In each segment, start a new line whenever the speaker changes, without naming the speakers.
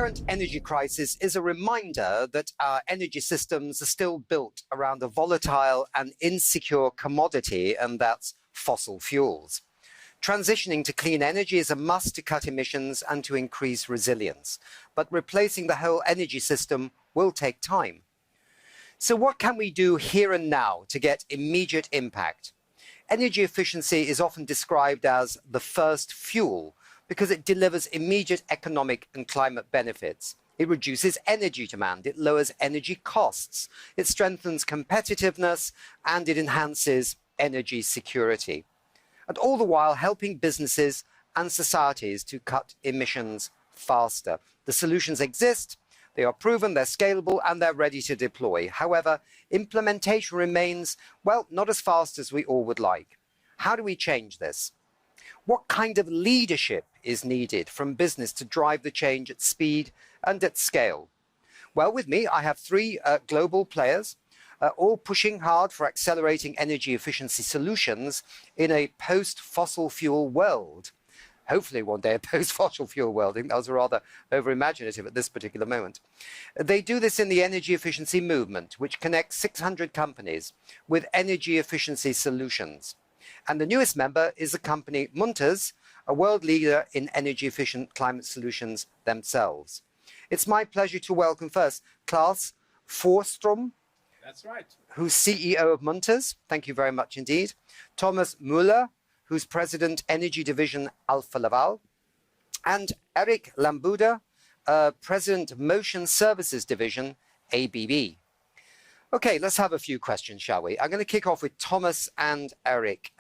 current energy crisis is a reminder that our energy systems are still built around a volatile and insecure commodity, and that's fossil fuels. Transitioning to clean energy is a must to cut emissions and to increase resilience, but replacing the whole energy system will take time. So what can we do here and now to get immediate impact? Energy efficiency is often described as the first fuel because it delivers immediate economic and climate benefits. It reduces energy demand, it lowers energy costs, it strengthens competitiveness, and it enhances energy security. And all the while helping businesses and societies to cut emissions faster. The solutions exist, they are proven, they're scalable, and they're ready to deploy. However, implementation remains, well, not as fast as we all would like. How do we change this? What kind of leadership is needed from business to drive the change at speed and at scale? Well, with me, I have three global players, all pushing hard for accelerating energy efficiency solutions in a post-fossil fuel world. Hopefully one day a post-fossil fuel world. I think that was rather over-imaginative at this particular moment. They do this in the energy efficiency movement, which connects 600 companies with energy efficiency solutions. And the newest member is the company Munters, a world leader in energy efficient climate solutions themselves. It's my pleasure to welcome first Klaus Forstrom.
That's right.
Who's CEO of Munters. Thank you very much indeed. Thomas Müller, who's President Energy Division Alfa Laval. And Eric Lambuda, President Motion Services Division ABB. Okay, let's have a few questions, shall we? I'm going to kick off with Thomas and Eric.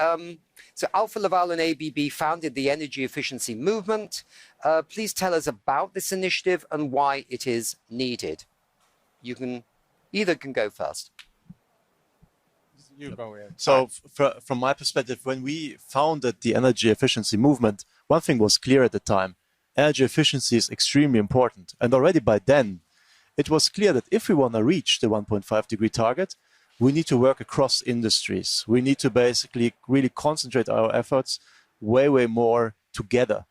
So Alfa Laval and ABB founded the energy efficiency movement. Please tell us about this initiative and why it is needed. Either can go first.
You go ahead.
So from my perspective, when we founded the energy efficiency movement, one thing was clear at the time. Energy efficiency is extremely important. And already by then, it was clear that if we want to reach the 1.5 degree target, we need to work across industries. We need to basically really concentrate our efforts way, way more together.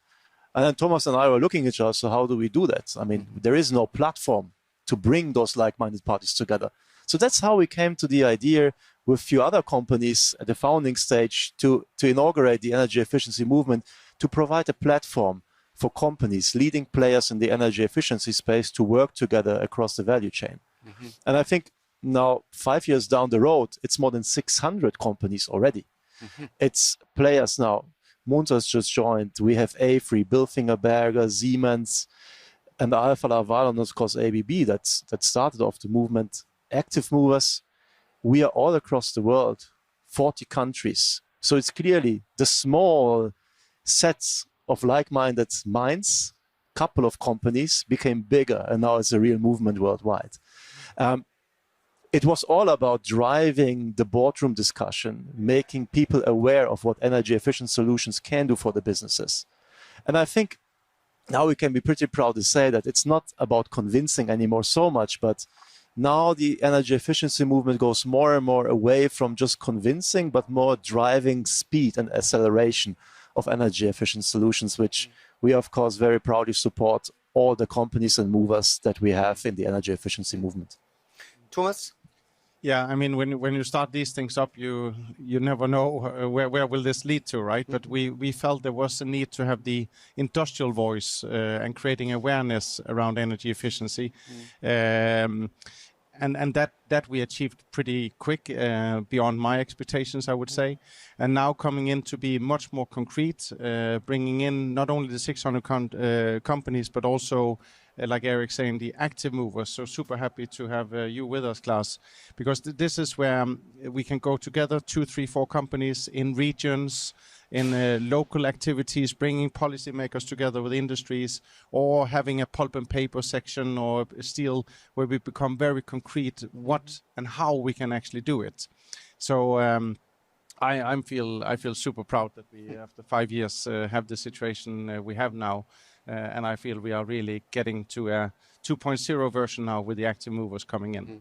And then Thomas and I were looking at each other, so how do we do that? I mean, there is no platform to bring those like-minded parties together. So that's how we came to the idea with a few other companies at the founding stage to inaugurate the energy efficiency movement, to provide a platform for companies, leading players in the energy efficiency space to work together across the value chain. Mm-hmm. And I think now, 5 years down the road, it's more than 600 companies already. Mm-hmm. It's players now. Munters just joined. We have A3, Bilfinger Berger, Siemens, and Alfa Laval, and of course ABB that started off the movement. Active movers, we are all across the world, 40 countries. So it's clearly the small sets of like-minded minds, couple of companies became bigger, and now it's a real movement worldwide. It was all about driving the boardroom discussion, making people aware of what energy efficient solutions can do for the businesses. And I think now we can be pretty proud to say that it's not about convincing anymore so much, but now the energy efficiency movement goes more and more away from just convincing, but more driving speed and acceleration of energy efficient solutions, which we of course very proudly support all the companies and movers that we have in the energy efficiency movement.
Thomas?
Yeah, I mean, when you start these things up, you never know where will this lead to, right? But we felt there was a need to have the industrial voice and creating awareness around energy efficiency. And that we achieved pretty quick, beyond my expectations, I would say. And now coming in to be much more concrete, bringing in not only the 600 companies, but also, like Eric saying, the active movers. So super happy to have you with us, Klaus, because this is where we can go together, 2, 3, 4 companies in regions, in local activities, bringing policymakers together with industries, or having a pulp and paper section or steel where we become very concrete what and how we can actually do it. So I feel super proud that we, after 5 years, have the situation we have now. And I feel we are really getting to a 2.0 version now with the active movers coming in.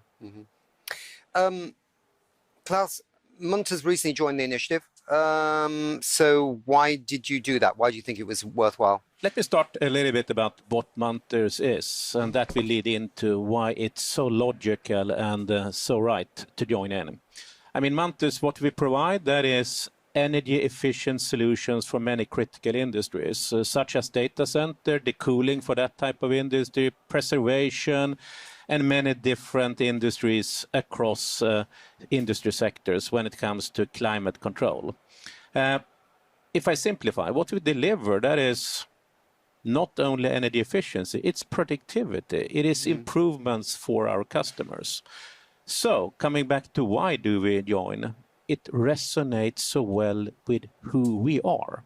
Klaus, Munters recently joined the initiative. So why did you do that? Why do you think it was worthwhile?
Let me start a little bit about what Munters is, and that will lead into why it's so logical and so right to join in. I mean, Munters, what we provide, that is energy efficient solutions for many critical industries, such as data center, the cooling for that type of industry, preservation, and many different industries across industry sectors when it comes to climate control. If I simplify, what we deliver, that is not only energy efficiency, it's productivity, it is improvements for our customers. So, coming back to why do we join, it resonates so well with who we are.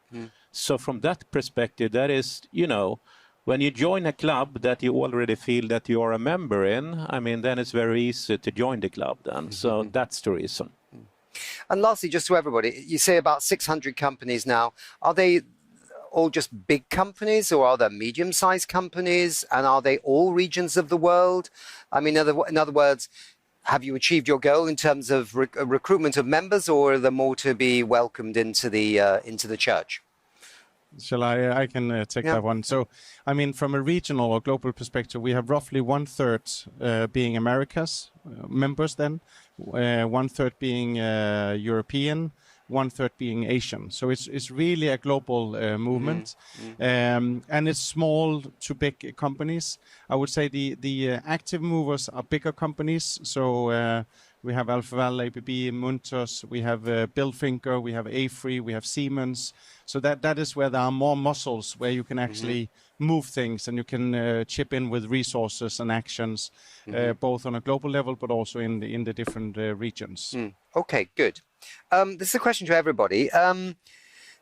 So from that perspective, that is, you know, when you join a club that you already feel that you are a member in, I mean, then it's very easy to join the club then. So that's the reason.
And lastly, just to everybody, you say about 600 companies now. Are they all just big companies, or are there medium-sized companies? And are they all regions of the world? I mean, in other words, have you achieved your goal in terms of recruitment of members, or are there more to be welcomed into the church?
Shall I can take that one. So, I mean, from a regional or global perspective, we have roughly 1/3 being Americas members, then 1/3 being European, 1/3 being Asian. So it's really a global movement, and it's small to big companies. I would say the active movers are bigger companies. So we have Alphaval, ABB, Munters, we have Bilfinger, we have AFRY, we have Siemens. So that is where there are more muscles, where you can actually move things, and you can chip in with resources and actions, both on a global level, but also in the different regions.
Okay, good. This is a question to everybody.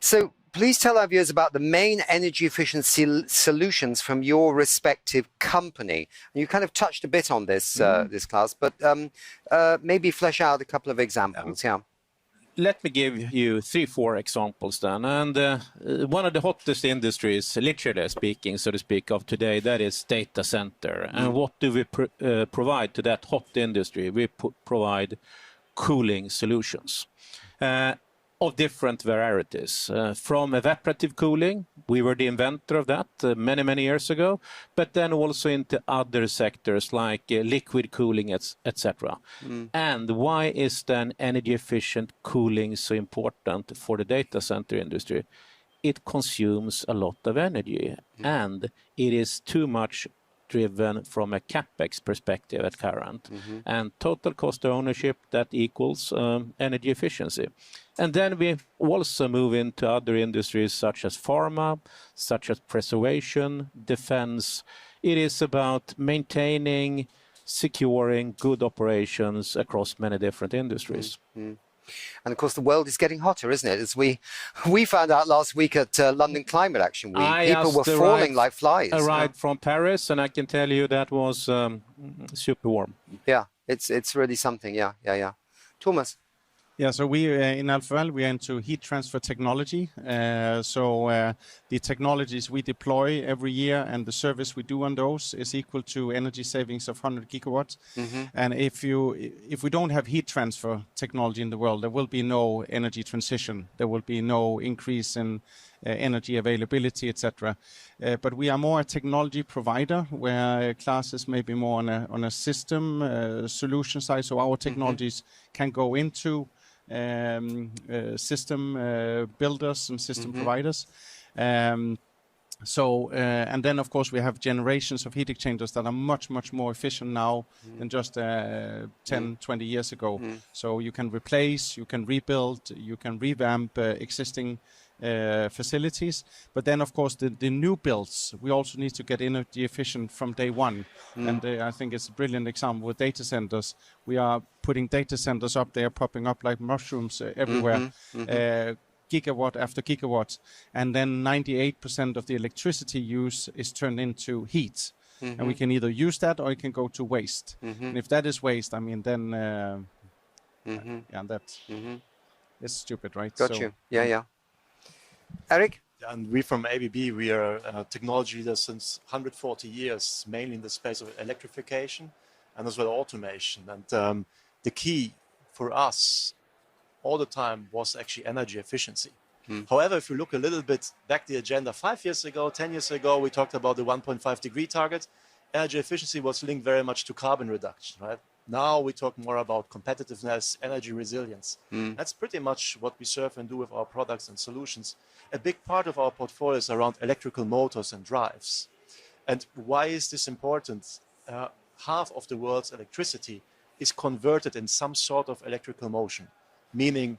So please tell our viewers about the main energy efficiency solutions from your respective company. You kind of touched a bit on this, this class, but maybe flesh out a couple of examples.
Let me give you 3-4 examples then. And one of the hottest industries, literally speaking, so to speak, of today, that is data center. And what do we provide to that hot industry? We provide cooling solutions of different varieties. From evaporative cooling, we were the inventor of that many, many years ago, but then also into other sectors like liquid cooling, etc. And why is then energy efficient cooling so important for the data center industry? It consumes a lot of energy, and it is too much driven from a capex perspective at current, and total cost of ownership that equals energy efficiency. And then we also move into other industries such as pharma, such as preservation, defense. It is about maintaining, securing good operations across many different industries.
And of course, the world is getting hotter, isn't it? As we found out last week at London Climate Action Week, people were falling like flies.
Arrived from Paris, and I can tell you that was super warm.
Yeah, it's really something. Yeah. Thomas.
Yeah, so we in Alphaval, we are into heat transfer technology. The technologies we deploy every year and the service we do on those is equal to energy savings of 100 gigawatts. And if we don't have heat transfer technology in the world, there will be no energy transition. There will be no increase in energy availability, etc. But we are more a technology provider, where Claes is maybe more on a system solution side. So our technologies can go into system builders and system providers. And then of course we have generations of heat exchangers that are much more efficient now than just 10-20 years ago. So you can replace, you can rebuild, you can revamp existing facilities, but then of course the new builds, we also need to get energy efficient from day one. And I think it's a brilliant example with data centers. We are putting data centers up, they are popping up like mushrooms everywhere, gigawatt after gigawatt, and then 98% of the electricity use is turned into heat. And we can either use that or it can go to waste. And if that is waste, I mean, then that is stupid, right?
Got you. Yeah. Eric?
And we from ABB, we are a technology leader since 140 years, mainly in the space of electrification and as well automation. And the key for us all the time was actually energy efficiency. However, if you look a little bit back the agenda 5 years ago, 10 years ago, we talked about the 1.5 degree target. Energy efficiency was linked very much to carbon reduction, right? Now we talk more about competitiveness, energy resilience. That's pretty much what we serve and do with our products and solutions. A big part of our portfolio is around electrical motors and drives. And why is this important? Half of the world's electricity is converted in some sort of electrical motion, meaning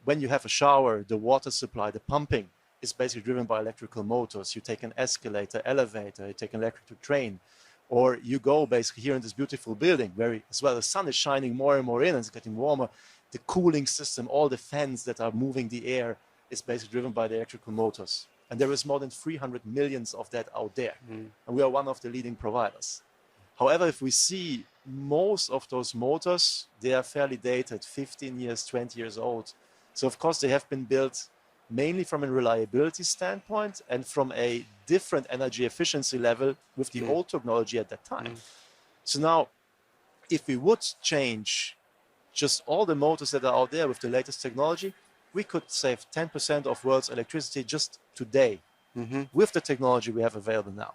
when you have a shower, the water supply, the pumping is basically driven by electrical motors. You take an escalator, elevator, you take an electric train, or you go basically here in this beautiful building where as well the sun is shining more and more in and it's getting warmer. The cooling system, all the fans that are moving the air is basically driven by the electrical motors. And there is more than 300 million of that out there. And we are one of the leading providers. However, if we see most of those motors, they are fairly dated, 15 years, 20 years old. So of course they have been built mainly from a reliability standpoint and from a different energy efficiency level with the old technology at that time. So now, if we would change just all the motors that are out there with the latest technology, we could save 10% of world's electricity just today with the technology we have available now.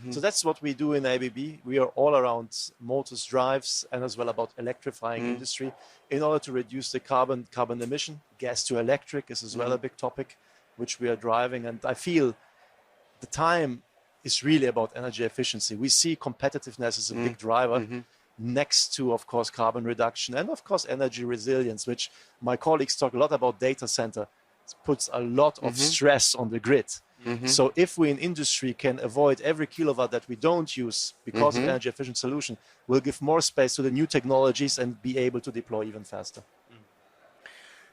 So that's what we do in ABB. We are all around motors, drives, and as well about electrifying industry in order to reduce the carbon emission. Gas to electric is as well a big topic, which we are driving. And I feel the time is really about energy efficiency. We see competitiveness as a big driver next to, of course, carbon reduction and, of course, energy resilience, which my colleagues talk a lot about data center. It puts a lot of stress on the grid. So if we in industry can avoid every kilowatt that we don't use because of energy efficient solution, we'll give more space to the new technologies and be able to deploy even faster.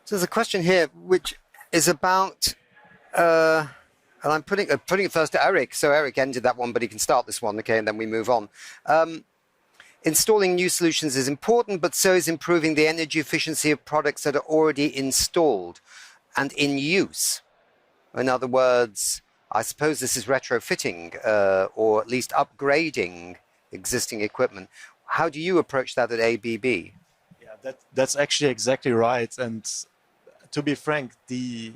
So there's a question here which is about, and I'm putting it first to Eric. So Eric ended that one, but he can start this one, okay, and then we move on. Installing new solutions is important, but so is improving the energy efficiency of products that are already installed and in use. In other words, I suppose this is retrofitting or at least upgrading existing equipment. How do you approach that at ABB?
Yeah, that's actually exactly right. And to be frank, the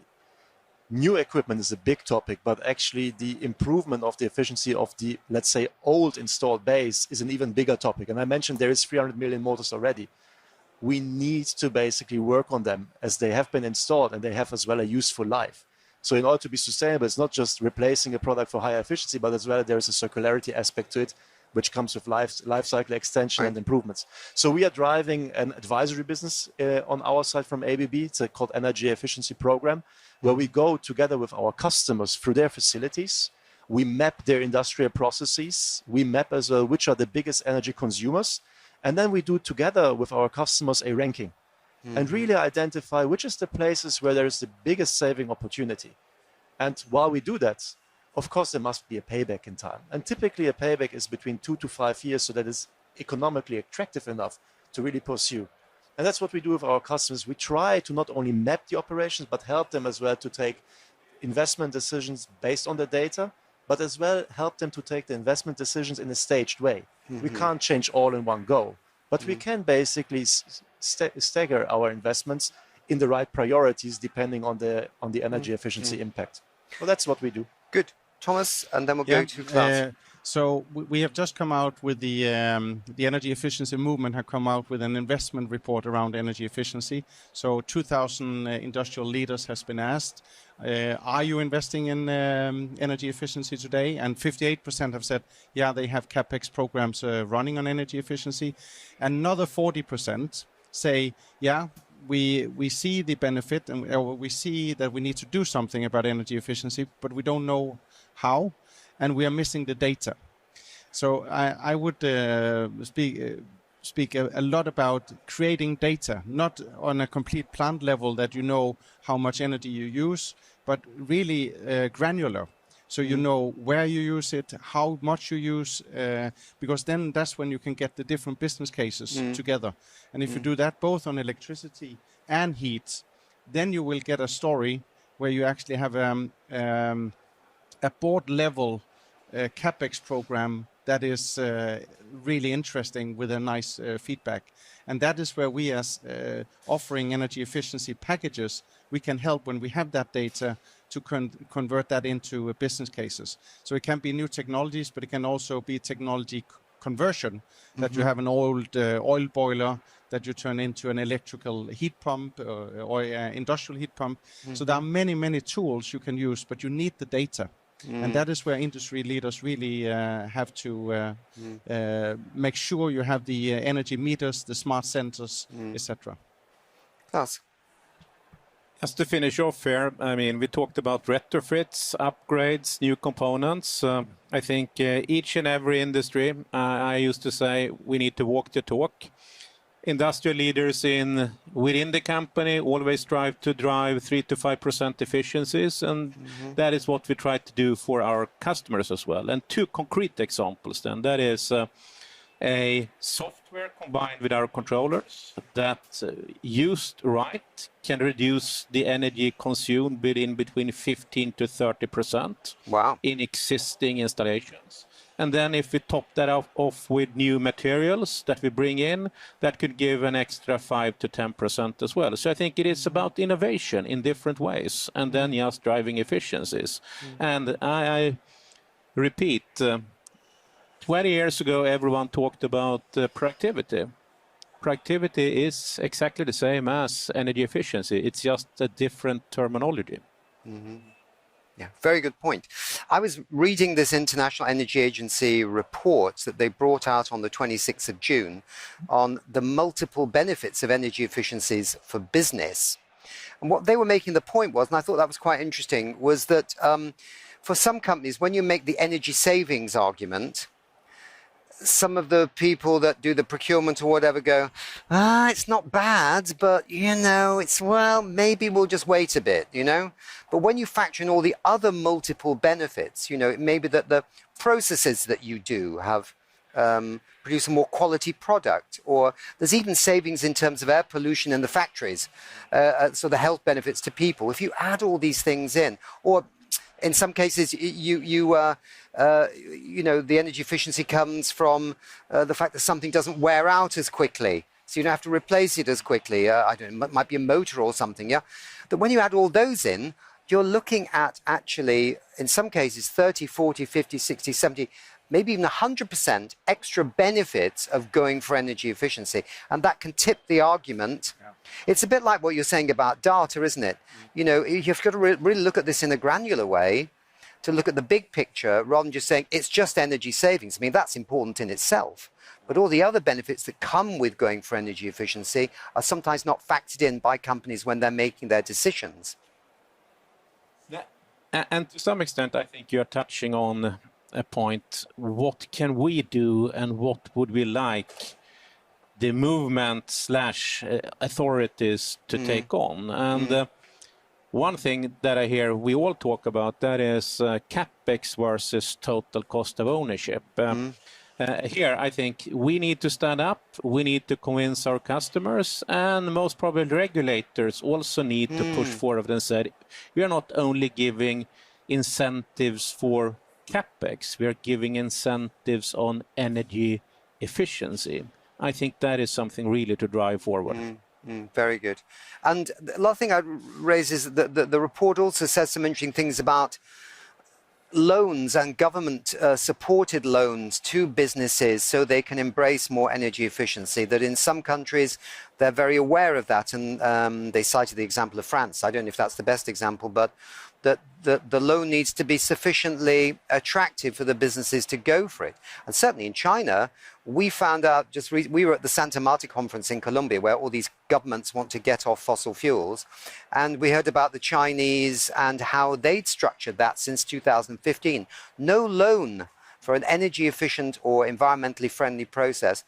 new equipment is a big topic, but actually the improvement of the efficiency of the, let's say, old installed base is an even bigger topic. And I mentioned there is 300 million motors already. We need to basically work on them as they have been installed and they have as well a useful life. So in order to be sustainable, it's not just replacing a product for higher efficiency, but as well there is a circularity aspect to it, which comes with life cycle extension and improvements. So we are driving an advisory business on our side from ABB. It's called Energy Efficiency Program, where we go together with our customers through their facilities. We map their industrial processes. We map as well which are the biggest energy consumers. And then we do together with our customers a ranking and really identify which is the places where there is the biggest saving opportunity. And while we do that, of course, there must be a payback in time. And typically a payback is between 2 to 5 years, so that is economically attractive enough to really pursue. And that's what we do with our customers. We try to not only map the operations, but help them as well to take investment decisions based on the data, but as well help them to take the investment decisions in a staged way. We can't change all in one go, but we can basically stagger our investments in the right priorities depending on the energy efficiency impact. Well, that's what we do.
Good. Thomas, and then we'll go to Klaus.
So we have just come out with the energy efficiency movement have come out with an investment report around energy efficiency. So 2,000 industrial leaders has been asked, are you investing in energy efficiency today? And 58% have said, yeah, they have CapEx programs running on energy efficiency. Another 40% say, yeah, we see the benefit and we see that we need to do something about energy efficiency, but we don't know how, and we are missing the data. So I would speak a lot about creating data, not on a complete plant level that you know how much energy you use, but really granular. So you know where you use it, how much you use, because then that's when you can get the different business cases together. And if you do that both on electricity and heat, then you will get a story where you actually have a board level CapEx program that is really interesting with a nice feedback. And that is where we, as offering energy efficiency packages, we can help when we have that data to convert that into business cases. So it can be new technologies, but it can also be technology conversion, that you have an old oil boiler that you turn into an electrical heat pump or industrial heat pump. So there are many, many tools you can use, but you need the data. And that is where industry leaders really have to make sure you have the energy meters, the smart sensors, etc.
Klaus?
Just to finish off here, I mean, we talked about retrofits, upgrades, new components. I think each and every industry, I used to say, we need to walk the talk. Industrial leaders within the company always strive to drive 3 to 5% efficiencies, and that is what we try to do for our customers as well. And two concrete examples then, that is a software combined with our controllers that used right can reduce the energy consumed between 15 to 30% in existing installations. And then if we top that off with new materials that we bring in, that could give an extra 5 to 10% as well. So I think it is about innovation in different ways, and then just driving efficiencies. And I repeat, 20 years ago, everyone talked about productivity. Productivity is exactly the same as energy efficiency. It's just a different terminology.
Yeah, very good point. I was reading this International Energy Agency report that they brought out on the 26th of June on the multiple benefits of energy efficiencies for business. And what they were making the point was, and I thought that was quite interesting, was that for some companies, when you make the energy savings argument, some of the people that do the procurement or whatever go, it's not bad, but, it's, well, maybe we'll just wait a bit, But when you factor in all the other multiple benefits, it may be that the processes that you do have produce a more quality product, or there's even savings in terms of air pollution in the factories, so the health benefits to people. If you add all these things in, or in some cases, the energy efficiency comes from the fact that something doesn't wear out as quickly, so you don't have to replace it as quickly. It might be a motor or something, That when you add all those in, you're looking at actually, in some cases, 30, 40, 50, 60, 70, maybe even 100% extra benefits of going for energy efficiency. And that can tip the argument. Yeah. It's a bit like what you're saying about data, isn't it? You've got to really look at this in a granular way, to look at the big picture, rather than just saying it's just energy savings. I mean, that's important in itself. But all the other benefits that come with going for energy efficiency are sometimes not factored in by companies when they're making their decisions.
And to some extent, I think you're touching on a point. What can we do, and what would we like the movement / authorities to take on? And one thing that I hear we all talk about, that is capex versus total cost of ownership. Here, I think we need to stand up, we need to convince our customers, and most probably regulators also need to push forward and say, we are not only giving incentives for capex, we are giving incentives on energy efficiency. I think that is something really to drive forward.
Very good. And the last thing I'd raise is that the report also says some interesting things about loans and government supported loans to businesses so they can embrace more energy efficiency, that in some countries they're very aware of that, and they cited the example of France. I don't know if that's the best example, but that the loan needs to be sufficiently attractive for the businesses to go for it. And certainly in China, we found out we were at the Santa Marta conference in Colombia, where all these governments want to get off fossil fuels. And we heard about the Chinese and how they'd structured that since 2015. No loan for an energy efficient or environmentally friendly process.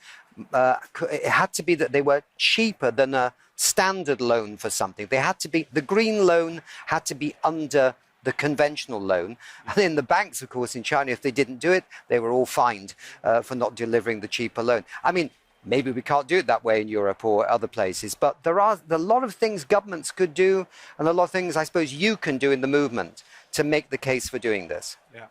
It had to be that they were cheaper than a standard loan for something. They had to be, the green loan had to be under the conventional loan. And then the banks, of course, in China, if they didn't do it, they were all fined for not delivering the cheaper loan. I mean, maybe we can't do it that way in Europe or other places, but there are a lot of things governments could do, and a lot of things I suppose you can do in the movement to make the case for doing this.
Yeah.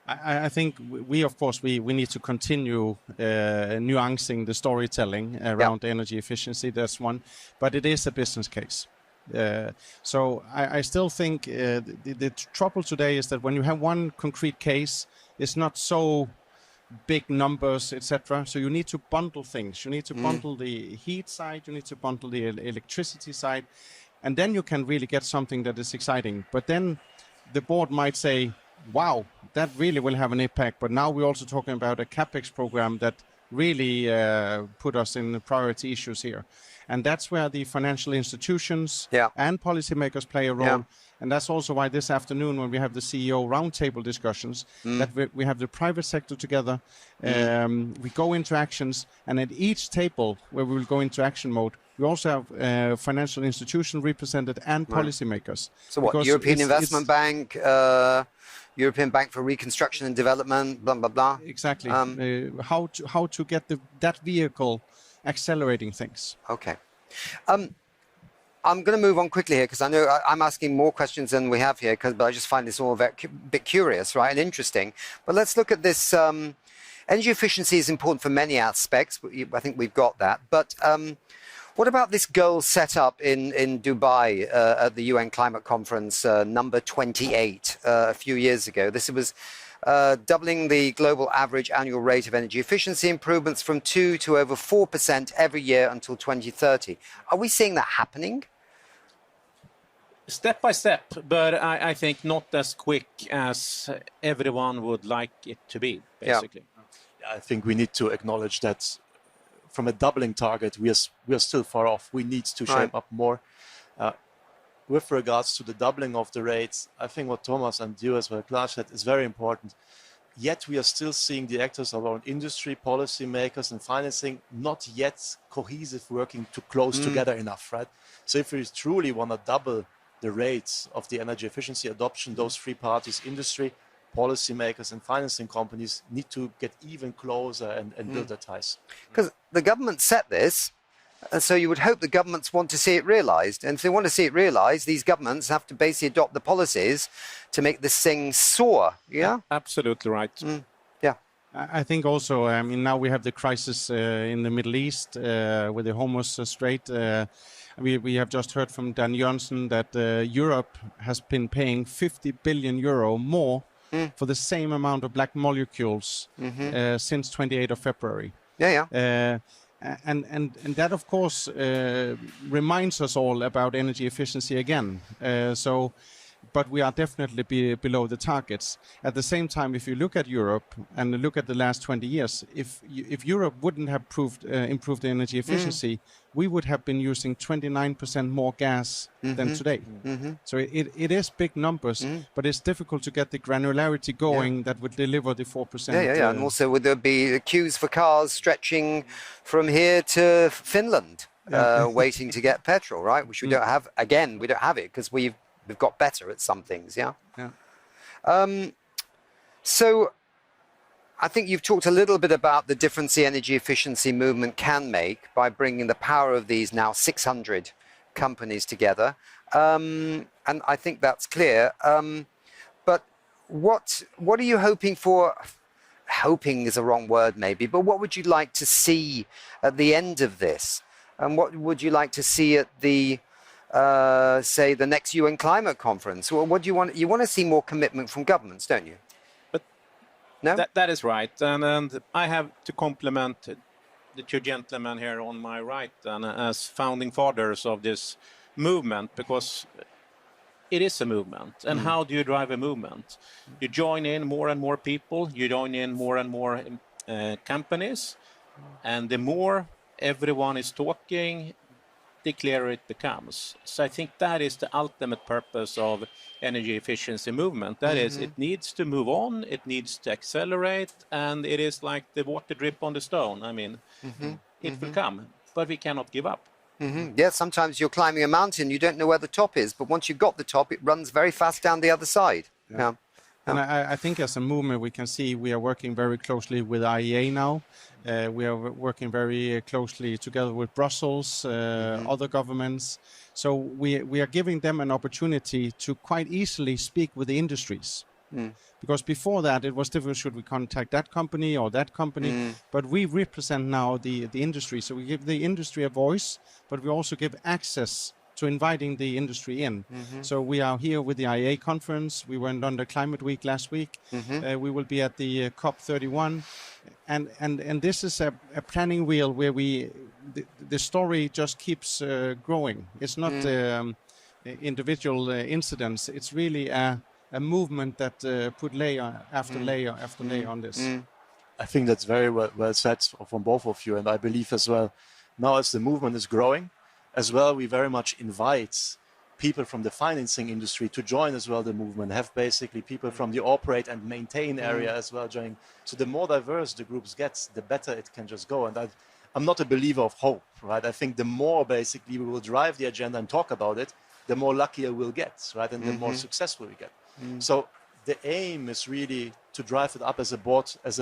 I think we of course, we need to continue nuancing the storytelling around energy efficiency. That's one, but it is a business case. So I still think the trouble today is that when you have one concrete case, it's not so big numbers, etc. So you need to bundle things. You need to bundle the heat side, you need to bundle the electricity side, and then you can really get something that is exciting. But then the board might say, wow, that really will have an impact. But now we're also talking about a CapEx program that really put us in the priority issues here. And that's where the financial institutions and policymakers play a role. And that's also why this afternoon, when we have the CEO roundtable discussions, that we have the private sector together, we go into actions, and at each table where we will go into action mode, we also have financial institution represented and policymakers.
So what,
because
European Investment Bank, European Bank for Reconstruction and Development, blah, blah, blah.
Exactly. How to get that vehicle accelerating things.
Okay. I'm going to move on quickly here because I know I'm asking more questions than we have here, but I just find this all a bit curious, right, and interesting. But let's look at this. Energy efficiency is important for many aspects. I think we've got that. But what about this goal set up in Dubai at the UN Climate Conference number 28 a few years ago? This was doubling the global average annual rate of energy efficiency improvements from 2 to over 4% every year until 2030. Are we seeing that happening?
Step by step, but I think not as quick as everyone would like it to be, basically.
I think we need to acknowledge that from a doubling target, we are still far off. We need to shape up more. With regards to the doubling of the rates, I think what Thomas and you as well, Klaas, said is very important. Yet we are still seeing the actors of our industry, policymakers and financing not yet cohesive, working too close together enough, right? So if we truly want to double the rates of the energy efficiency adoption, those three parties, industry, policymakers and financing companies, need to get even closer and build their ties.
Because the government set this, and so you would hope the governments want to see it realized. And if they want to see it realized, these governments have to basically adopt the policies to make this thing soar. Yeah?
Absolutely right.
Yeah.
I think also, I mean, now we have the crisis in the Middle East with the Hormuz Strait. We have just heard from Dan Jørgensen that Europe has been paying 50 billion euro more for the same amount of black molecules since 28th of February. And that, of course, reminds us all about energy efficiency again. But we are definitely below the targets. At the same time, if you look at Europe and look at the last 20 years, if Europe wouldn't have improved the energy efficiency, we would have been using 29% more gas than today. So it is big numbers, but it's difficult to get the granularity going that would deliver the 4%.
And also would there be queues for cars stretching from here to Finland, waiting to get petrol, right? Which we don't have. Again, we don't have it because we've got better at some things, So I think you've talked a little bit about the difference the energy efficiency movement can make by bringing the power of these now 600 companies together. And I think that's clear. But what are you hoping for? Hoping is a wrong word maybe, but what would you like to see at the end of this? And what would you like to see at the say the next UN climate conference? Well, what do you want? You want to see more commitment from governments, don't you?
But no, that is right, and I have to compliment the two gentlemen here on my right, and as founding fathers of this movement, because it is a movement. And how do you drive a movement? You join in more and more people. You join in more and more companies, and the more everyone is talking, the clearer it becomes. So I think that is the ultimate purpose of energy efficiency movement. That is, it needs to move on, it needs to accelerate, and it is like the water drip on the stone. I mean, it will come, but we cannot give up.
Yeah, sometimes you're climbing a mountain, you don't know where the top is, but once you've got the top, it runs very fast down the other side.
And I think as a movement, we can see we are working very closely with IEA now. We are working very closely together with Brussels, other governments. So we are giving them an opportunity to quite easily speak with the industries. Because before that, it was difficult, should we contact that company or that company? But we represent now the industry. So we give the industry a voice, but we also give access to inviting the industry in. So we are here with the IEA conference. We went on the Climate Week last week. We will be at the COP31. And this is a planning wheel where the story just keeps growing. It's not individual incidents. It's really a movement that put layer after layer after layer on this.
I think that's very well said from both of you. And I believe as well, now as the movement is growing, as well, we very much invite people from the financing industry to join as well the movement, have basically people from the operate and maintain area as well joining. So the more diverse the groups get, the better it can just go. And I'm not a believer of hope, right? I think the more basically we will drive the agenda and talk about it, the more luckier we'll get, right? And the more successful we get. So the aim is really to drive it up as a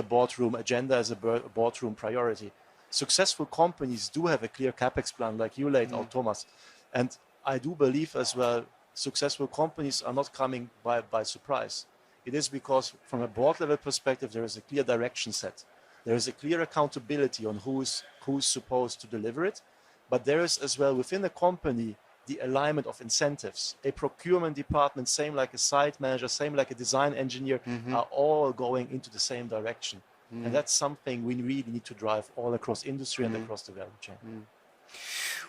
boardroom agenda, as a boardroom priority. Successful companies do have a clear capex plan, like you laid out, Thomas. And I do believe as well, successful companies are not coming by surprise. It is because from a board level perspective, there is a clear direction set. There is a clear accountability on who's supposed to deliver it. But there is as well within the company, the alignment of incentives. A procurement department, same like a site manager, same like a design engineer, are all going into the same direction. And that's something we really need to drive all across industry and across the value chain.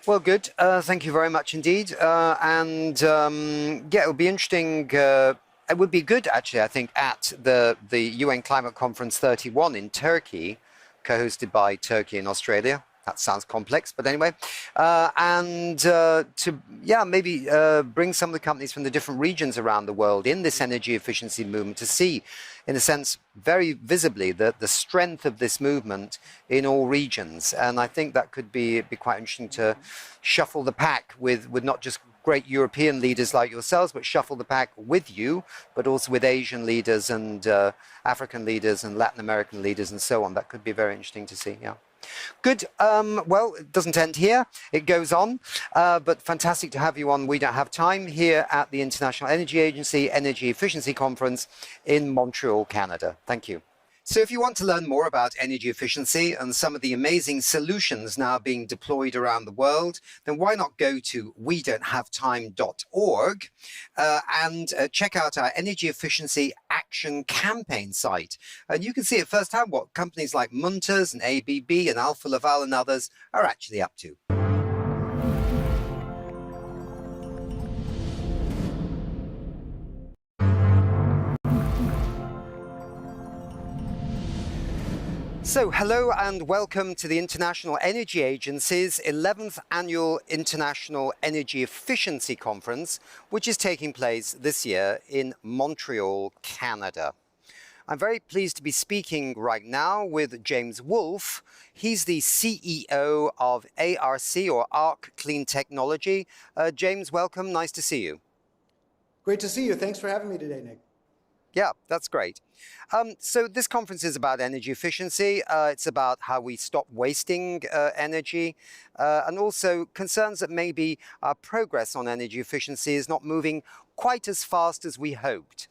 Well, good. Thank you very much indeed. Yeah, it would be interesting. It would be good, actually, I think, at the UN Climate Conference 31 in Turkey, co-hosted by Turkey and Australia. That sounds complex, but anyway. Maybe bring some of the companies from the different regions around the world in this energy efficiency movement to see, in a sense, very visibly the strength of this movement in all regions. And I think that could be quite interesting to shuffle the pack with not just great European leaders like yourselves, but shuffle the pack with you, but also with Asian leaders and African leaders and Latin American leaders and so on. That could be very interesting to see, yeah. Good. Well, it doesn't end here. It goes on. But fantastic to have you on We Don't Have Time here at the International Energy Agency Energy Efficiency Conference in Montreal, Canada. Thank you. So if you want to learn more about energy efficiency and some of the amazing solutions now being deployed around the world, then why not go to wedon'thavetime.org and check out our energy efficiency action campaign site. And you can see at first hand what companies like Munters and ABB and Alfa Laval and others are actually up to. So hello and welcome to the International Energy Agency's 11th Annual International Energy Efficiency Conference, which is taking place this year in Montreal, Canada. I'm very pleased to be speaking right now with James Wolfe. He's the CEO of ARC, or ARC Clean Technology. James, welcome. Nice to see you.
Great to see you. Thanks for having me today, Nick.
Yeah, that's great. So this conference is about energy efficiency. It's about how we stop wasting energy and also concerns that maybe our progress on energy efficiency is not moving quite as fast as we hoped.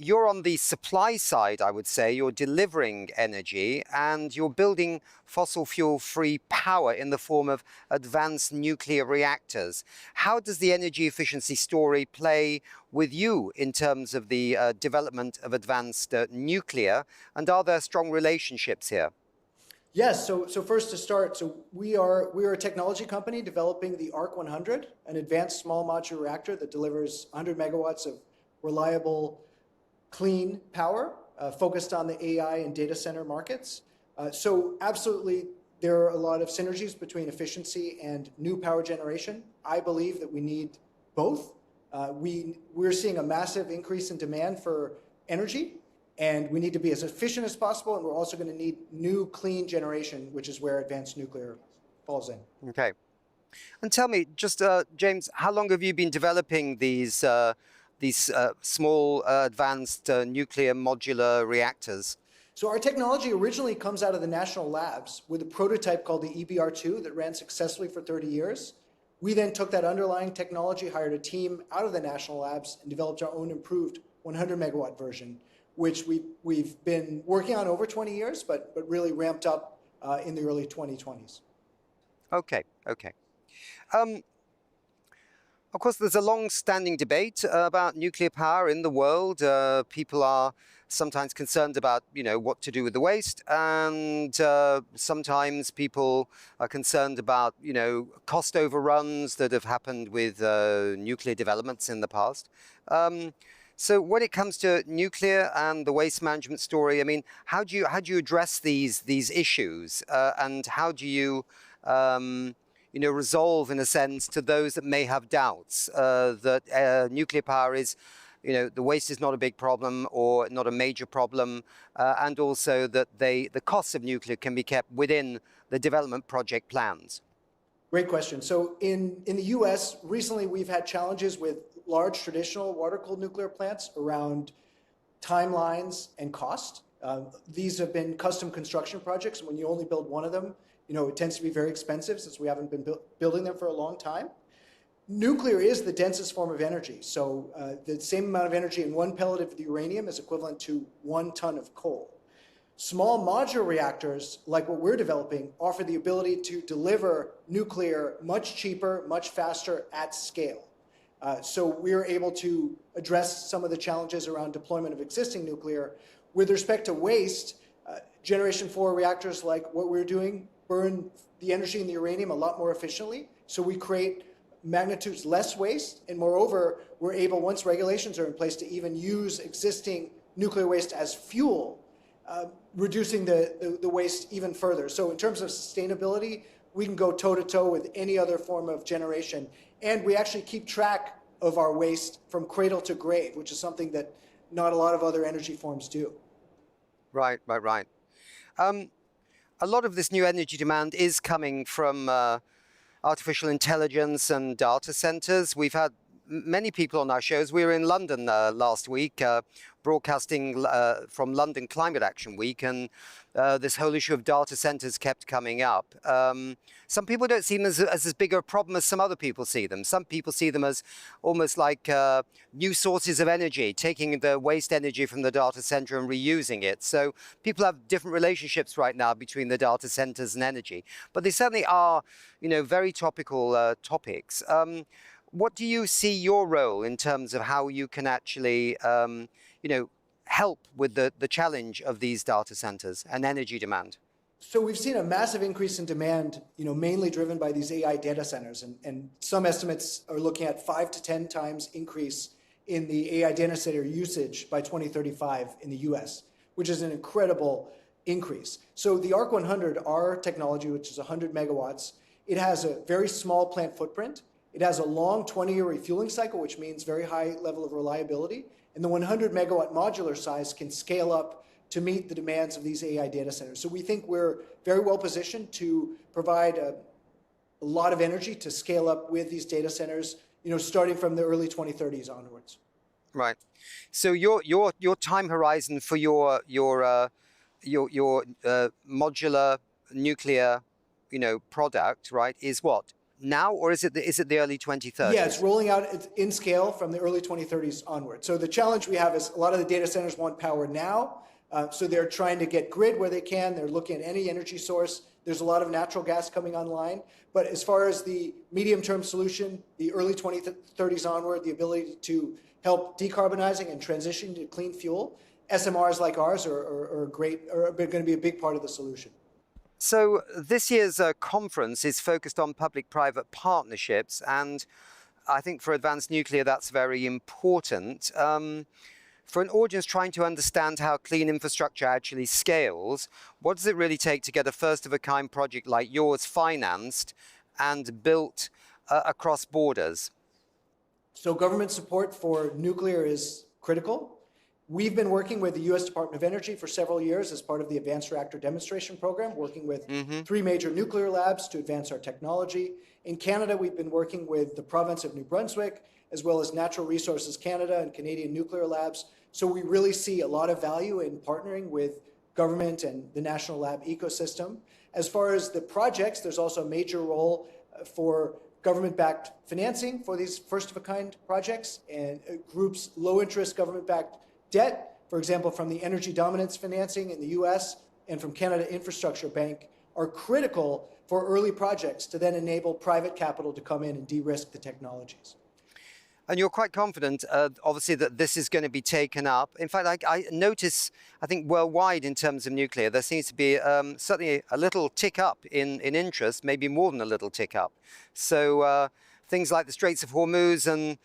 You're on the supply side, I would say. You're delivering energy and you're building fossil fuel-free power in the form of advanced nuclear reactors. How does the energy efficiency story play with you in terms of the development of advanced nuclear? And are there strong relationships here?
Yes, so first to start, we are a technology company developing the ARC 100, an advanced small modular reactor that delivers 100 megawatts of reliable, clean power focused on the AI and data center markets. So absolutely, there are a lot of synergies between efficiency and new power generation. I believe that we need both. We're seeing a massive increase in demand for energy, and we need to be as efficient as possible, and we're also going to need new clean generation, which is where advanced nuclear falls in.
Okay. And tell me, just James, how long have you been developing these small advanced nuclear modular reactors?
So our technology originally comes out of the national labs with a prototype called the EBR2 that ran successfully for 30 years. We then took that underlying technology, hired a team out of the national labs, and developed our own improved 100 megawatt version, which we've been working on over 20 years, but really ramped up in the early 2020s.
Okay, okay. Of course, there's a long-standing debate about nuclear power in the world. People are sometimes concerned about, what to do with the waste, and sometimes people are concerned about, cost overruns that have happened with nuclear developments in the past. So when it comes to nuclear and the waste management story, I mean, how do you address these issues, and how do you resolve, in a sense, to those that may have doubts that nuclear power is, the waste is not a big problem or not a major problem, and also that the costs of nuclear can be kept within the development project plans?
Great question. So in the US, recently we've had challenges with large traditional water-cooled nuclear plants around timelines and cost. These have been custom construction projects. When you only build one of them, it tends to be very expensive since we haven't been building them for a long time. Nuclear is the densest form of energy. So the same amount of energy in one pellet of the uranium is equivalent to 1 ton of coal. Small modular reactors, like what we're developing, offer the ability to deliver nuclear much cheaper, much faster at scale. So we're able to address some of the challenges around deployment of existing nuclear. With respect to waste, Generation 4 reactors like what we're doing burn the energy in the uranium a lot more efficiently. So we create magnitudes less waste. And moreover, we're able, once regulations are in place, to even use existing nuclear waste as fuel, reducing the waste even further. So in terms of sustainability, we can go toe-to-toe with any other form of generation. And we actually keep track of our waste from cradle to grave, which is something that not a lot of other energy forms do.
Right. A lot of this new energy demand is coming from artificial intelligence and data centers. We've had many people on our shows. We were in London last week, broadcasting from London Climate Action Week, and this whole issue of data centers kept coming up. Some people don't see them as big a problem as some other people see them. Some people see them as almost like new sources of energy, taking the waste energy from the data center and reusing it. So people have different relationships right now between the data centers and energy. But they certainly are, very topical topics. What do you see your role in terms of how you can actually, help with the challenge of these data centers and energy demand?
So we've seen a massive increase in demand, mainly driven by these AI data centers. And some estimates are looking at 5 to 10 times increase in the AI data center usage by 2035 in the US, which is an incredible increase. So the ARC-100, our technology, which is 100 megawatts, it has a very small plant footprint. It has a long 20-year refueling cycle, which means very high level of reliability. And the 100 megawatt modular size can scale up to meet the demands of these AI data centers. So we think we're very well positioned to provide a lot of energy to scale up with these data centers, starting from the early 2030s onwards.
Right. So your time horizon for your modular nuclear, product, right, is what? Now, or is it the early 2030s?
Yeah, it's rolling out in scale from the early 2030s onward. So the challenge we have is a lot of the data centers want power now. So they're trying to get grid where they can. They're looking at any energy source. There's a lot of natural gas coming online. But as far as the medium-term solution, the early 2030s onward, the ability to help decarbonizing and transitioning to clean fuel, SMRs like ours are going to be a big part of the solution.
So this year's conference is focused on public-private partnerships, and I think for advanced nuclear that's very important. For an audience trying to understand how clean infrastructure actually scales, what does it really take to get a first-of-a-kind project like yours financed and built across borders?
So government support for nuclear is critical. We've been working with the U.S. Department of Energy for several years as part of the Advanced Reactor Demonstration Program, working with 3 major nuclear labs to advance our technology. In Canada, we've been working with the province of New Brunswick, as well as Natural Resources Canada and Canadian nuclear labs. So we really see a lot of value in partnering with government and the national lab ecosystem. As far as the projects, there's also a major role for government-backed financing for these first-of-a-kind projects, and groups low-interest government-backed debt, for example, from the Energy Dominance Financing in the US and from Canada Infrastructure Bank, are critical for early projects to then enable private capital to come in and de-risk the technologies.
And you're quite confident, obviously, that this is going to be taken up. In fact, I notice, I think worldwide in terms of nuclear, there seems to be certainly a little tick up in interest, maybe more than a little tick up. So things like the Straits of Hormuz and,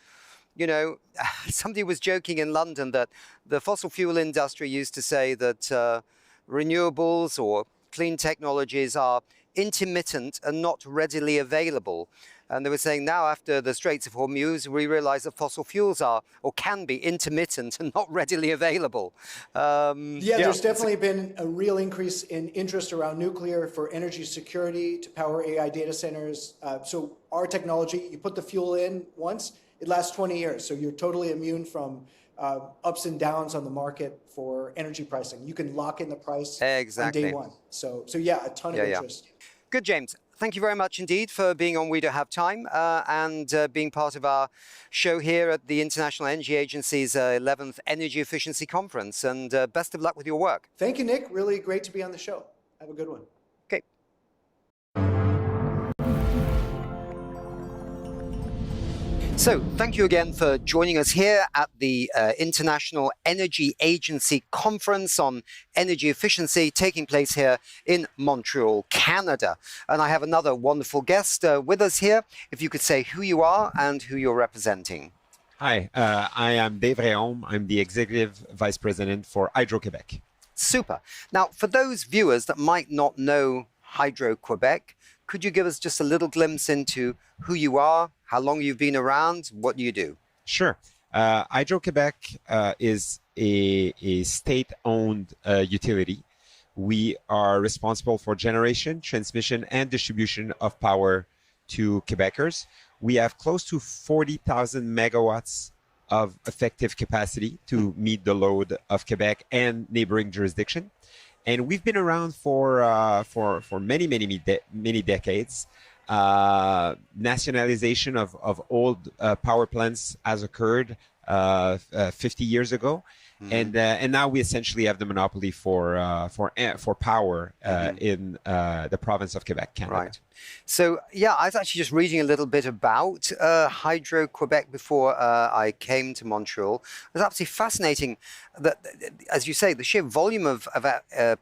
you know, somebody was joking in London that the fossil fuel industry used to say that renewables or clean technologies are intermittent and not readily available. And they were saying now after the Straits of Hormuz, we realize that fossil fuels are or can be intermittent and not readily available.
There's definitely been a real increase in interest around nuclear for energy security to power AI data centers. So our technology, you put the fuel in once, it lasts 20 years. So you're totally immune from ups and downs on the market for energy pricing. You can lock in the price on day one. So yeah, a ton of interest.
Good, James. Thank you very much indeed for being on We Don't Have Time and being part of our show here at the International Energy Agency's 11th Energy Efficiency Conference. And best of luck with your work.
Thank you, Nick. Really great to be on the show. Have a good one.
Okay. So thank you again for joining us here at the International Energy Agency Conference on Energy Efficiency taking place here in Montreal, Canada. And I have another wonderful guest with us here. If you could say who you are and who you're representing.
Hi, I am Dave Réaume. I'm the Executive Vice President for Hydro-Québec.
Super. Now, for those viewers that might not know Hydro-Québec, could you give us just a little glimpse into who you are, how long you've been around, what you do?
Sure. Hydro-Québec is a state-owned utility. We are responsible for generation, transmission, and distribution of power to Quebecers. We have close to 40,000 megawatts of effective capacity to meet the load of Quebec and neighboring jurisdiction. And we've been around for many decades. Nationalization of old power plants has occurred 50 years ago, and now we essentially have the monopoly for power in the province of Quebec, Canada.
Right. So yeah, I was actually just reading a little bit about Hydro-Québec before I came to Montreal. It was absolutely fascinating that, as you say, the sheer volume of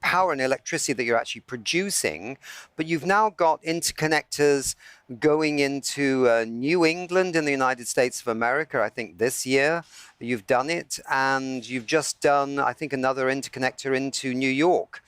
power and electricity that you're actually producing, but you've now got interconnectors going into New England in the United States of America, I think this year. You've done it, and you've just done, I think, another interconnector into New York.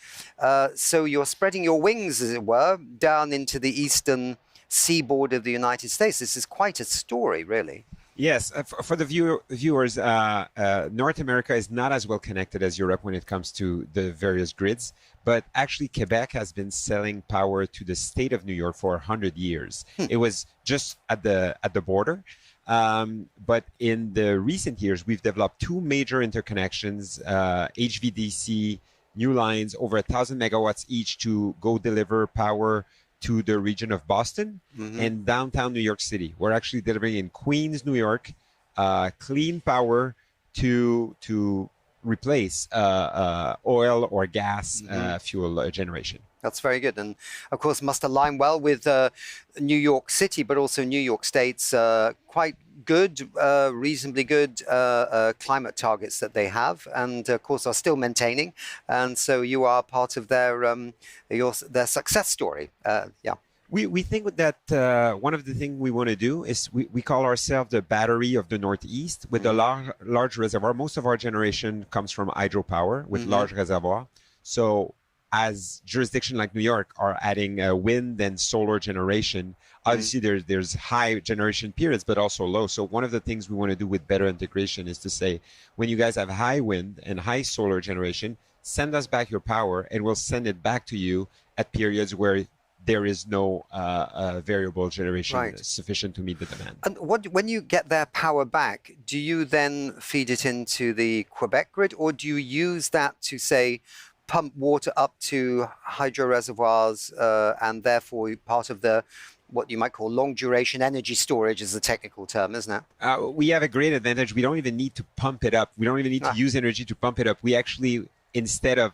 So you're spreading your wings, as it were, down into the eastern seaboard of the United States. This is quite a story, really.
Yes, for the viewers, North America is not as well connected as Europe when it comes to the various grids. But actually, Quebec has been selling power to the state of New York for 100 years. It was just at the border. But in the recent years, we've developed two major interconnections, HVDC, new lines, over 1,000 megawatts each to go deliver power to the region of Boston and downtown New York City. We're actually delivering in Queens, New York, clean power to replace oil or gas fuel generation.
That's very good. And of course, must align well with New York City, but also New York State's quite good, reasonably good climate targets that they have, and of course are still maintaining. And so you are part of their success story. Yeah.
We think that one of the things we want to do is we call ourselves the battery of the Northeast with a large reservoir. Most of our generation comes from hydropower with large reservoir. So as jurisdictions like New York are adding wind and solar generation, obviously there's high generation periods, but also low. So one of the things we want to do with better integration is to say, when you guys have high wind and high solar generation, send us back your power and we'll send it back to you at periods where there is no variable generation sufficient to meet the demand.
And when you get their power back, do you then feed it into the Quebec grid, or do you use that to, say, pump water up to hydro reservoirs, and therefore part of the what you might call long duration energy storage is the technical term, isn't it?
We have a great advantage. We don't even need to pump it up. We don't even need to use energy to pump it up. We actually, instead of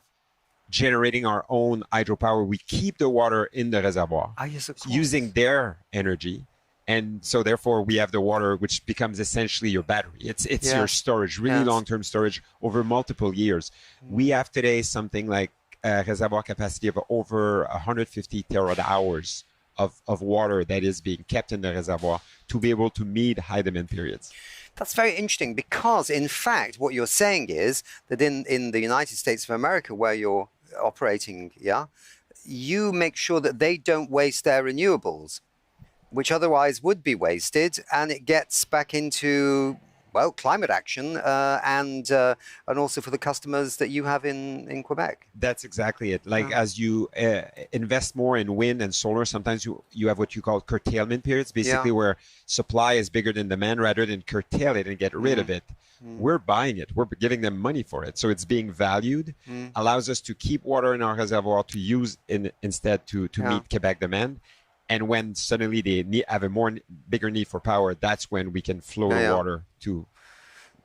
generating our own hydropower, we keep the water in the reservoir
Yes, of course.
using their energy. And so therefore we have the water, which becomes essentially your battery. It's your storage, really long-term storage over multiple years. We have today something like a reservoir capacity of over 150 terawatt hours of water that is being kept in the reservoir to be able to meet high demand periods.
That's very interesting because, in fact, what you're saying is that in the United States of America, where you're operating, you make sure that they don't waste their renewables, which otherwise would be wasted, and it gets back into, well, climate action and also for the customers that you have in Quebec.
That's exactly it. Like as you invest more in wind and solar, sometimes you have what you call curtailment periods, basically where supply is bigger than demand. Rather than curtail it and get rid of it, we're buying it. We're giving them money for it. So it's being valued, allows us to keep water in our reservoir to use instead to meet Quebec demand. And when suddenly they have a bigger need for power, that's when we can flow the water to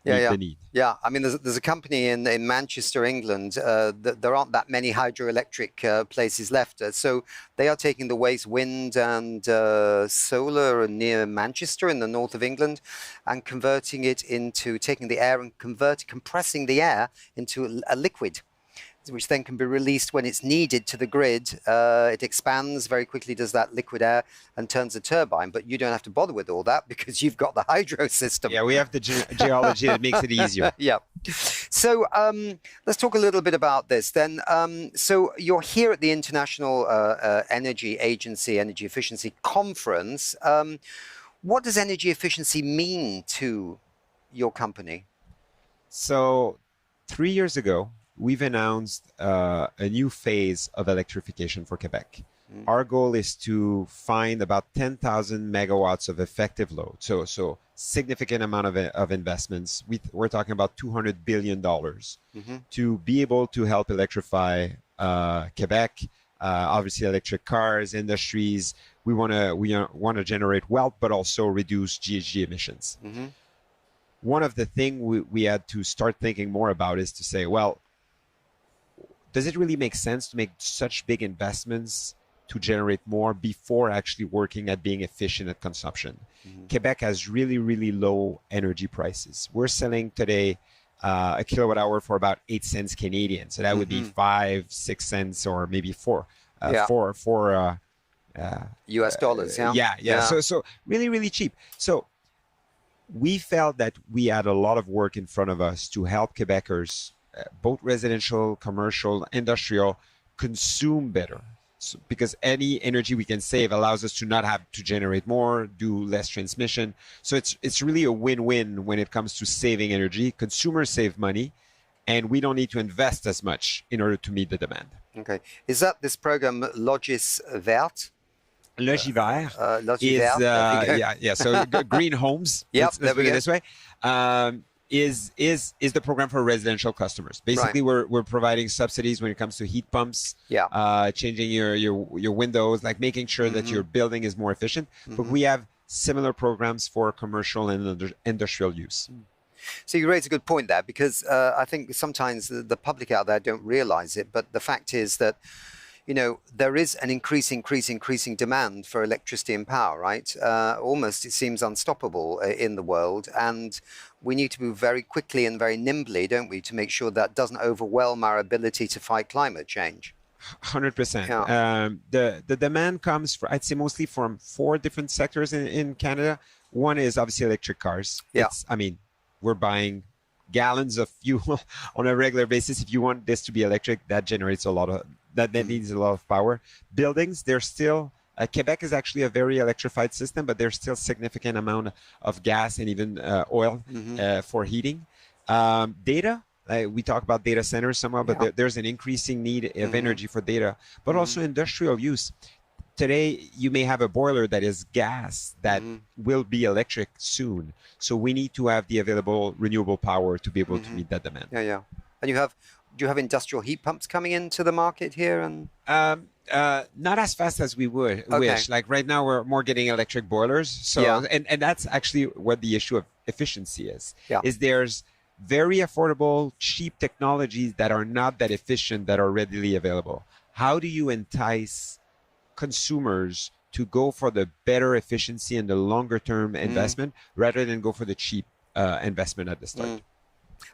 meet the need.
Yeah, I mean, there's a company in Manchester, England. There aren't that many hydroelectric places left. So they are taking the waste wind and solar near Manchester in the north of England and converting it into, taking the air and compressing the air into a liquid, which then can be released when it's needed to the grid. It expands very quickly, does that liquid air, and turns a turbine. But you don't have to bother with all that because you've got the hydro system.
Yeah, we have the geology that makes it easier.
Yeah. So let's talk a little bit about this then. So you're here at the International Energy Agency Energy Efficiency Conference. What does energy efficiency mean to your company?
So 3 years ago, we've announced a new phase of electrification for Quebec. Our goal is to find about 10,000 megawatts of effective load. So significant amount of investments. We're talking about $200 billion to be able to help electrify Quebec. Obviously, electric cars, industries. We want to generate wealth, but also reduce GHG emissions. One of the things we had to start thinking more about is to say, well, does it really make sense to make such big investments to generate more before actually working at being efficient at consumption? Quebec has really, really low energy prices. We're selling today a kilowatt hour for about 8 cents Canadian. So that would be 5-6 cents or maybe four
US dollars,
So really, really cheap. So we felt that we had a lot of work in front of us to help Quebecers, both residential, commercial, industrial, consume better. So, because any energy we can save allows us to not have to generate more, do less transmission. So it's really a win-win when it comes to saving energy. Consumers save money, and we don't need to invest as much in order to meet the demand.
Okay. Is that this program Logis Vert?
Logivert
Logivert.
So green homes. Let's put it this way. Is the program for residential customers. Basically, we're providing subsidies when it comes to heat pumps, changing your windows, like making sure that your building is more efficient. But we have similar programs for commercial and industrial use.
So you raise a good point there, because I think sometimes the public out there don't realize it, but the fact is that there is an increasing demand for electricity and power, right? Almost it seems unstoppable in the world, and we need to move very quickly and very nimbly, don't we, to make sure that doesn't overwhelm our ability to fight climate change.
100%. The demand comes, I'd say, mostly from 4 different sectors in Canada. One is obviously electric cars. We're buying gallons of fuel on a regular basis. If you want this to be electric, that generates a lot of that needs a lot of power. Buildings, there's still Quebec is actually a very electrified system, but there's still significant amount of gas and even oil for heating. Data, we talk about data centers somewhat, but there's an increasing need of energy for data, but also industrial use. Today, you may have a boiler that is gas that will be electric soon. So we need to have the available renewable power to be able to meet that demand.
And you have do you have industrial heat pumps coming into the market here? And
Not as fast as we would wish. Like right now, we're more getting electric boilers. So, and that's actually what the issue of efficiency is.
Yeah.
Is there's very affordable, cheap technologies that are not that efficient that are readily available. How do you entice consumers to go for the better efficiency and the longer term investment rather than go for the cheap investment at the start?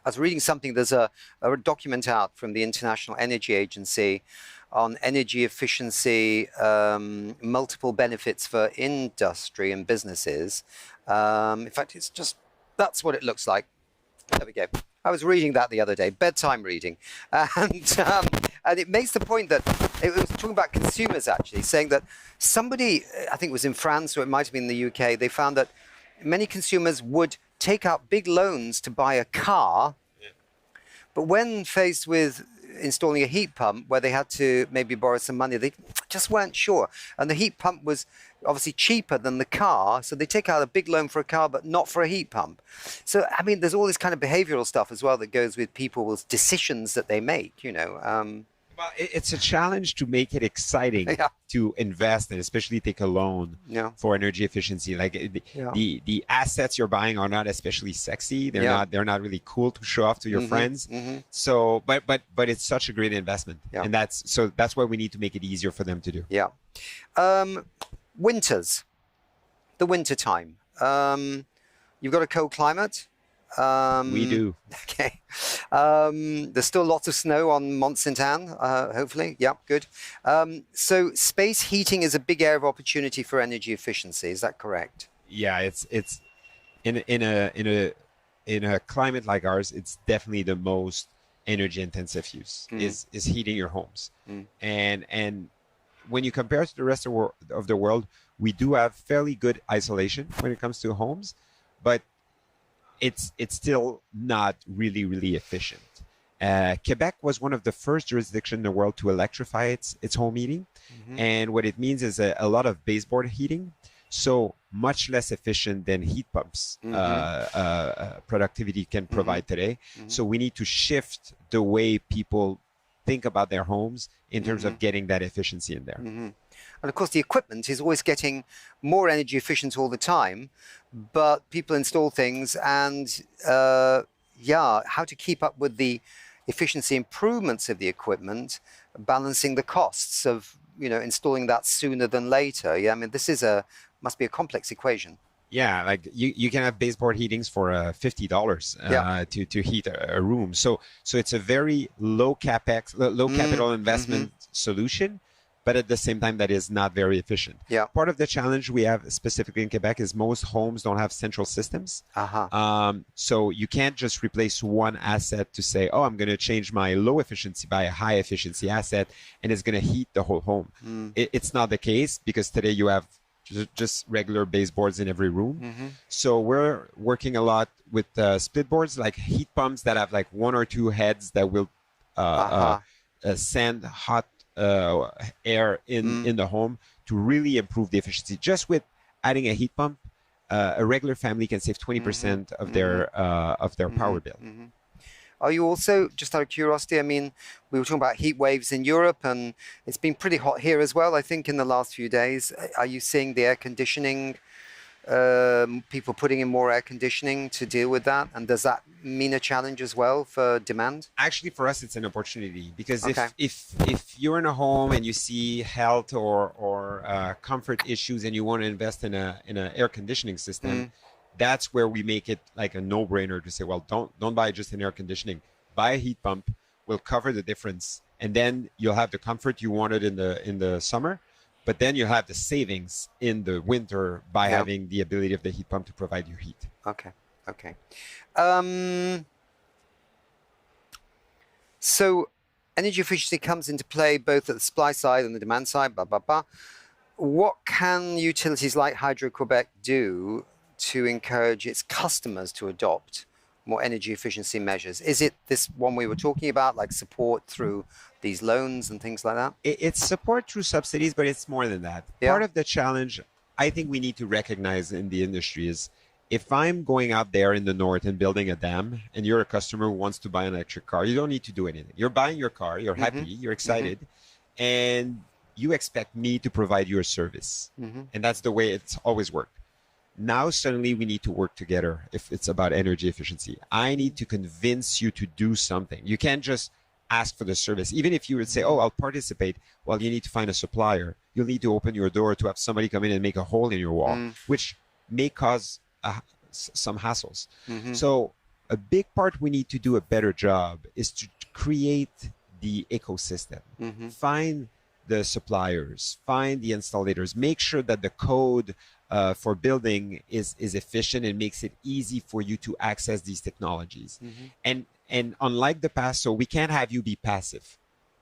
I was reading something, there's a document out from the International Energy Agency on energy efficiency, multiple benefits for industry and businesses. In fact, that's what it looks like. There we go. I was reading that the other day, bedtime reading. And it makes the point that it was talking about consumers actually, saying that somebody, I think it was in France or it might have been in the UK, they found that many consumers would take out big loans to buy a car, but when faced with installing a heat pump where they had to maybe borrow some money, they just weren't sure. And the heat pump was obviously cheaper than the car, so they take out a big loan for a car, but not for a heat pump. So, I mean, there's all this kind of behavioral stuff as well that goes with people's decisions that they make, you know.
Well, it's a challenge to make it exciting to invest and especially take a loan for energy efficiency. Like the assets you're buying are not especially sexy. They're not really cool to show off to your friends. So, but it's such a great investment, and that's why we need to make it easier for them to do.
Yeah. Winters, the winter time. You've got a cold climate.
We do.
Okay. There's still lots of snow on Mont Saint Anne, hopefully. Yeah, good. So space heating is a big area of opportunity for energy efficiency. Is that correct?
Yeah, it's in a climate like ours, it's definitely the most energy intensive use is heating your homes. And when you compare to the rest of the world, we do have fairly good isolation when it comes to homes, but it's still not really efficient. Quebec was one of the first jurisdictions in the world to electrify its home heating. And what it means is a lot of baseboard heating, so much less efficient than heat pumps productivity can provide today. So we need to shift the way people think about their homes in terms of getting that efficiency in there.
And of course, the equipment is always getting more energy efficient all the time, but people install things and, how to keep up with the efficiency improvements of the equipment, balancing the costs of, installing that sooner than later. Yeah, I mean, must be a complex equation.
Yeah, like you can have baseboard heatings for $50 to heat a room. So it's a very low capital investment solution, but at the same time that is not very efficient.
Yeah.
Part of the challenge we have specifically in Quebec is most homes don't have central systems. So you can't just replace one asset to say, oh, I'm going to change my low efficiency by a high efficiency asset and it's going to heat the whole home. It's not the case because today you have just regular baseboards in every room. So we're working a lot with split boards, like heat pumps that have like one or two heads that will send hot air in the home to really improve the efficiency. Just with adding a heat pump, a regular family can save 20% of their power bill.
Are you also, just out of curiosity, I mean, we were talking about heat waves in Europe and it's been pretty hot here as well, I think, in the last few days. Are you seeing the air conditioning, people putting in more air conditioning to deal with that? And does that mean a challenge as well for demand?
Actually, for us, it's an opportunity because if you're in a home and you see health or comfort issues and you want to invest in an air conditioning system, that's where we make it like a no-brainer to say, well, don't buy just an air conditioning. Buy a heat pump. We'll cover the difference, and then you'll have the comfort you wanted in the summer, but then you'll have the savings in the winter by having the ability of the heat pump to provide you heat.
Okay. So energy efficiency comes into play both at the supply side and the demand side. What can utilities like Hydro-Quebec do to encourage its customers to adopt more energy efficiency measures? Is it this one we were talking about, like support through these loans and things like that?
It's support through subsidies, but it's more than that. Part of the challenge I think we need to recognize in the industry is If I'm going out there in the north and building a dam, and you're a customer who wants to buy an electric car, you don't need to do anything. You're buying your car, you're happy, you're excited, and you expect me to provide you a service. And that's the way it's always worked. Now suddenly we need to work together if it's about energy efficiency. I need to convince you to do something. You can't just ask for the service. Even if you would say, oh, I'll participate, well, you need to find a supplier. You'll need to open your door to have somebody come in and make a hole in your wall, which may cause some hassles. So a big part we need to do a better job is to create the ecosystem. Find the suppliers, find the installators, make sure that the code for building is efficient and makes it easy for you to access these technologies. And unlike the past, so we can't have you be passive.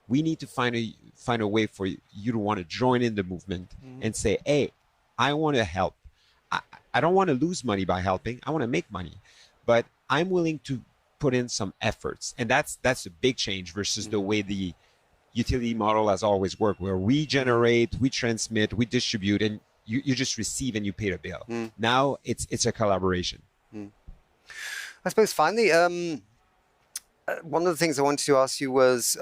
We need to find a way for you to want to join in the movement and say, hey, I want to help. I don't want to lose money by helping. I want to make money, but I'm willing to put in some efforts. And that's a big change versus the way the utility model has always worked, where we generate, we transmit, we distribute, and you just receive and you pay the bill. Now it's a collaboration.
I suppose finally, one of the things I wanted to ask you was,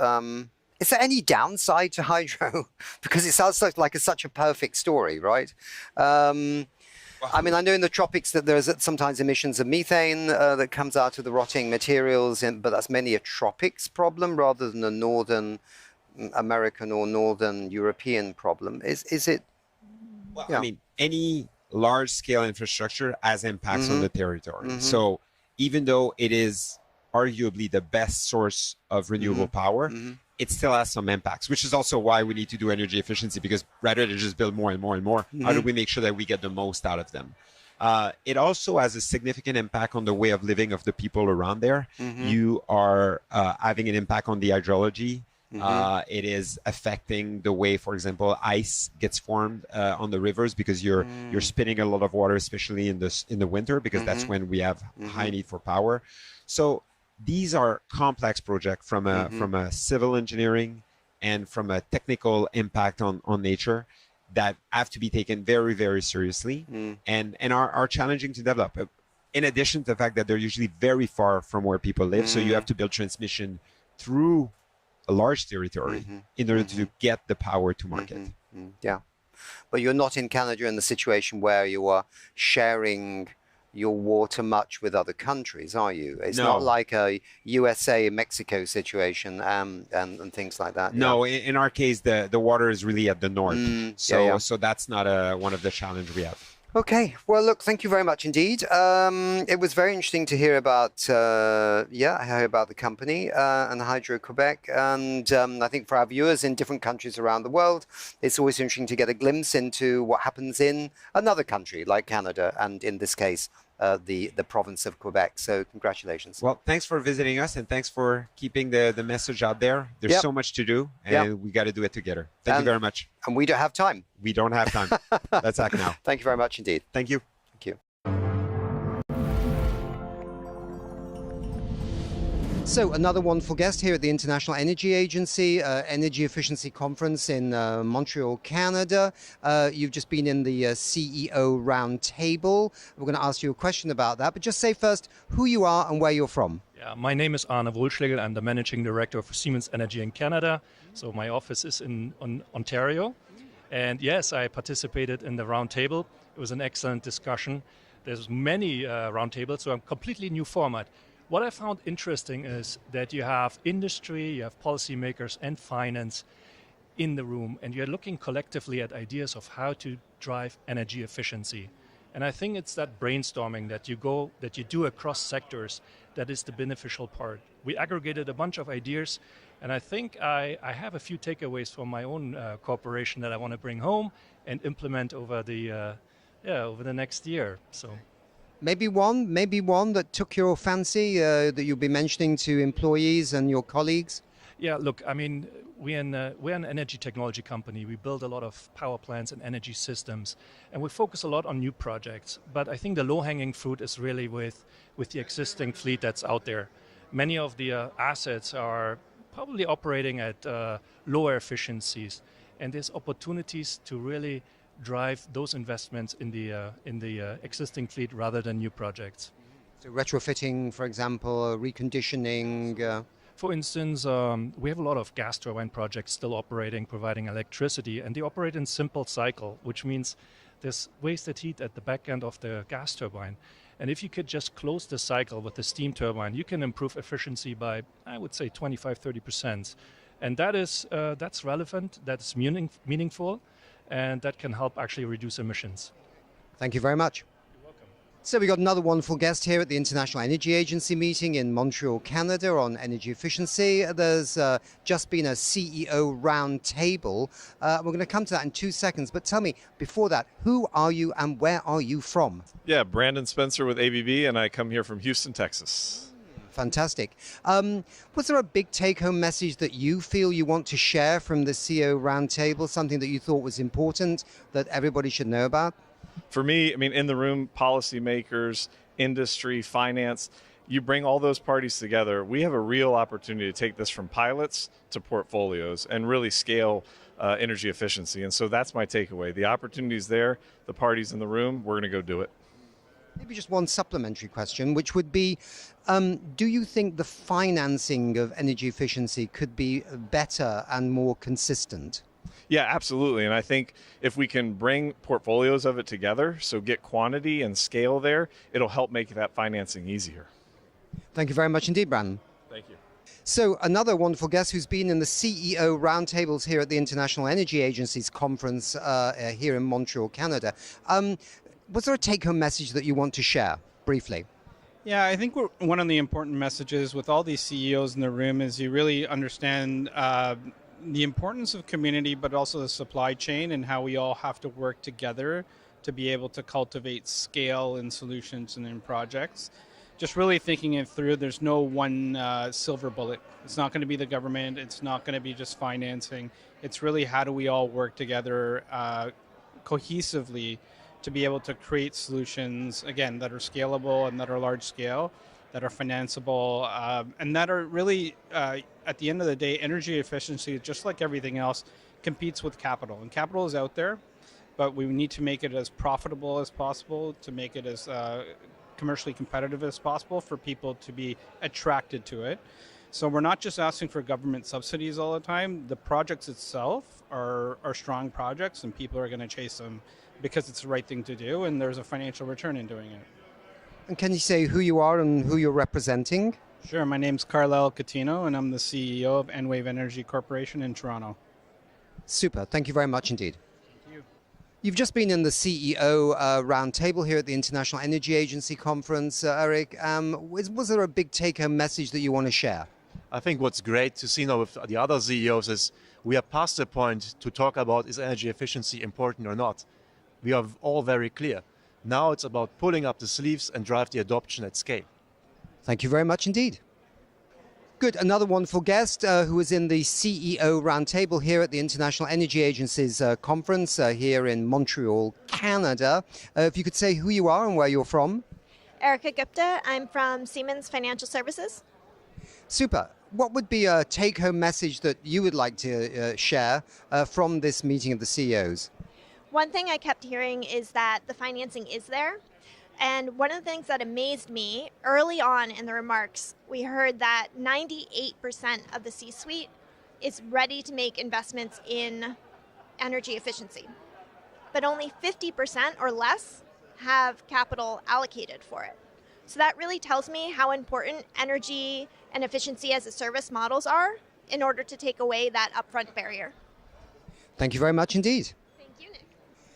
is there any downside to hydro? Because it sounds like such a perfect story, right? I mean, I know in the tropics that there's sometimes emissions of methane that comes out of the rotting materials, but that's mainly a tropics problem rather than a Northern American or Northern European problem. Is it?
Well, I mean, any large-scale infrastructure has impacts on the territory. So even though it is arguably the best source of renewable power, it still has some impacts, which is also why we need to do energy efficiency, because rather than just build more and more and more, how do we make sure that we get the most out of them? It also has a significant impact on the way of living of the people around there. You are having an impact on the hydrology. It is affecting the way, for example, ice gets formed on the rivers, because you're spinning a lot of water, especially in the winter, because that's when we have high need for power. So these are complex projects from a civil engineering and from a technical impact on nature that have to be taken very, very seriously and are challenging to develop. In addition to the fact that they're usually very far from where people live, so you have to build transmission through a large territory in order to get the power to market.
Yeah, but you're not in Canada in the situation where you are sharing your water much with other countries, are you? It's not like a USA Mexico situation and things like that.
No, in our case, the water is really at the north, so that's not one of the challenges we have.
Okay, well, look, thank you very much indeed. It was very interesting to hear about, the company and Hydro-Quebec. And I think for our viewers in different countries around the world, it's always interesting to get a glimpse into what happens in another country like Canada, and in this case, the province of Quebec. So congratulations.
Well, thanks for visiting us, and thanks for keeping the message out there. There's so much to do, and we got to do it together. Thank you very much.
And we don't have time.
We don't have time. Let's act now.
Thank you very much indeed.
Thank you.
Thank you. So another wonderful guest here at the International Energy Agency Energy Efficiency Conference in Montreal, Canada. You've just been in the CEO Roundtable. We're going to ask you a question about that, but just say first who you are and where you're from.
Yeah, my name is Arne Wohlschlegel. I'm the Managing Director of Siemens Energy in Canada. So my office is in Ontario. And yes, I participated in the roundtable. It was an excellent discussion. There's many roundtables, so a completely new format. What I found interesting is that you have industry, you have policymakers and finance in the room, and you're looking collectively at ideas of how to drive energy efficiency. And I think it's that brainstorming that you do across sectors that is the beneficial part. We aggregated a bunch of ideas, and I think I have a few takeaways from my own corporation that I want to bring home and implement over the next year. So.
Maybe one that took your fancy that you'll be mentioning to employees and your colleagues?
Yeah, look, I mean, we're an energy technology company. We build a lot of power plants and energy systems, and we focus a lot on new projects. But I think the low-hanging fruit is really with the existing fleet that's out there. Many of the assets are probably operating at lower efficiencies, and there's opportunities to really drive those investments in the existing fleet rather than new projects.
So retrofitting, for example, reconditioning.
For instance, we have a lot of gas turbine projects still operating, providing electricity, and they operate in simple cycle, which means there's wasted heat at the back end of the gas turbine. And if you could just close the cycle with the steam turbine, you can improve efficiency by, I would say, 25-30%. And that's relevant, that's meaningful, and that can help actually reduce emissions.
Thank you very much. So we got another wonderful guest here at the International Energy Agency meeting in Montreal, Canada on energy efficiency. There's just been a CEO round table. We're going to come to that in 2 seconds, but tell me, before that, who are you and where are you from?
Yeah, Brandon Spencer with ABB, and I come here from Houston, Texas.
Fantastic. Was there a big take-home message that you feel you want to share from the CEO roundtable, something that you thought was important that everybody should know about?
For me, I mean, in the room, policymakers, industry, finance, you bring all those parties together. We have a real opportunity to take this from pilots to portfolios and really scale energy efficiency. And so that's my takeaway. The opportunity is there, the parties in the room, we're going to go do it.
Maybe just one supplementary question, which would be, do you think the financing of energy efficiency could be better and more consistent?
Yeah, absolutely. And I think if we can bring portfolios of it together, so get quantity and scale there, it'll help make that financing easier.
Thank you very much indeed, Brandon.
Thank you.
So another wonderful guest who's been in the CEO roundtables here at the International Energy Agency's conference here in Montreal, Canada. Was there a take-home message that you want to share briefly?
Yeah, I think one of the important messages with all these CEOs in the room is you really understand the importance of community, but also the supply chain and how we all have to work together to be able to cultivate scale in solutions and in projects. Just really thinking it through, there's no one silver bullet. It's not going to be the government. It's not going to be just financing. It's really how do we all work together cohesively to be able to create solutions, again, that are scalable and that are large scale, that are financeable, and that are really, at the end of the day, energy efficiency, just like everything else, competes with capital. And capital is out there, but we need to make it as profitable as possible, to make it as commercially competitive as possible for people to be attracted to it. So we're not just asking for government subsidies all the time. The projects itself are strong projects, and people are going to chase them because it's the right thing to do, and there's a financial return in doing it.
And can you say who you are and who you're representing?
Sure. My name's Carlyle Catino, and I'm the CEO of Enwave Energy Corporation in Toronto.
Super. Thank you very much indeed.
Thank you.
You've just been in the CEO roundtable here at the International Energy Agency conference, Eric. Was there a big take-home message that you want to share?
I think what's great to see now with the other CEOs is we are past the point to talk about is energy efficiency important or not. We are all very clear. Now it's about pulling up the sleeves and drive the adoption at scale.
Thank you very much indeed. Good. Another wonderful guest who was in the CEO roundtable here at the International Energy Agency's conference here in Montreal, Canada. If you could say who you are and where you're from.
Erica Gupta. I'm from Siemens Financial Services.
Super. What would be a take-home message that you would like to share from this meeting of the CEOs?
One thing I kept hearing is that the financing is there. And one of the things that amazed me early on in the remarks, we heard that 98% of the C-suite is ready to make investments in energy efficiency. But only 50% or less have capital allocated for it. So that really tells me how important energy and efficiency as a service models are in order to take away that upfront barrier.
Thank you very much indeed.
Thank you, Nick.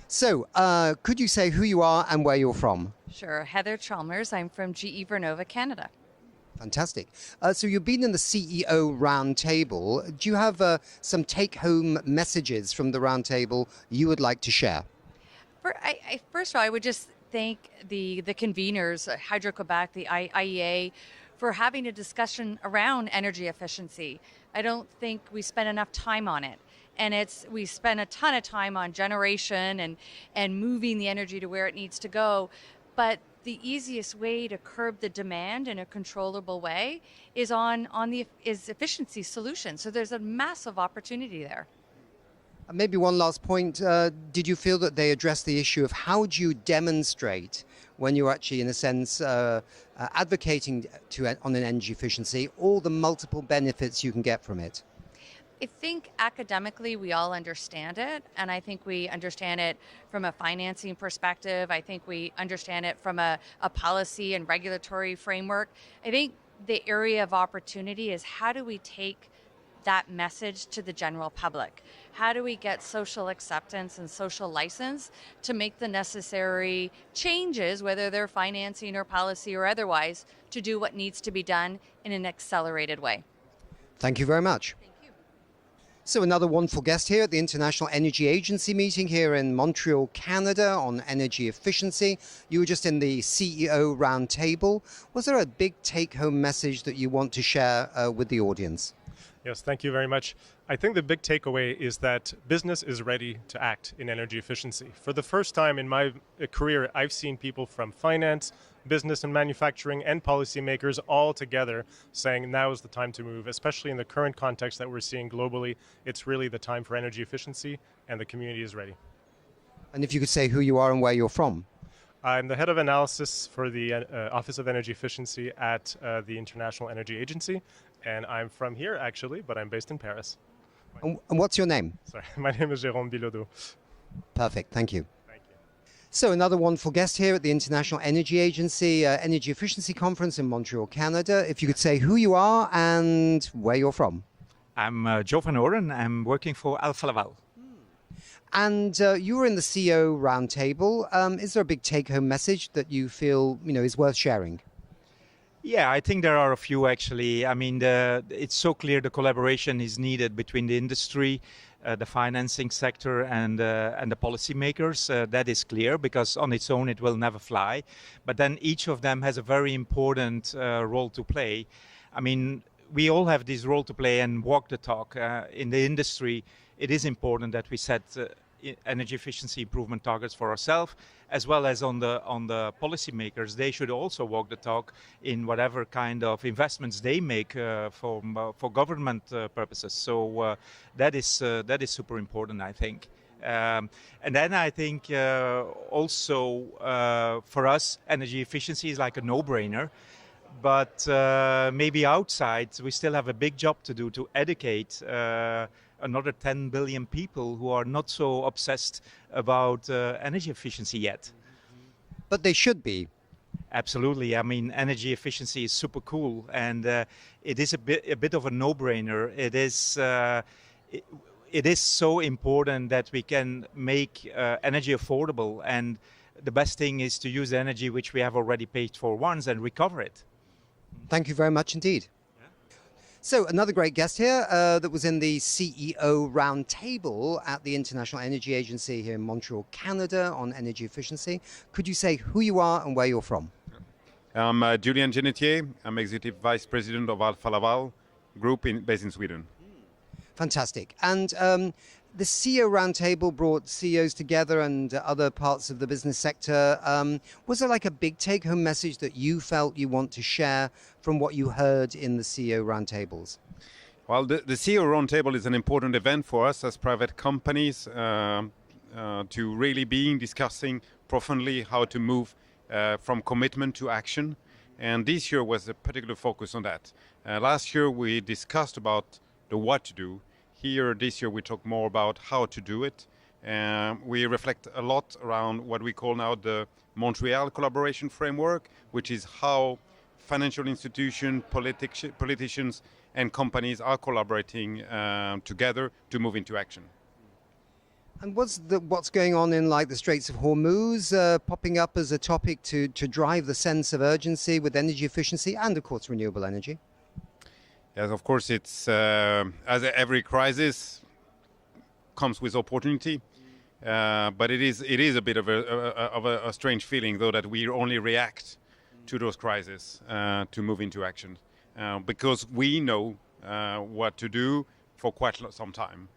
So, could you say who you are and where you're from?
Sure. Heather Chalmers. I'm from GE Vernova, Canada.
Fantastic. So you've been in the CEO roundtable. Do you have some take-home messages from the roundtable you would like to share?
First of all, I would just thank the conveners, Hydro-Quebec, the IEA, for having a discussion around energy efficiency. I don't think we spend enough time on it. And we spend a ton of time on generation and moving the energy to where it needs to go. But the easiest way to curb the demand in a controllable way is efficiency solutions. So there's a massive opportunity there.
And maybe one last point. Did you feel that they addressed the issue of how do you demonstrate when you're actually, in a sense, advocating on an energy efficiency, all the multiple benefits you can get from it?
I think academically we all understand it, and I think we understand it from a financing perspective. I think we understand it from a policy and regulatory framework. I think the area of opportunity is how do we take that message to the general public? How do we get social acceptance and social license to make the necessary changes, whether they're financing or policy or otherwise, to do what needs to be done in an accelerated way?
Thank you very much. So another wonderful guest here at the International Energy Agency meeting here in Montreal, Canada on energy efficiency. You were just in the CEO roundtable. Was there a big take-home message that you want to share with the audience?
Yes, thank you very much. I think the big takeaway is that business is ready to act in energy efficiency. For the first time in my career, I've seen people from finance, business and manufacturing, and policymakers all together saying now is the time to move, especially in the current context that we're seeing globally. It's really the time for energy efficiency, and the community is ready.
And if you could say who you are and where you're from.
I'm the head of analysis for the Office of Energy Efficiency at the International Energy Agency, and I'm from here actually, but I'm based in Paris.
And what's your name?
Sorry, my name is Jérôme Bilodeau.
Perfect, thank you.
Thank you.
So another wonderful guest here at the International Energy Agency Energy Efficiency Conference in Montreal, Canada. If you could say who you are and where you're from.
I'm Joe van Oren. I'm working for Alfa Laval.
And you were in the CEO roundtable. Is there a big take-home message that you feel is worth sharing?
Yeah, I think there are a few actually. I mean, it's so clear the collaboration is needed between the industry, the financing sector, and the policymakers. That is clear because on its own it will never fly. But then each of them has a very important role to play. I mean, we all have this role to play and walk the talk. In the industry, it is important that we set energy efficiency improvement targets for ourselves, as well as on the policymakers. They should also walk the talk in whatever kind of investments they make for government purposes. So that is super important, I think. And then I think also for us, energy efficiency is like a no-brainer. But maybe outside, we still have a big job to do to educate another 10 billion people who are not so obsessed about energy efficiency yet.
But they should be.
Absolutely. I mean, energy efficiency is super cool, and it is a bit of a no-brainer. It is so important that we can make energy affordable, and the best thing is to use energy which we have already paid for once and recover it.
Thank you very much indeed. So another great guest here that was in the CEO roundtable at the International Energy Agency here in Montreal, Canada on energy efficiency. Could you say who you are and where you're from?
I'm Julien Genetier. I'm Executive Vice President of Alfa Laval Group based in Sweden.
Fantastic. And the CEO roundtable brought CEOs together and other parts of the business sector. Was there like a big take-home message that you felt you want to share from what you heard in the CEO roundtables?
Well, the CEO roundtable is an important event for us as private companies to really be discussing profoundly how to move from commitment to action. And this year was a particular focus on that. Last year we discussed about the what to do. Here, this year, we talk more about how to do it. We reflect a lot around what we call now the Montreal Collaboration Framework, which is how financial institutions, politicians, and companies are collaborating together to move into action.
And what's going on in like the Straits of Hormuz popping up as a topic to drive the sense of urgency with energy efficiency and, of course, renewable energy?
Yes, of course, it's as every crisis comes with opportunity, but it is a bit of a strange feeling, though, that we only react to those crises to move into action, because we know what to do for quite some time,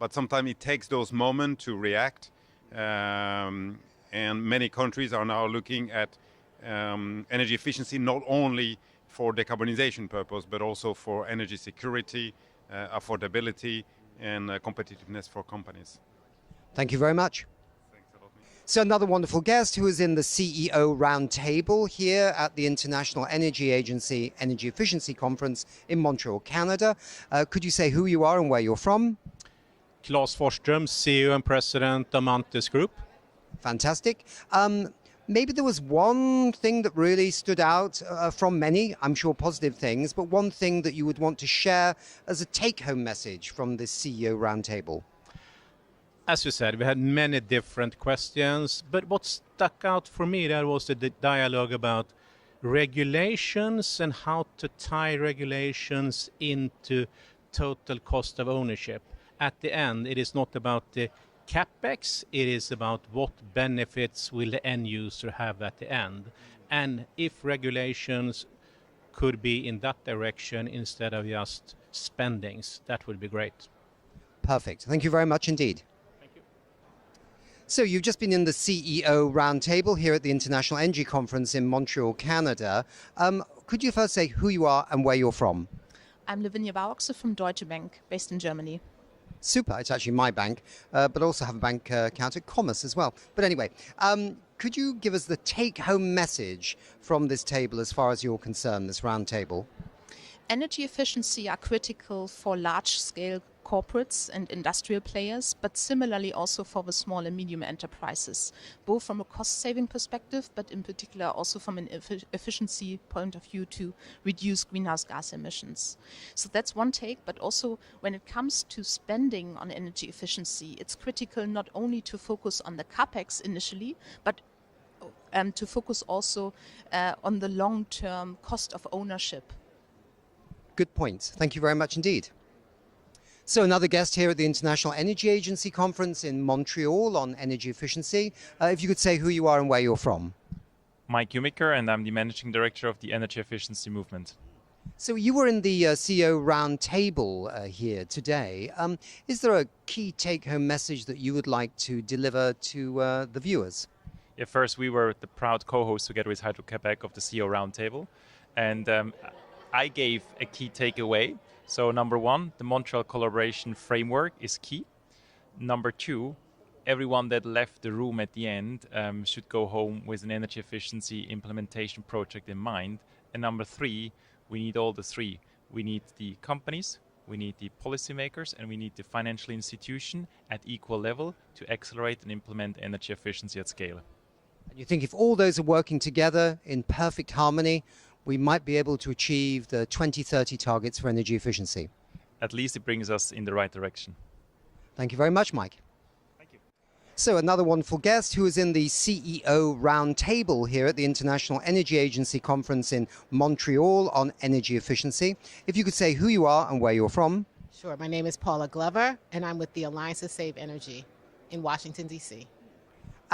but sometimes it takes those moments to react, and many countries are now looking at energy efficiency not only for decarbonization purpose, but also for energy security, affordability, and competitiveness for companies.
Thank you very much. So another wonderful guest who is in the CEO Roundtable here at the International Energy Agency Energy Efficiency Conference in Montreal, Canada. Could you say who you are and where you're from?
Claes Forsström, CEO and President of Mantis Group.
Fantastic. Maybe there was one thing that really stood out from many, I'm sure positive things, but one thing that you would want to share as a take-home message from this CEO Roundtable.
As you said, we had many different questions, but what stuck out for me there was the dialogue about regulations and how to tie regulations into total cost of ownership. At the end, it is not about the capex, it is about what benefits will the end user have at the end. And if regulations could be in that direction instead of just spendings, that would be great.
Perfect. Thank you very much indeed. So you've just been in the CEO Roundtable here at the International Energy Conference in Montreal, Canada. Could you first say who you are and where you're from?
I'm Lavinia Bauchse from Deutsche Bank, based in Germany.
Super. It's actually my bank, but also have a bank account at Commerce as well. But anyway, could you give us the take-home message from this table as far as you're concerned, this roundtable?
Energy efficiency are critical for large-scale corporates and industrial players, but similarly also for the small and medium enterprises, both from a cost-saving perspective, but in particular also from an efficiency point of view to reduce greenhouse gas emissions. So that's one take, but also when it comes to spending on energy efficiency, it's critical not only to focus on the capex initially, but to focus also on the long-term cost of ownership.
Good point. Thank you very much indeed. So another guest here at the International Energy Agency Conference in Montreal on energy efficiency. If you could say who you are and where you're from.
Mike Umiker, and I'm the Managing Director of the Energy Efficiency Movement.
So you were in the CEO Roundtable here today. Is there a key take-home message that you would like to deliver to the viewers?
Yeah, first, we were the proud co-host together with Hydro-Quebec of the CEO Roundtable, and I gave a key takeaway. So number one, the Montreal collaboration framework is key. Number two, everyone that left the room at the end should go home with an energy efficiency implementation project in mind. And number three, we need all the three. We need the companies, we need the policymakers, and we need the financial institution at equal level to accelerate and implement energy efficiency at scale.
And you think if all those are working together in perfect harmony, we might be able to achieve the 2030 targets for energy efficiency?
At least it brings us in the right direction.
Thank you very much, Mike.
Thank you.
So another wonderful guest who is in the CEO Roundtable here at the International Energy Agency Conference in Montreal on energy efficiency. If you could say who you are and where you're from.
Sure. My name is Paula Glover, and I'm with the Alliance to Save Energy in Washington, D.C.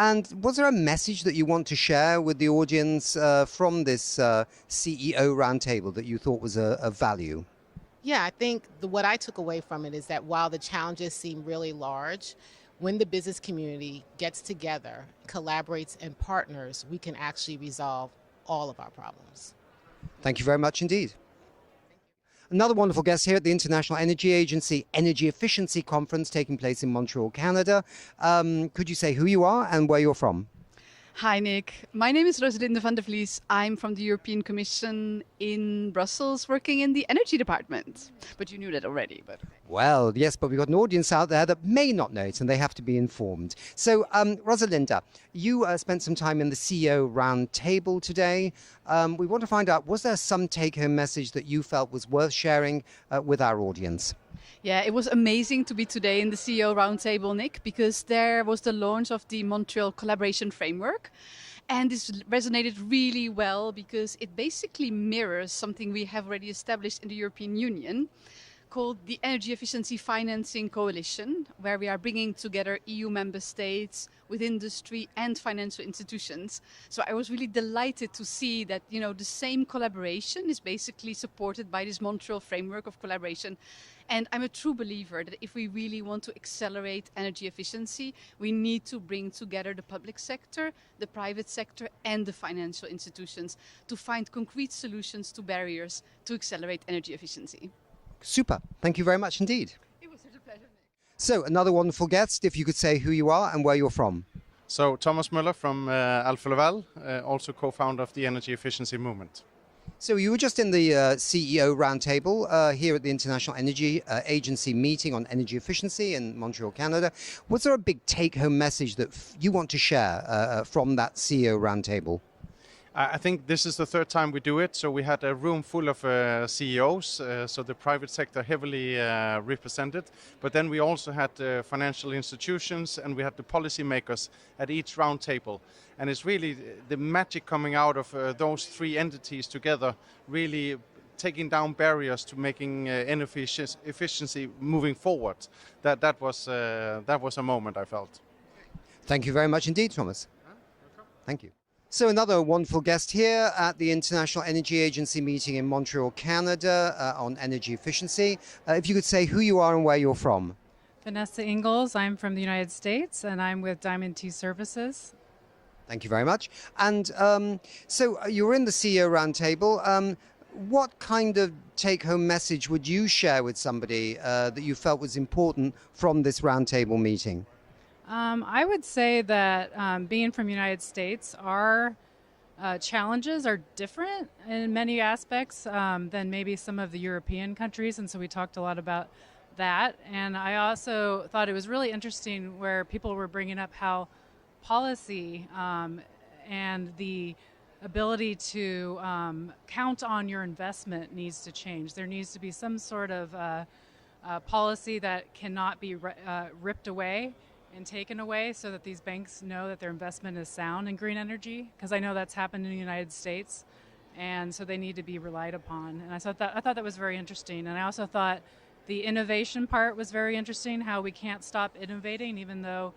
And was there a message that you want to share with the audience from this CEO Roundtable that you thought was of value?
Yeah, I think what I took away from it is that while the challenges seem really large, when the business community gets together, collaborates, and partners, we can actually resolve all of our problems.
Thank you very much indeed. Another wonderful guest here at the International Energy Agency Energy Efficiency Conference taking place in Montreal, Canada. Could you say who you are and where you're from?
Hi, Nick. My name is Rosalinde van der Vlies. I'm from the European Commission in Brussels, working in the Energy Department. But you knew that already. But
Well, yes, but we've got an audience out there that may not know it, and they have to be informed. So, Rosalinda, you spent some time in the CEO Roundtable today. We want to find out, was there some take-home message that you felt was worth sharing with our audience?
yeah, it was amazing to be today in the CEO Roundtable, Nick, because there was the launch of the Montreal Collaboration Framework. And this resonated really well because it basically mirrors something we have already established in the European Union called the Energy Efficiency Financing Coalition, where we are bringing together EU member states with industry and financial institutions. So I was really delighted to see that, you know, the same collaboration is basically supported by this Montreal framework of collaboration. And I'm a true believer that if we really want to accelerate energy efficiency, we need to bring together the public sector, the private sector, and the financial institutions to find concrete solutions to barriers to accelerate energy efficiency.
Super. Thank you very much indeed.
It was such a pleasure.
So another wonderful guest, if you could say who you are and where you're from.
So Thomas Müller from Alfa Laval, also co-founder of the energy efficiency movement.
So you were just in the CEO roundtable here at the International Energy Agency meeting on energy efficiency in Montreal, Canada. Was there a big take-home message that you want to share from that CEO roundtable?
I think this is the third time we do it. So we had a room full of CEOs, so the private sector heavily represented. But then we also had financial institutions and we had the policymakers at each roundtable. And it's really the magic coming out of those three entities together, really taking down barriers to making energy efficiency moving forward. That was a moment I felt.
Thank you very much indeed, Thomas. Thank you. So another wonderful guest here at the International Energy Agency meeting in Montreal, Canada on energy efficiency. If you could say who you are and where you're from.
Vanessa Ingalls, I'm from the United States and I'm with Diamond Tea Services.
Thank you very much. And so you're in the CEO roundtable. What kind of take-home message would you share with somebody that you felt was important from this roundtable meeting?
I would say that being from the United States, our challenges are different in many aspects than maybe some of the European countries, and so we talked a lot about that. And I also thought it was really interesting where people were bringing up how policy and the ability to count on your investment needs to change. There needs to be some sort of policy that cannot be ripped away and taken away so that these banks know that their investment is sound in green energy, because I know that's happened in the United States, and so they need to be relied upon. And I thought that was very interesting. And I also thought the innovation part was very interesting, how we can't stop innovating even though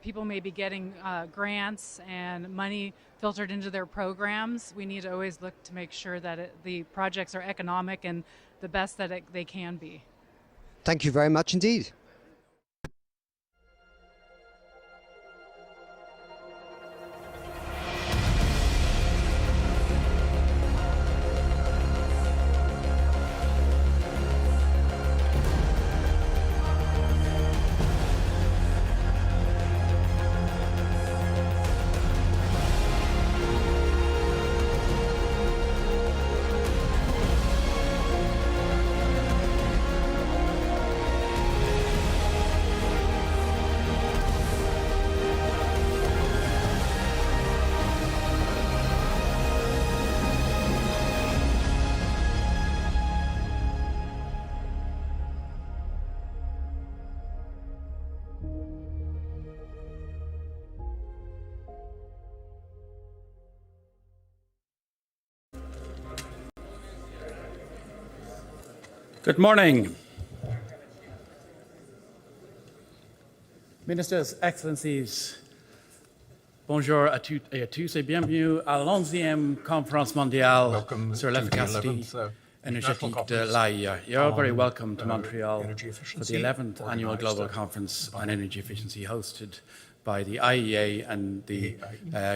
people may be getting grants and money filtered into their programs. We need to always look to make sure that the projects are economic and the best that they can be.
Thank you very much indeed.
Good morning. Ministers, Excellencies, bonjour à toutes et à tous et bienvenue à l'11e conférence mondiale sur l'efficacité énergétique de l'IEA. You're very welcome to Montreal for the 11th Annual Global Conference on Energy Efficiency hosted by the IEA and the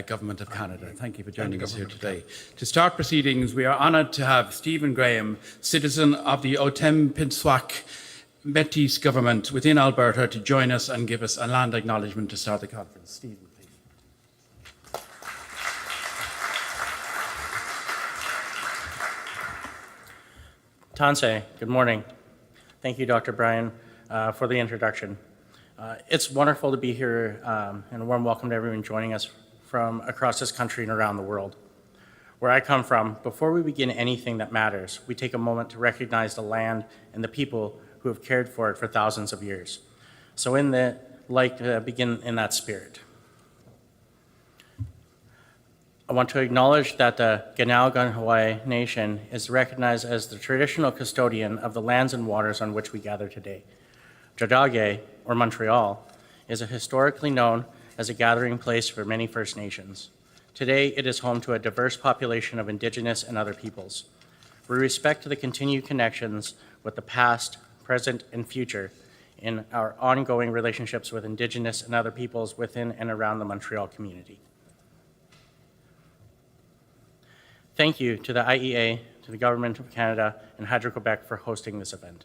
Government of Canada. Thank you for joining us here today. To start proceedings, we are honoured to have Stephen Graham, citizen of the Otipemisiwak Métis government within Alberta, to join us and give us a land acknowledgement to start the conference. Stephen, please.
Tansei, good morning. Thank you, Dr. Brian, for the introduction. It's wonderful to be here, and a warm welcome to everyone joining us from across this country and around the world. Where I come from, before we begin anything that matters, we take a moment to recognize the land and the people who have cared for it for thousands of years. So begin in that spirit. I want to acknowledge that the Ganao-Hawaii Nation is recognized as the traditional custodian of the lands and waters on which we gather today. Jodage, or Montreal, is historically known as a gathering place for many First Nations. Today, it is home to a diverse population of Indigenous and other peoples. We respect the continued connections with the past, present, and future in our ongoing relationships with Indigenous and other peoples within and around the Montreal community. Thank you to the IEA, to the Government of Canada, and Hydro-Quebec for hosting this event.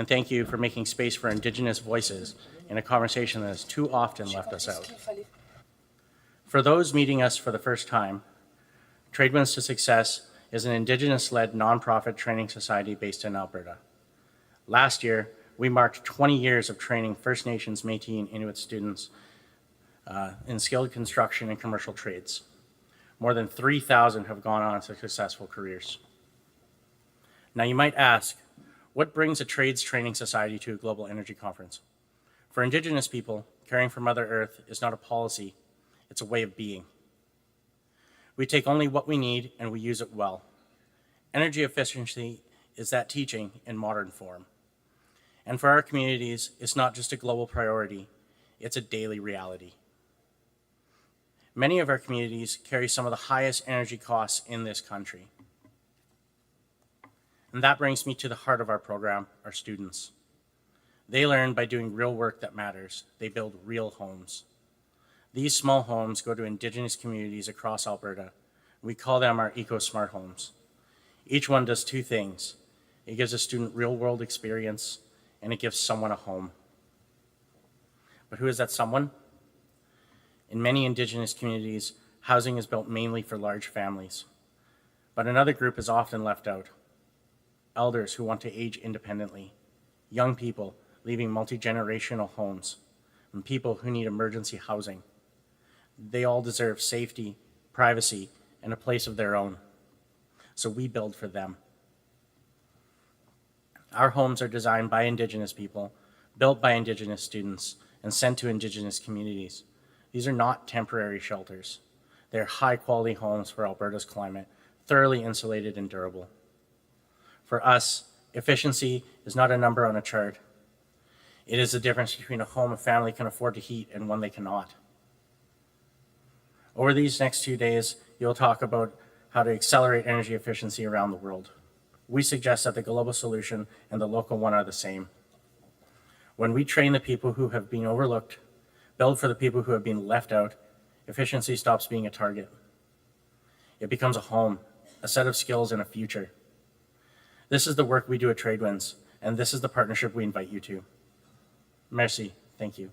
And thank you for making space for Indigenous voices in a conversation that has too often left us out. For those meeting us for the first time, TradeWinds to Success is an Indigenous-led nonprofit training society based in Alberta. Last year, we marked 20 years of training First Nations, Métis, and Inuit students in skilled construction and commercial trades. More than 3,000 have gone on to successful careers. Now you might ask, what brings a trades training society to a global energy conference? For Indigenous people, caring for Mother Earth is not a policy, it's a way of being. We take only what we need and we use it well. Energy efficiency is that teaching in modern form. And for our communities, it's not just a global priority, it's a daily reality. Many of our communities carry some of the highest energy costs in this country. And that brings me to the heart of our program, our students. They learn by doing real work that matters. They build real homes. These small homes go to Indigenous communities across Alberta. We call them our eco-smart homes. Each one does two things. It gives a student real-world experience, and it gives someone a home. But who is that someone? In many Indigenous communities, housing is built mainly for large families. But another group is often left out. Elders who want to age independently, young people leaving multi-generational homes, and people who need emergency housing. They all deserve safety, privacy, and a place of their own. So we build for them. Our homes are designed by Indigenous people, built by Indigenous students, and sent to Indigenous communities. These are not temporary shelters. They're high-quality homes for Alberta's climate, thoroughly insulated and durable. For us, efficiency is not a number on a chart. It is the difference between a home a family can afford to heat and one they cannot. Over these next 2 days, you'll talk about how to accelerate energy efficiency around the world. We suggest that the global solution and the local one are the same. When we train the people who have been overlooked, build for the people who have been left out, efficiency stops being a target. It becomes a home, a set of skills, and a future. This is the work we do at TradeWinds, and this is the partnership we invite you to. Merci. Thank you.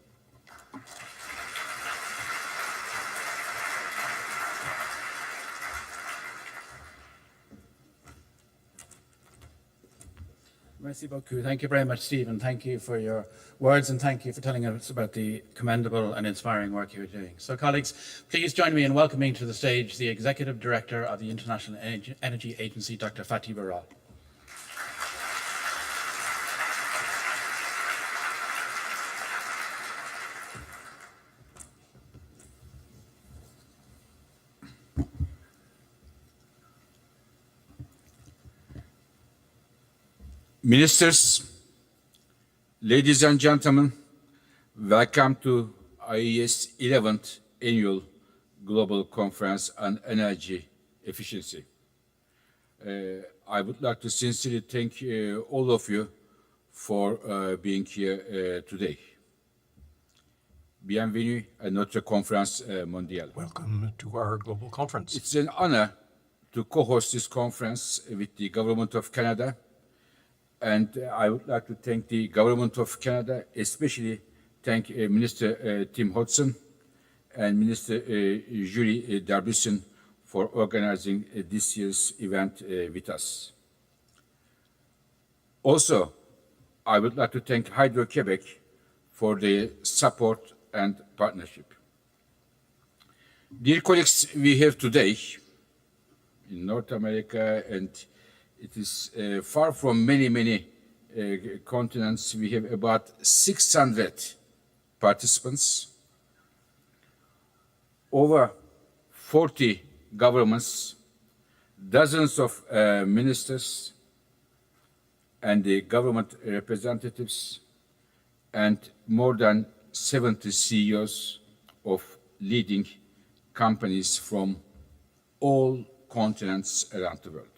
Merci beaucoup. Thank you very much, Stephen. Thank you for your words and thank you for telling us about the commendable and inspiring work you're doing. So, colleagues, please join me in welcoming to the stage the Executive Director of the International Energy Agency, Dr. Fatih Birol.
Ministers, ladies and gentlemen, welcome to IEA's 11th Annual Global Conference on Energy Efficiency. I would like to sincerely thank all of you for being here today. Bienvenue à notre conférence mondiale.
Welcome to our global conference.
It's an honor to co-host this conference with the Government of Canada. And I would like to thank the Government of Canada, especially thank Minister Tim Hodson and Minister Julie Darbussen for organizing this year's event with us. Also, I would like to thank Hydro-Québec for their support and partnership. Dear colleagues, we have today in North America, and it is far from many continents. We have about 600 participants, over 40 governments, dozens of ministers and the government representatives, and more than 70 CEOs of leading companies from all continents around the world.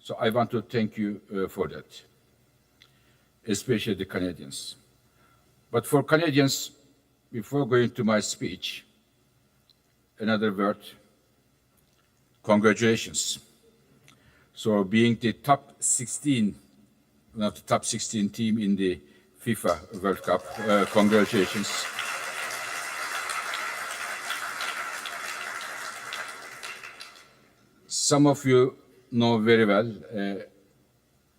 So I want to thank you for that, especially the Canadians. But for Canadians, before going to my speech, another word, congratulations. So being the top 16 one of the top 16 team in the FIFA World Cup. Congratulations. Some of you know very well,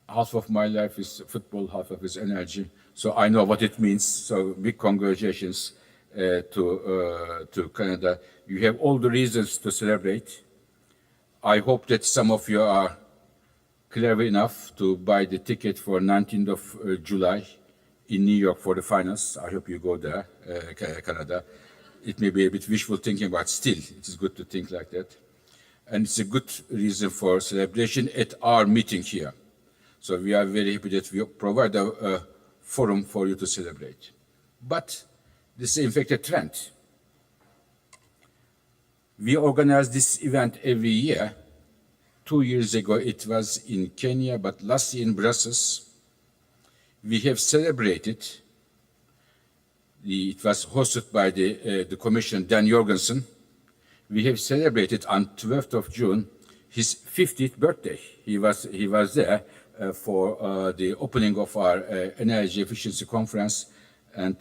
half of my life is football, half of it is energy. So I know what it means. So big congratulations to Canada. You have all the reasons to celebrate. I hope that some of you are clever enough to buy the ticket for 19th of July in New York for the finals. I hope you go there, Canada. It may be a bit wishful thinking, but still, it is good to think like that. And it's a good reason for celebration at our meeting here. So we are very happy that we provide a forum for you to celebrate. But this is in fact a trend. We organize this event every year. 2 years ago it was in Kenya, but last year in Brussels. We have celebrated, it was hosted by the Commissioner Dan Jorgensen. We have celebrated on 12th of June his 50th birthday. He was there for the opening of our energy efficiency conference, and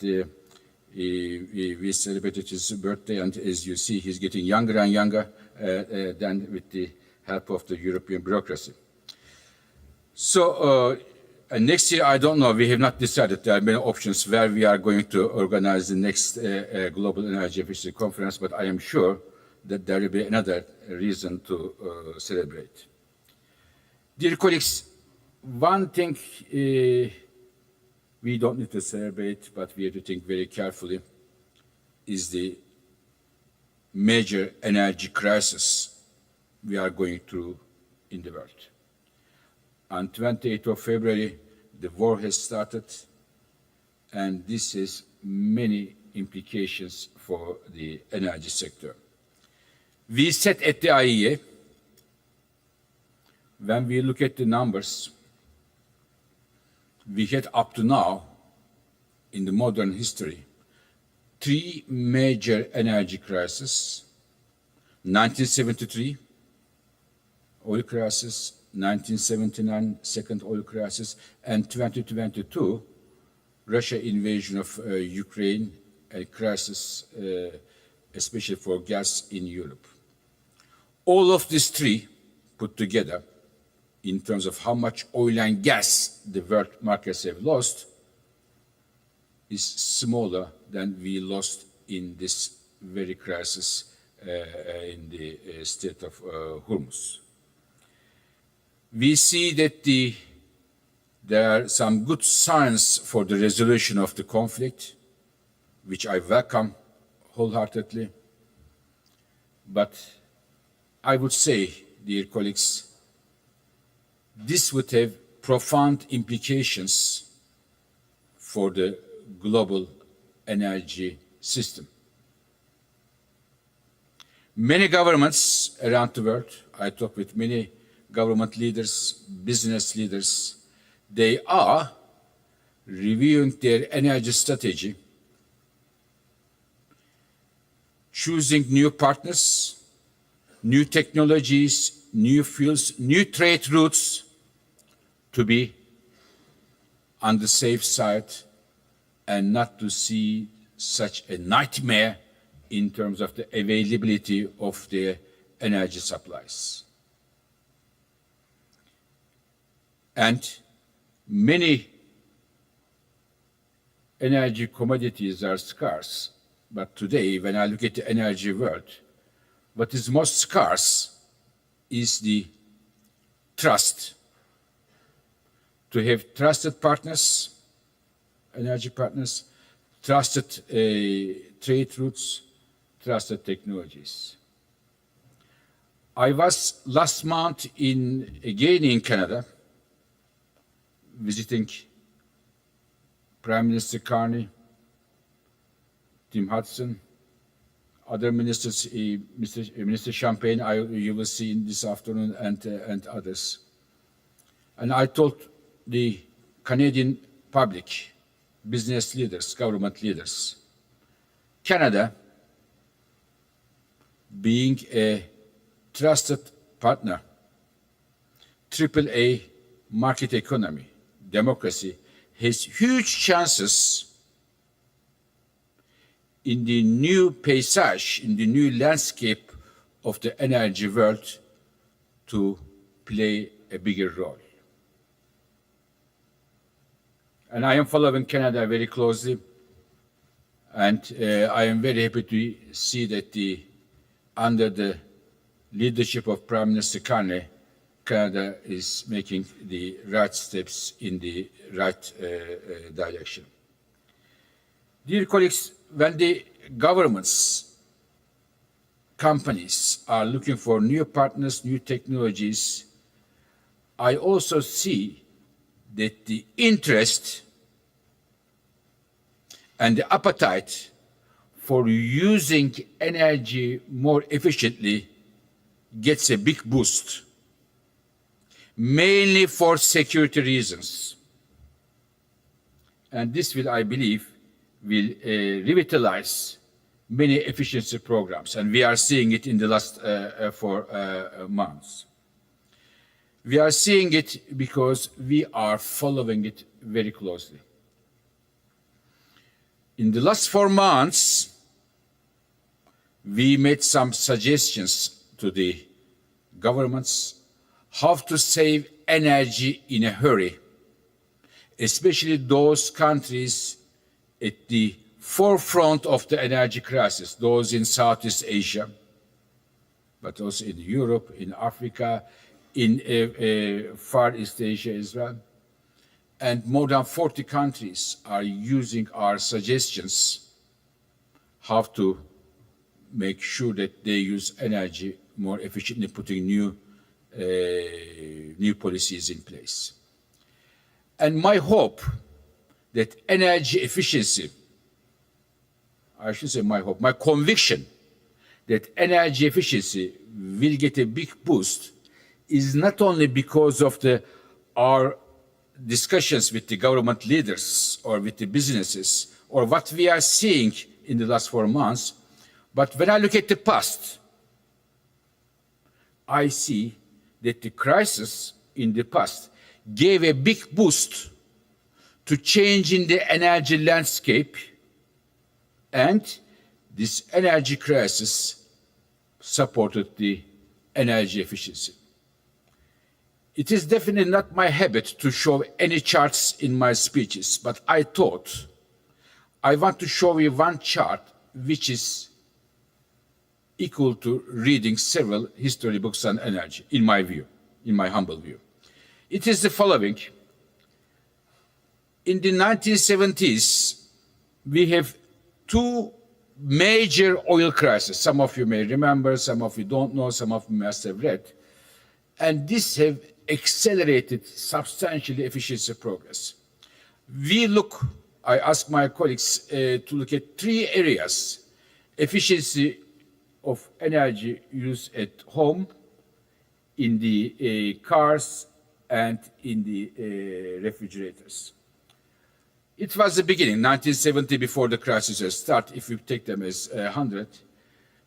we celebrated his birthday. And as you see, he's getting younger and younger than with the help of the European bureaucracy. So next year, I don't know. We have not decided. There are many options where we are going to organize the next Global Energy Efficiency Conference, but I am sure that there will be another reason to celebrate. Dear colleagues, one thing we don't need to celebrate, but we have to think very carefully, is the major energy crisis we are going through in the world. On 28th of February, the war has started, and this has many implications for the energy sector. We said at the IEA, when we look at the numbers, we had up to now, in the modern history, 3 major energy crises: 1973, oil crisis; 1979, second oil crisis; and 2022, Russia invasion of Ukraine, a crisis especially for gas in Europe. All of these 3 put together, in terms of how much oil and gas the world markets have lost, is smaller than we lost in this very crisis in the Strait of Hormuz. We see that there are some good signs for the resolution of the conflict, which I welcome wholeheartedly. But I would say, dear colleagues, this would have profound implications for the global energy system. Many governments around the world, I talk with many government leaders, business leaders, they are reviewing their energy strategy, choosing new partners, new technologies, new fuels, new trade routes to be on the safe side and not to see such a nightmare in terms of the availability of their energy supplies. And many energy commodities are scarce. But today, when I look at the energy world, what is most scarce is the trust. To have trusted partners, energy partners, trusted trade routes, trusted technologies. I was last month again in Canada, visiting Prime Minister Carney, Tim Hudson, other ministers, Minister Champagne, you will see this afternoon, and others. And I told the Canadian public, business leaders, government leaders, Canada, being a trusted partner, AAA market economy, democracy has huge chances in the new paysage, in the new landscape of the energy world to play a bigger role. And I am following Canada very closely, and I am very happy to see that under the leadership of Prime Minister Carney, Canada is making the right steps in the right direction. Dear colleagues, when the governments, companies are looking for new partners, new technologies, I also see that the interest and the appetite for using energy more efficiently gets a big boost, mainly for security reasons. And this will, I believe, will revitalize many efficiency programs, and we are seeing it in the last 4 months. We are seeing it because we are following it very closely. In the last 4 months, we made some suggestions to the governments how to save energy in a hurry, especially those countries at the forefront of the energy crisis, those in Southeast Asia, but also in Europe, in Africa, in Far East Asia as well. And more than 40 countries are using our suggestions how to make sure that they use energy more efficiently, putting new policies in place. And my hope that energy efficiency, I should say my hope, my conviction that energy efficiency will get a big boost is not only because of our discussions with the government leaders or with the businesses or what we are seeing in the last 4 months, but when I look at the past, I see that the crisis in the past gave a big boost to change in the energy landscape, and this energy crisis supported the energy efficiency. It is definitely not my habit to show any charts in my speeches, but I thought I want to show you one chart which is equal to reading several history books on energy, in my view, in my humble view. It is the following. In the 1970s, we have 2 major oil crises. Some of you may remember, some of you don't know, some of you must have read. And this have accelerated substantially efficiency progress. I ask my colleagues to look at 3 areas: efficiency of energy use at home, in the cars, and in the refrigerators. It was the beginning, 1970, before the crisis started, if you take them as 100.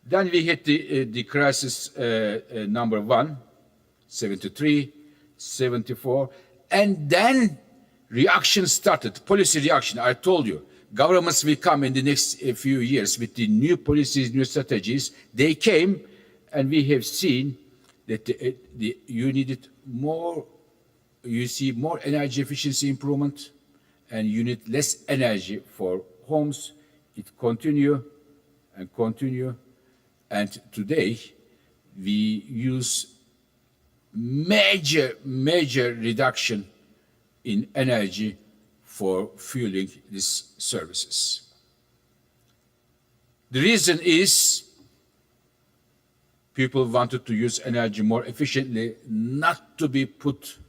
Then we hit the crisis number 1, 73, 74, and then reaction started, policy reaction. I told you, governments will come in the next few years with the new policies, new strategies. They came, and we have seen that you needed more, you see more energy efficiency improvement, and you need less energy for homes. It continue and continue, and today we use major reduction in energy for fueling these services. The reason is people wanted to use energy more efficiently, not to be put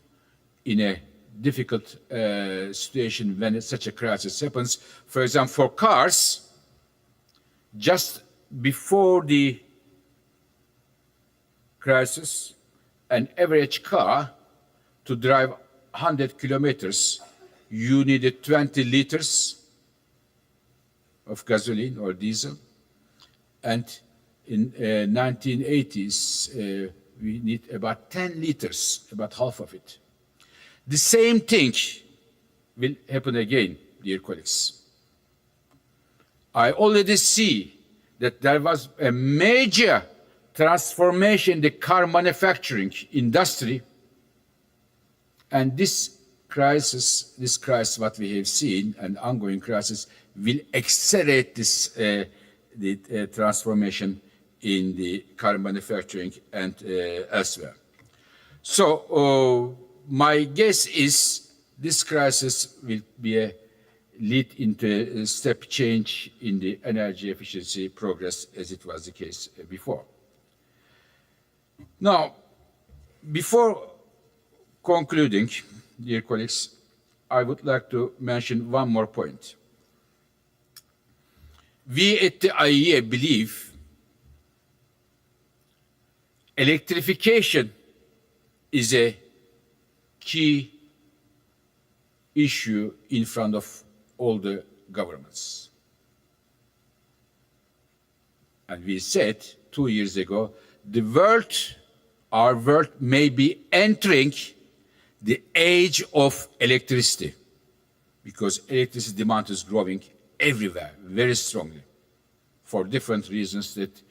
in a difficult situation when such a crisis happens. For example, for cars, just before the crisis, an average car to drive 100 kilometers, you needed 20 liters of gasoline or diesel. And in 1980s, we need about 10 liters, about half of it. The same thing will happen again, dear colleagues. I already see that there was a major transformation in the car manufacturing industry, and this crisis, what we have seen, and ongoing crisis, will accelerate this the transformation in the car manufacturing and elsewhere. So my guess is this crisis will be a lead into a step change in the energy efficiency progress as it was the case before. Now, before concluding, dear colleagues, I would like to mention one more point. We at the IEA believe electrification is a key issue in front of all the governments. And we said 2 years ago, our world may be entering the age of electricity, because electricity demand is growing everywhere, very strongly, for different reasons that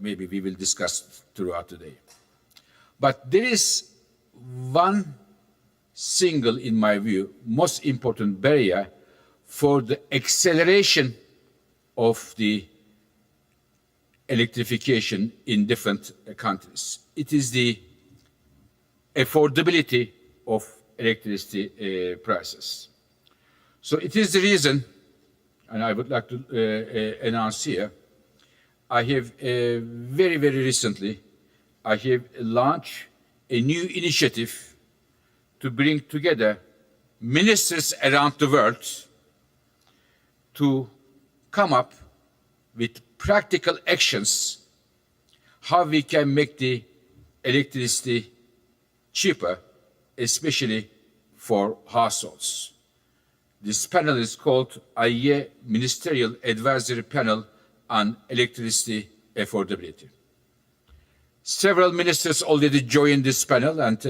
maybe we will discuss throughout the day. But there is one single, in my view, most important barrier for the acceleration of the electrification in different countries. It is the affordability of electricity prices. So it is the reason, and I would like to announce here, I have very, very recently, I have launched a new initiative to bring together ministers around the world to come up with practical actions how we can make the electricity cheaper, especially for households. This panel is called IEA Ministerial Advisory Panel on Electricity Affordability. Several ministers already joined this panel, and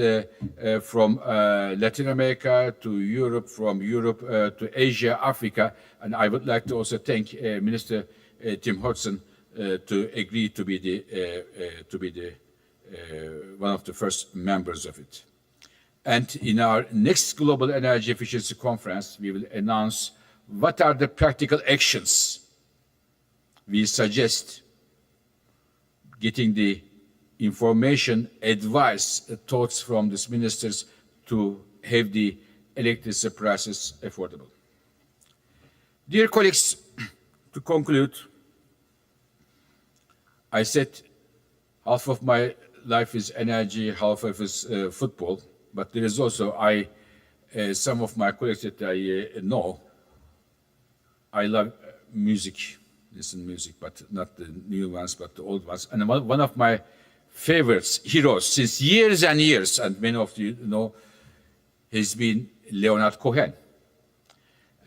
from Latin America to Europe, from Europe to Asia, Africa, and I would like to also thank Minister Tim Hodgson to agree to be the one of the first members of it. And in our next Global Energy Efficiency Conference, we will announce what are the practical actions we suggest, getting the information, advice, thoughts from these ministers to have the electricity prices affordable. Dear colleagues, to conclude, I said half of my life is energy, half of it is football, but there is also some of my colleagues that I know, I love music, listen to music, but not the new ones, but the old ones. And one of my favorites, heroes, since years and years, and many of you know, has been Leonard Cohen.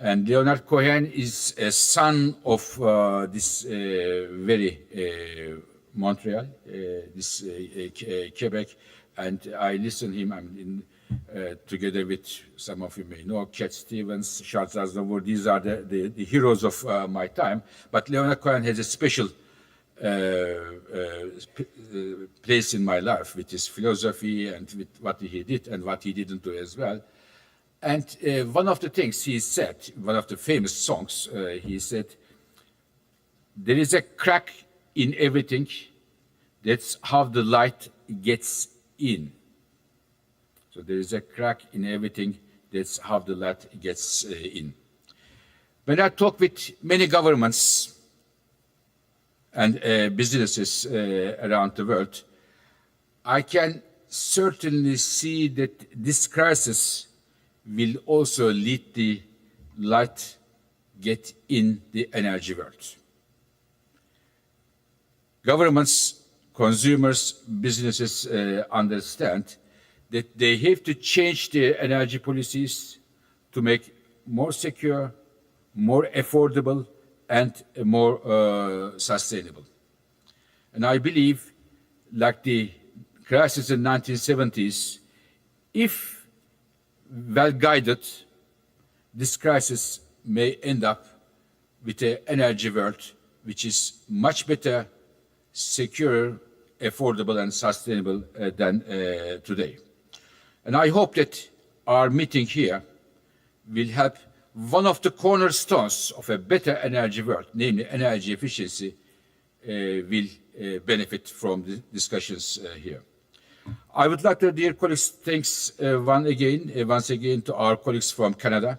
And Leonard Cohen is a son of this very Montreal, this Quebec, and I listen to him together with some of you may know, Cat Stevens, Charles Aznavour. These are the heroes of my time. But Leonard Cohen has a special place in my life with his philosophy and with what he did and what he didn't do as well. And one of the things he said, one of the famous songs, he said, there is a crack in everything. That's how the light gets in. So there is a crack in everything. That's how the light gets in. When I talk with many governments and businesses around the world, I can certainly see that this crisis will also lead the light get in the energy world. Governments, consumers, businesses understand that they have to change their energy policies to make more secure, more affordable, and more sustainable. And I believe, like the crisis in the 1970s, if well guided, this crisis may end up with an energy world which is much better, secure, affordable, and sustainable than today. And I hope that our meeting here will help one of the cornerstones of a better energy world, namely energy efficiency, will benefit from the discussions here. I would like to, dear colleagues, thanks once again to our colleagues from Canada.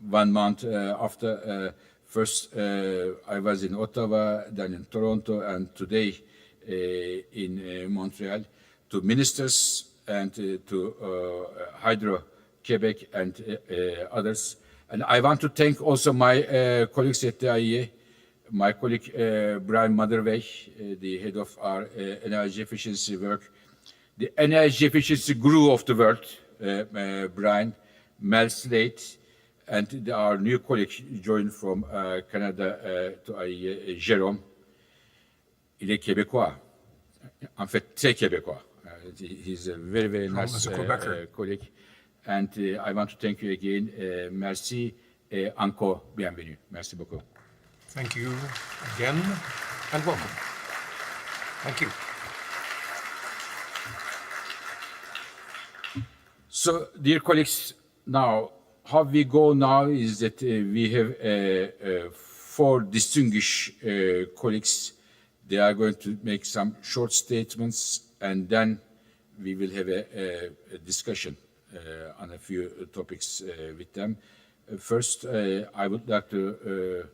1 month after, first I was in Ottawa, then in Toronto, and today in Montreal, to ministers and to Hydro-Quebec and others. And I want to thank also my colleagues at the IEA, my colleague Brian Motherway, the head of our energy efficiency work, the energy efficiency guru of the world, Brian, Mel Slate, and our new colleague joined from Canada to IEA, Jérôme. Il est québécois. En fait, très québécois. He's a very, very nice colleague. And I want to thank you again. Merci et encore bienvenue. Merci beaucoup.
Thank you again and welcome. Thank you.
So, dear colleagues, now, how we go now is that we have 4 distinguished colleagues. They are going to make some short statements, and then we will have a discussion on a few topics with them. First, I would like to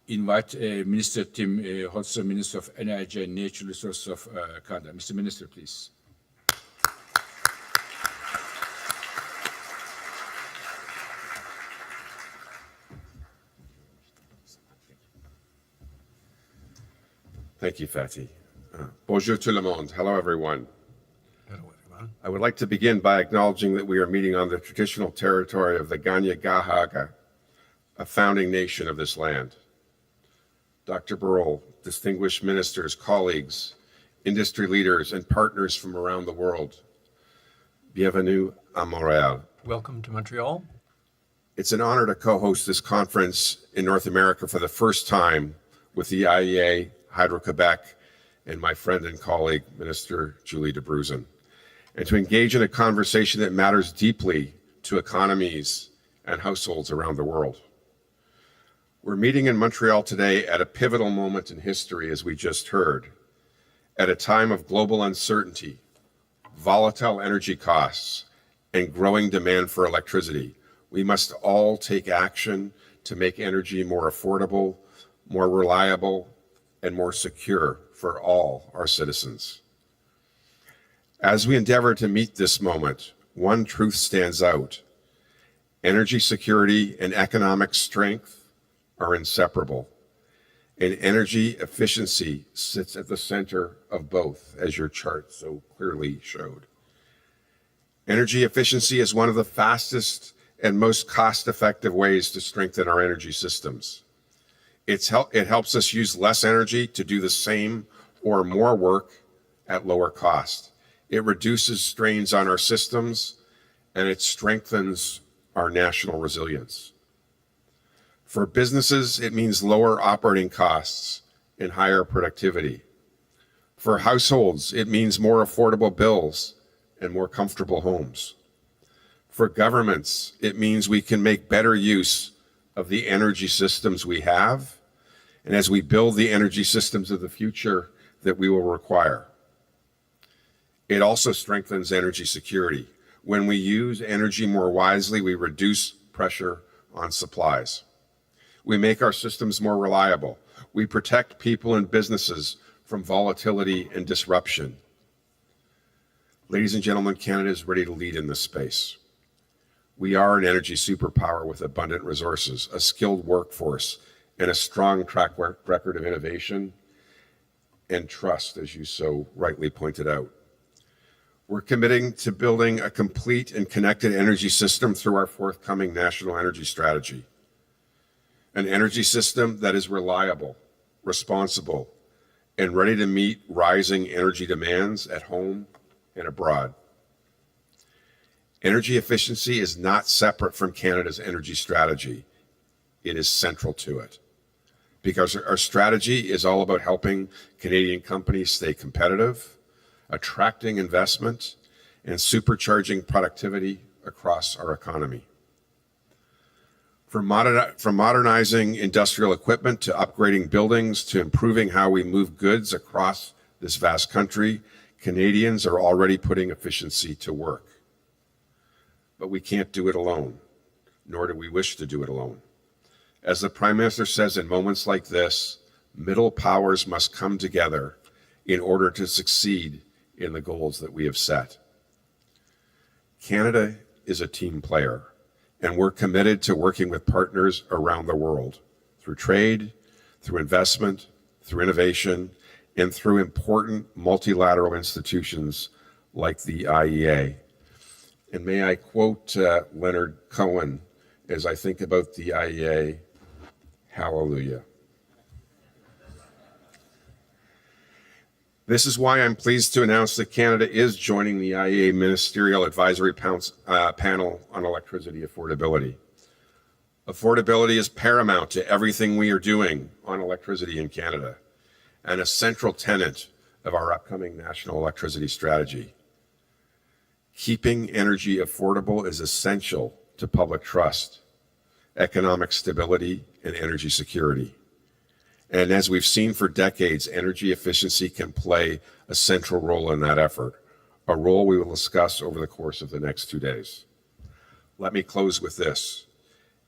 invite Minister Tim Hodgson, Minister of Energy and Natural Resources of Canada. Mr. Minister, please.
Thank you, Fatih. Bonjour tout le monde. Hello, everyone.
Hello, everyone.
I would like to begin by acknowledging that we are meeting on the traditional territory of the Kanien'kehá:ka, a founding nation of this land. Dr. Barol, distinguished ministers, colleagues, industry leaders, and partners from around the world, bienvenue à Montréal.
Welcome to Montreal.
It's an honor to co-host this conference in North America for the first time with the IEA, Hydro-Quebec, and my friend and colleague, Minister Julie de Bruzen, and to engage in a conversation that matters deeply to economies and households around the world. We're meeting in Montreal today at a pivotal moment in history, as we just heard, at a time of global uncertainty, volatile energy costs, and growing demand for electricity. We must all take action to make energy more affordable, more reliable, and more secure for all our citizens. As we endeavor to meet this moment, one truth stands out. Energy security and economic strength are inseparable, and energy efficiency sits at the center of both, as your chart so clearly showed. Energy efficiency is one of the fastest and most cost-effective ways to strengthen our energy systems. It helps us use less energy to do the same or more work at lower cost. It reduces strains on our systems, and it strengthens our national resilience. For businesses, it means lower operating costs and higher productivity. For households, it means more affordable bills and more comfortable homes. For governments, it means we can make better use of the energy systems we have, and as we build the energy systems of the future that we will require. It also strengthens energy security. When we use energy more wisely, we reduce pressure on supplies. We make our systems more reliable. We protect people and businesses from volatility and disruption. Ladies and gentlemen, Canada is ready to lead in this space. We are an energy superpower with abundant resources, a skilled workforce, and a strong track record of innovation and trust, as you so rightly pointed out. We're committing to building a complete and connected energy system through our forthcoming national energy strategy. An energy system that is reliable, responsible, and ready to meet rising energy demands at home and abroad. Energy efficiency is not separate from Canada's energy strategy. It is central to it. Because our strategy is all about helping Canadian companies stay competitive, attracting investment, and supercharging productivity across our economy. From modernizing industrial equipment to upgrading buildings to improving how we move goods across this vast country, Canadians are already putting efficiency to work. But we can't do it alone, nor do we wish to do it alone. As the Prime Minister says, in moments like this, middle powers must come together in order to succeed in the goals that we have set. Canada is a team player, and we're committed to working with partners around the world through trade, through investment, through innovation, and through important multilateral institutions like the IEA. And may I quote Leonard Cohen as I think about the IEA, hallelujah. This is why I'm pleased to announce that Canada is joining the IEA Ministerial Advisory Panel on Electricity Affordability. Affordability is paramount to everything we are doing on electricity in Canada, and a central tenet of our upcoming national electricity strategy. Keeping energy affordable is essential to public trust, economic stability, and energy security. And as we've seen for decades, energy efficiency can play a central role in that effort, a role we will discuss over the course of the next 2 days. Let me close with this.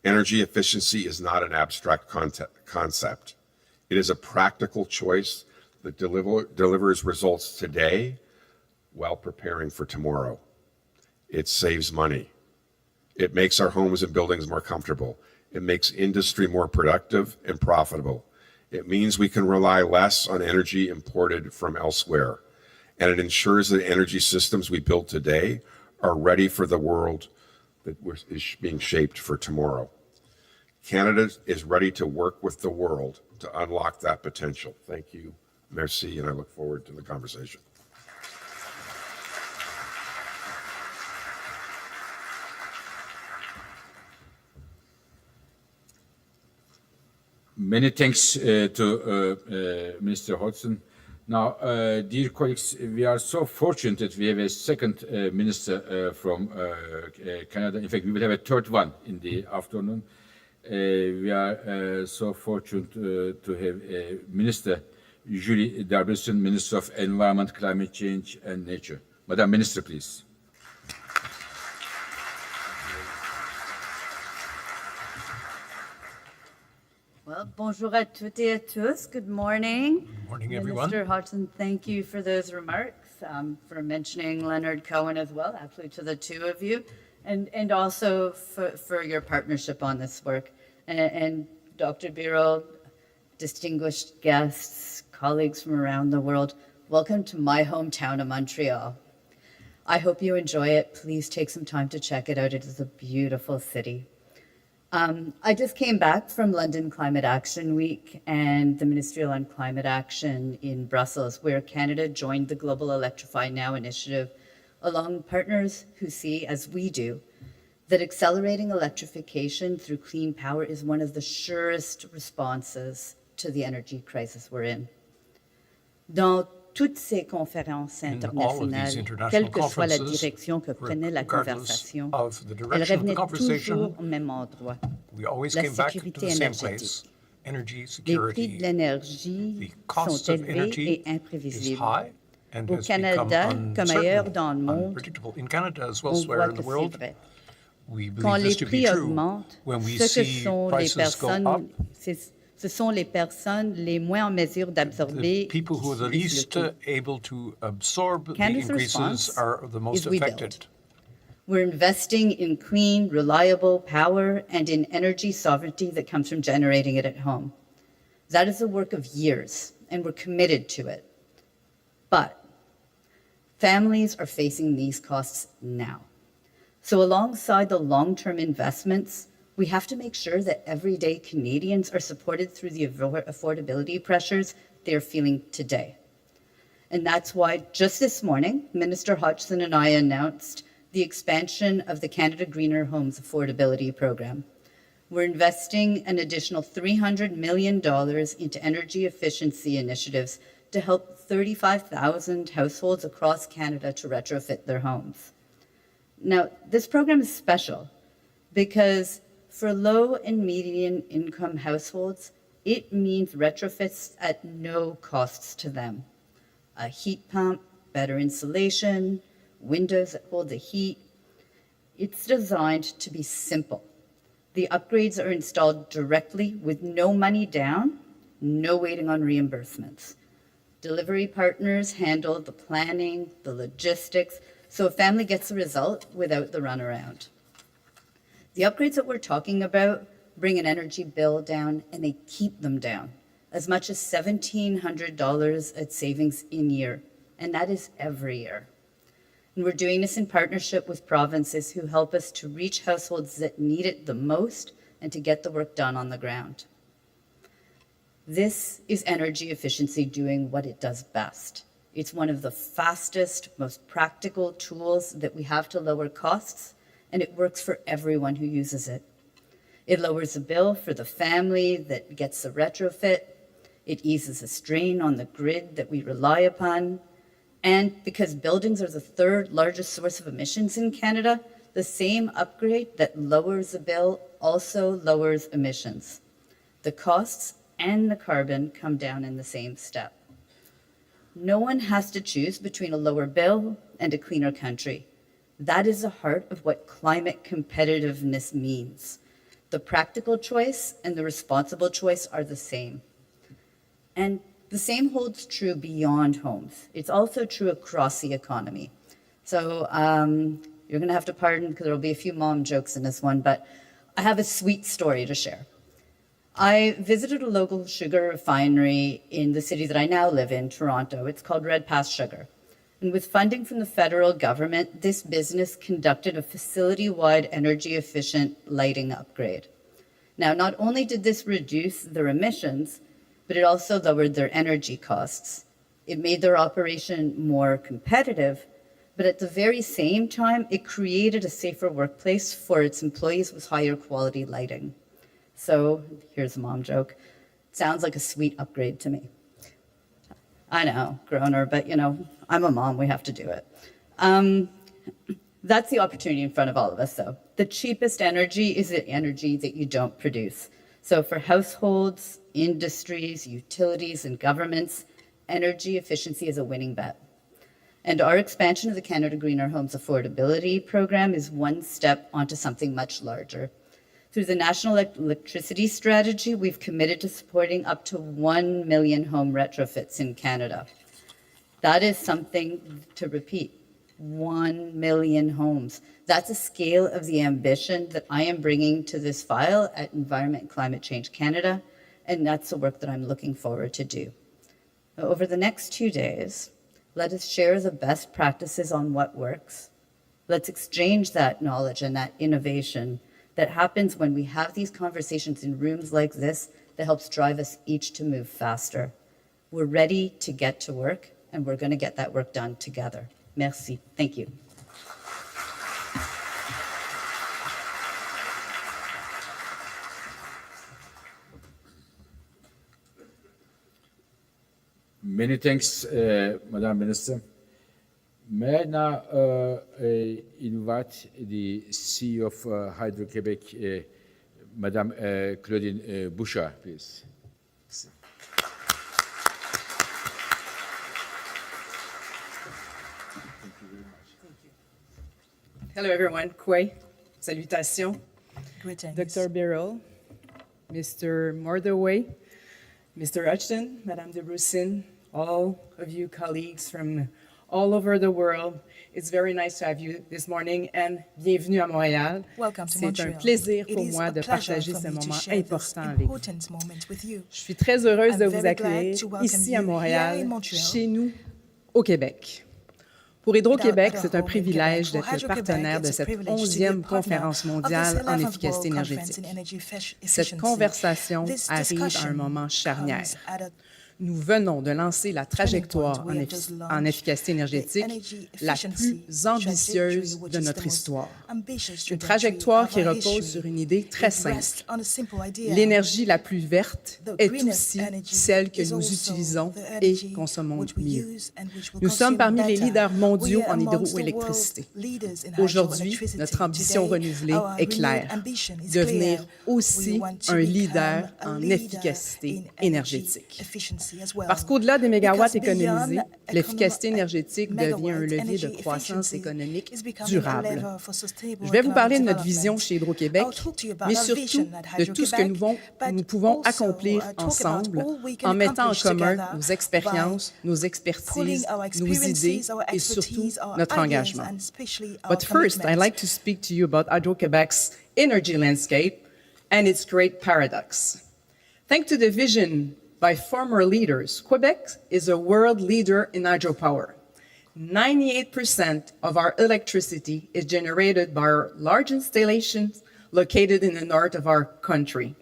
Energy efficiency is not an abstract concept. It is a practical choice that delivers results today while preparing for tomorrow. It saves money. It makes our homes and buildings more comfortable. It makes industry more productive and profitable. It means we can rely less on energy imported from elsewhere. And it ensures that energy systems we build today are ready for the world that is being shaped for tomorrow. Canada is ready to work with the world to unlock that potential. Thank you. Merci, and I look forward to the conversation.
Many thanks to Minister Hodgson. Now, dear colleagues, we are so fortunate that we have a second minister from Canada. In fact, we will have a third one in the afternoon. We are so fortunate to have Minister Julie Darbison, Minister of Environment, Climate Change and Nature. Madam Minister, please.
Well, bonjour à toutes et à tous. Good morning.
Good morning, everyone.
Mr. Hodgson, thank you for those remarks, for mentioning Leonard Cohen as well, actually to the two of you, and also for your partnership on this work. And Dr. Birol, distinguished guests, colleagues from around the world, welcome to my hometown of Montreal. I hope you enjoy it. Please take some time to check it out. It is a beautiful city. I just came back from London Climate Action Week and the Ministerial on Climate Action in Brussels, where Canada joined the Global Electrify Now initiative, along partners who see, as we do, that accelerating electrification through clean power is one of the surest responses to the energy crisis we're in. Dans toutes ces conférences internationales, quelle que soit la direction que prenait la conversation, elle revenait toujours au même endroit, la sécurité énergétique. Les prix de l'énergie sont élevés et imprévisibles. Au Canada, comme ailleurs dans le monde, on voit que c'est vrai. Quand les prix augmentent, ce sont les personnes les moins en mesure d'absorber.
People who are the least able to absorb the increases are the most affected.
We're investing in clean, reliable power and in energy sovereignty that comes from generating it at home. That is a work of years, and we're committed to it. But families are facing these costs now. So alongside the long-term investments, we have to make sure that everyday Canadians are supported through the affordability pressures they're feeling today. And that's why just this morning, Minister Hodgson and I announced the expansion of the Canada Greener Homes Affordability Program. We're investing an additional $300 million into energy efficiency initiatives to help 35,000 households across Canada to retrofit their homes. Now, this program is special because for low and median income households, it means retrofits at no costs to them. A heat pump, better insulation, windows that hold the heat. It's designed to be simple. The upgrades are installed directly with no money down, no waiting on reimbursements. Delivery partners handle the planning, the logistics, so a family gets the result without the runaround. The upgrades that we're talking about bring an energy bill down, and they keep them down, as much as $1,700 at savings in year, and that is every year. And we're doing this in partnership with provinces who help us to reach households that need it the most and to get the work done on the ground. This is energy efficiency doing what it does best. It's one of the fastest, most practical tools that we have to lower costs, and it works for everyone who uses it. It lowers the bill for the family that gets the retrofit. It eases a strain on the grid that we rely upon. And because buildings are the third largest source of emissions in Canada, the same upgrade that lowers the bill also lowers emissions. The costs and the carbon come down in the same step. No one has to choose between a lower bill and a cleaner country. That is the heart of what climate competitiveness means. The practical choice and the responsible choice are the same. And the same holds true beyond homes. It's also true across the economy. So you're gonna have to pardon because there'll be a few mom jokes in this one, but I have a sweet story to share. I visited a local sugar refinery in the city that I now live in, Toronto. It's called Red Pass Sugar. And with funding from the federal government, this business conducted a facility-wide energy-efficient lighting upgrade. Now, not only did this reduce their emissions, but it also lowered their energy costs. It made their operation more competitive, but at the very same time, it created a safer workplace for its employees with higher quality lighting. So here's a mom joke. Sounds like a sweet upgrade to me. I know, groaner, but you know, I'm a mom, we have to do it. That's the opportunity in front of all of us, though. The cheapest energy is the energy that you don't produce. So for households, industries, utilities, and governments, energy efficiency is a winning bet. And our expansion of the Canada Greener Homes Affordability Program is one step onto something much larger. Through the National Electricity Strategy, we've committed to supporting up to 1 million home retrofits in Canada. That is something to repeat, 1 million homes. That's a scale of the ambition that I am bringing to this file at Environment and Climate Change Canada, and that's the work that I'm looking forward to do. Over the next 2 days, let us share the best practices on what works. Let's exchange that knowledge and that innovation that happens when we have these conversations in rooms like this that helps drive us each to move faster. We're ready to get to work, and we're going to get that work done together. Merci. Thank you.
Many thanks, Madam Minister. May I now invite the CEO of Hydro-Québec, Madame Claudine Bouchard, please.
Hello, everyone. Kwe, salutations.
Greetings.
Dr. Birrell, Mr. Mordaway, Mr. Hutchton, Madame de Brucin, all of you colleagues from all over the world. It's very nice to have you this morning, and bienvenue à Montréal.
Welcome to
C'est
Montreal.
un plaisir pour
It is
moi
a
de
pleasure
partager
for
ce
me to
moment
share this
important avec vous.
important moment with you.
Je suis très heureuse de
I'm
vous
very glad
accueillir
to welcome
ici à
you
Montréal,
here in Montreal.
chez nous, au Québec. Pour Hydro-Québec,
At our
c'est un
home in
privilège
Quebec. For
d'être le
Hydro-Québec,
partenaire de
it's a
cette
privilege to be a
11e
partner
conférence
of
mondiale
this
en
11th
efficacité
World Conference
énergétique.
in Energy
Cette
Efficiency.
conversation
This
arrive à un
discussion
moment charnière.
comes at a
Nous venons de lancer la trajectoire en efficacité énergétique la plus ambitieuse de notre histoire. Une trajectoire qui repose sur une idée très simple. L'énergie la plus verte est aussi celle que nous utilisons et consommons mieux. Nous sommes parmi les leaders mondiaux en hydroélectricité. Aujourd'hui, notre ambition renouvelée est claire, devenir aussi un leader en efficacité énergétique. Parce qu'au-delà des mégawatts économisés, l'efficacité énergétique devient un levier de croissance économique durable. Je vais vous parler de notre vision chez Hydro-Québec, mais surtout de tout ce que nous pouvons accomplir ensemble en mettant en commun nos expériences, nos expertises, nos idées et surtout notre engagement. But first, I'd like to speak to you about Hydro-Québec's energy landscape and its great paradox. Thanks to the vision by former leaders, Quebec is a world leader in hydropower. 98% of our electricity is generated by our large installations located in the north of our country.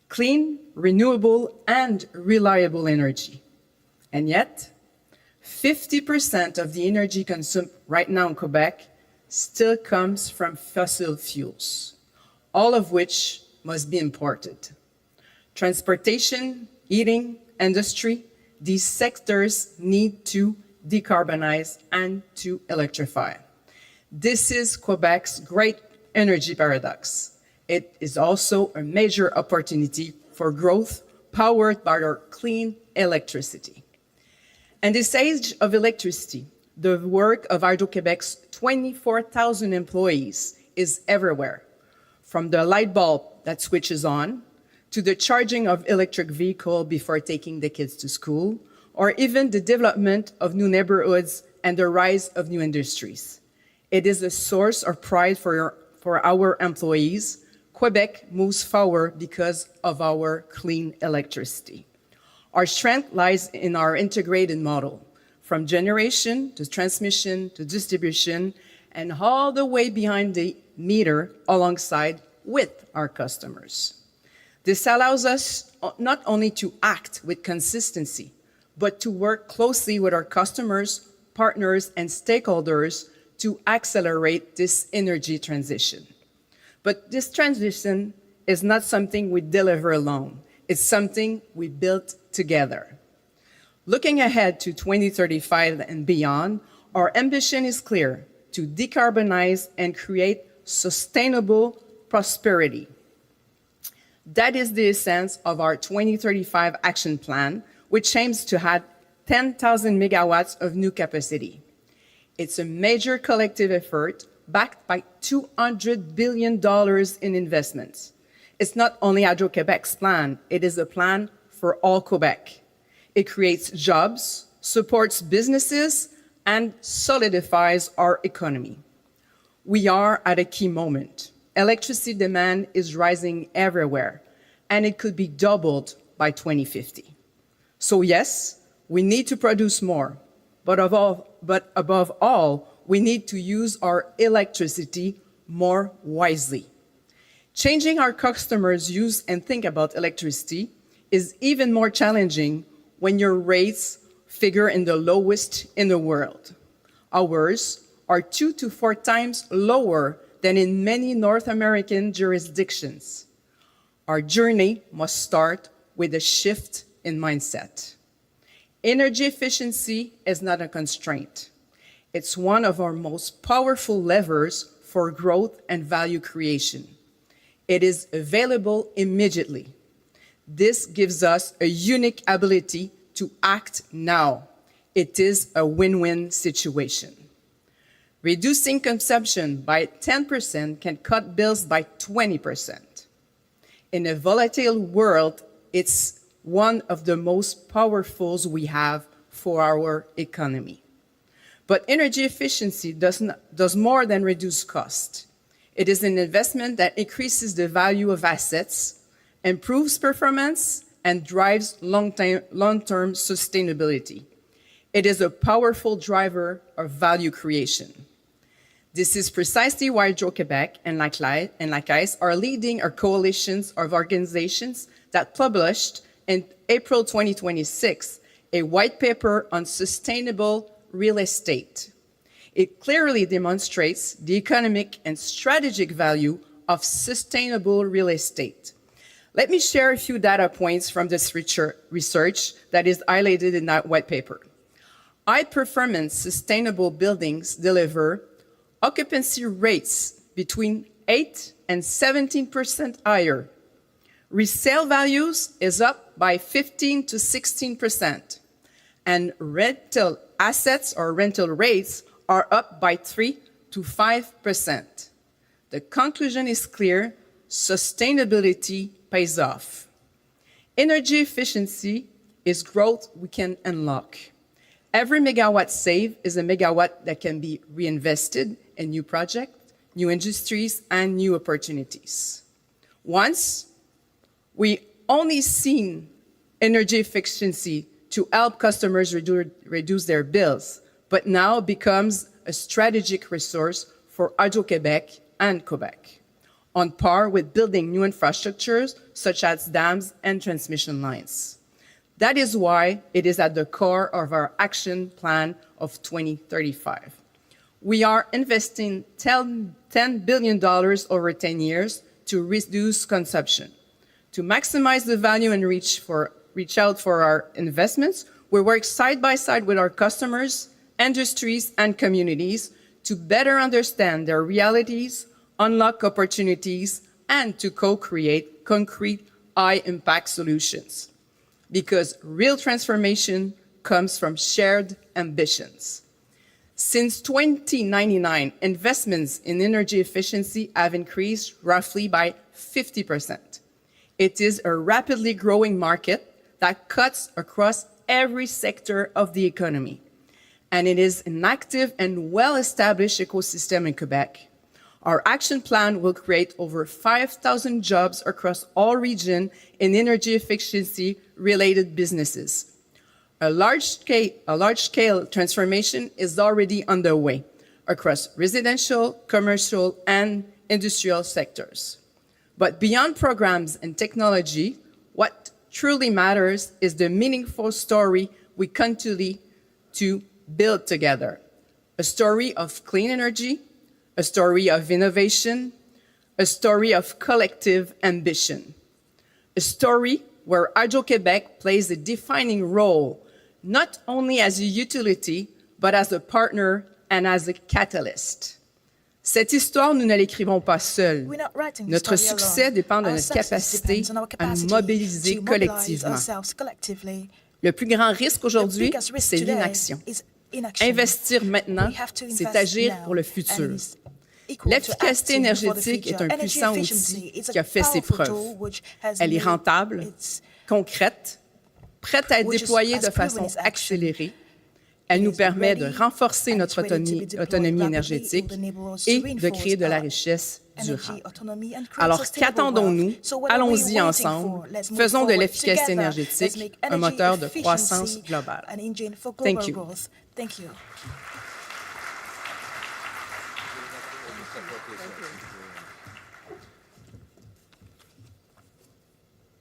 Clean, renewable, and reliable energy. And yet, 50% of the energy consumed right now in Quebec still comes from fossil fuels, all of which must be imported. Transportation, heating, industry, these sectors need to decarbonize and to electrify. This is Quebec's great energy paradox. It is also a major opportunity for growth powered by our clean electricity. In this age of electricity, the work of Hydro-Quebec's 24,000 employees is everywhere, from the light bulb that switches on, to the charging of electric vehicles before taking the kids to school, or even the development of new neighborhoods and the rise of new industries. It is a source of pride for our employees. Quebec moves forward because of our clean electricity. Our strength lies in our integrated model, from generation to transmission to distribution, and all the way behind the meter alongside with our customers. This allows us not only to act with consistency, but to work closely with our customers, partners, and stakeholders to accelerate this energy transition. But this transition is not something we deliver alone. It's something we built together. Looking ahead to 2035 and beyond, our ambition is clear: to decarbonize and create sustainable prosperity. That is the essence of our 2035 action plan, which aims to add 10,000 megawatts of new capacity. It's a major collective effort backed by $200 billion in investments. It's not only Hydro-Quebec's plan, it is a plan for all Quebec. It creates jobs, supports businesses, and solidifies our economy. We are at a key moment. Electricity demand is rising everywhere, and it could be doubled by 2050. So yes, we need to produce more, but above all, we need to use our electricity more wisely. Changing our customers' use and think about electricity is even more challenging when your rates figure in the lowest in the world. Ours are 2 to 4 times lower than in many North American jurisdictions. Our journey must start with a shift in mindset. Energy efficiency is not a constraint. It's one of our most powerful levers for growth and value creation. It is available immediately. This gives us a unique ability to act now. It is a win-win situation. Reducing consumption by 10% can cut bills by 20%. In a volatile world, it's one of the most powerful we have for our economy. But energy efficiency does more than reduce cost. It is an investment that increases the value of assets, improves performance, and drives long-term sustainability. It is a powerful driver of value creation. This is precisely why Hydro-Québec and like ICE are leading our coalitions of organizations that published in April 2026 a white paper on sustainable real estate. It clearly demonstrates the economic and strategic value of sustainable real estate. Let me share a few data points from this research that is highlighted in that white paper. High-performance sustainable buildings deliver occupancy rates between 8 and 17% higher. Resale values is up by 15 to 16%, and rental assets or rental rates are up by 3 to 5%. The conclusion is clear: sustainability pays off. Energy efficiency is growth we can unlock. Every megawatt saved is a megawatt that can be reinvested in new projects, new industries, and new opportunities. Once, we only seen energy efficiency to help customers reduce their bills, but now becomes a strategic resource for Hydro-Québec and Quebec, on par with building new infrastructures such as dams and transmission lines. That is why it is at the core of our action plan of 2035. We are investing $10 billion over 10 years to reduce consumption. To maximize the value and reach out for our investments, we work side by side with our customers, industries, and communities to better understand their realities, unlock opportunities, and to co-create concrete, high-impact solutions. Because real transformation comes from shared ambitions. Since 2099, investments in energy efficiency have increased roughly by 50%. It is a rapidly growing market that cuts across every sector of the economy. And it is an active and well-established ecosystem in Quebec. Our action plan will create over 5,000 jobs across all regions in energy efficiency-related businesses. A large-scale transformation is already underway across residential, commercial, and industrial sectors. But beyond programs and technology, what truly matters is the meaningful story we continue to build together. A story of clean energy, a story of innovation, a story of collective ambition. A story where Hydro-Québec plays a defining role, not only as a utility, but as a partner and as a catalyst. Cette histoire, nous ne l'écrivons pas seuls. Notre succès dépend de notre capacité à nous mobiliser collectivement. Le plus grand risque aujourd'hui, c'est l'inaction. Investir maintenant, c'est agir pour le futur. L'efficacité énergétique est un puissant outil qui a fait ses preuves. Elle est rentable, concrète, prête à être déployée de façon accélérée. Elle nous permet de renforcer notre autonomie énergétique et de créer de la richesse durable. Alors, qu'attendons-nous? Allons-y ensemble. Faisons de l'efficacité énergétique un moteur de croissance globale. Thank you.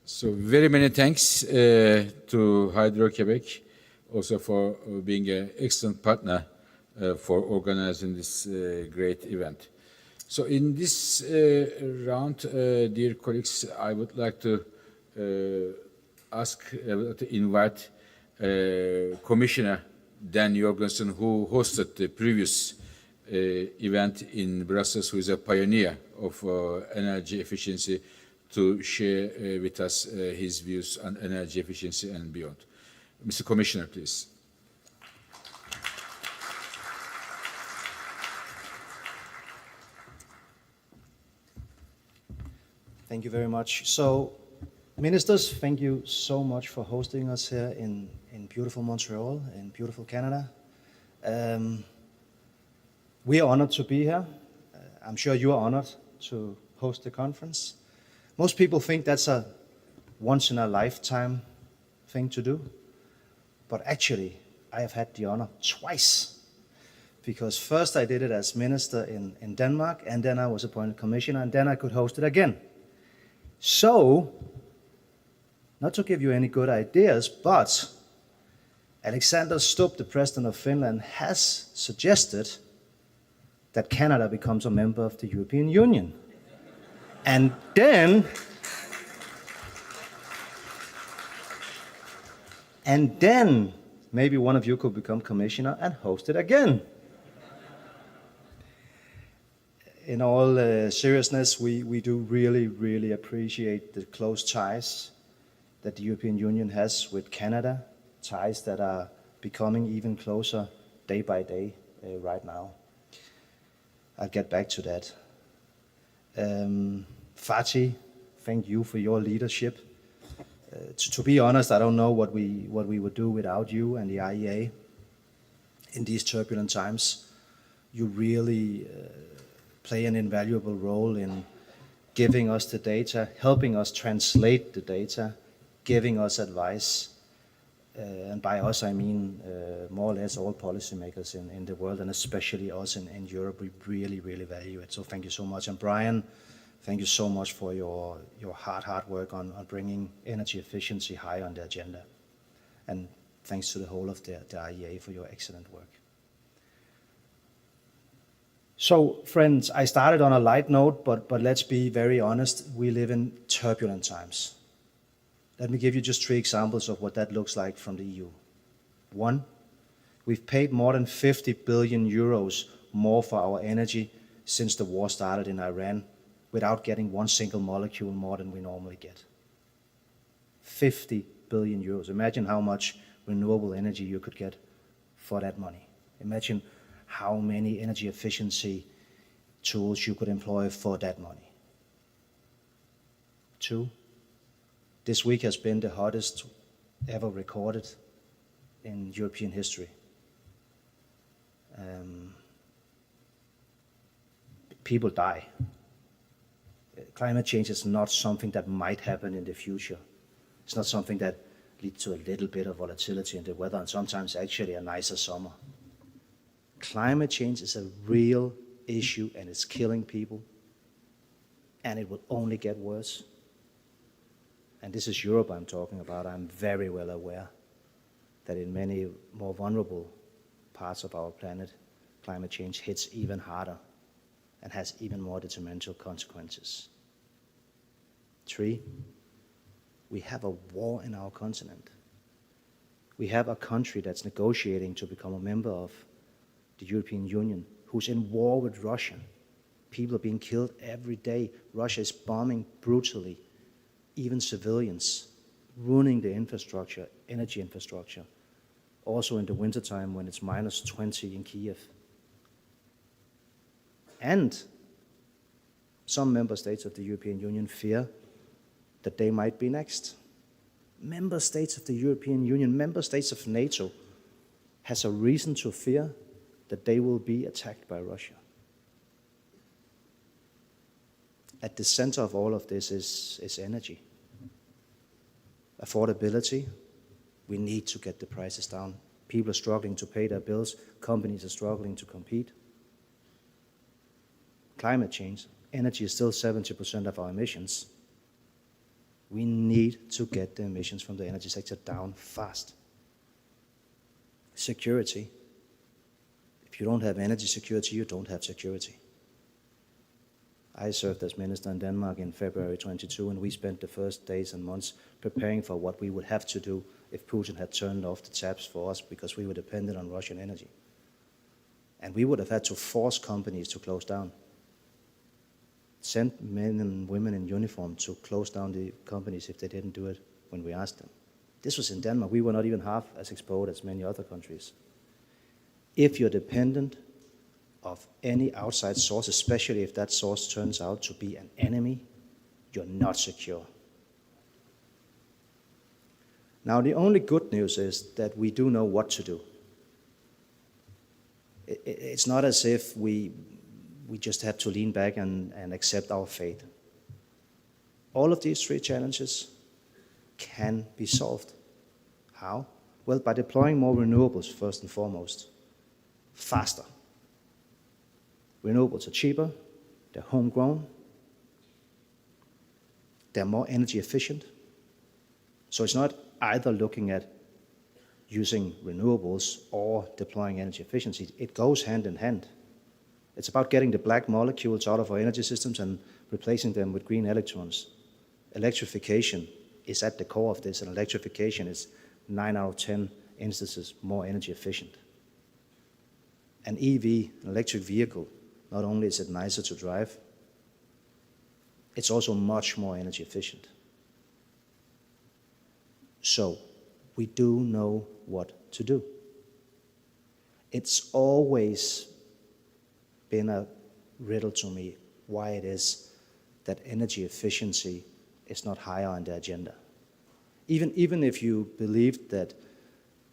So very many thanks to Hydro-Québec also for being an excellent partner for organizing this great event. So in this round, dear colleagues, I would like to invite Commissioner Dan Jorgensen, who hosted the previous event in Brussels, who is a pioneer of energy efficiency, to share with us his views on energy efficiency and beyond. Mr. Commissioner, please.
Thank you very much. So, ministers, thank you so much for hosting us here in beautiful Montreal, in beautiful Canada. We are honored to be here. I'm sure you are honored to host the conference. Most people think that's a once-in-a-lifetime thing to do. But actually, I have had the honor twice. Because first I did it as minister in Denmark, and then I was appointed commissioner, and then I could host it again. So, not to give you any good ideas, but Alexander Stubb, the president of Finland, has suggested that Canada becomes a member of the European Union. And then maybe one of you could become commissioner and host it again. In all seriousness, we do really, really appreciate the close ties that the European Union has with Canada, ties that are becoming even closer day by day right now. I'll get back to that. Fatih, thank you for your leadership. To be honest, I don't know what we would do without you and the IEA in these turbulent times. You really play an invaluable role in giving us the data, helping us translate the data, giving us advice. And by us, I mean more or less all policymakers in the world, and especially us in Europe. We really, really value it. So thank you so much. And Brian, thank you so much for your hard work on bringing energy efficiency high on the agenda. And thanks to the whole of the IEA for your excellent work. So, friends, I started on a light note, but let's be very honest. We live in turbulent times. Let me give you just 3 examples of what that looks like from the EU. 1, we've paid more than 50 billion euros more for our energy since the war started in Iran, without getting one single molecule more than we normally get. 50 billion euros. Imagine how much renewable energy you could get for that money. Imagine how many energy efficiency tools you could employ for that money. 2, this week has been the hottest ever recorded in European history. People die. Climate change is not something that might happen in the future. It's not something that leads to a little bit of volatility in the weather and sometimes actually a nicer summer. Climate change is a real issue and it's killing people, and it will only get worse. And this is Europe I'm talking about. I'm very well aware that in many more vulnerable parts of our planet, climate change hits even harder and has even more detrimental consequences. 3, we have a war in our continent. We have a country that's negotiating to become a member of the European Union, who's in war with Russia. People are being killed every day. Russia is bombing brutally, even civilians, ruining the infrastructure, energy infrastructure, also in the wintertime when it's minus 20 in Kiev. And some member states of the European Union fear that they might be next. Member states of the European Union, member states of NATO, has a reason to fear that they will be attacked by Russia. At the center of all of this is energy. Affordability, we need to get the prices down. People are struggling to pay their bills, companies are struggling to compete. Climate change, energy is still 70% of our emissions. We need to get the emissions from the energy sector down fast. Security. If you don't have energy security, you don't have security. I served as minister in Denmark in February 22, and we spent the first days and months preparing for what we would have to do if Putin had turned off the taps for us, because we were dependent on Russian energy. And we would have had to force companies to close down. Send men and women in uniform to close down the companies if they didn't do it when we asked them. This was in Denmark. We were not even half as exposed as many other countries. If you're dependent of any outside source, especially if that source turns out to be an enemy, you're not secure. Now, the only good news is that we do know what to do. It's not as if we just have to lean back and accept our fate. All of these 3 challenges can be solved. How? Well, by deploying more renewables, first and foremost, faster. Renewables are cheaper, they're homegrown, they're more energy efficient, So it's not either looking at using renewables or deploying energy efficiency. It goes hand in hand. It's about getting the black molecules out of our energy systems and replacing them with green electrons. Electrification is at the core of this, and electrification is 9 out of 10 instances more energy efficient. An EV, an electric vehicle, not only is it nicer to drive, it's also much more energy efficient. So we do know what to do. It's always been a riddle to me why it is that energy efficiency is not higher on the agenda. Even if you believed that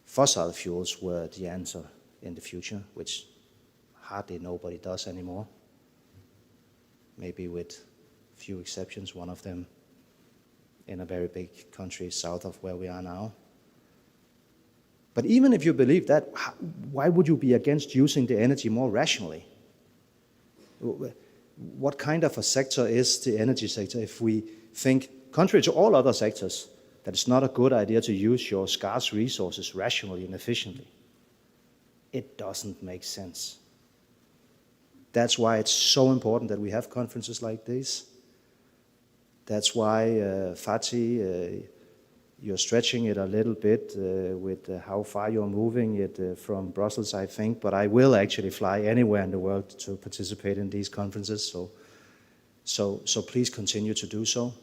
fossil fuels were the answer in the future, which hardly nobody does anymore, maybe with few exceptions, one of them in a very big country south of where we are now. But even if you believe that, why would you be against using the energy more rationally? What kind of a sector is the energy sector if we think, contrary to all other sectors, that it's not a good idea to use your scarce resources rationally and efficiently? It doesn't make sense. That's why it's so important that we have conferences like this. That's why, Fatih, you're stretching it a little bit with how far you're moving it from Brussels, I think, but I will actually fly anywhere in the world to participate in these conferences, so please continue to do so.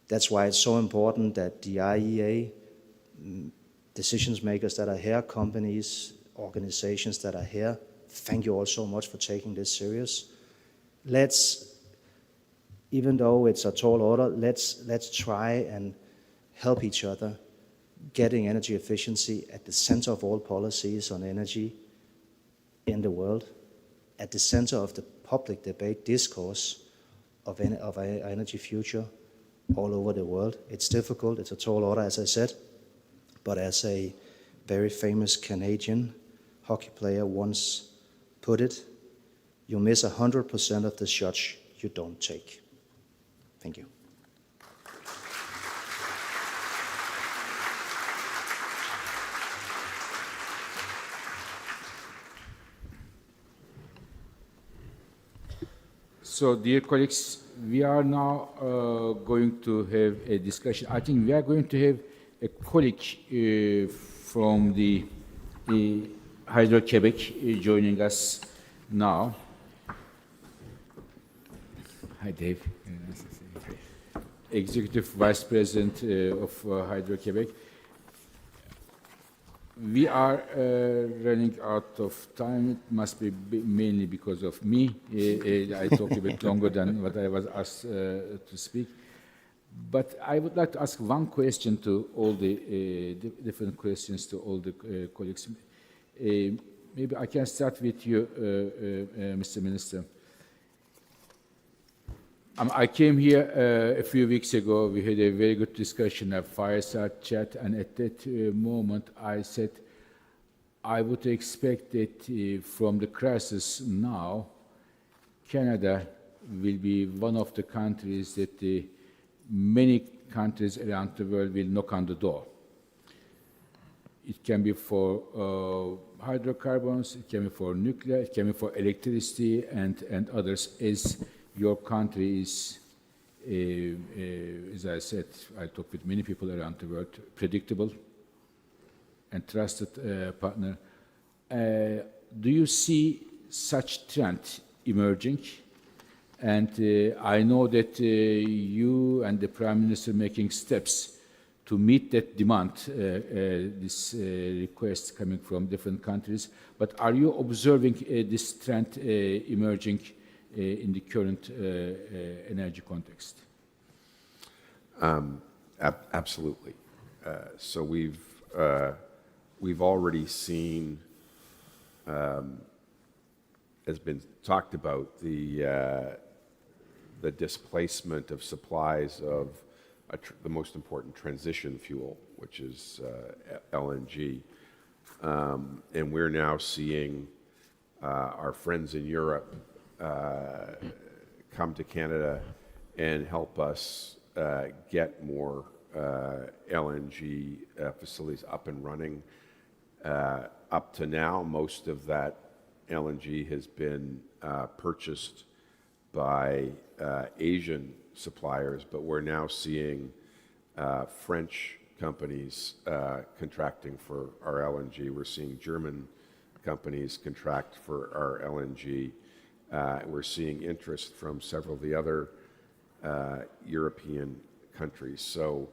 That's why it's so important that the IEA, decision makers that are here, companies, organizations that are here, thank you all so much for taking this serious. Even though it's a tall order, let's try and help each other getting energy efficiency at the center of all policies on energy in the world, at the center of the public debate discourse of our energy future all over the world. It's difficult, it's a tall order, as I said, but as a very famous Canadian hockey player once put it, you miss 100% of the shots you don't take. Thank you.
So, dear colleagues, we are now going to have a discussion. I think we are going to have a colleague from the Hydro-Quebec joining us now. Hi, Dave. Executive Vice President of Hydro-Quebec. We are running out of time. It must be mainly because of me. I talked a bit longer than what I was asked to speak. But I would like to ask one question to all the different questions to all the colleagues. Maybe I can start with you, Mr. Minister. I came here a few weeks ago. We had a very good discussion, a fireside chat, and at that moment I said I would expect that from the crisis now, Canada will be one of the countries that many countries around the world will knock on the door. It can be for hydrocarbons, it can be for nuclear, it can be for electricity and others, as your country is, as I said, I talk with many people around the world, predictable and trusted partner. Do you see such trend emerging? And I know that you and the Prime Minister are making steps to meet that demand, this request coming from different countries. But are you observing this trend emerging in the current energy context?
Absolutely. So we've already seen, has been talked about, the displacement of supplies of the most important transition fuel, which is LNG. And we're now seeing our friends in Europe come to Canada and help us get more LNG facilities up and running. Up to now, most of that LNG has been purchased by Asian suppliers, but we're now seeing French companies contracting for our LNG. We're seeing German companies contract for our LNG. We're seeing interest from several of the other European countries. So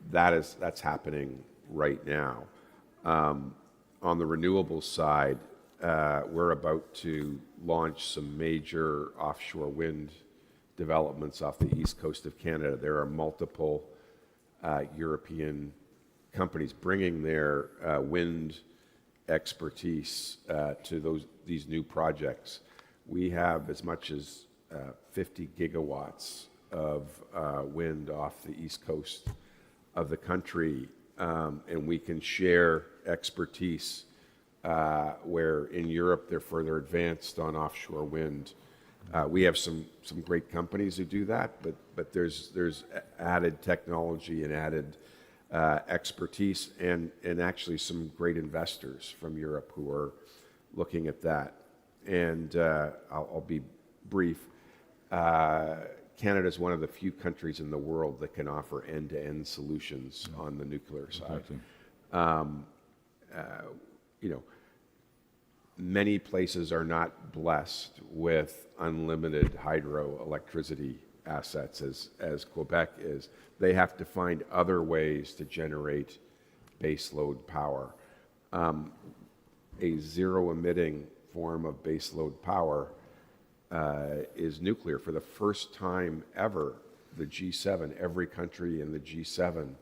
that's happening right now. On the renewable side, we're about to launch some major offshore wind developments off the east coast of Canada. There are multiple European companies bringing their wind expertise to these new projects. We have as much as 50 gigawatts of wind off the east coast of the country, and we can share expertise where in Europe they're further advanced on offshore wind. We have some great companies who do that, but there's added technology and added expertise and actually some great investors from Europe who are looking at that. And I'll be brief. Canada is one of the few countries in the world that can offer end-to-end solutions on the nuclear side. Many places are not blessed with unlimited hydroelectricity assets as Quebec is. They have to find other ways to generate baseload power. A zero-emitting form of baseload power is nuclear. For the first time ever, the G7, every country in the G7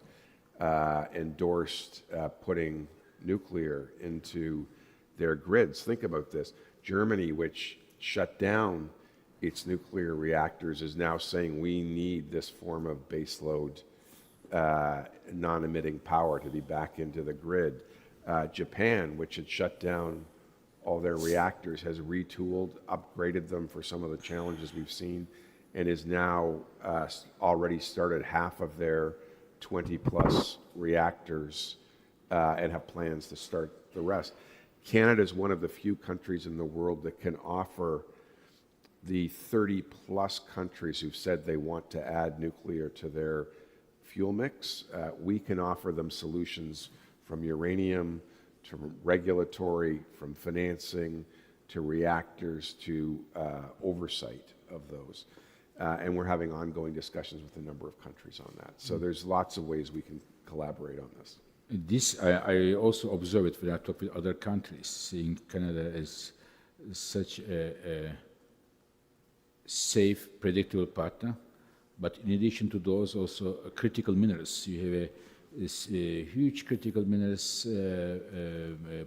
endorsed putting nuclear into their grids. Think about this. Germany, which shut down its nuclear reactors, is now saying we need this form of baseload non-emitting power to be back into the grid. Japan, which had shut down all their reactors, has retooled, upgraded them for some of the challenges we've seen, and is now already started half of their 20-plus reactors and have plans to start the rest. Canada is one of the few countries in the world that can offer the 30-plus countries who've said they want to add nuclear to their fuel mix. We can offer them solutions from uranium to regulatory, from financing to reactors to oversight of those. And we're having ongoing discussions with a number of countries on that. So there's lots of ways we can collaborate on this.
This, I also observe it when I talk with other countries, seeing Canada as such a safe, predictable partner. But in addition to those, also critical minerals. You have this huge critical minerals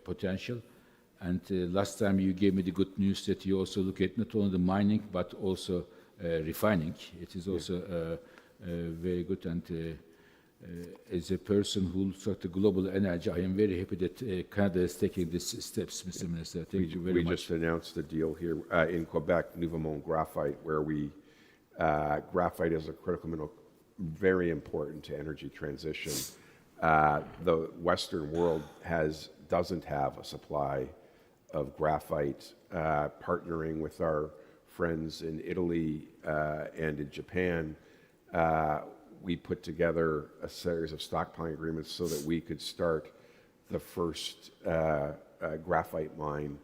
potential. And last time you gave me the good news that you also look at not only the mining, but also refining. It is also very good. And as a person who looks at the global energy, I am very happy that Canada is taking these steps, Mr. Minister. Thank you very much.
We just announced a deal here in Quebec, Nouveau Graphite, where graphite is a critical mineral, very important to energy transition. The Western world doesn't have a supply of graphite. Partnering with our friends in Italy and in Japan, we put together a series of stockpiling agreements so that we could start the first graphite mine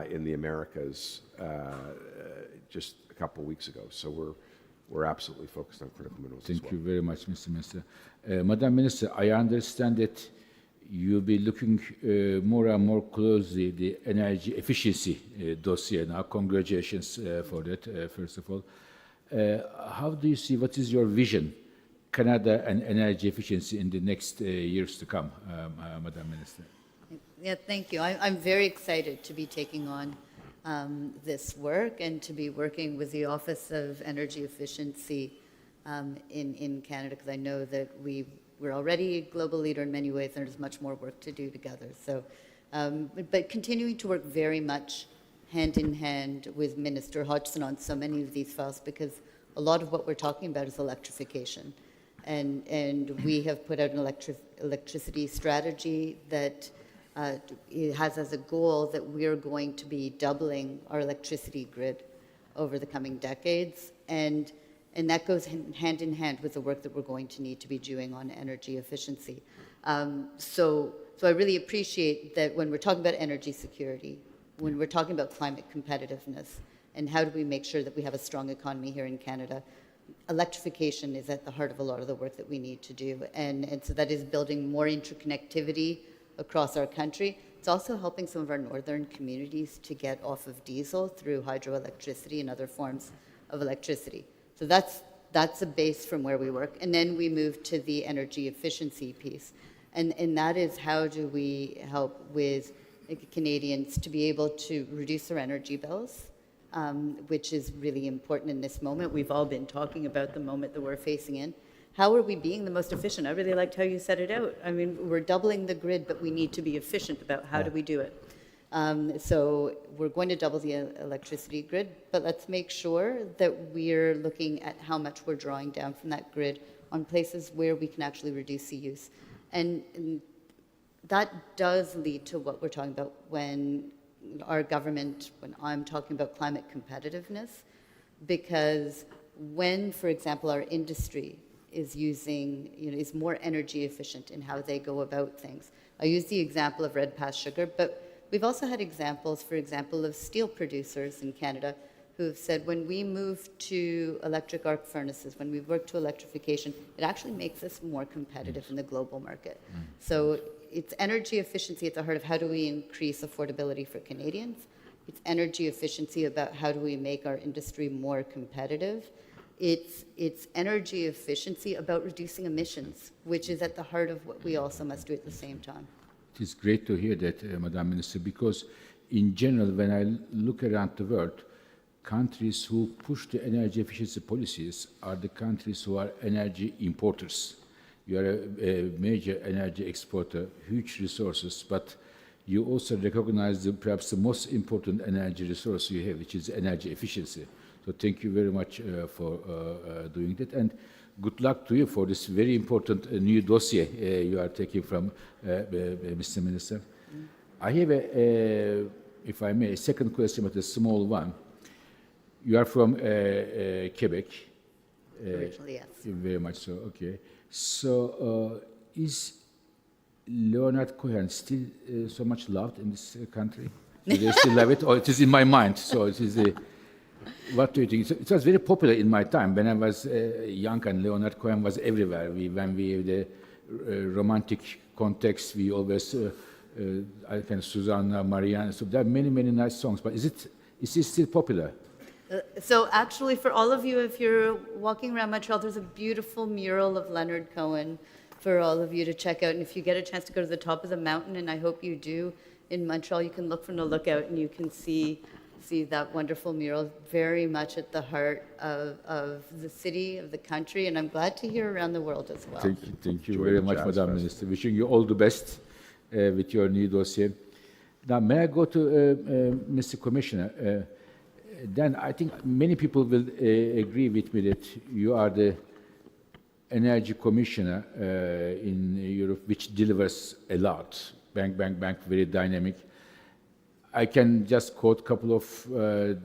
in the Americas just a couple of weeks ago. So we're absolutely focused on critical minerals.
Thank you very much, Mr. Minister. Madam Minister, I understand that you'll be looking more and more closely the energy efficiency dossier now. Congratulations for that, first of all. How do you see, what is your vision, Canada and energy efficiency in the next years to come, Madam Minister?
Yeah, thank you. I'm very excited to be taking on this work and to be working with the Office of Energy Efficiency in Canada, because I know that we're already a global leader in many ways, and there's much more work to do together. So, but continuing to work very much hand in hand with Minister Hodgson on so many of these files, because a lot of what we're talking about is electrification. And we have put out an electricity strategy that it has as a goal that we're going to be doubling our electricity grid over the coming decades. And that goes hand in hand with the work that we're going to need to be doing on energy efficiency. So I really appreciate that when we're talking about energy security, when we're talking about climate competitiveness, and how do we make sure that we have a strong economy here in Canada, electrification is at the heart of a lot of the work that we need to do. And so that is building more interconnectivity across our country. It's also helping some of our northern communities to get off of diesel through hydroelectricity and other forms of electricity. So that's a base from where we work. And then we move to the energy efficiency piece. And that is how do we help with Canadians to be able to reduce their energy bills, which is really important in this moment. We've all been talking about the moment that we're facing in. How are we being the most efficient? I really liked how you set it out. I mean, we're doubling the grid, but we need to be efficient about how do we do it. So we're going to double the electricity grid, but let's make sure that we're looking at how much we're drawing down from that grid on places where we can actually reduce the use. And that does lead to what we're talking about when our government, when I'm talking about climate competitiveness, because when, for example, our industry is using, is more energy efficient in how they go about things. I use the example of Red Pass Sugar, but we've also had examples, for example, of steel producers in Canada who have said when we move to electric arc furnaces, when we work to electrification, it actually makes us more competitive in the global market. So it's energy efficiency at the heart of how do we increase affordability for Canadians. It's energy efficiency about how do we make our industry more competitive. It's energy efficiency about reducing emissions, which is at the heart of what we also must do at the same time.
It is great to hear that, Madam Minister, because in general, when I look around the world, countries who push the energy efficiency policies are the countries who are energy importers. You are a major energy exporter, huge resources, but you also recognize perhaps the most important energy resource you have, which is energy efficiency. So thank you very much for doing that, and good luck to you for this very important new dossier you are taking from Mr. Minister. I have, if I may, a second question, but a small one. You are from Quebec.
Originally, yes.
Very much so, okay. So is Leonard Cohen still so much loved in this country? Do they still love it? Or it is in my mind, so it is a... What do you think? It was very popular in my time when I was young, and Leonard Cohen was everywhere. When we have the romantic context, we always, I can Susanna, Marianne. So there are many, many nice songs. But is it still popular?
So actually, for all of you, if you're walking around Montreal, there's a beautiful mural of Leonard Cohen for all of you to check out. And if you get a chance to go to the top of the mountain, and I hope you do, in Montreal, you can look from the lookout and you can see that wonderful mural, very much at the heart of the city, of the country, and I'm glad to hear around the world as well.
Thank you very much, Madam Minister. Wishing you all the best with your new dossier. Now, may I go to Mr. Commissioner? Then I think many people will agree with me that you are the Energy Commissioner in Europe, which delivers a lot. Bang, bang, bang, very dynamic. I can just quote a couple of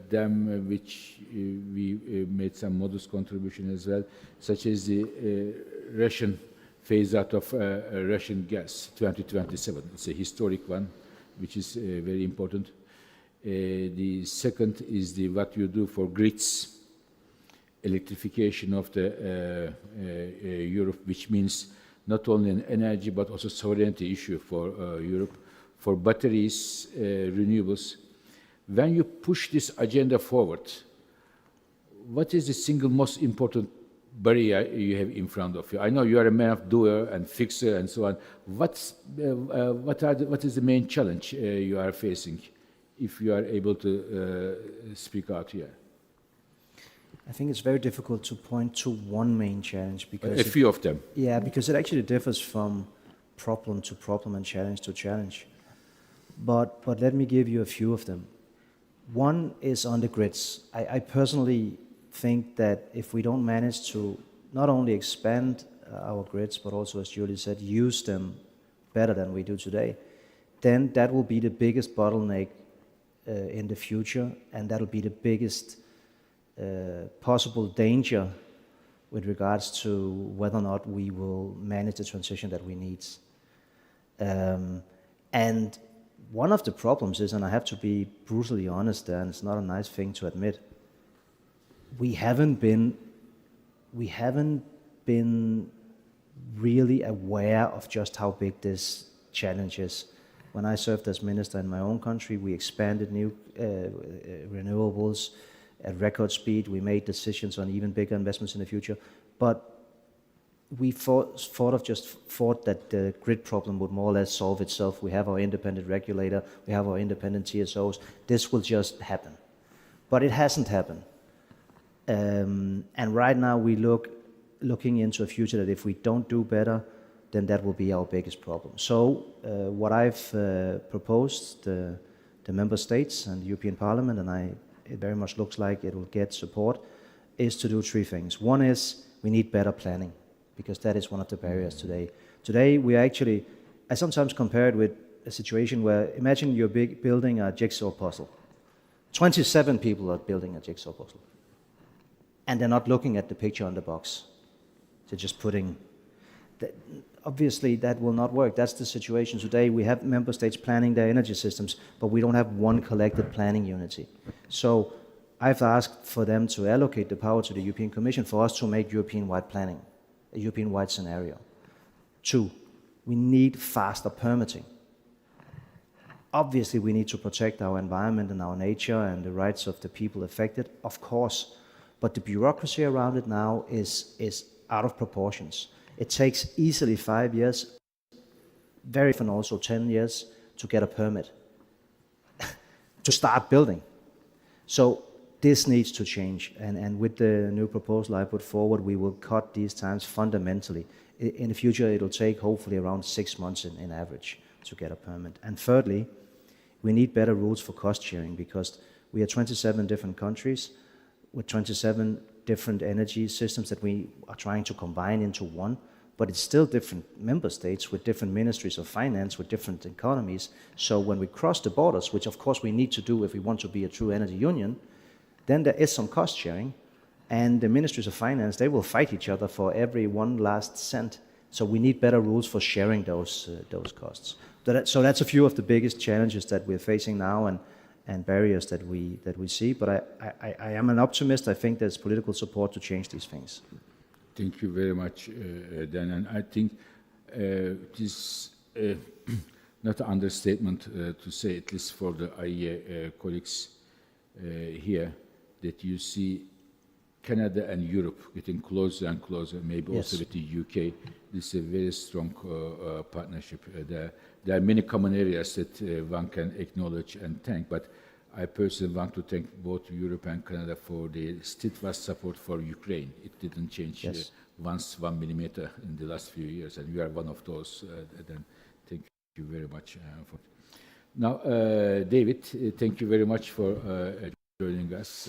them, which we made some modest contribution as well, such as the Russian phase out of Russian gas, 2027. It's a historic one, which is very important. The second is what you do for grids, electrification of the Europe, which means not only an energy but also sovereignty issue for Europe. For batteries, renewables. When you push this agenda forward, what is the single most important barrier you have in front of you? I know you are a man of doer and fixer and so on. What is the main challenge you are facing, if you are able to speak out here?
I think it's very difficult to point to one main challenge because...
A few of them.
Yeah, because it actually differs from problem to problem and challenge to challenge. But let me give you a few of them. One is on the grids. I personally think that if we don't manage to not only expand our grids, but also, as Julie said, use them better than we do today, then that will be the biggest bottleneck in the future, and that will be the biggest possible danger with regards to whether or not we will manage the transition that we need. And one of the problems is, and I have to be brutally honest there, and it's not a nice thing to admit, we haven't been really aware of just how big this challenge is. When I served as minister in my own country, we expanded new renewables at record speed. We made decisions on even bigger investments in the future. But we thought that the grid problem would more or less solve itself. We have our independent regulator, we have our independent TSOs. This will just happen. But it hasn't happened. And right now we looking into a future that if we don't do better, then that will be our biggest problem. So what I've proposed, the member states and the European Parliament, and it very much looks like it will get support, is to do three things. One is we need better planning, because that is one of the barriers today. Today we actually, I sometimes compare it with a situation where, imagine you're building a jigsaw puzzle. 27 people are building a jigsaw puzzle. And they're not looking at the picture on the box. They're just putting... Obviously, that will not work. That's the situation today. We have member states planning their energy systems, but we don't have one collected planning unity. So I've asked for them to allocate the power to the European Commission for us to make European-wide planning, a European-wide scenario. 2, we need faster permitting. Obviously, we need to protect our environment and our nature and the rights of the people affected, of course. But the bureaucracy around it now is out of proportions. It takes easily 5 years, very often also 10 years, to get a permit, to start building. So this needs to change. And with the new proposal I put forward, we will cut these times fundamentally. In the future, it'll take hopefully around 6 months in average to get a permit. And thirdly, we need better rules for cost sharing, because we are 27 different countries with 27 different energy systems that we are trying to combine into one, but it's still different member states with different ministries of finance, with different economies. So when we cross the borders, which of course we need to do if we want to be a true energy union, then there is some cost sharing, and the ministries of finance, they will fight each other for every one last cent. So we need better rules for sharing those costs. So that's a few of the biggest challenges that we're facing now, and barriers that we see. But I am an optimist. I think there's political support to change these things.
Thank you very much, Dan. And I think it is not an understatement to say, at least for the IEA colleagues here, that you see Canada and Europe getting closer and closer, maybe
Yes.
also with the UK. This is a very strong partnership. There are many common areas that one can acknowledge and thank, but I personally want to thank both Europe and Canada for the steadfast support for Ukraine. It didn't change
Yes.
once 1 millimeter in the last few years, and we are one of those. Then thank you very much for. Now, David, thank you very much for joining us.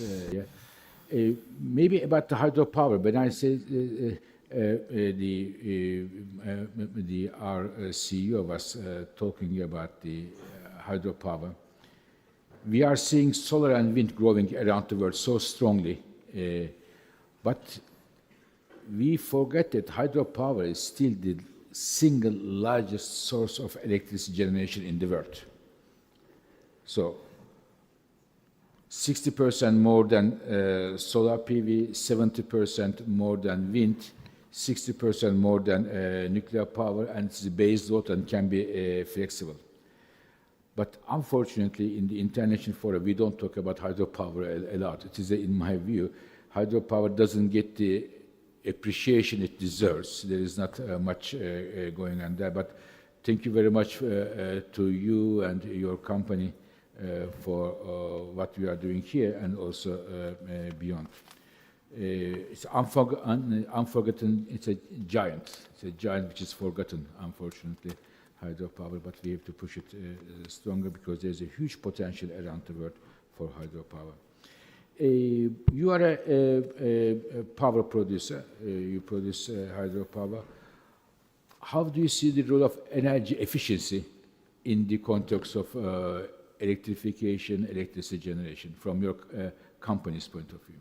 Maybe about the hydropower. When I say our CEO was talking about the hydropower, we are seeing solar and wind growing around the world so strongly, but we forget that hydropower is still the single largest source of electricity generation in the world. So 60% more than solar PV, 70% more than wind, 60% more than nuclear power, and it's the base load and can be flexible. But unfortunately, in the international forum, we don't talk about hydropower a lot. It is, in my view, hydropower doesn't get the appreciation it deserves. There is not much going on there. But thank you very much to you and your company for what we are doing here and also beyond. It's unforgotten. It's a giant. It's a giant which is forgotten, unfortunately, hydropower. But we have to push it stronger because there's a huge potential around the world for hydropower.
You are a power producer. You produce hydropower. How do you see the role of energy efficiency in the context of electrification, electricity generation, from your company's point of view?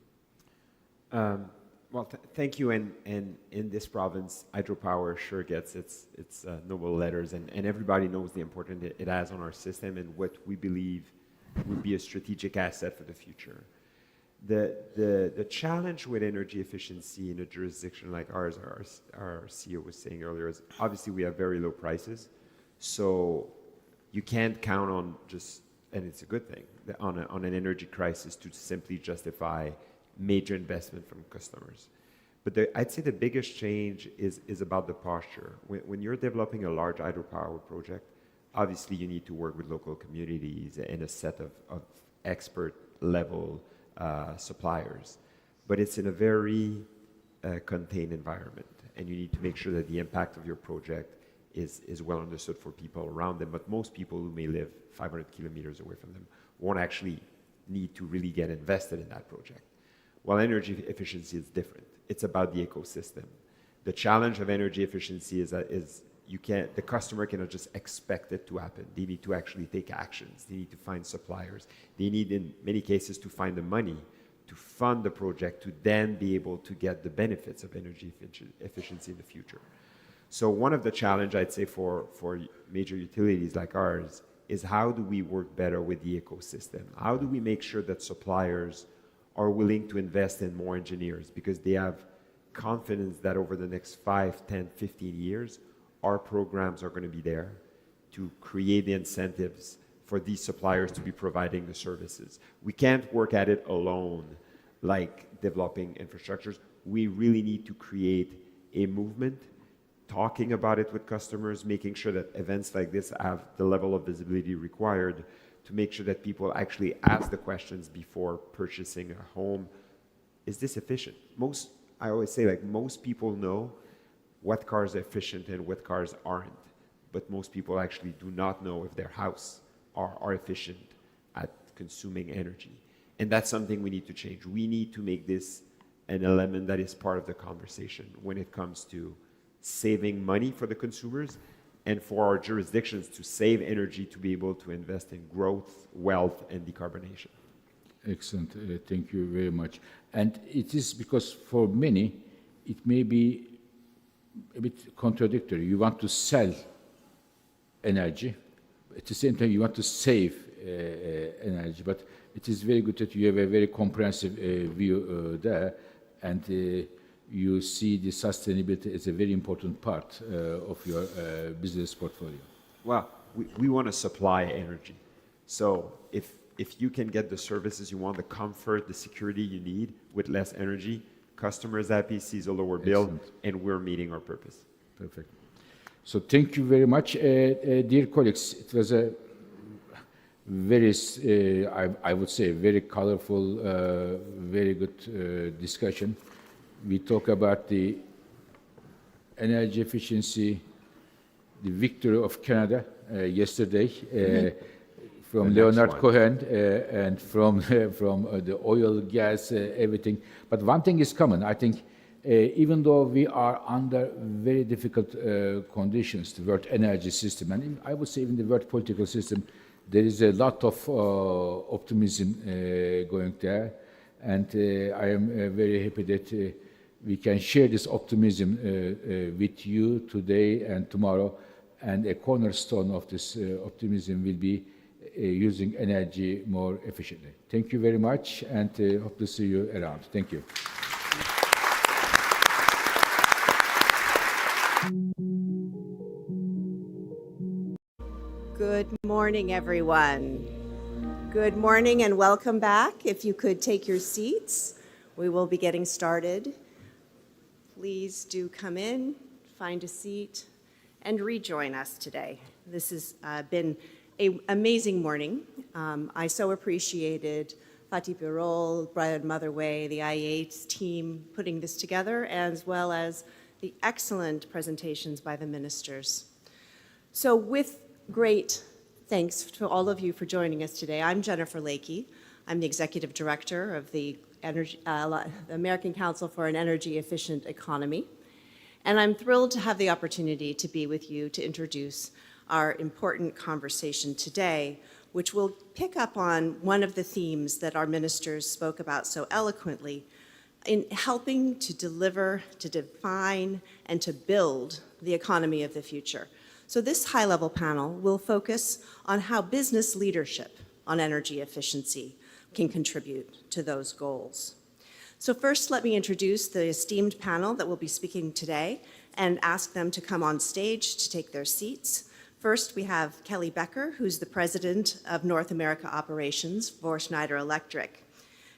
Well, thank you. And in this province, hydropower sure gets its noble letters, and everybody knows the importance it has on our system and what we believe would be a strategic asset for the future. The challenge with energy efficiency in a jurisdiction like ours, our CEO was saying earlier, is obviously we have very low prices, so you can't count on just, and it's a good thing, on an energy crisis to simply justify major investment from customers. But I'd say the biggest change is about the posture. When you're developing a large hydropower project, obviously you need to work with local communities and a set of expert level suppliers. But it's in a very contained environment, and you need to make sure that the impact of your project is well understood for people around them. But most people who may live 500 kilometers away from them won't actually need to really get invested in that project. While energy efficiency is different. It's about the ecosystem. The challenge of energy efficiency is the customer cannot just expect it to happen. They need to actually take actions. They need to find suppliers. They need, in many cases, to find the money to fund the project to then be able to get the benefits of energy efficiency in the future. So one of the challenges, I'd say, for major utilities like ours is how do we work better with the ecosystem? How do we make sure that suppliers are willing to invest in more engineers because they have confidence that over the next 5, 10, 15 years, our programs are going to be there to create the incentives for these suppliers to be providing the services. We can't work at it alone, like developing infrastructures. We really need to create a movement, talking about it with customers, making sure that events like this have the level of visibility required to make sure that people actually ask the questions before purchasing a home. Is this efficient? I always say, like, most people know what cars are efficient and what cars aren't, but most people actually do not know if their house are efficient at consuming energy. And that's something we need to change. We need to make this an element that is part of the conversation when it comes to saving money for the consumers and for our jurisdictions to save energy to be able to invest in growth, wealth, and decarbonation.
Excellent. Thank you very much. And it is because for many, it may be a bit contradictory. You want to sell energy, at the same time you want to save energy. But it is very good that you have a very comprehensive view there, and you see the sustainability as a very important part of your business portfolio.
Well, we want to supply energy. So if you can get the services you want, the comfort, the security you need with less energy, customers happy, sees a lower bill,
Excellent.
And we're meeting our purpose.
Perfect. So thank you very much. Dear colleagues, it was a very, I would say, very colorful, very good discussion. We talk about the energy efficiency, the victory of Canada yesterday, from Leonard Cohen and from the oil, gas, everything. But one thing is common. I think even though we are under very difficult conditions, the world energy system, and I would say even the world political system, there is a lot of optimism going there. And I am very happy that we can share this optimism with you today and tomorrow. And a cornerstone of this optimism will be using energy more efficiently. Thank you very much, and hope to see you around. Thank you.
Good morning, everyone. Good morning and welcome back. If you could take your seats, we will be getting started. Please do come in, find a seat, and rejoin us today. This has been an amazing morning. I so appreciated Fatih Birol, Brian Motherway, the IEA team putting this together, as well as the excellent presentations by the ministers. So with great thanks to all of you for joining us today. I'm Jennifer Lakey. I'm the Executive Director of the American Council for an Energy Efficient Economy. And I'm thrilled to have the opportunity to be with you to introduce our important conversation today, which will pick up on one of the themes that our ministers spoke about so eloquently in helping to deliver, to define, and to build the economy of the future. So this high-level panel will focus on how business leadership on energy efficiency can contribute to those goals. So first, let me introduce the esteemed panel that will be speaking today and ask them to come on stage to take their seats. First, we have Kelly Becker, who's the President of North America Operations for Schneider Electric.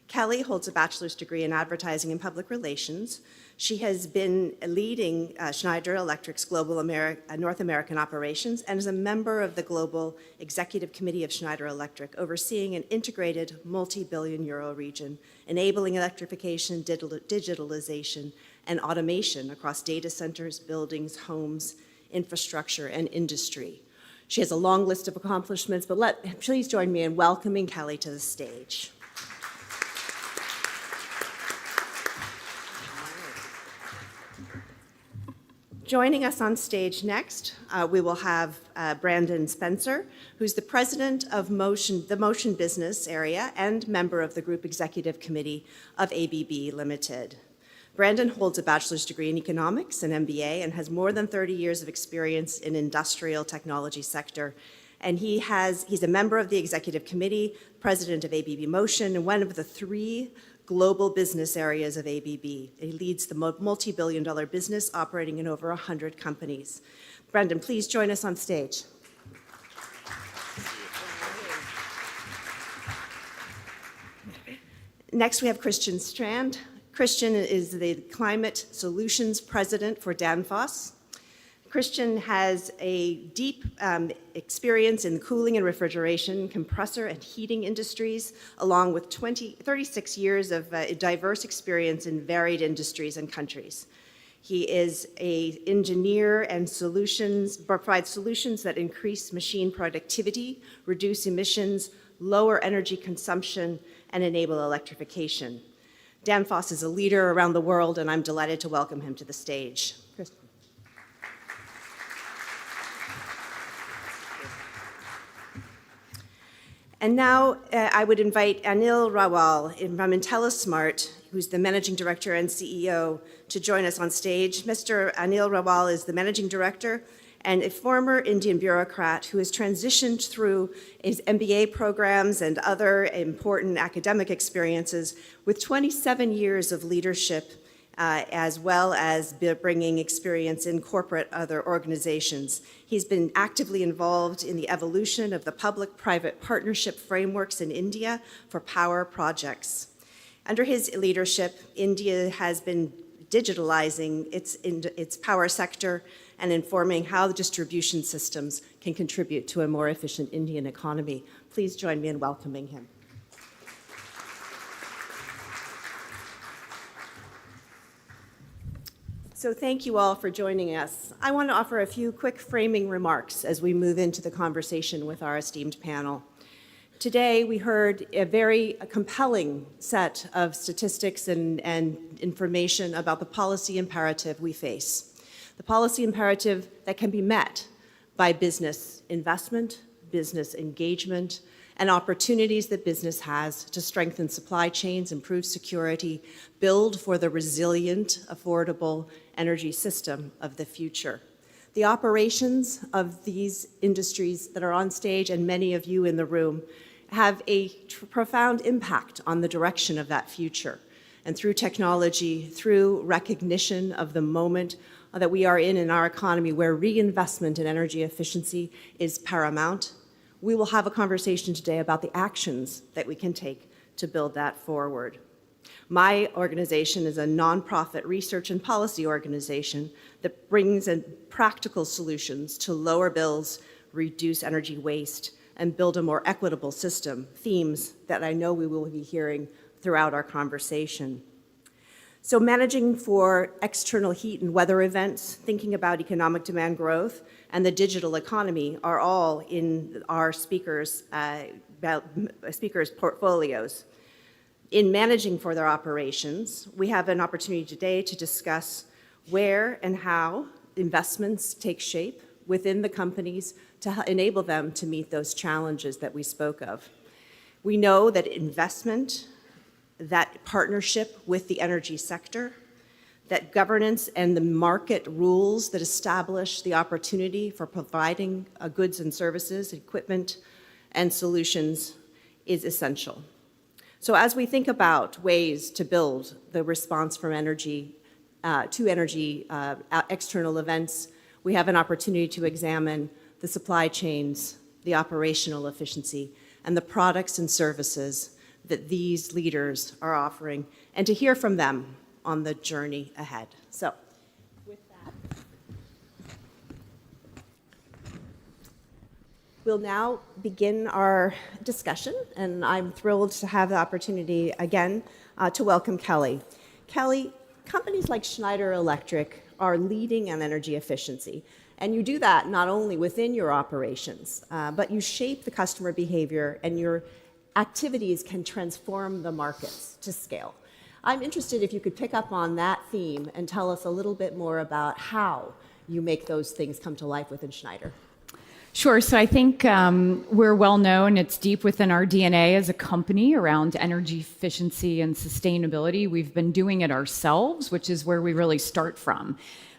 Kelly holds a bachelor's degree in advertising and public relations. She has been leading Schneider Electric's global North American operations and is a member of the Global Executive Committee of Schneider Electric, overseeing an integrated multi-billion euro region, enabling electrification, digitalization, and automation across data centers, buildings, homes, infrastructure, and industry. She has a long list of accomplishments, but please join me in welcoming Kelly to the stage. Joining us on stage next, we will have Brandon Spencer, who's the president of the Motion Business Area and member of the Group Executive Committee of ABB Limited. Brandon holds a bachelor's degree in economics and MBA and has more than 30 years of experience in industrial technology sector. And he's a member of the Executive Committee, president of ABB Motion, and one of the 3 global business areas of ABB. He leads the multi-billion-dollar business operating in over 100 companies. Brendan, please join us on stage. Next, we have Christian Strand. Christian is the Climate Solutions President for Danfoss. Christian has a deep experience in cooling and refrigeration, compressor and heating industries, along with 36 years of diverse experience in varied industries and countries. He is an engineer and provides solutions that increase machine productivity, reduce emissions, lower energy consumption, and enable electrification. Danfoss is a leader around the world, and I'm delighted to welcome him to the stage. Christian. And now I would invite Anil Rawal from IntelliSmart, who's the Managing Director and CEO, to join us on stage. Mr. Anil Rawal is the Managing Director and a former Indian bureaucrat who has transitioned through his MBA programs and other important academic experiences with 27 years of leadership, as well as bringing experience in corporate other organizations. He's been actively involved in the evolution of the public-private partnership frameworks in India for power projects. Under his leadership, India has been digitalizing its power sector and informing how the distribution systems can contribute to a more efficient Indian economy. Please join me in welcoming him. So thank you all for joining us. I want to offer a few quick framing remarks as we move into the conversation with our esteemed panel. Today, we heard a very compelling set of statistics and information about the policy imperative we face. The policy imperative that can be met by business investment, business engagement, and opportunities that business has to strengthen supply chains, improve security, build for the resilient, affordable energy system of the future. The operations of these industries that are on stage, and many of you in the room, have a profound impact on the direction of that future. And through technology, through recognition of the moment that we are in our economy where reinvestment in energy efficiency is paramount, we will have a conversation today about the actions that we can take to build that forward. My organization is a nonprofit research and policy organization that brings in practical solutions to lower bills, reduce energy waste, and build a more equitable system, themes that I know we will be hearing throughout our conversation. So managing for external heat and weather events, thinking about economic demand growth, and the digital economy are all in our speakers' portfolios. In managing for their operations, we have an opportunity today to discuss where and how investments take shape within the companies to enable them to meet those challenges that we spoke of. We know that investment, that partnership with the energy sector, that governance and the market rules that establish the opportunity for providing goods and services, equipment, and solutions is essential. So as we think about ways to build the response from energy external events, we have an opportunity to examine the supply chains, the operational efficiency, and the products and services that these leaders are offering, and to hear from them on the journey ahead. So, with that, we'll now begin our discussion, and I'm thrilled to have the opportunity again to welcome Kelly. Kelly, companies like Schneider Electric are leading in energy efficiency, and you do that not only within your operations, but you shape the customer behavior, and your activities can transform the markets to scale. I'm interested if you could pick up on that theme and tell us a little bit more about how you make those things come to life within Schneider.
Sure. So I think we're well known. It's deep within our DNA as a company around energy efficiency and sustainability. We've been doing it ourselves, which is where we really start from.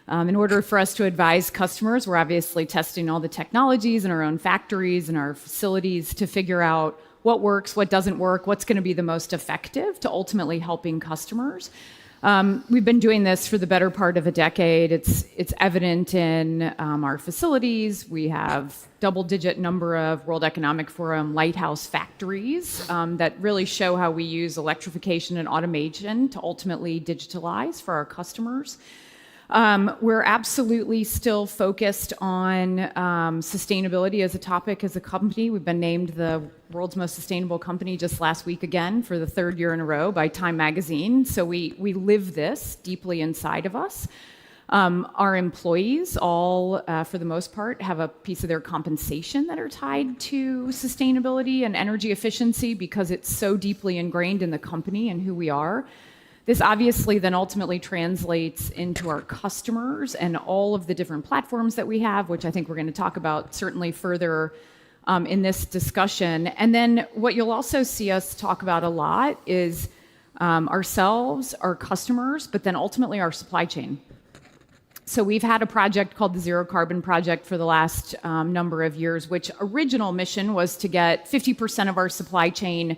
In order for us to advise customers, we're obviously testing all the technologies in our own factories and our facilities to figure out what works, what doesn't work, what's going to be the most effective to ultimately helping customers. We've been doing this for the better part of a decade. It's evident in our facilities. We have double-digit number of World Economic Forum lighthouse factories that really show how we use electrification and automation to ultimately digitalize for our customers. We're absolutely still focused on sustainability as a topic as a company. We've been named the world's most sustainable company just last week again for the third year in a row by Time Magazine. So we live this deeply inside of us. Our employees all, for the most part, have a piece of their compensation that are tied to sustainability and energy efficiency because it's so deeply ingrained in the company and who we are. This obviously then ultimately translates into our customers and all of the different platforms that we have, which I think we're going to talk about certainly further in this discussion. And then what you'll also see us talk about a lot is ourselves, our customers, but then ultimately our supply chain. So we've had a project called the Zero Carbon Project for the last number of years, which original mission was to get 50% of our supply chain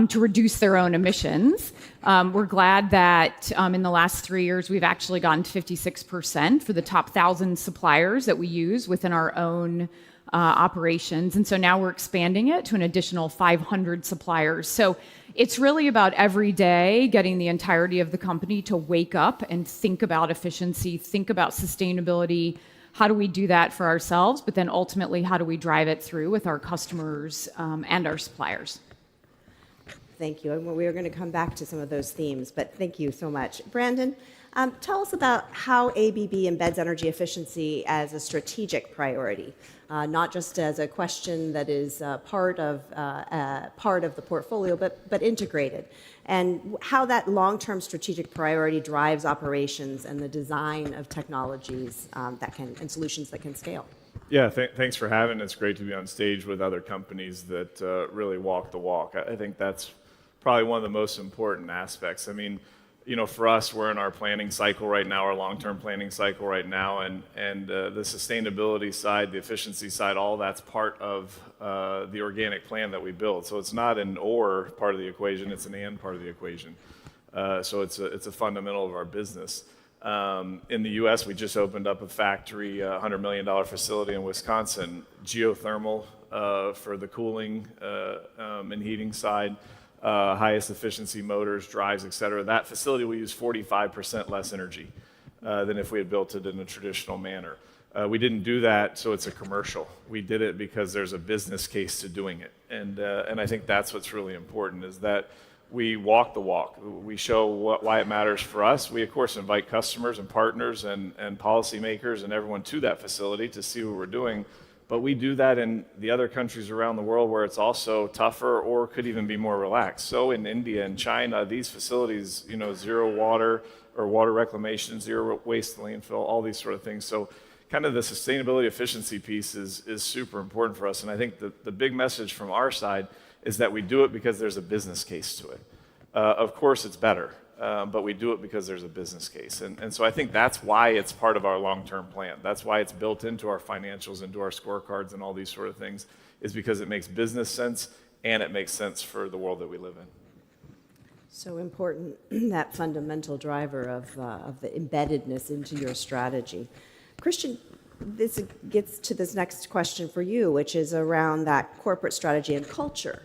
to reduce their own emissions. We're glad that in the last 3 years, we've actually gotten to 56% for the top 1,000 suppliers that we use within our own operations. And so now we're expanding it to an additional 500 suppliers. So it's really about every day getting the entirety of the company to wake up and think about efficiency, think about sustainability. How do we do that for ourselves? But then ultimately, how do we drive it through with our customers and our suppliers?
Thank you. And we are going to come back to some of those themes, but thank you so much. Brandon, tell us about how ABB embeds energy efficiency as a strategic priority, not just as a question that is part of the portfolio, but integrated, and how that long-term strategic priority drives operations and the design of technologies and solutions that can scale.
Yeah, thanks for having us. It's great to be on stage with other companies that really walk the walk. I think that's probably one of the most important aspects. I mean, you know, for us, we're in our planning cycle right now, our long-term planning cycle right now, and the sustainability side, the efficiency side, all that's part of the organic plan that we build. So it's not an or part of the equation, it's an and part of the equation. So it's a fundamental of our business. In the U.S., we just opened up a factory, $100 million facility in Wisconsin, geothermal for the cooling and heating side. Highest efficiency motors, drives, et cetera. That facility will use 45% less energy than if we had built it in a traditional manner. We didn't do that so it's a commercial. We did it because there's a business case to doing it. And I think that's what's really important is that we walk the walk. We show why it matters for us. We, of course, invite customers and partners and policymakers and everyone to that facility to see what we're doing. But we do that in the other countries around the world where it's also tougher or could even be more relaxed. So in India and China, these facilities, you know, zero water or water reclamation, zero waste landfill, all these sort of things. So kind of the sustainability efficiency piece is super important for us. And I think the big message from our side is that we do it because there's a business case to it. Of course, it's better, but we do it because there's a business case. And so I think that's why it's part of our long-term plan. That's why it's built into our financials, into our scorecards and all these sort of things, is because it makes business sense and it makes sense for the world that we live in.
So important, that fundamental driver of the embeddedness into your strategy. Christian, this gets to this next question for you, which is around that corporate strategy and culture,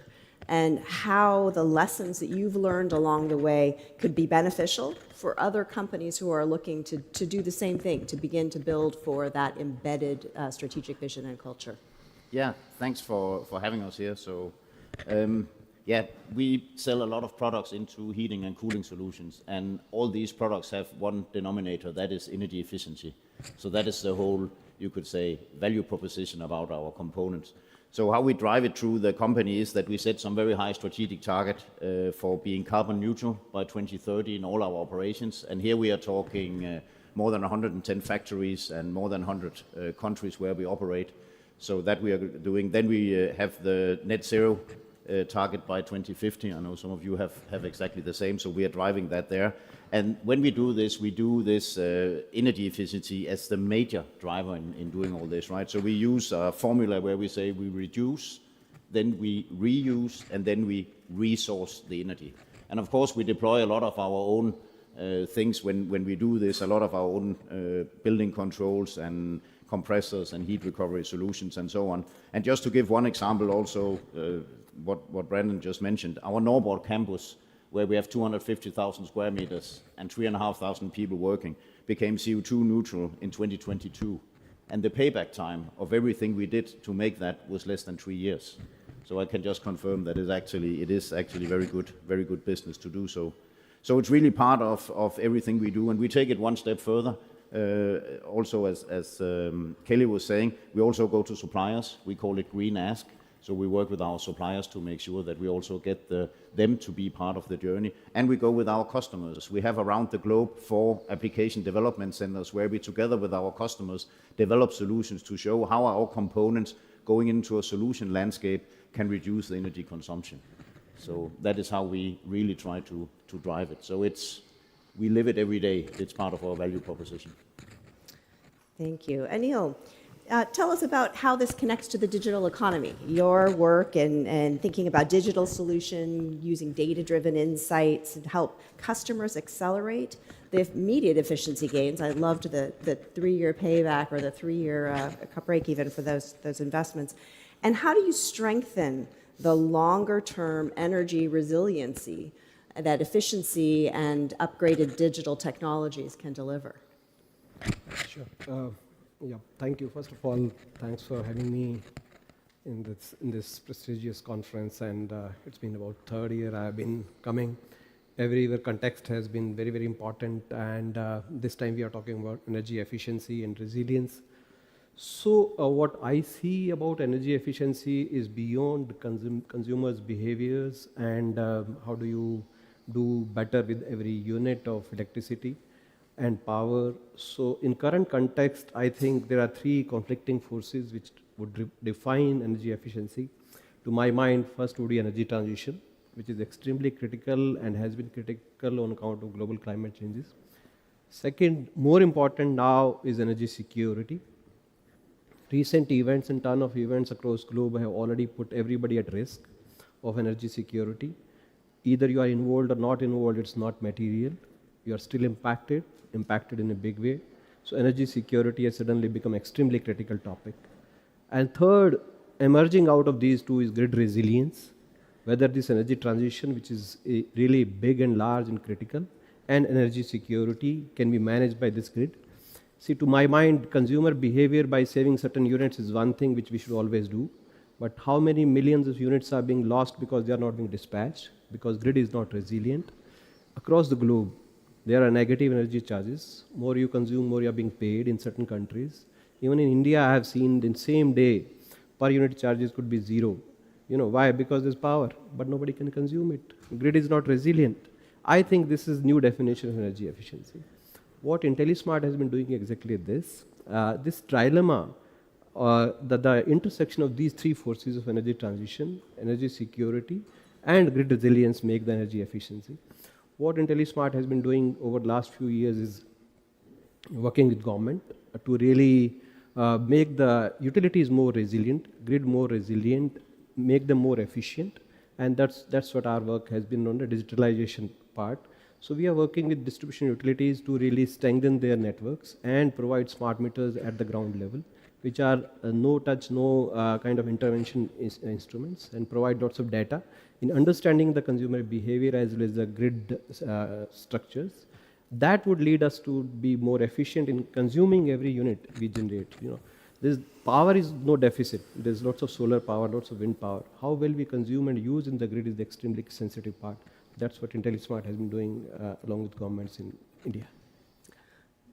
and how the lessons that you've learned along the way could be beneficial for other companies who are looking to do the same thing, to begin to build for that embedded strategic vision and culture.
Yeah, thanks for having us here. So, yeah, we sell a lot of products into heating and cooling solutions, and all these products have one denominator, that is energy efficiency. So that is the whole, you could say, value proposition about our components. So how we drive it through the company is that we set some very high strategic target for being carbon neutral by 2030 in all our operations. And here we are talking more than 110 factories and more than 100 countries where we operate. So that we are doing. Then we have the net zero target by 2050. I know some of you have exactly the same, so we are driving that there. And when we do this energy efficiency as the major driver in doing all this, right? So we use a formula where we say we reduce, then we reuse, and then we resource the energy. And of course, we deploy a lot of our own things when we do this, a lot of our own building controls and compressors and heat recovery solutions and so on. And just to give one example also, what Brandon just mentioned, our Norboard campus, where we have 250,000 square meters and 3,500 people working, became CO2 neutral in 2022. And the payback time of everything we did to make that was less than 3 years. So I can just confirm that it is actually very good business to do so. So it's really part of everything we do, and we take it one step further. Also, as Kelly was saying, we also go to suppliers. We call it Green Ask. So we work with our suppliers to make sure that we also get them to be part of the journey. And we go with our customers. We have around the globe 4 application development centers where we, together with our customers, develop solutions to show how our components going into a solution landscape can reduce the energy consumption. So that is how we really try to drive it. So we live it every day. It's part of our value proposition.
Thank you. Anil, tell us about how this connects to the digital economy, your work and thinking about digital solution, using data-driven insights to help customers accelerate the immediate efficiency gains. I loved the 3-year payback or the 3-year break even for those investments. And how do you strengthen the longer-term energy resiliency that efficiency and upgraded digital technologies can deliver?
Sure. Yeah, thank you. First of all, thanks for having me in this prestigious conference. And it's been about 3rd year I've been coming. Every year context has been very, very important. And this time we are talking about energy efficiency and resilience. So what I see about energy efficiency is beyond consumers' behaviors and how do you do better with every unit of electricity and power. So in current context, I think there are 3 conflicting forces which would define energy efficiency. To my mind, first would be energy transition, which is extremely critical and has been critical on account of global climate changes. Second, more important now, is energy security. Recent events and ton of events across globe have already put everybody at risk of energy security. Either you are involved or not involved, it's not material. You are still impacted in a big way. So energy security has suddenly become extremely critical topic. And third, emerging out of these 2 is grid resilience, whether this energy transition, which is really big and large and critical, and energy security can be managed by this grid. See, to my mind, consumer behavior by saving certain units is one thing which we should always do. But how many millions of units are being lost because they are not being dispatched, because grid is not resilient? Across the globe, there are negative energy charges. More you consume, more you are being paid in certain countries. Even in India, I have seen in same day, per unit charges could be 0. You know, why? Because there's power, but nobody can consume it. Grid is not resilient. I think this is new definition of energy efficiency. What IntelliSmart has been doing exactly this. This trilemma, the intersection of these three forces of energy transition, energy security, and grid resilience make the energy efficiency. What IntelliSmart has been doing over the last few years is working with government to really make the utilities more resilient, grid more resilient, make them more efficient, and that's what our work has been on the digitalization part. So we are working with distribution utilities to really strengthen their networks and provide smart meters at the ground level, which are no touch, no kind of intervention instruments, and provide lots of data in understanding the consumer behavior as well as the grid structures. That would lead us to be more efficient in consuming every unit we generate. You know, this power is no deficit. There's lots of solar power, lots of wind power. How well we consume and use in the grid is the extremely sensitive part. That's what IntelliSmart has been doing along with governments in India.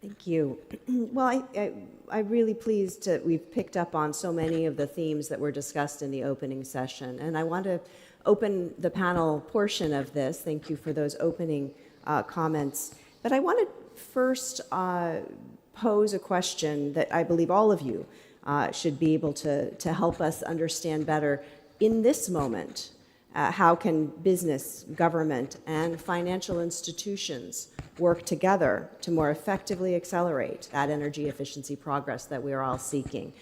Thank you. Well, I'm really pleased that we've picked up on so many of the themes that were discussed in the opening session. And I want to open the panel portion of this. Thank you for those opening comments. But I want to first pose a question that I believe all of you should be able to help us understand better in this moment. How can business, government, and financial institutions work together to more effectively accelerate that energy efficiency progress that we are all seeking,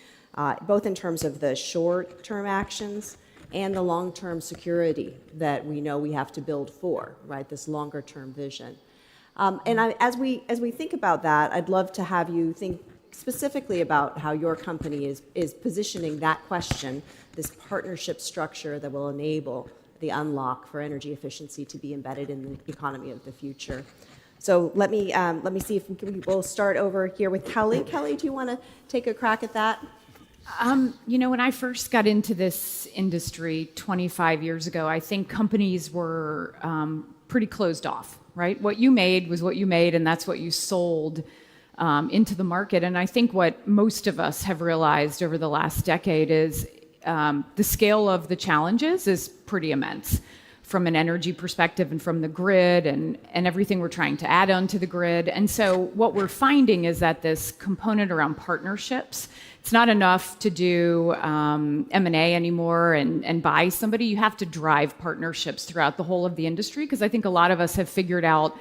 both in terms of the short-term actions and the long-term security that we know we have to build for, right? This longer-term vision. As we think about that, I'd love to have you think specifically about how your company is positioning that question, this partnership structure that will enable the unlock for energy efficiency to be embedded in the economy of the future. So let me see if we'll start over here with Kelly. Kelly, do you want to take a crack at that?
You know, when I first got into this industry 25 years ago, I think companies were pretty closed off, right? What you made was what you made, and that's what you sold into the market. And I think what most of us have realized over the last decade is the scale of the challenges is pretty immense from an energy perspective and from the grid and everything we're trying to add onto the grid. And so what we're finding is that this component around partnerships, it's not enough to do M&A anymore and buy somebody. You have to drive partnerships throughout the whole of the industry, because I think a lot of us have figured out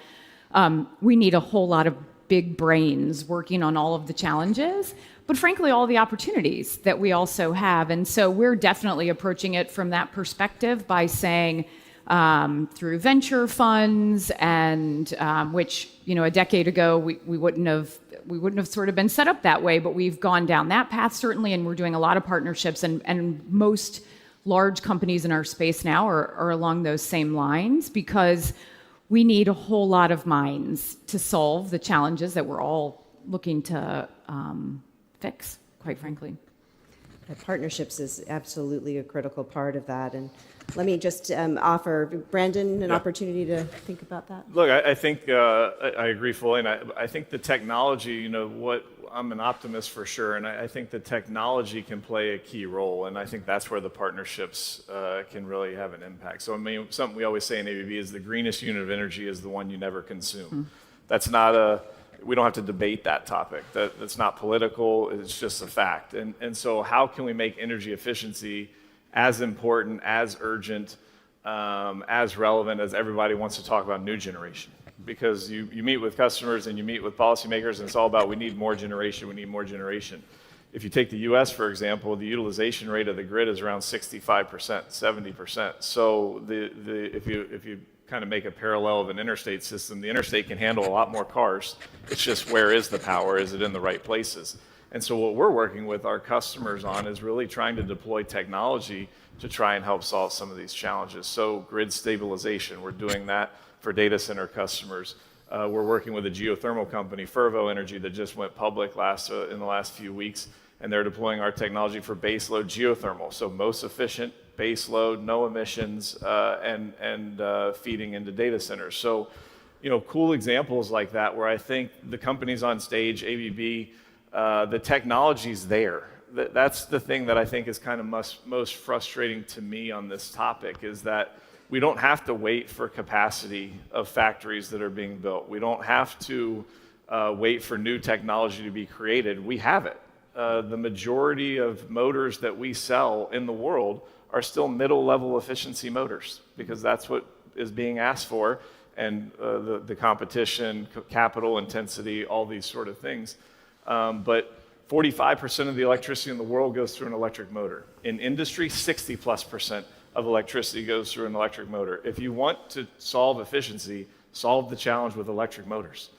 we need a whole lot of big brains working on all of the challenges, but frankly, all the opportunities that we also have. And so we're definitely approaching it from that perspective by saying through venture funds and which, you know, a decade ago we wouldn't have sort of been set up that way, but we've gone down that path certainly, and we're doing a lot of partnerships, and most large companies in our space now are along those same lines, because we need a whole lot of minds to solve the challenges that we're all looking to fix, quite frankly.
Partnerships is absolutely a critical part of that. And let me just offer Brandon an opportunity to think about that.
Look, I think I agree fully, and I think the technology, you know, I'm an optimist for sure, and I think the technology can play a key role, and I think that's where the partnerships can really have an impact. So I mean, something we always say in ABB is the greenest unit of energy is the one you never consume. That's not we don't have to debate that topic. That's not political, it's just a fact. And so how can we make energy efficiency as important, as urgent, as relevant as everybody wants to talk about new generation? Because you meet with customers and you meet with policymakers, and it's all about we need more generation, we need more generation. If you take the US, for example, the utilization rate of the grid is around 65%, 70%. So if you kind of make a parallel of an interstate system, the interstate can handle a lot more cars. It's just, where is the power? Is it in the right places? And so what we're working with our customers on is really trying to deploy technology to try and help solve some of these challenges. So grid stabilization, we're doing that for data center customers. We're working with a geothermal company, Fervo Energy, that just went public in the last few weeks. and they're deploying our technology for baseload geothermal, so most efficient baseload, no emissions, and feeding into data centers. So, cool examples like that where I think the companies on stage, ABB, the technology's there. That's the thing that I think is kind of most frustrating to me on this topic, is that we don't have to wait for capacity of factories that are being built. We don't have to wait for new technology to be created. We have it. The majority of motors that we sell in the world are still middle-level efficiency motors, because that's what is being asked for, and the competition, capital intensity, all these sort of things. But 45% of the electricity in the world goes through an electric motor. In industry, 60+% of electricity goes through an electric motor. If you want to solve efficiency, solve the challenge with electric motors.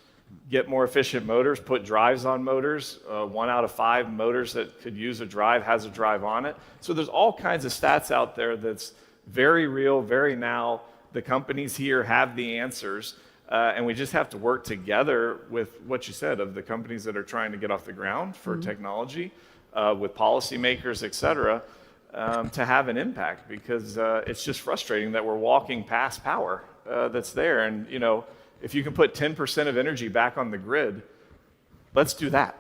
Get more efficient motors, put drives on motors. 1 out of 5 motors that could use a drive has a drive on it. So there's all kinds of stats out there that's very real, very now. The companies here have the answers, and we just have to work together with what you said, of the companies that are trying to get off the ground for technology, with policymakers, et cetera, to have an impact, because it's just frustrating that we're walking past power that's there. And, if you can put 10% of energy back on the grid, let's do that.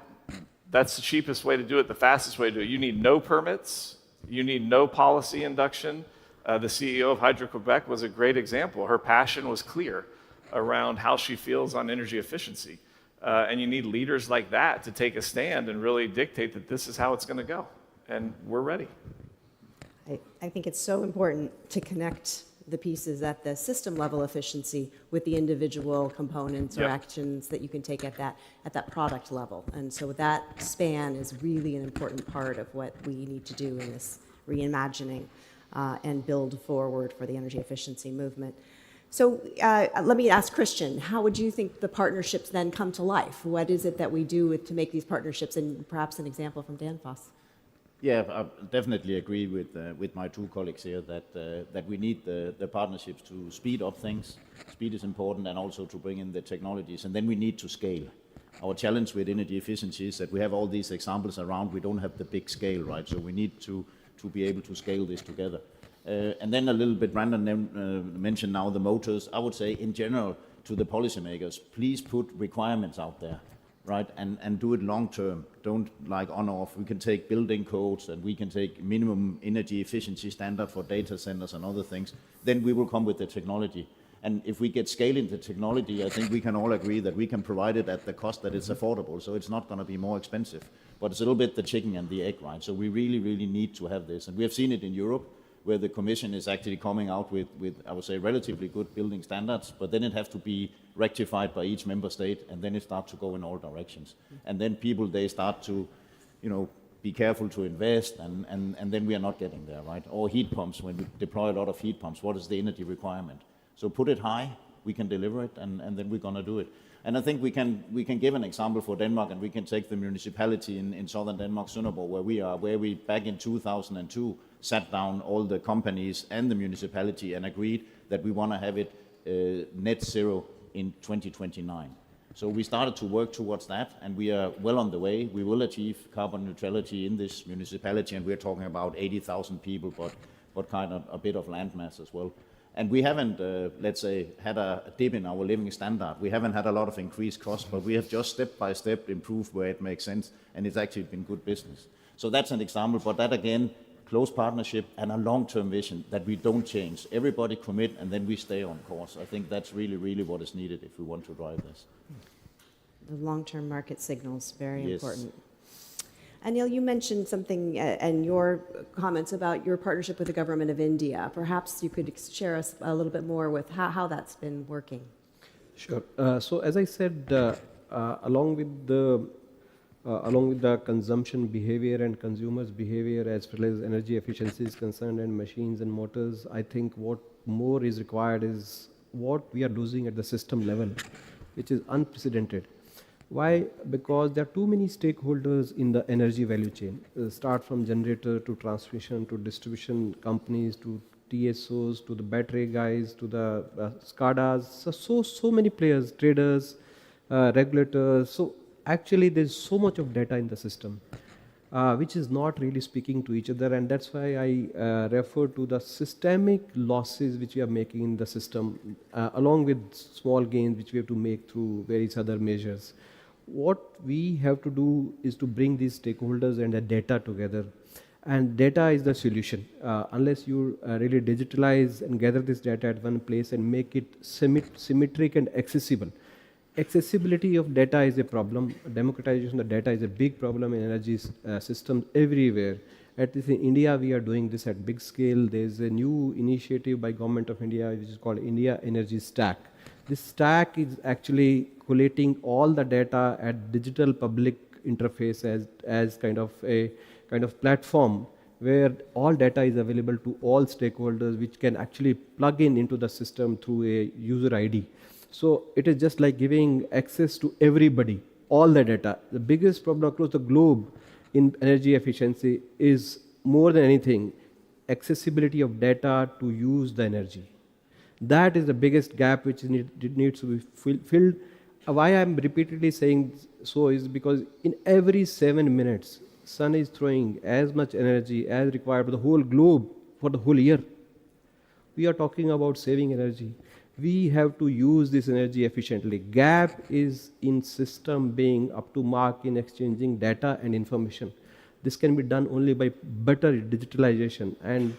That's the cheapest way to do it, the fastest way to do it. You need no permits. You need no policy induction. The CEO of Hydro-Quebec was a great example. Her passion was clear around how she feels on energy efficiency. And you need leaders like that to take a stand and really dictate that this is how it's going to go. And we're ready.
I think it's so important to connect the pieces at the system level efficiency with the individual components or actions that you can take at that product level. And so that span is really an important part of what we need to do in this reimagining and build forward for the energy efficiency movement. So let me ask Christian, how would you think the partnerships then come to life? What is it that we do to make these partnerships, and perhaps an example from Danfoss?
Yeah, I definitely agree with my two colleagues here that we need the partnerships to speed up things. Speed is important, and also to bring in the technologies, and then we need to scale. Our challenge with energy efficiency is that we have all these examples around, we don't have the big scale, right? So we need to be able to scale this together. And then a little bit, Brandon mentioned now the motors. I would say in general to the policymakers, please put requirements out there, right? And do it long term. Don't like on or off. We can take building codes, and we can take minimum energy efficiency standard for data centers and other things. Then we will come with the technology. And if we get scale into technology, I think we can all agree that we can provide it at the cost that it's affordable. So it's not going to be more expensive. But it's a little bit the chicken and the egg, right? So we really, really need to have this. And we have seen it in Europe, where the Commission is actually coming out with, I would say, relatively good building standards, but then it has to be rectified by each member state, and then it starts to go in all directions. And then people, they start to, be careful to invest, and then we are not getting there, right? Or heat pumps, when we deploy a lot of heat pumps, what is the energy requirement? So put it high, we can deliver it, and then we're going to do it. And I think we can give an example for Denmark, and we can take the municipality in southern Denmark, Sønderborg, where we back in 2002 sat down all the companies and the municipality and agreed that we want to have it net zero in 2029. So we started to work towards that, and we are well on the way. We will achieve carbon neutrality in this municipality, and we're talking about 80,000 people, but kind of a bit of landmass as well. And we haven't, let's say, had a dip in our living standard. We haven't had a lot of increased costs, but we have just step by step improved where it makes sense, and it's actually been good business. So that's an example, but that again, close partnership and a long-term vision that we don't change. Everybody commit, and then we stay on course. I think that's really, really what is needed if we want to drive this.
The long-term market signals, very important. Anil, you mentioned something and your comments about your partnership with the government of India. Perhaps you could share us a little bit more with how that's been working.
Sure. So as I said, along with the consumption behavior and consumers' behavior, as well as energy efficiency is concerned, and machines and motors, I think what more is required is what we are losing at the system level, which is unprecedented. Why? Because there are too many stakeholders in the energy value chain. Start from generator to transmission to distribution companies to TSOs to the battery guys to the SCADAs. So many players, traders, regulators. So actually there's so much of data in the system. which is not really speaking to each other, and that's why I refer to the systemic losses which we are making in the system, along with small gains which we have to make through various other measures. What we have to do is to bring these stakeholders and the data together, and data is the solution. Unless you really digitalize and gather this data at one place and make it symmetric and accessible. Accessibility of data is a problem. Democratization of data is a big problem in energy systems everywhere. At least in India, we are doing this at big scale. There's a new initiative by Government of India, which is called India Energy Stack. This stack is actually collating all the data at digital public interface as kind of a platform where all data is available to all stakeholders, which can actually plug into the system through a user ID. So it is just like giving access to everybody, all the data. The biggest problem across the globe in energy efficiency is, more than anything, accessibility of data to use the energy. That is the biggest gap which needs to be filled. Why I'm repeatedly saying so is because in every 7 minutes, sun is throwing as much energy as required for the whole globe for the whole year. We are talking about saving energy. We have to use this energy efficiently. Gap is in system being up to mark in exchanging data and information. This can be done only by better digitalization, and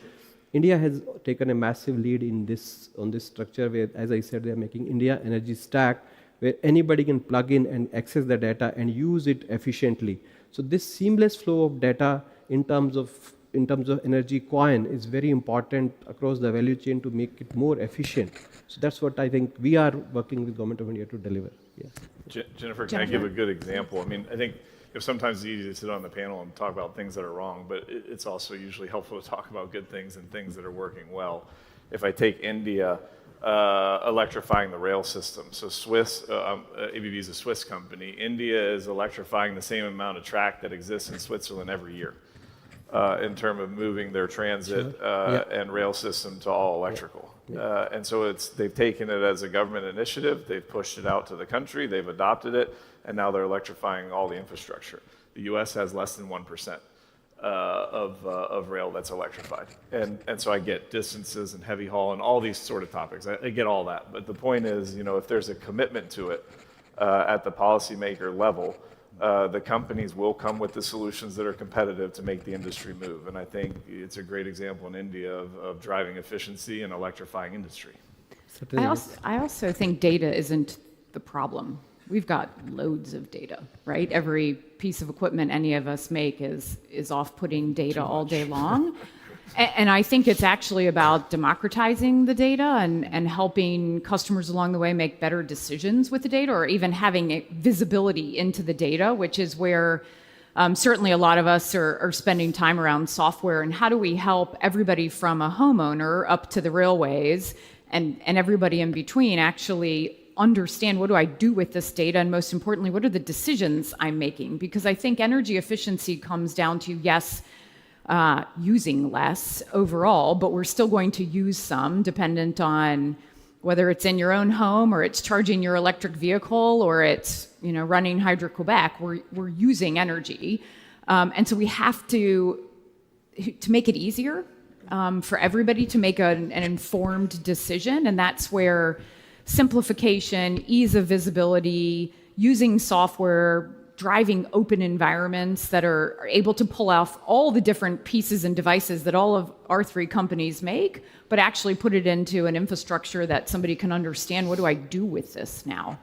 India has taken a massive lead in this, on this structure where, as I said, they are making India Energy Stack, where anybody can plug in and access the data and use it efficiently. So this seamless flow of data in terms of energy coin is very important across the value chain to make it more efficient. So that's what I think we are working with Government of India to deliver. Yeah.
Jennifer, can I give a good example? I mean, I think sometimes it's easy to sit on the panel and talk about things that are wrong, but it's also usually helpful to talk about good things and things that are working well. If I take India, electrifying the rail system. So ABB is a Swiss company. India is electrifying the same amount of track that exists in Switzerland every year in terms of moving their transit and rail system to all electrical. And so they've taken it as a government initiative, they've pushed it out to the country, they've adopted it, and now they're electrifying all the infrastructure. The US has less than 1%. Of rail that's electrified. And so I get distances and heavy haul and all these sort of topics. I get all that. But the point is, if there's a commitment to it at the policymaker level, the companies will come with the solutions that are competitive to make the industry move. And I think it's a great example in India of driving efficiency and electrifying industry.
I also think data isn't the problem. We've got loads of data, right? Every piece of equipment any of us make is off putting data all day long. And I think it's actually about democratizing the data and helping customers along the way make better decisions with the data, or even having visibility into the data, which is where certainly a lot of us are spending time around software. And how do we help everybody from a homeowner up to the railways and everybody in between actually understand, what do I do with this data? And most importantly, what are the decisions I'm making? Because I think energy efficiency comes down to, yes, using less overall, but we're still going to use some, dependent on whether it's in your own home or it's charging your electric vehicle or it's running Hydro-Quebec. We're using energy. And so we have to make it easier for everybody to make an informed decision. And that's where simplification, ease of visibility, using software, driving open environments that are able to pull off all the different pieces and devices that all of our three companies make, but actually put it into an infrastructure that somebody can understand, what do I do with this now?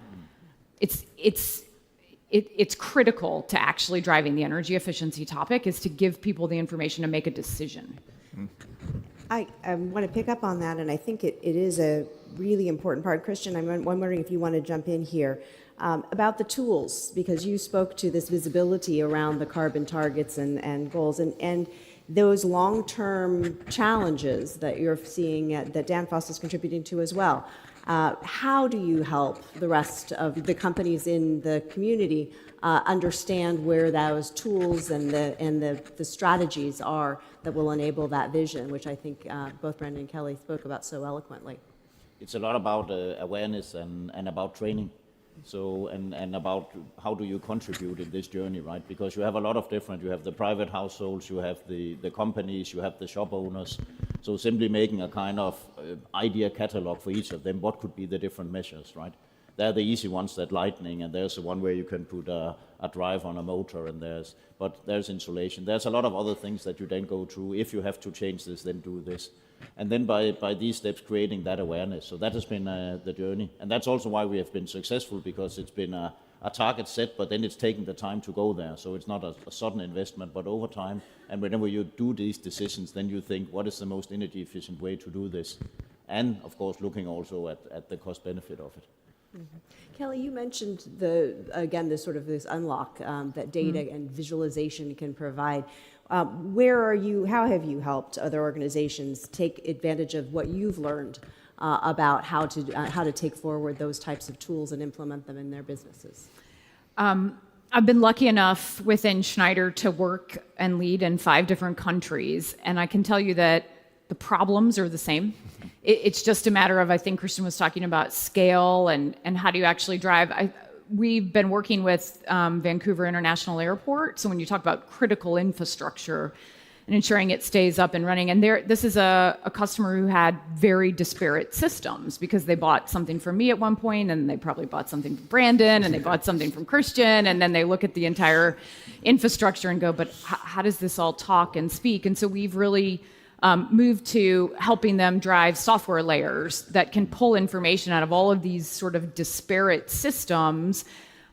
It's critical to actually driving the energy efficiency topic, is to give people the information to make a decision.
I want to pick up on that, and I think it is a really important part. Christian, I'm wondering if you want to jump in here about the tools, because you spoke to this visibility around the carbon targets and goals, and those long-term challenges that you're seeing that Danfoss is contributing to as well. How do you help the rest of the companies in the community understand where those tools and the strategies are that will enable that vision, which I think both Brendan and Kelly spoke about so eloquently?
It's a lot about awareness and about training. So, and about how do you contribute in this journey, right? Because you have a lot of different, you have the private households, you have the companies, you have the shop owners. So simply making a kind of idea catalog for each of them, what could be the different measures, right? They're the easy ones, that lighting, and there's the one where you can put a drive on a motor, and there's insulation. There's a lot of other things that you then go through. If you have to change this, then do this. And then by these steps, creating that awareness. So that has been the journey. And that's also why we have been successful, because it's been a target set, but then it's taken the time to go there. So it's not a sudden investment, but over time. And whenever you do these decisions, then you think, what is the most energy efficient way to do this? And of course, looking also at the cost benefit of it.
Kelly, you mentioned this unlock that data and visualization can provide. How have you helped other organizations take advantage of what you've learned about how to take forward those types of tools and implement them in their businesses?
I've been lucky enough within Schneider to work and lead in 5 different countries, and I can tell you that the problems are the same. It's just a matter of, I think Christian was talking about scale and how do you actually drive. We've been working with Vancouver International Airport, so when you talk about critical infrastructure and ensuring it stays up and running, and this is a customer who had very disparate systems, because they bought something from me at one point, and they probably bought something from Brandon, and they bought something from Christian, and then they look at the entire infrastructure and go, but how does this all talk and speak? And so we've really moved to helping them drive software layers that can pull information out of all of these sort of disparate systems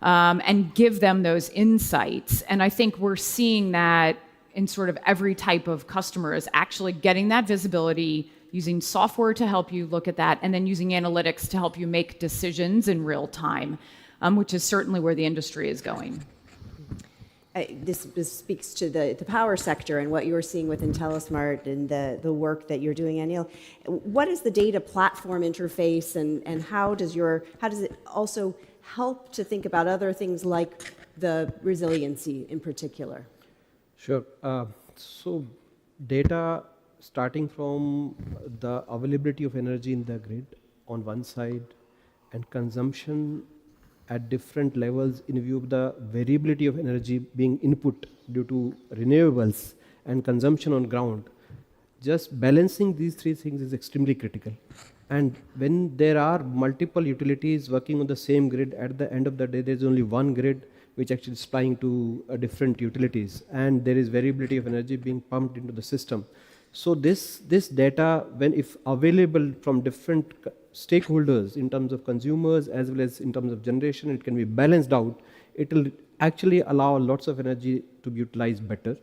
and give them those insights. And I think we're seeing that in sort of every type of customer, is actually getting that visibility, using software to help you look at that, and then using analytics to help you make decisions in real time, which is certainly where the industry is going.
This speaks to the power sector and what you're seeing with IntelliSmart and the work that you're doing, Anil. What is the data platform interface, and how does it also help to think about other things like the resiliency in particular?
Sure. So data, starting from the availability of energy in the grid on one side, and consumption at different levels in view of the variability of energy being input due to renewables and consumption on ground. Just balancing these 3 things is extremely critical. And when there are multiple utilities working on the same grid, at the end of the day, there's only one grid which actually is supplying to different utilities, and there is variability of energy being pumped into the system. So this data, when if available from different stakeholders in terms of consumers as well as in terms of generation, it can be balanced out. It will actually allow lots of energy to be utilized better,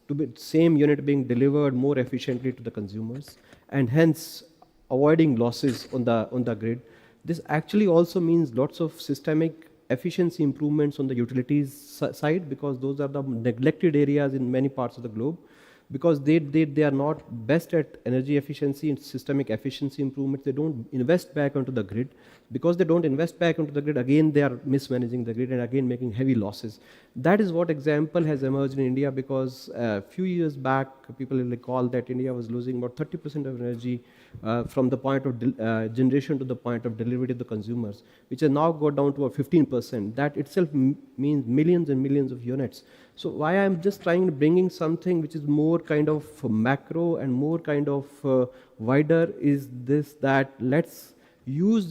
to be same unit being delivered more efficiently to the consumers, and hence avoiding losses on the grid. This actually also means lots of systemic efficiency improvements on the utilities side, because those are the neglected areas in many parts of the globe, because they are not best at energy efficiency and systemic efficiency improvements. They don't invest back onto the grid. Because they don't invest back onto the grid, again they are mismanaging the grid and again making heavy losses. That is what example has emerged in India, because a few years back, people will recall that India was losing about 30% of energy from the point of generation to the point of delivery to the consumers, which has now got down to 15%. That itself means millions and millions of units. So why I'm just trying to bringing something which is more kind of macro and more kind of wider is this, that let's use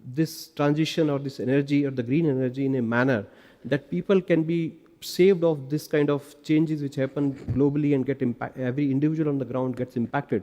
this transition or this energy or the green energy in a manner that people can be saved of this kind of changes which happen globally and get impact. Every individual on the ground gets impacted.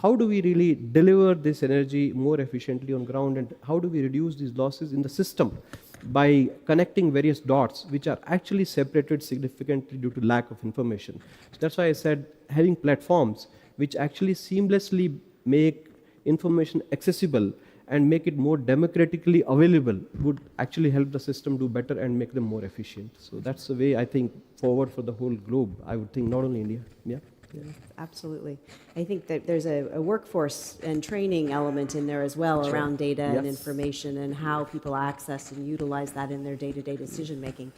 How do we really deliver this energy more efficiently on ground, and how do we reduce these losses in the system by connecting various dots which are actually separated significantly due to lack of information? So that's why I said having platforms which actually seamlessly make information accessible and make it more democratically available would actually help the system do better and make them more efficient. So that's the way I think forward for the whole globe. I would think not only India. Yeah.
Yes, absolutely. I think that there's a workforce and training element in there as well around data and information and how people access and utilize that in their day-to-day decision making.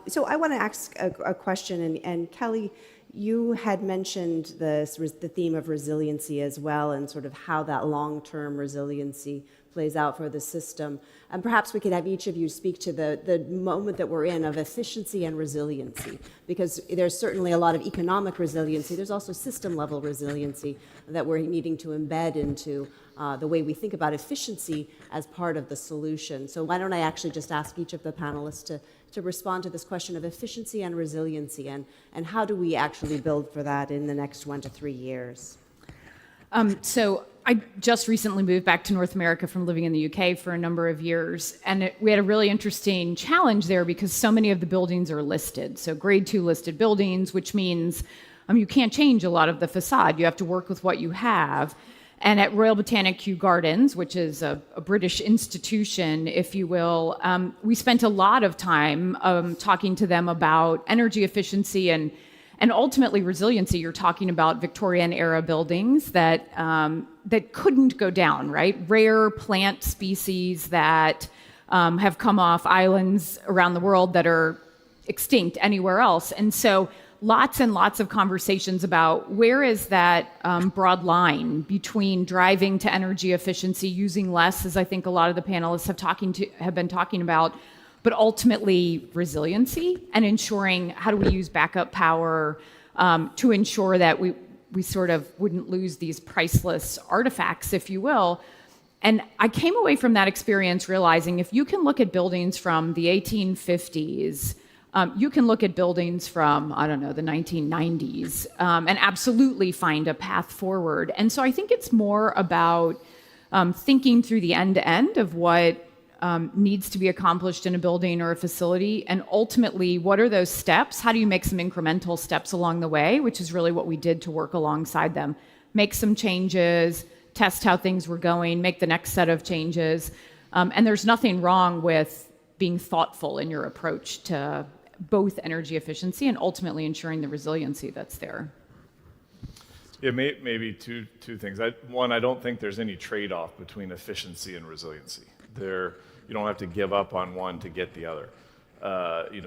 So I want to ask a question, and Kelly, You had mentioned the theme of resiliency as well, and sort of how that long-term resiliency plays out for the system. And perhaps we could have each of you speak to the moment that we're in of efficiency and resiliency, because there's certainly a lot of economic resiliency. There's also system-level resiliency that we're needing to embed into the way we think about efficiency as part of the solution. So why don't I actually just ask each of the panelists to respond to this question of efficiency and resiliency, and how do we actually build for that in the next 1 to 3 years?
So I just recently moved back to North America from living in the UK for a number of years, and we had a really interesting challenge there because so many of the buildings are listed. So grade 2 listed buildings, which means you can't change a lot of the facade. You have to work with what you have. And at Royal Botanic Kew Gardens, which is a British institution, if you will, we spent a lot of time talking to them about energy efficiency and ultimately resiliency. You're talking about Victorian era buildings that couldn't go down, right? Rare plant species that have come off islands around the world that are extinct anywhere else. And so lots and lots of conversations about where is that broad line between driving to energy efficiency, using less, as I think a lot of the panelists have been talking about, but ultimately resiliency and ensuring how do we use backup power to ensure that we sort of wouldn't lose these priceless artifacts, if you will. And I came away from that experience realizing if you can look at buildings from the 1850s, you can look at buildings from, I don't know, the 1990s, and absolutely find a path forward. And so I think it's more about thinking through the end-to-end of what needs to be accomplished in a building or a facility, and ultimately, what are those steps? How do you make some incremental steps along the way, which is really what we did to work alongside them. Make some changes, test how things were going, make the next set of changes. And there's nothing wrong with being thoughtful in your approach to both energy efficiency and ultimately ensuring the resiliency that's there.
Yeah, maybe two things. One, I don't think there's any trade-off between efficiency and resiliency. You don't have to give up on one to get the other.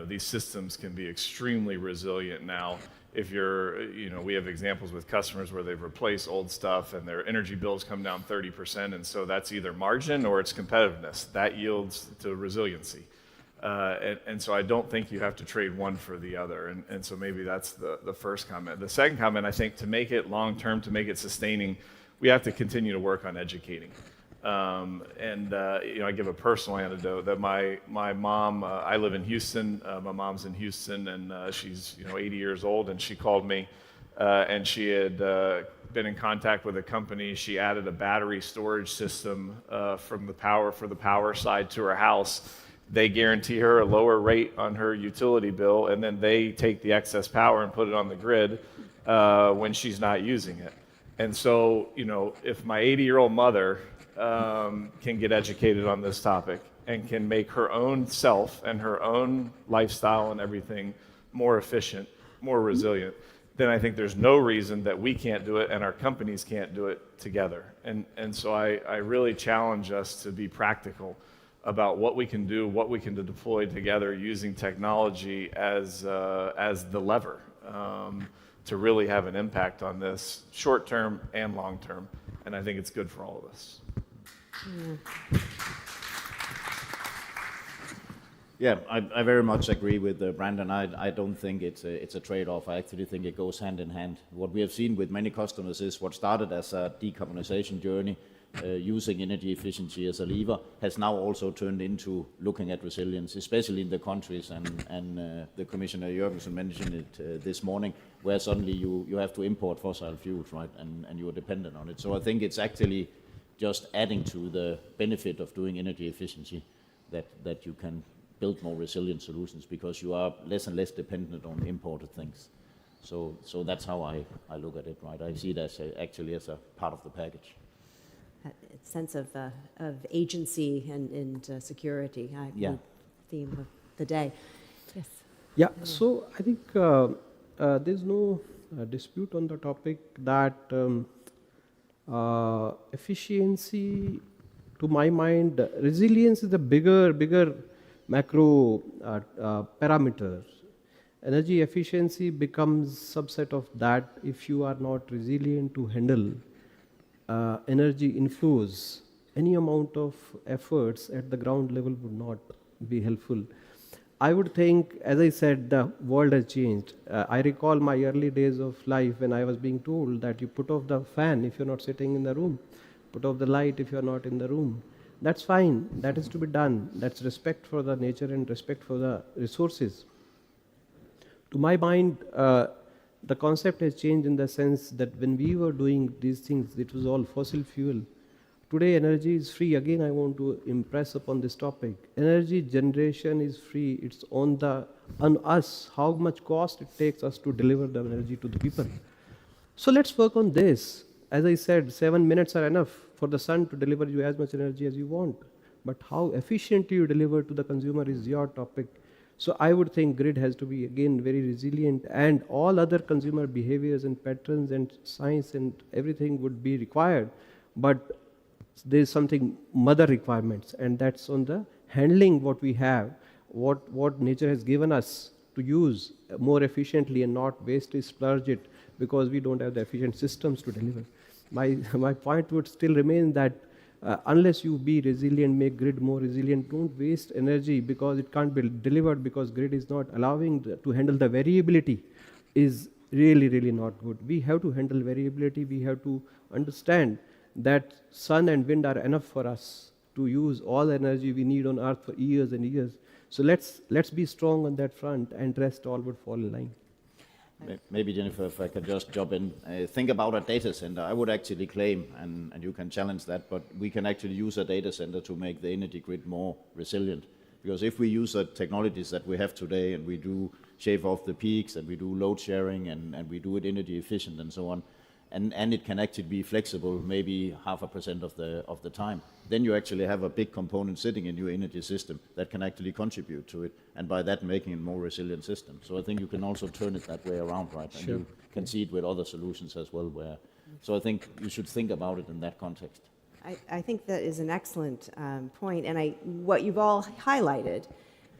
These systems can be extremely resilient now. If we have examples with customers where they've replaced old stuff and their energy bills come down 30%, and so that's either margin or it's competitiveness. That yields to resiliency. And so I don't think you have to trade one for the other. And so maybe that's the first comment. The second comment, I think to make it long-term, to make it sustaining, we have to continue to work on educating. I give a personal anecdote that my mom, I live in Houston, my mom's in Houston, and she's 80 years old, and she called me, and she had been in contact with a company. She added a battery storage system for the power side to her house. They guarantee her a lower rate on her utility bill, and then they take the excess power and put it on the grid when she's not using it. And so, if my 80-year-old mother can get educated on this topic and can make her own self and her own lifestyle and everything more efficient, more resilient, then I think there's no reason that we can't do it and our companies can't do it together. And so I really challenge us to be practical about what we can do, what we can deploy together using technology as the lever to really have an impact on this short term and long term. And I think it's good for all of us.
Yeah, I very much agree with Brandon. I don't think it's a trade-off. I actually think it goes hand in hand. What we have seen with many customers is what started as a decarbonization journey, using energy efficiency as a lever, has now also turned into looking at resilience, especially in the countries, and the Commissioner Jørgensen mentioned it this morning, where suddenly you have to import fossil fuels, right, and you are dependent on it. So I think it's actually just adding to the benefit of doing energy efficiency that you can build more resilient solutions because you are less and less dependent on imported things. So that's how I look at it, right? I see it as actually as a part of the package.
That sense of agency and security,
yeah.
Theme of the day. Yes.
Yeah. So I think there's no dispute on the topic that efficiency, to my mind, resilience is a bigger macro parameter, Energy efficiency becomes subset of that if you are not resilient to handle energy inflows. Any amount of efforts at the ground level would not be helpful. I would think, as I said, the world has changed. I recall my early days of life when I was being told that you put off the fan if you're not sitting in the room, put off the light if you're not in the room. That's fine. That is to be done. That's respect for the nature and respect for the resources. To my mind, the concept has changed in the sense that when we were doing these things, it was all fossil fuel. Today, energy is free. Again, I want to impress upon this topic. Energy generation is free. It's on us, how much cost it takes us to deliver the energy to the people. So let's work on this. As I said, 7 minutes are enough for the sun to deliver you as much energy as you want. But how efficiently you deliver to the consumer is your topic. So I would think grid has to be, again, very resilient, and all other consumer behaviors and patterns and science and everything would be required. But there's something mother requirements, and that's on the handling what we have, what nature has given us to use more efficiently and not waste it, splurge it, because we don't have the efficient systems to deliver. My point would still remain that unless you be resilient, make grid more resilient, don't waste energy because it can't be delivered because grid is not allowing to handle the variability is really not good. We have to handle variability. We have to understand that sun and wind are enough for us to use all the energy we need on earth for years and years. So let's be strong on that front, and rest all would fall in line.
Maybe, Jennifer, if I could just jump in. Think about a data center. I would actually claim, and you can challenge that, but we can actually use a data center to make the energy grid more resilient. Because if we use the technologies that we have today, and we do shave off the peaks, and we do load sharing, and we do it energy efficient and so on, and it can actually be flexible, maybe 0.5% of the time, then you actually have a big component sitting in your energy system that can actually contribute to it, and by that making it a more resilient system. So I think you can also turn it that way around, right? And you can see it with other solutions as well. So I think you should think about it in that context.
I think that is an excellent point. And what you've all highlighted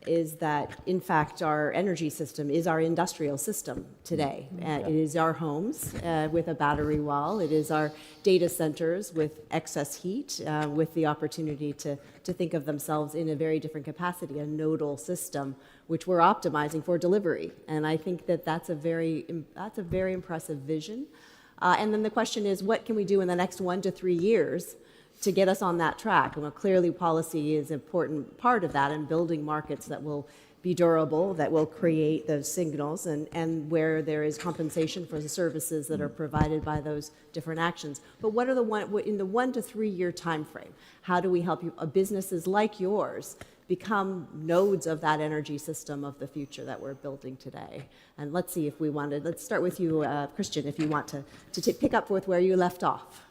is that, in fact, our energy system is our industrial system today. It is our homes with a battery wall. It is our data centers with excess heat, with the opportunity to think of themselves in a very different capacity, a nodal system, which we're optimizing for delivery. And I think that's a very impressive vision. And then the question is, what can we do in the next 1 to 3 years to get us on that track? And clearly policy is an important part of that, and building markets that will be durable, that will create those signals, and where there is compensation for the services that are provided by those different actions. But what are in the 1 to 3 year time frame, how do we help businesses like yours become nodes of that energy system of the future that we're building today? And let's see if let's start with you, Christian, if you want to pick up with where you left off.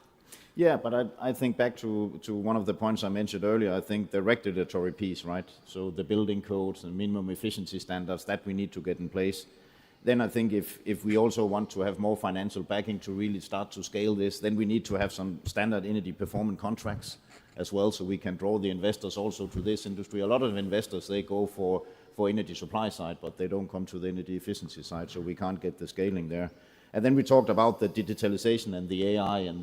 Yeah, but I think back to one of the points I mentioned earlier, I think the regulatory piece, right? So the building codes and minimum efficiency standards that we need to get in place. Then I think if we also want to have more financial backing to really start to scale this, then we need to have some standard energy performance contracts as well, so we can draw the investors also to this industry. A lot of investors, they go for energy supply side, but they don't come to the energy efficiency side, so we can't get the scaling there. And then we talked about the digitalization and the AI and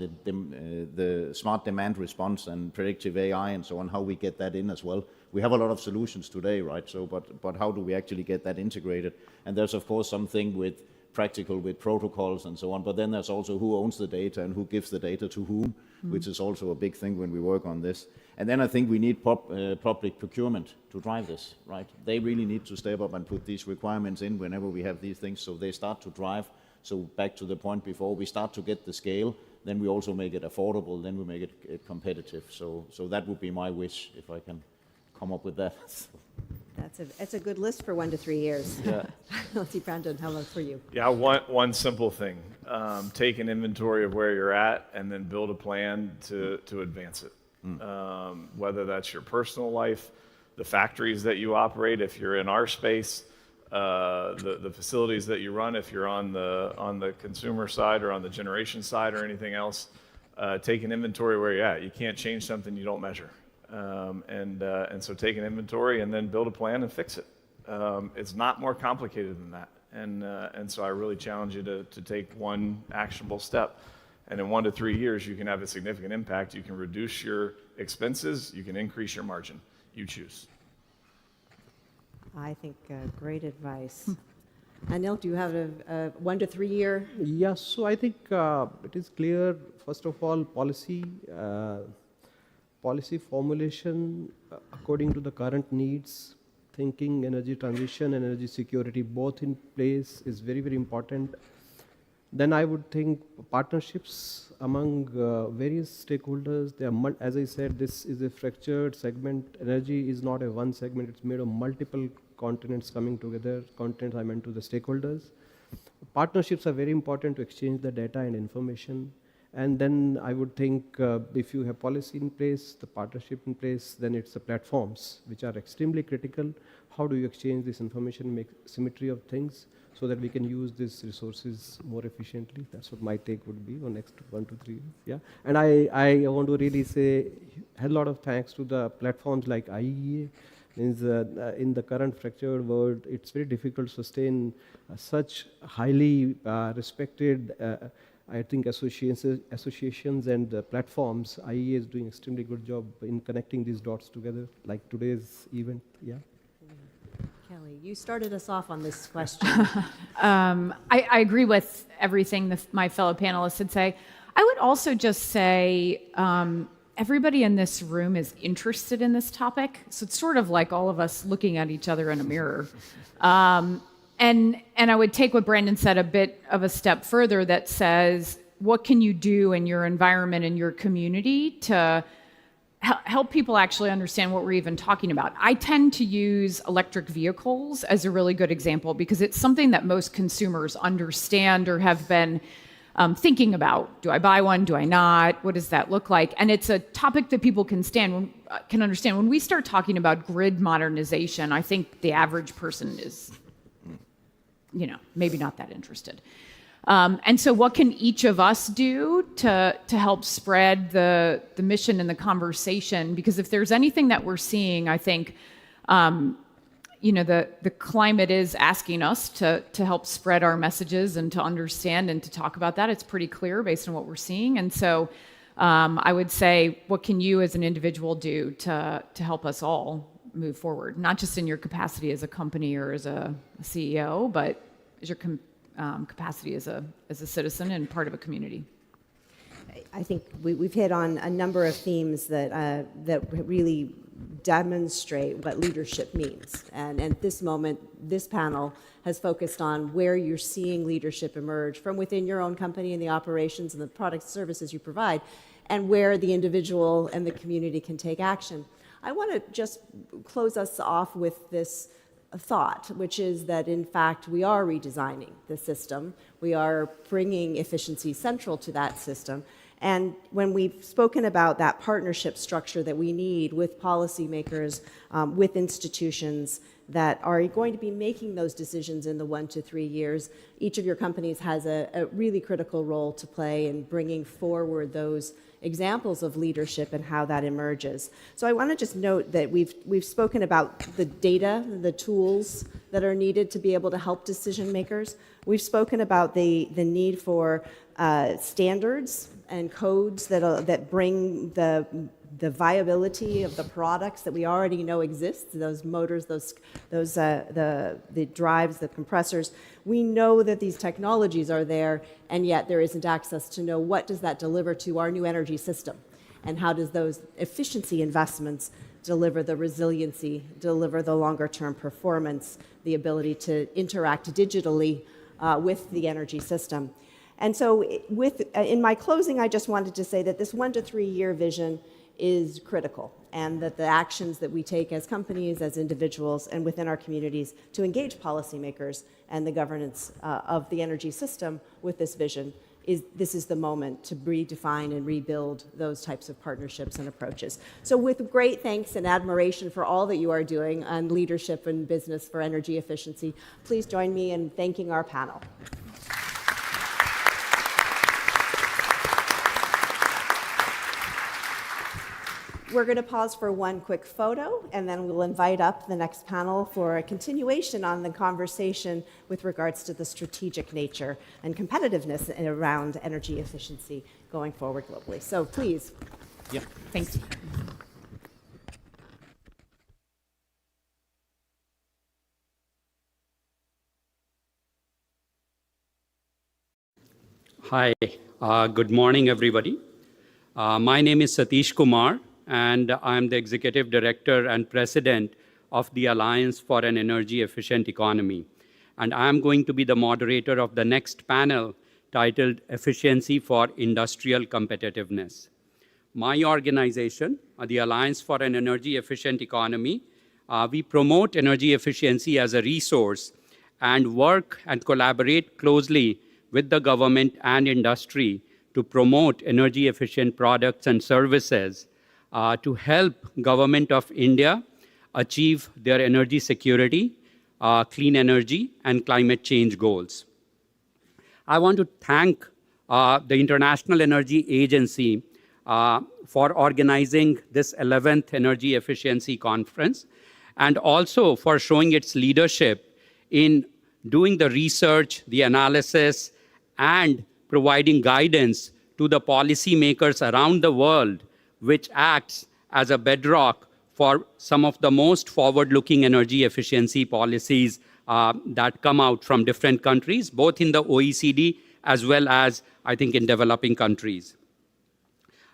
the smart demand response and predictive AI and so on, how we get that in as well. We have a lot of solutions today, right? So, but how do we actually get that integrated? And there's of course something with practical, with protocols and so on, but then there's also who owns the data and who gives the data to whom, which is also a big thing when we work on this. And then I think we need public procurement to drive this, right? They really need to step up and put these requirements in whenever we have these things, so they start to drive. So back to the point before, we start to get the scale, then we also make it affordable, then we make it competitive. So that would be my wish, if I can come up with that.
That's a good list for 1 to 3 years.
Yeah.
Let's see, Brandon, how about for you?
Yeah, one simple thing. Take an inventory of where you're at and then build a plan to advance it. Whether that's your personal life, the factories that you operate, if you're in our space, the facilities that you run, if you're on the consumer side or on the generation side or anything else, take an inventory where you're at. You can't change something you don't measure. And so take an inventory and then build a plan and fix it. It's not more complicated than that. And so I really challenge you to take one actionable step. And in 1 to 3 years, you can have a significant impact. You can reduce your expenses. You can increase your margin. You choose.
I think great advice. Anil, do you have a 1 to 3 year?
Yes, so I think it is clear, first of all, policy formulation according to the current needs, thinking energy transition and energy security both in place is very, very important. Then I would think partnerships among various stakeholders. As I said, this is a fractured segment. Energy is not a one segment, it's made of multiple continents coming together. Continents I meant to the stakeholders. Partnerships are very important to exchange the data and information. And then I would think if you have policy in place, the partnership in place, then it's the platforms which are extremely critical. How do you exchange this information, make symmetry of things so that we can use these resources more efficiently? That's what my take would be for next 1 to 3 years. Yeah. And I want to really say a lot of thanks to the platforms like IEA. In the current fractured world, it's very difficult to sustain such highly respected I think associations and platforms. IEA is doing extremely good job in connecting these dots together, like today's event. Yeah.
Kelly, you started us off on this question.
I agree with everything my fellow panelists would say. I would also just say everybody in this room is interested in this topic. So it's sort of like all of us looking at each other in a mirror. And I would take what Brandon said a bit of a step further that says, what can you do in your environment and your community to help people actually understand what we're even talking about? I tend to use electric vehicles as a really good example because it's something that most consumers understand or have been thinking about. Do I buy one? Do I not? What does that look like? And it's a topic that people can understand. When we start talking about grid modernization, I think the average person is maybe not that interested. And so what can each of us do to help spread the mission and the conversation? Because if there's anything that we're seeing, I think, the climate is asking us to help spread our messages and to understand and to talk about that. It's pretty clear based on what we're seeing. And so I would say, what can you as an individual do to help us all move forward? Not just in your capacity as a company or as a CEO, but as your capacity as a citizen and part of a community.
I think we've hit on a number of themes that really demonstrate what leadership means. And at this moment, this panel has focused on where you're seeing leadership emerge from within your own company and the operations and the products and services you provide, and where the individual and the community can take action. I want to just close us off with this thought, which is that in fact we are redesigning the system. We are bringing efficiency central to that system. And when we've spoken about that partnership structure that we need with policymakers, with institutions that are going to be making those decisions in the 1 to 3 years, each of your companies has a really critical role to play in bringing forward those examples of leadership and how that emerges. So I want to just note that we've spoken about the data, the tools that are needed to be able to help decision makers. We've spoken about the need for standards and codes that bring the viability of the products that we already know exist, those motors, the drives, the compressors. We know that these technologies are there, and yet there isn't access to know what does that deliver to our new energy system, and how does those efficiency investments deliver the resiliency, deliver the longer term performance, the ability to interact digitally with the energy system. And so in my closing, I just wanted to say that this 1 to 3 year vision is critical, and that the actions that we take as companies, as individuals, and within our communities to engage policymakers and the governance of the energy system with this vision, this is the moment to redefine and rebuild those types of partnerships and approaches. So with great thanks and admiration for all that you are doing on leadership and business for energy efficiency, please join me in thanking our panel. We're going to pause for one quick photo, and then we'll invite up the next panel for a continuation on the conversation with regards to the strategic nature and competitiveness around energy efficiency going forward globally. So please.
Yeah, thanks.
Hi, good morning, everybody. My name is Satish Kumar, and I'm the Executive Director and President of the Alliance for an Energy Efficient Economy. And I'm going to be the moderator of the next panel titled Efficiency for Industrial Competitiveness. My organization, the Alliance for an Energy Efficient Economy, we promote energy efficiency as a resource and work and collaborate closely with the government and industry to promote energy efficient products and services to help Government of India achieve their energy security, clean energy, and climate change goals. I want to thank the International Energy Agency for organizing this 11th Energy Efficiency Conference, and also for showing its leadership in doing the research, the analysis, and providing guidance to the policymakers around the world, which acts as a bedrock for some of the most forward-looking energy efficiency policies that come out from different countries, both in the OECD as well as, I think, in developing countries.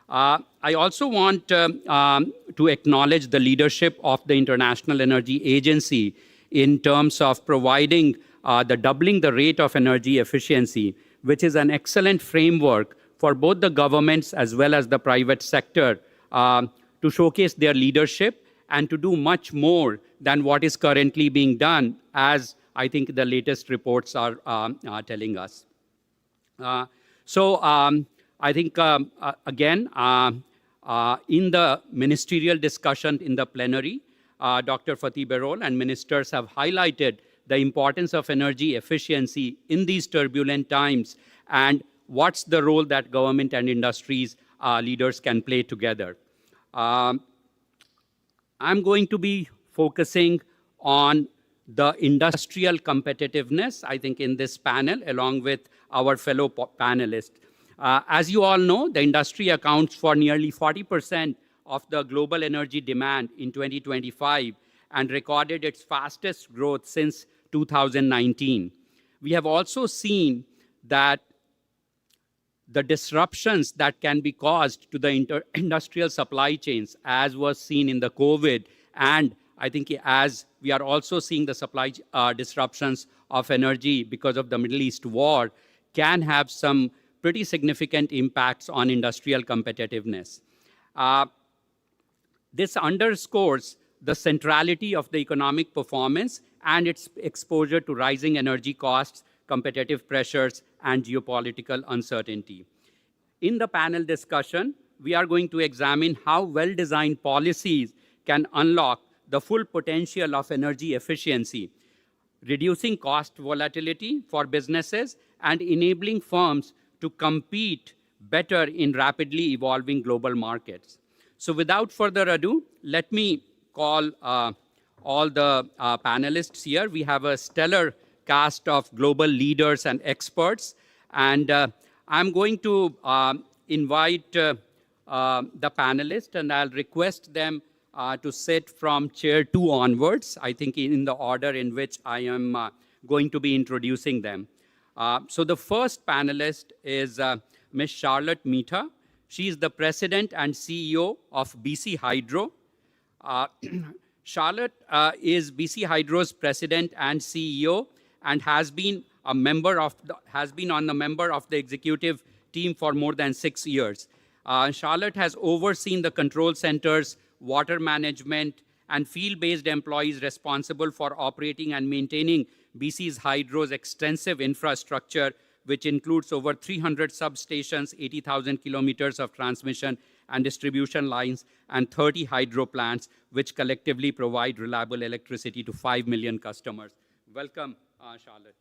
I also want to acknowledge the leadership of the International Energy Agency in terms of providing the doubling the rate of energy efficiency, which is an excellent framework for both the governments as well as the private sector to showcase their leadership and to do much more than what is currently being done, as I think the latest reports are telling us. I think, again, in the ministerial discussion in the plenary, Dr. Fatih Birol and ministers have highlighted the importance of energy efficiency in these turbulent times and what's the role that government and industries leaders can play together. I'm going to be focusing on the industrial competitiveness, I think, in this panel, along with our fellow panelists. As you all know, the industry accounts for nearly 40% of the global energy demand in 2025 and recorded its fastest growth since 2019. We have also seen that the disruptions that can be caused to the industrial supply chains, as was seen in the COVID, and I think as we are also seeing the supply disruptions of energy because of the Middle East war, can have some pretty significant impacts on industrial competitiveness. This underscores the centrality of the economic performance and its exposure to rising energy costs, competitive pressures, and geopolitical uncertainty. In the panel discussion, we are going to examine how well-designed policies can unlock the full potential of energy efficiency, reducing cost volatility for businesses and enabling firms to compete better in rapidly evolving global markets. So without further ado, let me call all the panelists here. We have a stellar cast of global leaders and experts. And I'm going to invite the panelists, and I'll request them to sit from chair 2 onwards, I think in the order in which I am going to be introducing them. So the first panelist is Ms. Charlotte Mehta. She is the president and CEO of BC Hydro. Charlotte is BC Hydro's president and CEO and has been on the member of the executive team for more than 6 years. Charlotte has overseen the control centers, water management, and field-based employees responsible for operating and maintaining BC's Hydro's extensive infrastructure, which includes over 300 substations, 80,000 kilometers of transmission and distribution lines, and 30 hydro plants, which collectively provide reliable electricity to 5 million customers. Welcome, Charlotte.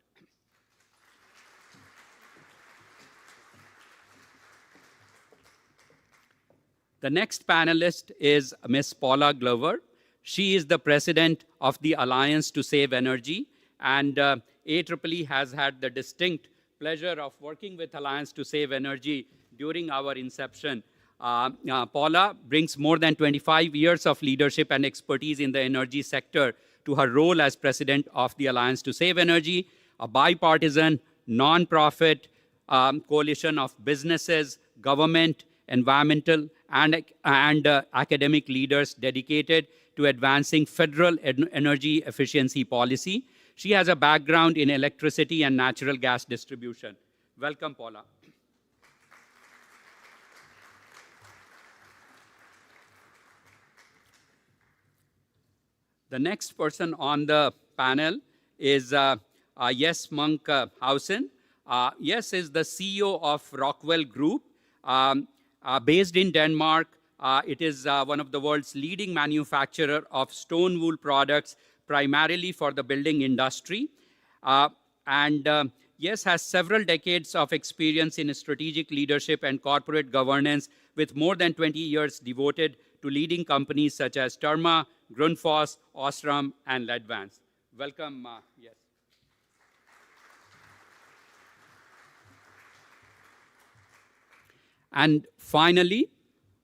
The next panelist is Ms. Paula Glover. She is the president of the Alliance to Save Energy, and AEEE has had the distinct pleasure of working with Alliance to Save Energy during our inception. Paula brings more than 25 years of leadership and expertise in the energy sector to her role as president of the Alliance to Save Energy, a bipartisan, non-profit coalition of businesses, government, environmental, and academic leaders dedicated to advancing federal energy efficiency policy. She has a background in electricity and natural gas distribution. Welcome, Paula. The next person on the panel is Jes Munchhausen. Jes is the CEO of Rockwell Group. Based in Denmark, it is one of the world's leading manufacturer of stone wool products, primarily for the building industry. Jes has several decades of experience in strategic leadership and corporate governance, with more than 20 years devoted to leading companies such as Terma, Grundfos, Osram, and Ledvance. Welcome, Jes. And finally,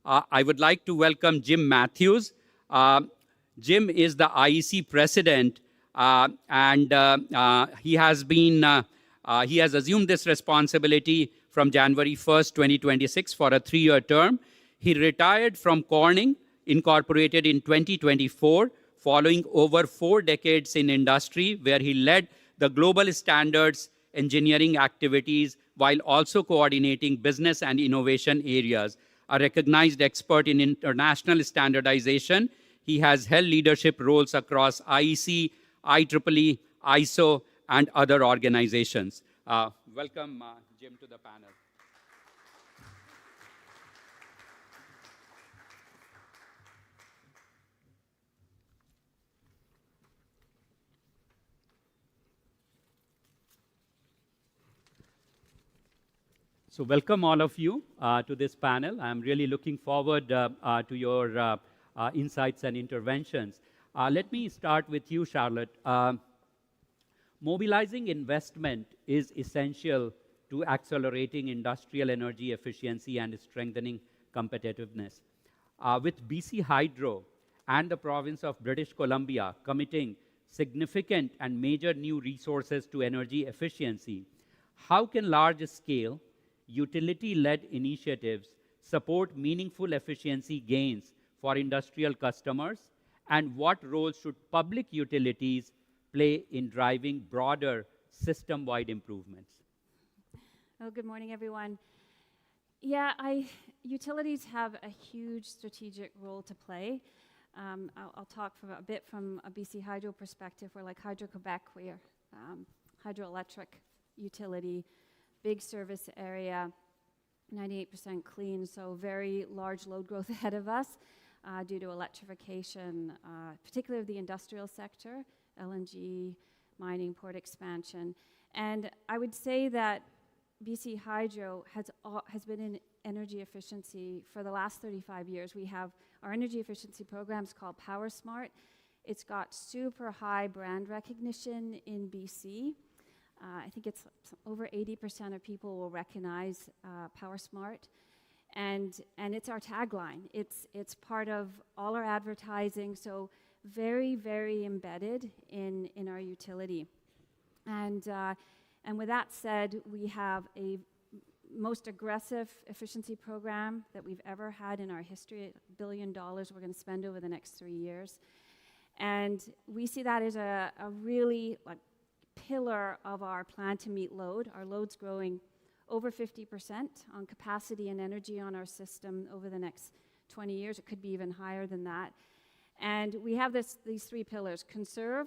I would like to welcome Jim Matthews. Jim is the IEC president, and he has assumed this responsibility from January 1st, 2026 for a 3-year term. He retired from Corning Incorporated in 2024, following over 4 decades in industry, where he led the global standards engineering activities while also coordinating business and innovation areas. A recognized expert in international standardization, he has held leadership roles across IEC, IEEE, ISO, and other organizations. Welcome, Jim, to the panel. So welcome all of you to this panel. I'm really looking forward to your insights and interventions. Let me start with you, Charlotte. Mobilizing investment is essential to accelerating industrial energy efficiency and strengthening competitiveness. With BC Hydro and the province of British Columbia committing significant and major new resources to energy efficiency, how can large-scale utility-led initiatives support meaningful efficiency gains for industrial customers, and what role should public utilities play in driving broader system-wide improvements?
Oh, good morning, everyone. Yeah, utilities have a huge strategic role to play. I'll talk a bit from a BC Hydro perspective. We're like Hydro-Quebec, we're hydroelectric utility, big service area, 98% clean, so very large load growth ahead of us due to electrification, particularly of the industrial sector, LNG, mining, port expansion. And I would say that BC Hydro has been in energy efficiency for the last 35 years. We have our energy efficiency programs called Power Smart. It's got super high brand recognition in BC. I think it's over 80% of people will recognize Power Smart, and it's our tagline. It's part of all our advertising, so very, very embedded in our utility. And with that said, we have a most aggressive efficiency program that we've ever had in our history, $1 billion we're going to spend over the next 3 years. And we see that as a really pillar of our plan to meet load. Our load's growing over 50% on capacity and energy on our system over the next 20 years. It could be even higher than that. And we have these 3 pillars: conserve,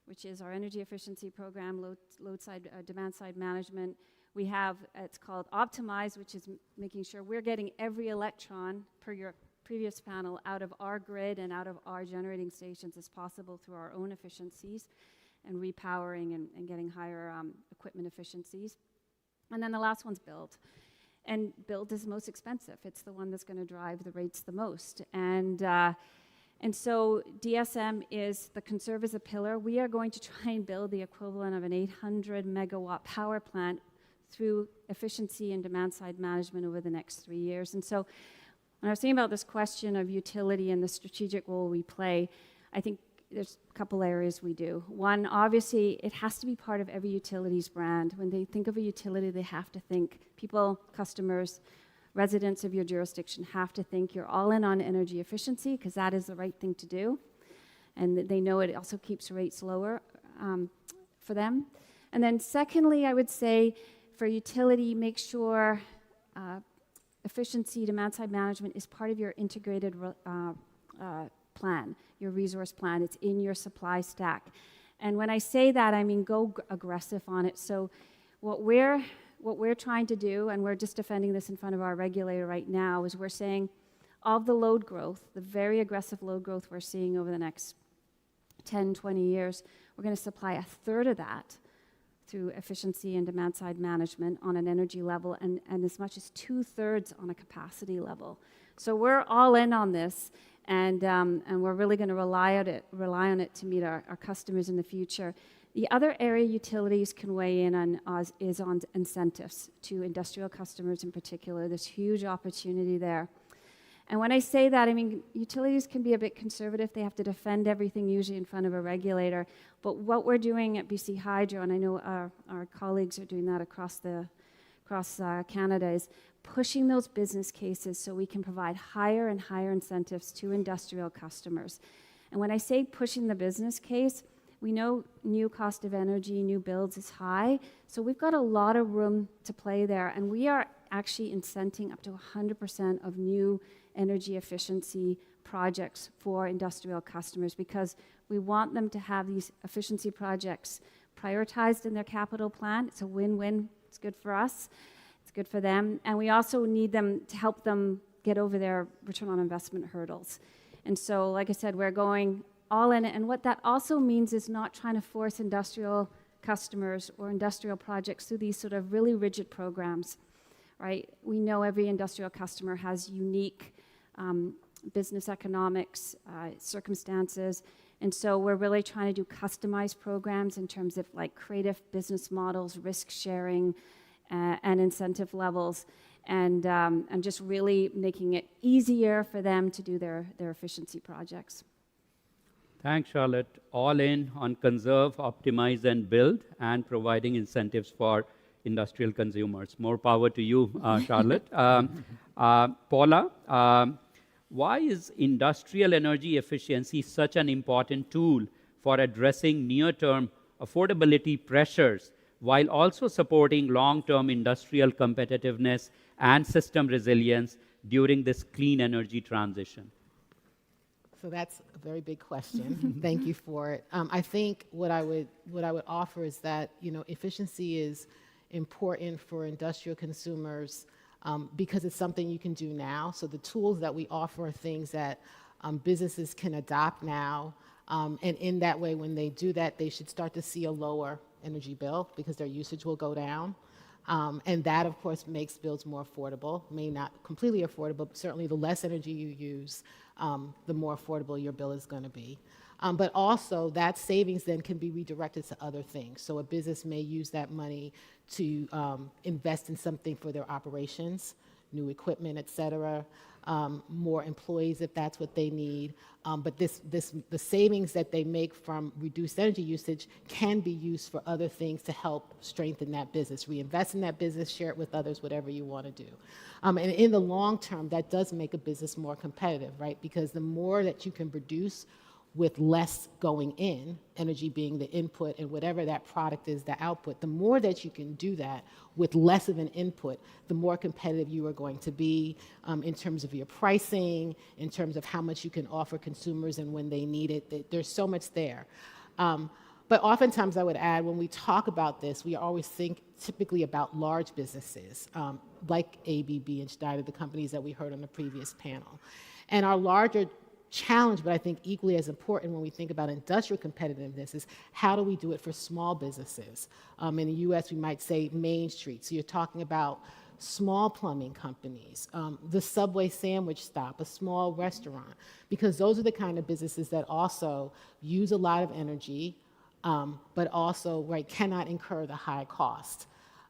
which is our energy efficiency program, load side, demand side management. We have, it's called optimize, which is making sure we're getting every electron, per your previous panel, out of our grid and out of our generating stations as possible through our own efficiencies and repowering and getting higher equipment efficiencies. And then the last one's build. And build is most expensive. It's the one that's going to drive the rates the most. And so DSM is the conserve as a pillar. We are going to try and build the equivalent of an 800 megawatt power plant through efficiency and demand side management over the next 3 years. And so when I was thinking about this question of utility and the strategic role we play, I think there's a couple areas we do. One, obviously, it has to be part of every utility's brand. When they think of a utility, they have to think people, customers, residents of your jurisdiction have to think you're all in on energy efficiency, because that is the right thing to do. And they know it also keeps rates lower for them. And then secondly, I would say for utility, make sure efficiency, demand side management is part of your integrated plan, your resource plan. It's in your supply stack. And when I say that, I mean go aggressive on it. So what we're trying to do, and we're just defending this in front of our regulator right now, is we're saying of the load growth, the very aggressive load growth we're seeing over the next 10, 20 years, we're going to supply a third of that through efficiency and demand side management on an energy level, and as much as 2/3 on a capacity level. So we're all in on this, and we're really going to rely on it to meet our customers in the future. The other area utilities can weigh in on is on incentives to industrial customers in particular. There's huge opportunity there. And when I say that, I mean, utilities can be a bit conservative. They have to defend everything usually in front of a regulator. But what we're doing at BC Hydro, and I know our colleagues are doing that across Canada, is pushing those business cases so we can provide higher and higher incentives to industrial customers. And when I say pushing the business case, we know new cost of energy, new builds is high, so we've got a lot of room to play there. And we are actually incenting up to 100% of new energy efficiency projects for industrial customers, because we want them to have these efficiency projects prioritized in their capital plan. It's a win-win. It's good for us. It's good for them. And we also need them to help them get over their return on investment hurdles. And so, like I said, we're going all in it. And what that also means is not trying to force industrial customers or industrial projects through these sort of really rigid programs, right? We know every industrial customer has unique business economics, circumstances. And so we're really trying to do customized programs in terms of like creative business models, risk sharing, and incentive levels, and just really making it easier for them to do their efficiency projects.
Thanks, Charlotte. All in on conserve, optimize, and build, and providing incentives for industrial consumers. More power to you, Charlotte. Paula, why is industrial energy efficiency such an important tool for addressing near-term affordability pressures while also supporting long-term industrial competitiveness and system resilience during this clean energy transition?
So that's a very big question. Thank you for it. I think what I would offer is that, you know, efficiency is important for industrial consumers because it's something you can do now. So the tools that we offer are things that businesses can adopt now, and in that way, when they do that, they should start to see a lower energy bill because their usage will go down. And that, of course, makes bills more affordable. May not completely affordable, but certainly the less energy you use, the more affordable your bill is going to be. But also, that savings then can be redirected to other things. So a business may use that money to invest in something for their operations, new equipment, et cetera, more employees if that's what they need. But the savings that they make from reduced energy usage can be used for other things to help strengthen that business, reinvest in that business, share it with others, whatever you want to do. And in the long term, that does make a business more competitive, right? Because the more that you can produce with less going in, energy being the input and whatever that product is, the output, the more that you can do that with less of an input, the more competitive you are going to be in terms of your pricing, in terms of how much you can offer consumers and when they need it. There's so much there. But oftentimes I would add, when we talk about this, we always think typically about large businesses like ABB and Schneider, the companies that we heard on the previous panel. And our larger challenge, but I think equally as important when we think about industrial competitiveness, is how do we do it for small businesses? In the US, we might say Main Street. So you're talking about small plumbing companies, the Subway sandwich stop, a small restaurant, because those are the kind of businesses that also use a lot of energy, but also cannot incur the high cost.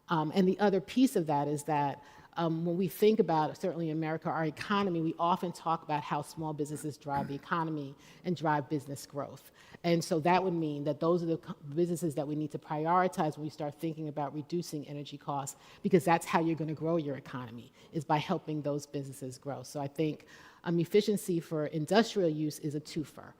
And the other piece of that is that when we think about, certainly in America, our economy, we often talk about how small businesses drive the economy and drive business growth. And so that would mean that those are the businesses that we need to prioritize when we start thinking about reducing energy costs, because that's how you're going to grow your economy, is by helping those businesses grow. So I think efficiency for industrial use is a twofer.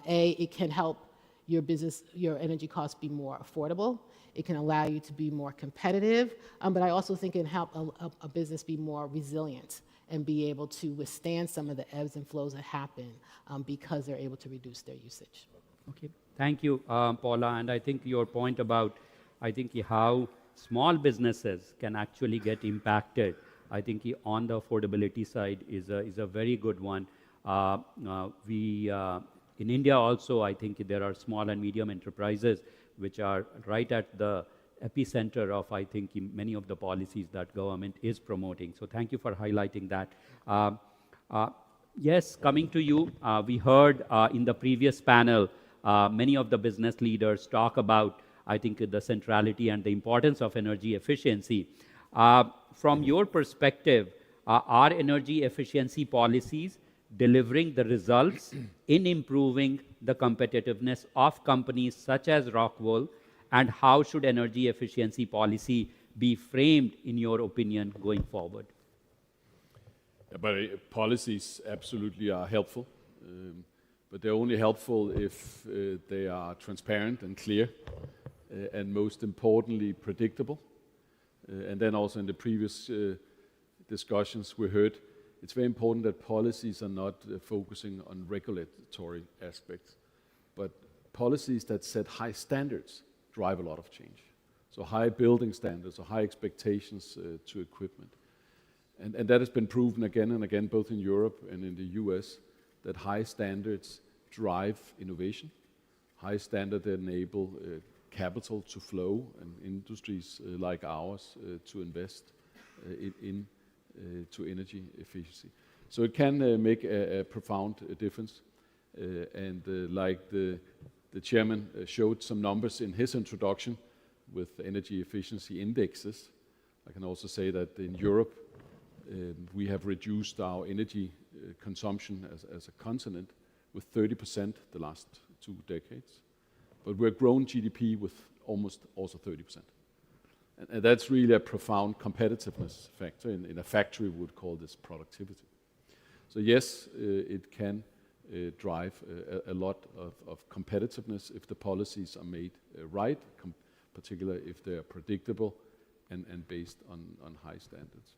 It can help your energy costs be more affordable. It can allow you to be more competitive, but I also think it can help a business be more resilient and be able to withstand some of the ebbs and flows that happen because they're able to reduce their usage.
Okay, thank you, Paula. And I think your point about, how small businesses can actually get impacted, I think on the affordability side is a very good one. In India also, I think there are small and medium enterprises which are right at the epicenter of, I think, many of the policies that government is promoting. So thank you for highlighting that. Yes, coming to you, we heard in the previous panel, many of the business leaders talk about, I think, the centrality and the importance of energy efficiency. From your perspective, are energy efficiency policies delivering the results in improving the competitiveness of companies such as Rockwool, and how should energy efficiency policy be framed, in your opinion, going forward?
But policies absolutely are helpful, but they're only helpful if they are transparent and clear, and most importantly, predictable. And then also in the previous discussions we heard, it's very important that policies are not focusing on regulatory aspects, but policies that set high standards drive a lot of change. So high building standards or high expectations to equipment. And that has been proven again and again, both in Europe and in the US, that high standards drive innovation. High standards enable capital to flow and industries like ours to invest to energy efficiency. So it can make a profound difference. Like the chairman showed some numbers in his introduction with energy efficiency indexes, I can also say that in Europe, we have reduced our energy consumption as a continent with 30% the last 2 decades. But we've grown GDP with almost also 30%. And that's really a profound competitiveness factor. In a factory, we would call this productivity. So yes, it can drive a lot of competitiveness if the policies are made right, particularly if they are predictable and based on high standards.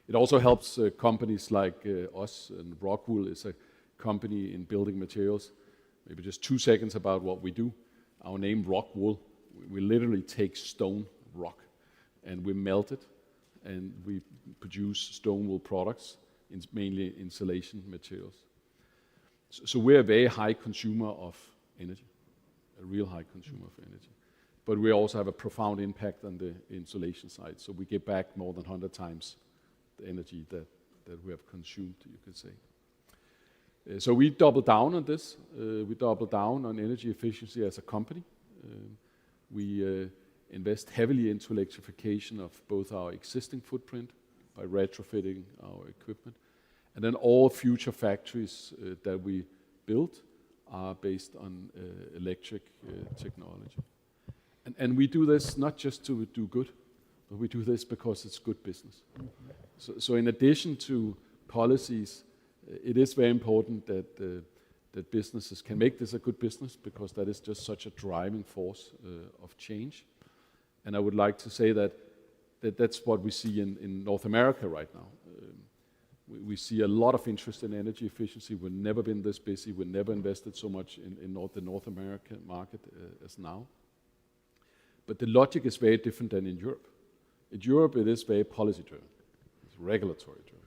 It also helps companies like us, and Rockwool is a company in building materials. Maybe just 2 seconds about what we do. Our name, Rockwool, we literally take stone, rock, and we melt it, and we produce stone wool products, mainly insulation materials. So we're a very high consumer of energy, a real high consumer of energy. But we also have a profound impact on the insulation side. So we get back more than 100 times the energy that we have consumed, you could say. So we double down on this. We double down on energy efficiency as a company. We invest heavily into electrification of both our existing footprint by retrofitting our equipment. And then all future factories that we build are based on electric technology. And we do this not just to do good, but we do this because it's good business. So in addition to policies, it is very important that businesses can make this a good business, because that is just such a driving force of change. And I would like to say that's what we see in North America right now. We see a lot of interest in energy efficiency. We've never been this busy. We've never invested so much in the North American market as now. But the logic is very different than in Europe. In Europe, it is very policy-driven. It's regulatory-driven.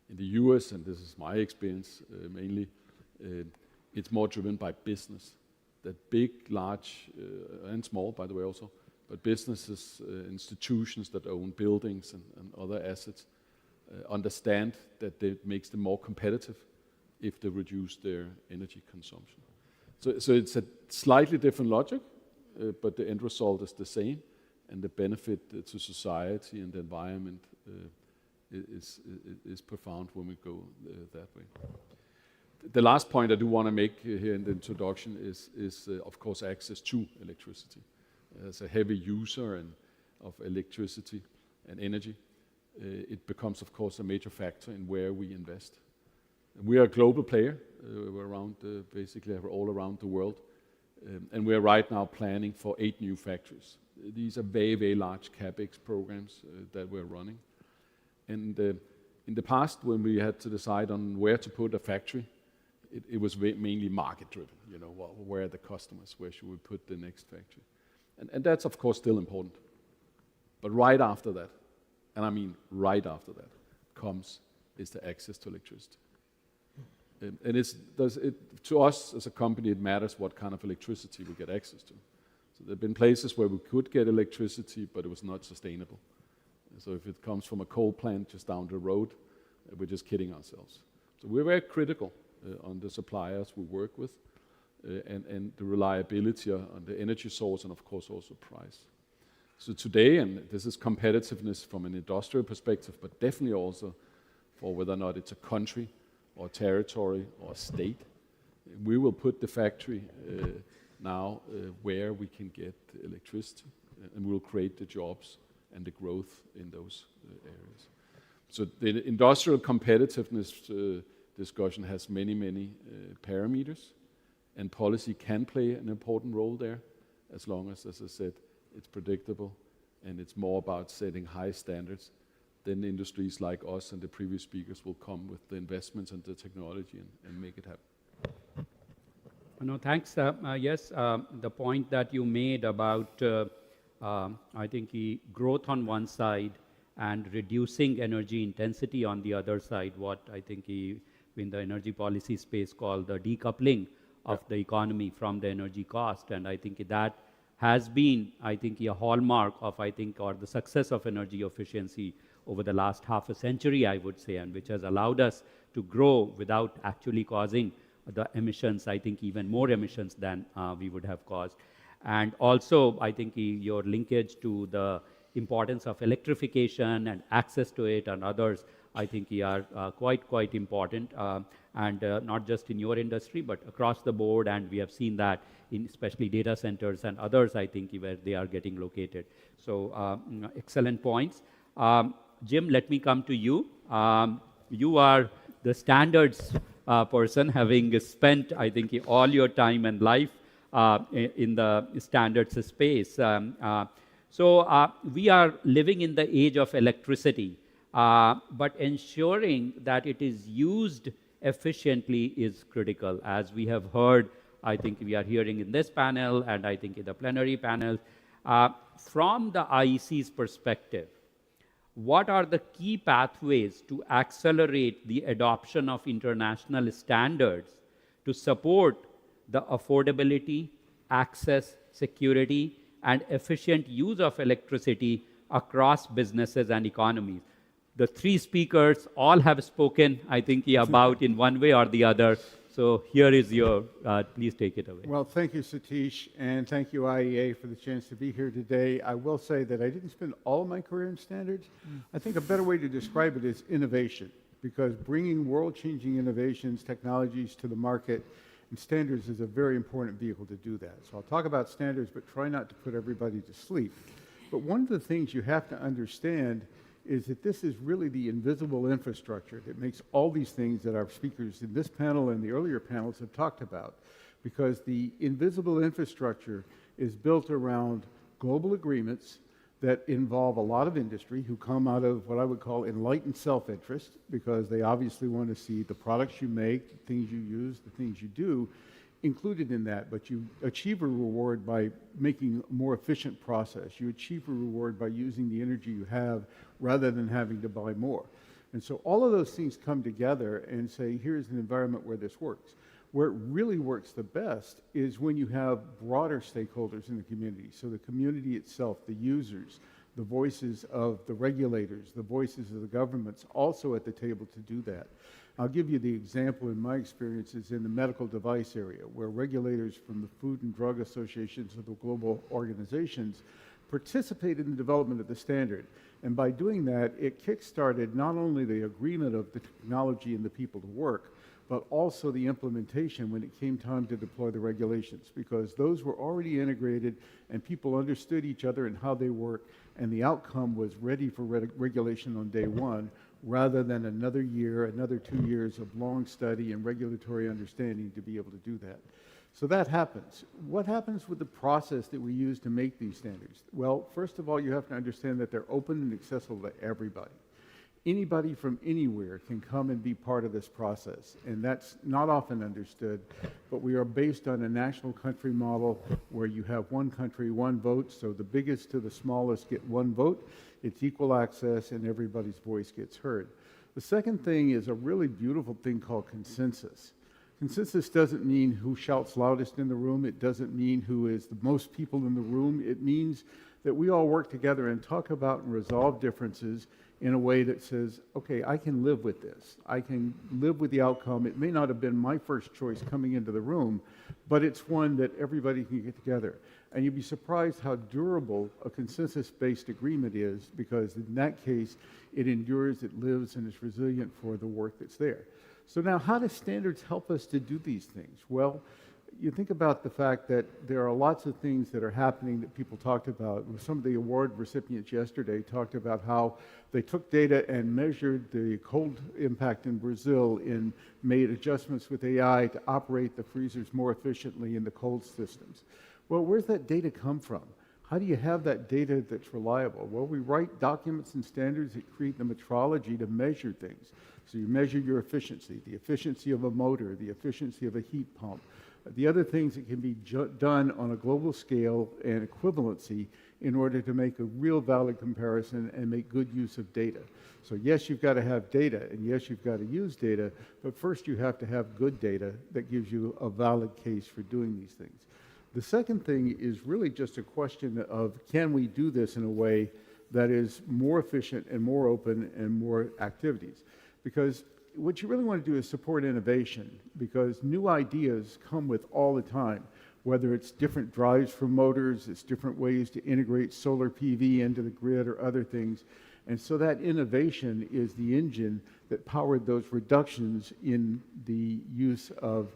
In the US, and this is my experience mainly, it's more driven by business. That big, large, and small, by the way also, but businesses, institutions that own buildings and other assets understand that it makes them more competitive if they reduce their energy consumption. So it's a slightly different logic, but the end result is the same, and the benefit to society and the environment is profound when we go that way. The last point I do want to make here in the introduction is of course, access to electricity. As a heavy user of electricity and energy, it becomes, of course, a major factor in where we invest. We are a global player. We're around, basically all around the world. And we're right now planning for 8 new factories. These are very, very large CapEx programs that we're running. And in the past, when we had to decide on where to put a factory, it was mainly market-driven. You know, where are the customers? Where should we put the next factory? And that's, of course, still important. But right after that, and I mean right after that, is the access to electricity. And to us as a company, it matters what kind of electricity we get access to. So there have been places where we could get electricity, but it was not sustainable. So if it comes from a coal plant just down the road, we're just kidding ourselves. So we're very critical on the suppliers we work with, and the reliability on the energy source, and of course also price. So today, and this is competitiveness from an industrial perspective, but definitely also for whether or not it's a country or territory or state, we will put the factory now where we can get electricity, and we will create the jobs and the growth in those areas. So the industrial competitiveness discussion has many, many parameters, and policy can play an important role there, as long as I said, it's predictable and it's more about setting high standards. Then industries like us and the previous speakers will come with the investments and the technology and make it happen.
No, thanks. Yes, the point that you made about, I think, growth on one side and reducing energy intensity on the other side, what I think in the energy policy space called the decoupling of the economy from the energy cost. And I think that has been, I think, a hallmark of, or the success of energy efficiency over the last half a century, I would say, and which has allowed us to grow without actually causing the emissions, I think even more emissions than we would have caused. And also, I think your linkage to the importance of electrification and access to it and others, I think are quite important, and not just in your industry, but across the board. And we have seen that in especially data centers and others, I think, where they are getting located. So excellent points. Jim, let me come to you. You are the standards person, having spent, I think, all your time and life in the standards space. So we are living in the age of electricity, but ensuring that it is used efficiently is critical. As we have heard, I think we are hearing in this panel, and I think in the plenary panels, from the IEC's perspective, what are the key pathways to accelerate the adoption of international standards to support the affordability, access, security, and efficient use of electricity across businesses and economies? The 3 speakers all have spoken, I think, about in one way or the other. So here is your, please take it away.
Well, thank you, Satish, and thank you, IEA, for the chance to be here today. I will say that I didn't spend all of my career in standards. I think a better way to describe it is innovation, because bringing world-changing innovations, technologies to the market, and standards is a very important vehicle to do that. So I'll talk about standards, but try not to put everybody to sleep. But one of the things you have to understand is that this is really the invisible infrastructure that makes all these things that our speakers in this panel and the earlier panels have talked about. Because the invisible infrastructure is built around global agreements that involve a lot of industry who come out of what I would call enlightened self-interest, because they obviously want to see the products you make, the things you use, the things you do included in that, but you achieve a reward by making a more efficient process. You achieve a reward by using the energy you have rather than having to buy more. And so all of those things come together and say, here's an environment where this works. Where it really works the best is when you have broader stakeholders in the community. So the community itself, the users, the voices of the regulators, the voices of the governments also at the table to do that. I'll give you the example in my experiences in the medical device area, where regulators from the Food and Drug Associations of the global organizations participated in the development of the standard. And by doing that, it kickstarted not only the agreement of the technology and the people to work, but also the implementation when it came time to deploy the regulations, because those were already integrated and people understood each other and how they work, and the outcome was ready for regulation on day one, rather than another year, another 2 years of long study and regulatory understanding to be able to do that. So that happens. What happens with the process that we use to make these standards? Well, first of all, you have to understand that they're open and accessible to everybody. Anybody from anywhere can come and be part of this process, and that's not often understood, but we are based on a national country model where you have one country, one vote, so the biggest to the smallest get one vote. It's equal access, and everybody's voice gets heard. The second thing is a really beautiful thing called consensus. Consensus doesn't mean who shouts loudest in the room. It doesn't mean who is the most people in the room. It means that we all work together and talk about and resolve differences in a way that says, okay, I can live with this. I can live with the outcome. It may not have been my first choice coming into the room, but it's one that everybody can get together. And you'd be surprised how durable a consensus-based agreement is, because in that case, it endures, it lives, and is resilient for the work that's there. So now, how do standards help us to do these things? Well, you think about the fact that there are lots of things that are happening that people talked about. Some of the award recipients yesterday talked about how they took data and measured the cold impact in Brazil and made adjustments with AI to operate the freezers more efficiently in the cold systems. Well, where's that data come from? How do you have that data that's reliable? Well, we write documents and standards that create the metrology to measure things. So you measure your efficiency, the efficiency of a motor, the efficiency of a heat pump, the other things that can be done on a global scale and equivalency in order to make a real valid comparison and make good use of data. So yes, you've got to have data, and yes, you've got to use data, but first you have to have good data that gives you a valid case for doing these things. The second thing is really just a question of, can we do this in a way that is more efficient and more open and more activities? Because what you really want to do is support innovation, because new ideas come with all the time, whether it's different drives for motors, it's different ways to integrate solar PV into the grid or other things. And so that innovation is the engine that powered those reductions in the use of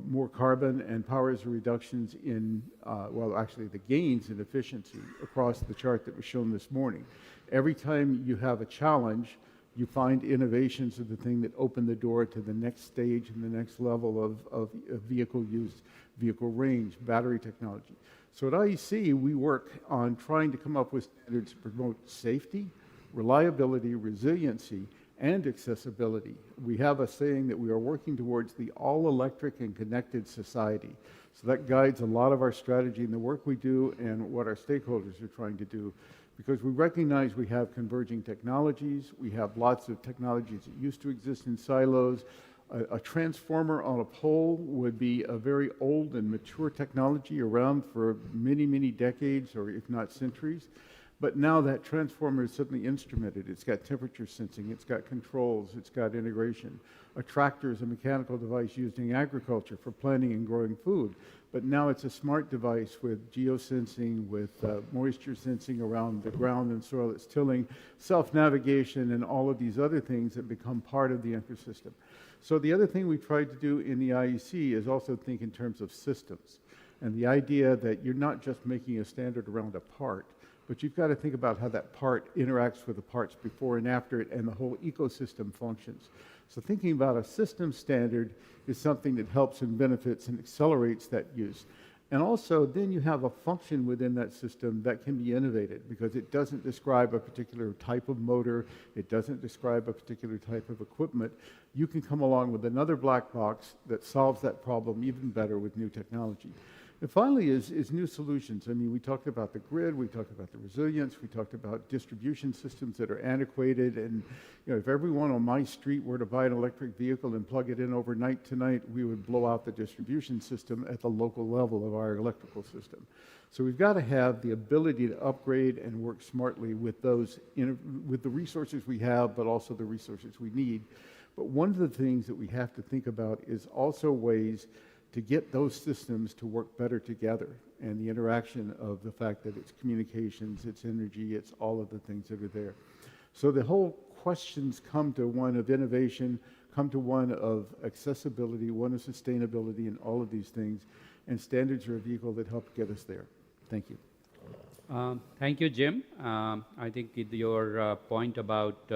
more carbon, and powers the reductions in, well, actually the gains in efficiency across the chart that was shown this morning. Every time you have a challenge, you find innovations are the thing that open the door to the next stage and the next level of vehicle use, vehicle range, battery technology. So at IEC, we work on trying to come up with standards to promote safety, reliability, resiliency, and accessibility. We have a saying that we are working towards the all-electric and connected society. So that guides a lot of our strategy and the work we do and what our stakeholders are trying to do, because we recognize we have converging technologies. We have lots of technologies that used to exist in silos. A transformer on a pole would be a very old and mature technology around for many, many decades, or if not centuries. But now that transformer is suddenly instrumented. It's got temperature sensing, it's got controls, it's got integration. A tractor is a mechanical device used in agriculture for planting and growing food. But now it's a smart device with geosensing, with moisture sensing around the ground and soil it's tilling, self-navigation, and all of these other things that become part of the ecosystem. So the other thing we tried to do in the IEC is also think in terms of systems. And the idea that you're not just making a standard around a part, but you've got to think about how that part interacts with the parts before and after it, and the whole ecosystem functions. So thinking about a system standard is something that helps and benefits and accelerates that use. And also, then you have a function within that system that can be innovated, because it doesn't describe a particular type of motor, it doesn't describe a particular type of equipment. You can come along with another black box that solves that problem even better with new technology. And finally is new solutions. I mean, we talked about the grid, we talked about the resilience, we talked about distribution systems that are antiquated. And if everyone on my street were to buy an electric vehicle and plug it in overnight tonight, we would blow out the distribution system at the local level of our electrical system. So we've got to have the ability to upgrade and work smartly with with the resources we have, but also the resources we need. But one of the things that we have to think about is also ways to get those systems to work better together, and the interaction of the fact that it's communications, it's energy, it's all of the things that are there. So the whole questions come to one of innovation, come to one of accessibility, one of sustainability, and all of these things, and standards are a vehicle that help get us there. Thank you.
Thank you, Jim. I think your point about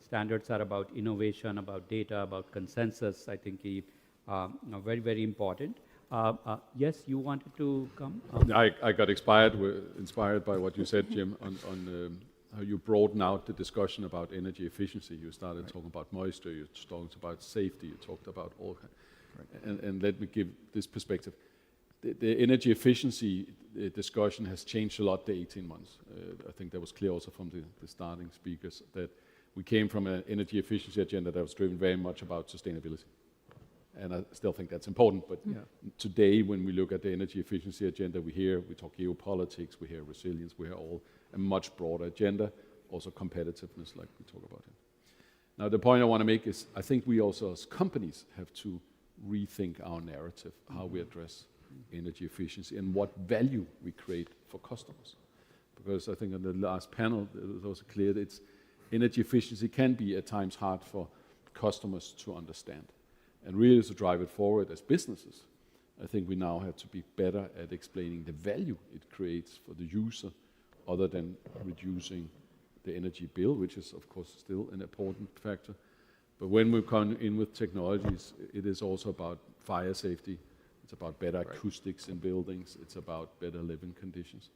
standards are about innovation, about data, about consensus, I think very, very important. Yes, you wanted to come?
I got inspired by what you said, Jim, on how you broaden out the discussion about energy efficiency. You started talking about moisture, you talked about safety, you talked about all. And let me give this perspective. The energy efficiency discussion has changed a lot the 18 months. I think that was clear also from the starting speakers, that we came from an energy efficiency agenda that was driven very much about sustainability. And I still think that's important, but today when we look at the energy efficiency agenda, we talk geopolitics, we hear resilience, we hear all a much broader agenda, also competitiveness like we talk about here. Now the point I want to make is I think we also as companies have to rethink our narrative, how we address energy efficiency and what value we create for customers. Because I think on the last panel it was also clear that energy efficiency can be at times hard for customers to understand. And really to drive it forward as businesses, I think we now have to be better at explaining the value it creates for the user other than reducing the energy bill, which is of course still an important factor. But when we come in with technologies, it is also about fire safety. It's about better acoustics in buildings. It's about better living conditions.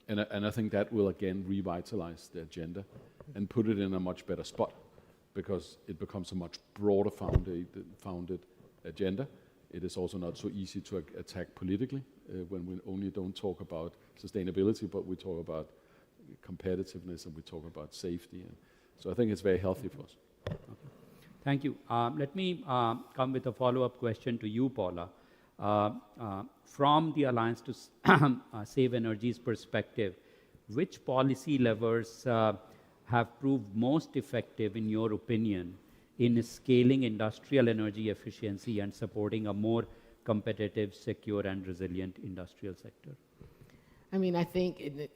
And I think that will again revitalize the agenda and put it in a much better spot, because it becomes a much broader founded agenda. It is also not so easy to attack politically when we only don't talk about sustainability, but we talk about competitiveness and we talk about safety. And so I think it's very healthy for us.
Okay. Thank you. Let me come with a follow-up question to you, Paula. From the Alliance to Save Energy's perspective, which policy levers have proved most effective, in your opinion, in scaling industrial energy efficiency and supporting a more competitive, secure, and resilient industrial sector?
I mean, I think it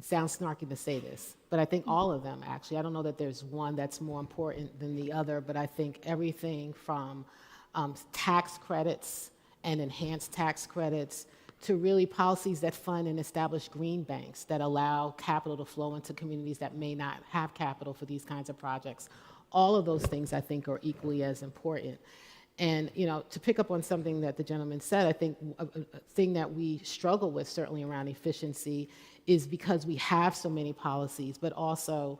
sounds snarky to say this, but I think all of them, actually. I don't know that there's one that's more important than the other, but I think everything from tax credits and enhanced tax credits to really policies that fund and establish green banks that allow capital to flow into communities that may not have capital for these kinds of projects. All of those things, I think, are equally as important. And, to pick up on something that the gentleman said, I think a thing that we struggle with, certainly around efficiency, is because we have so many policies, but also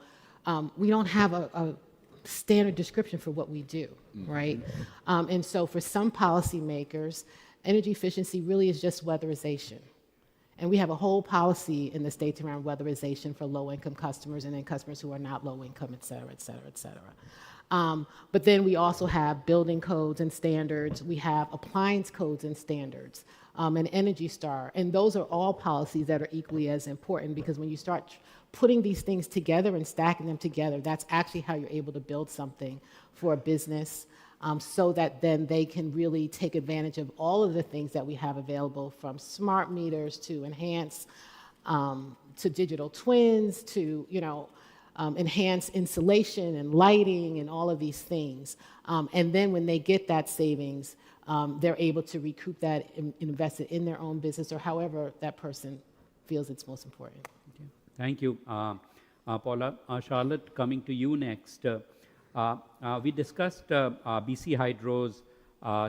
we don't have a standard description for what we do, right? And so for some policymakers, energy efficiency really is just weatherization. And we have a whole policy in the States around weatherization for low-income customers and then customers who are not low-income, et cetera, et cetera, et cetera. But then we also have building codes and standards. We have appliance codes and standards, and Energy Star. And those are all policies that are equally as important, because when you start putting these things together and stacking them together, that's actually how you're able to build something for a business, so that then they can really take advantage of all of the things that we have available, from smart meters to enhance to digital twins to enhance insulation and lighting and all of these things. And then when they get that savings, they're able to recoup that and invest it in their own business or however that person feels it's most important.
Okay. Thank you, Paula. Charlotte, coming to you next. We discussed BC Hydro's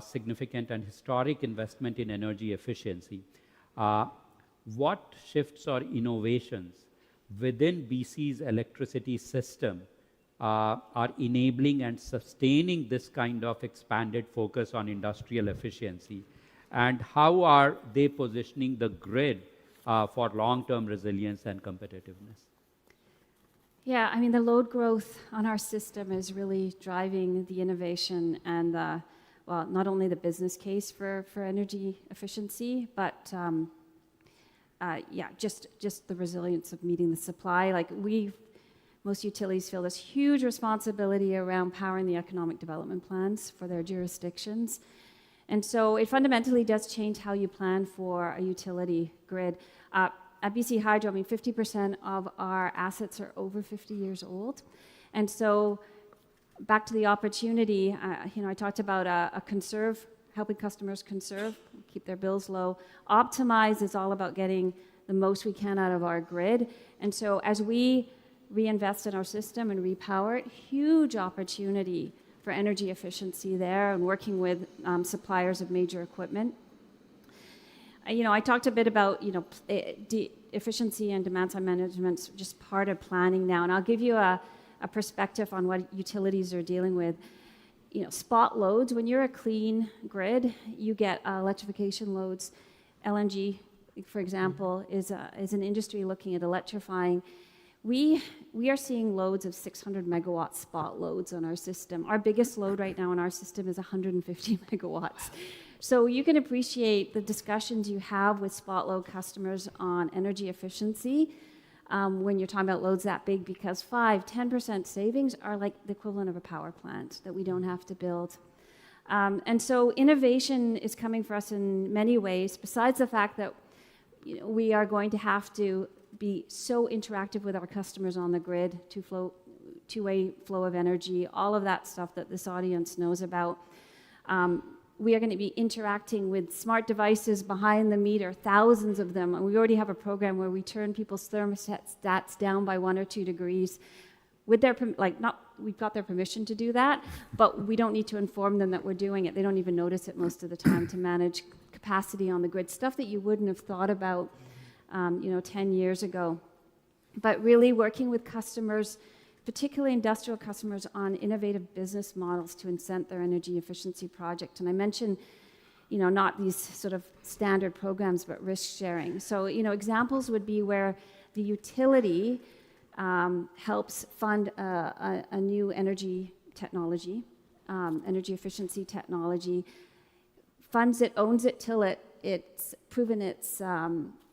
significant and historic investment in energy efficiency. What shifts or innovations within BC's electricity system are enabling and sustaining this kind of expanded focus on industrial efficiency? and how are they positioning the grid for long-term resilience and competitiveness?
Yeah, I mean, the load growth on our system is really driving the innovation and, well, not only the business case for energy efficiency, but yeah, just the resilience of meeting the supply. Like most utilities feel this huge responsibility around powering the economic development plans for their jurisdictions. And so it fundamentally does change how you plan for a utility grid. At BC Hydro, I mean, 50% of our assets are over 50 years old. And so back to the opportunity, I talked about a conserve, helping customers conserve, keep their bills low. Optimize is all about getting the most we can out of our grid. And so as we reinvest in our system and repower it, huge opportunity for energy efficiency there and working with suppliers of major equipment. I talked a bit about, efficiency and demand side management's just part of planning now. And I'll give you a perspective on what utilities are dealing with. Spot loads, when you're a clean grid, you get electrification loads. LNG, for example, is an industry looking at electrifying. We are seeing loads of 600 megawatt spot loads on our system. Our biggest load right now on our system is 150 megawatts. So you can appreciate the discussions you have with spot load customers on energy efficiency when you're talking about loads that big, because 5-10% savings are like the equivalent of a power plant that we don't have to build. And so innovation is coming for us in many ways, besides the fact that we are going to have to be so interactive with our customers on the grid, two-way flow of energy, all of that stuff that this audience knows about. We are going to be interacting with smart devices behind the meter, thousands of them. And we already have a program where we turn people's thermostats down by 1 or 2 degrees. With their, we've got their permission to do that, but we don't need to inform them that we're doing it. They don't even notice it most of the time to manage capacity on the grid, stuff that you wouldn't have thought about, 10 years ago. But really working with customers, particularly industrial customers, on innovative business models to incent their energy efficiency project. And I mentioned, not these sort of standard programs, but risk sharing. So, examples would be where the utility helps fund a new energy technology, energy efficiency technology, funds it, owns it till it's proven its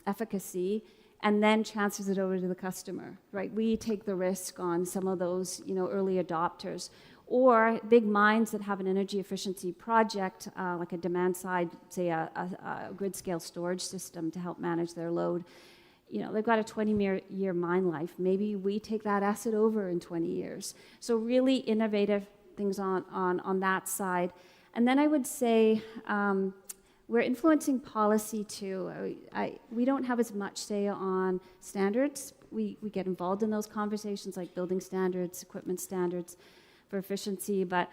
efficacy, and then transfers it over to the customer, right? We take the risk on some of those, early adopters. Or big mines that have an energy efficiency project, like a demand side, say a grid scale storage system to help manage their load. They've got a 20-year mine life. Maybe we take that asset over in 20 years. So really innovative things on that side. And then I would say, we're influencing policy too. We don't have as much say on standards. We get involved in those conversations like building standards, equipment standards for efficiency, but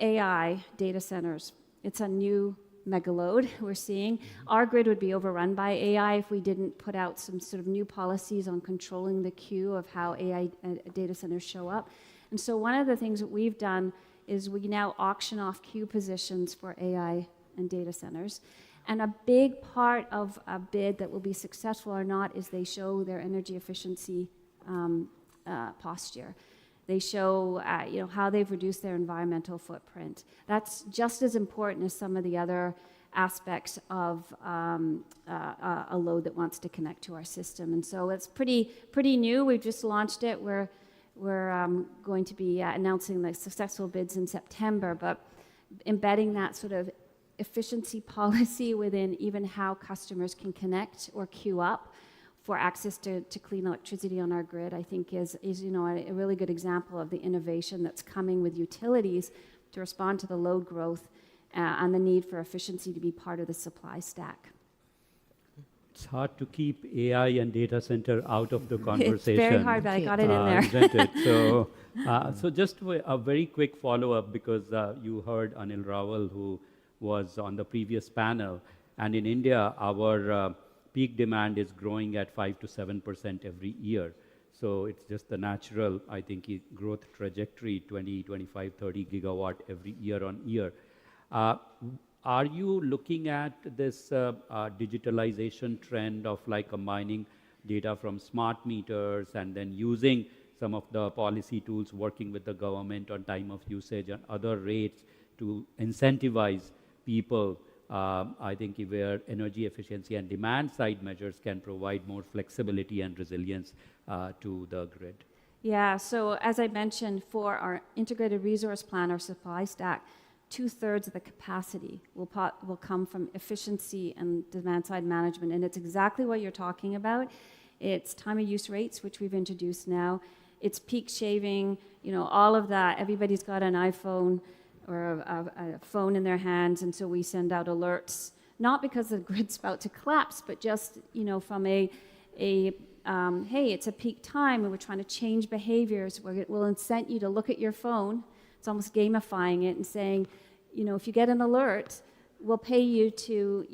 AI, data centers, it's a new mega load we're seeing. Our grid would be overrun by AI if we didn't put out some sort of new policies on controlling the queue of how AI data centers show up. And so one of the things that we've done is we now auction off queue positions for AI and data centers. And a big part of a bid that will be successful or not is they show their energy efficiency posture. They show how they've reduced their environmental footprint. That's just as important as some of the other aspects of a load that wants to connect to our system. And so it's pretty new. We've just launched it. We're going to be announcing the successful bids in September, but embedding that sort of efficiency policy within even how customers can connect or queue up for access to clean electricity on our grid, I think is a really good example of the innovation that's coming with utilities to respond to the load growth and the need for efficiency to be part of the supply stack.
It's hard to keep AI and data center out of the conversation.
It's very hard, but I got it in there.
Isn't it? So just a very quick follow-up, because you heard Anil Rawal, who was on the previous panel. And in India, our peak demand is growing at 5 to 7% every year. So it's just the natural, I think, growth trajectory, 20, 25, 30 gigawatt every year on year. Are you looking at this digitalization trend of like combining data from smart meters and then using some of the policy tools working with the government on time of usage and other rates to incentivize people, I think where energy efficiency and demand side measures can provide more flexibility and resilience to the grid?
Yeah, so as I mentioned, for our integrated resource plan, our supply stack, 2/3 of the capacity will come from efficiency and demand side management. And it's exactly what you're talking about. It's time of use rates, which we've introduced now. It's peak shaving, all of that. Everybody's got an iPhone or a phone in their hands, and so we send out alerts, not because the grid's about to collapse, but just, from hey, it's a peak time and we're trying to change behaviors. We'll incent you to look at your phone. It's almost gamifying it and saying, if you get an alert, we'll pay you to,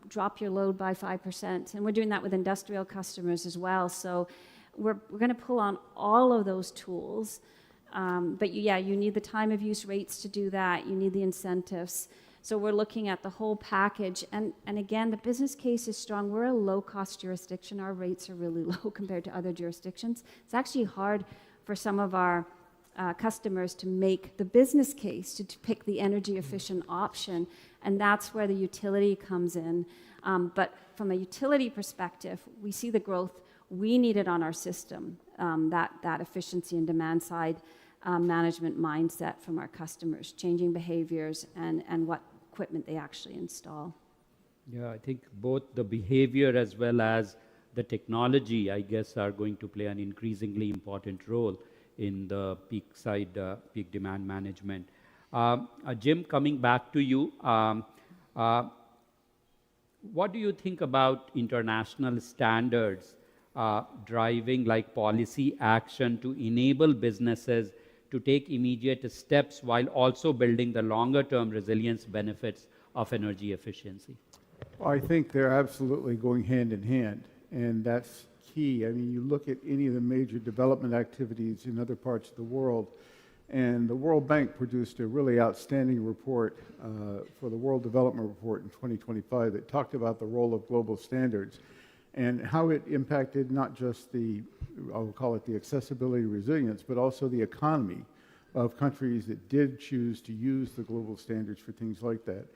drop your load by 5%. And we're doing that with industrial customers as well. So we're going to pull on all of those tools. But you need the time of use rates to do that. You need the incentives. So we're looking at the whole package. And again, the business case is strong. We're a low-cost jurisdiction. Our rates are really low compared to other jurisdictions. It's actually hard for some of our customers to make the business case to pick the energy efficient option, and that's where the utility comes in. But from a utility perspective, we see the growth. We need it on our system, that efficiency and demand side management mindset from our customers, changing behaviors and what equipment they actually install.
Yeah, I think both the behavior as well as the technology, I guess, are going to play an increasingly important role in the peak side, peak demand management. Jim, coming back to you, what do you think about international standards driving like policy action to enable businesses to take immediate steps while also building the longer term resilience benefits of energy efficiency?
I think they're absolutely going hand in hand, and that's key. I mean, you look at any of the major development activities in other parts of the world, and the World Bank produced a really outstanding report for the World Development Report in 2025 that talked about the role of global standards and how it impacted not just I'll call it the accessibility resilience, but also the economy of countries that did choose to use the global standards for things like that.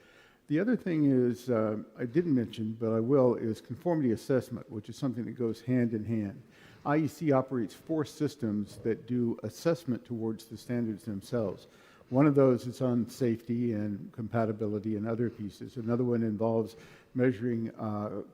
The other thing is, I didn't mention, but I will, is conformity assessment, which is something that goes hand in hand. IEC operates 4 systems that do assessment towards the standards themselves. One of those is on safety and compatibility and other pieces. Another one involves measuring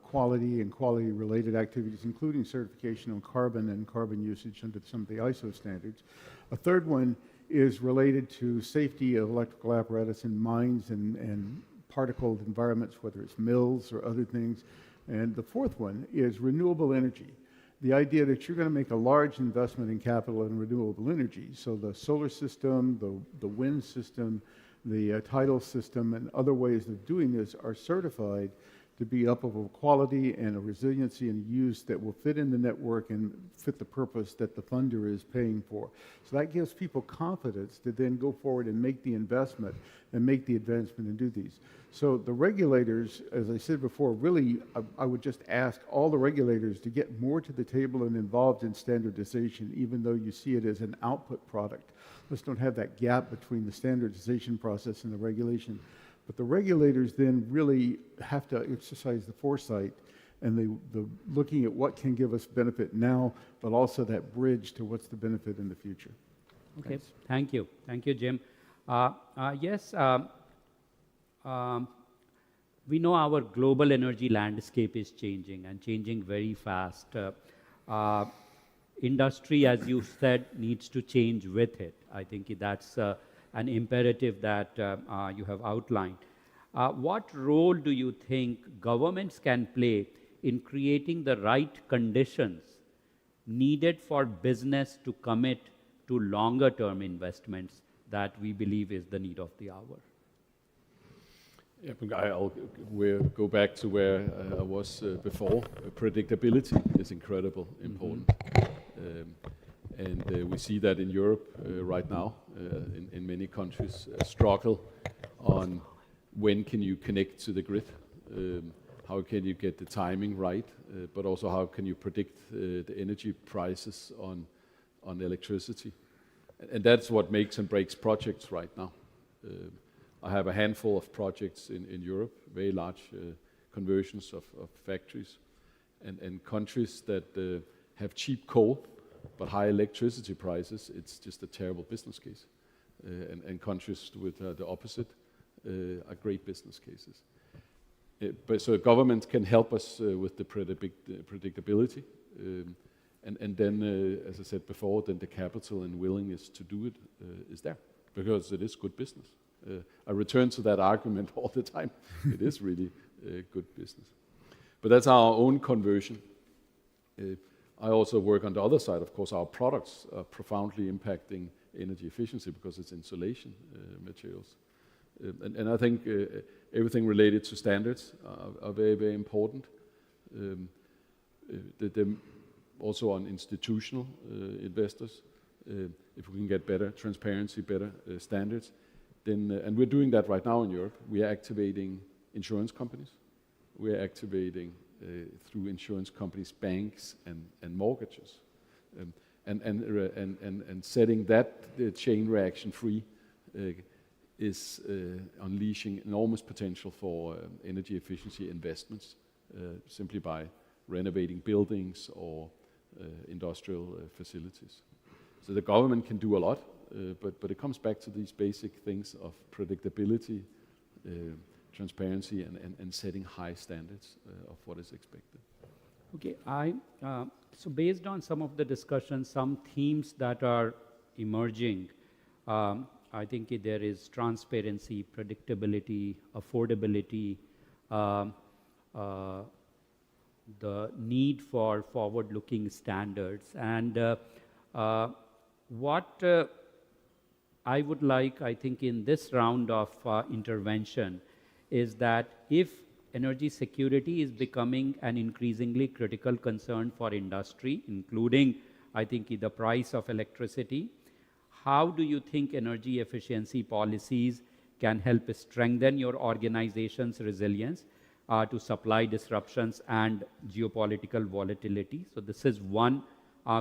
quality and quality-related activities, including certification on carbon and carbon usage under some of the ISO standards. A third one is related to safety of electrical apparatus in mines and particled environments, whether it's mills or other things. And the fourth one is renewable energy. The idea that you're going to make a large investment in capital in renewable energy. So the solar system, the wind system, the tidal system, and other ways of doing this are certified to be up of a quality and a resiliency and use that will fit in the network and fit the purpose that the funder is paying for. So that gives people confidence to then go forward and make the investment and make the advancement and do these. So the regulators, as I said before, really, I would just ask all the regulators to get more to the table and involved in standardization, even though you see it as an output product. Let's don't have that gap between the standardization process and the regulation. But the regulators then really have to exercise the foresight and the looking at what can give us benefit now, but also that bridge to what's the benefit in the future.
Okay,
Thanks.
thank you. Thank you, Jim. Yes, we know our global energy landscape is changing and changing very fast. Industry, as you said, needs to change with it. I think that's an imperative that you have outlined. What role do you think governments can play in creating the right conditions needed for business to commit to longer term investments that we believe is the need of the hour?
Yeah, we'll go back to where I was before. Predictability is incredibly important. And we see that in Europe right now, in many countries, struggle on when can you connect to the grid? How can you get the timing right? But also how can you predict the energy prices on electricity? And that's what makes and breaks projects right now. I have a handful of projects in Europe, very large conversions of factories, and countries that have cheap coal but high electricity prices. It's just a terrible business case. And countries with the opposite are great business cases. But so governments can help us with the predictability, and then, as I said before, then the capital and willingness to do it is there, because it is good business. I return to that argument all the time. It is really good business. But that's our own conversion. I also work on the other side. Of course, our products are profoundly impacting energy efficiency because it's insulation materials. And I think everything related to standards are very, very important. Also on institutional investors, if we can get better transparency, better standards, then, and we're doing that right now in Europe. We are activating insurance companies. We are activating through insurance companies, banks and mortgages, and setting that chain reaction free is unleashing enormous potential for energy efficiency investments, simply by renovating buildings or industrial facilities. So the government can do a lot, but it comes back to these basic things of predictability, transparency, and setting high standards of what is expected.
Okay, so based on some of the discussions, some themes that are emerging, I think there is transparency, predictability, affordability, the need for forward-looking standards. And what I would like, I think, in this round of intervention is that if energy security is becoming an increasingly critical concern for industry, including, I think, the price of electricity, how do you think energy efficiency policies can help strengthen your organization's resilience to supply disruptions and geopolitical volatility? So this is one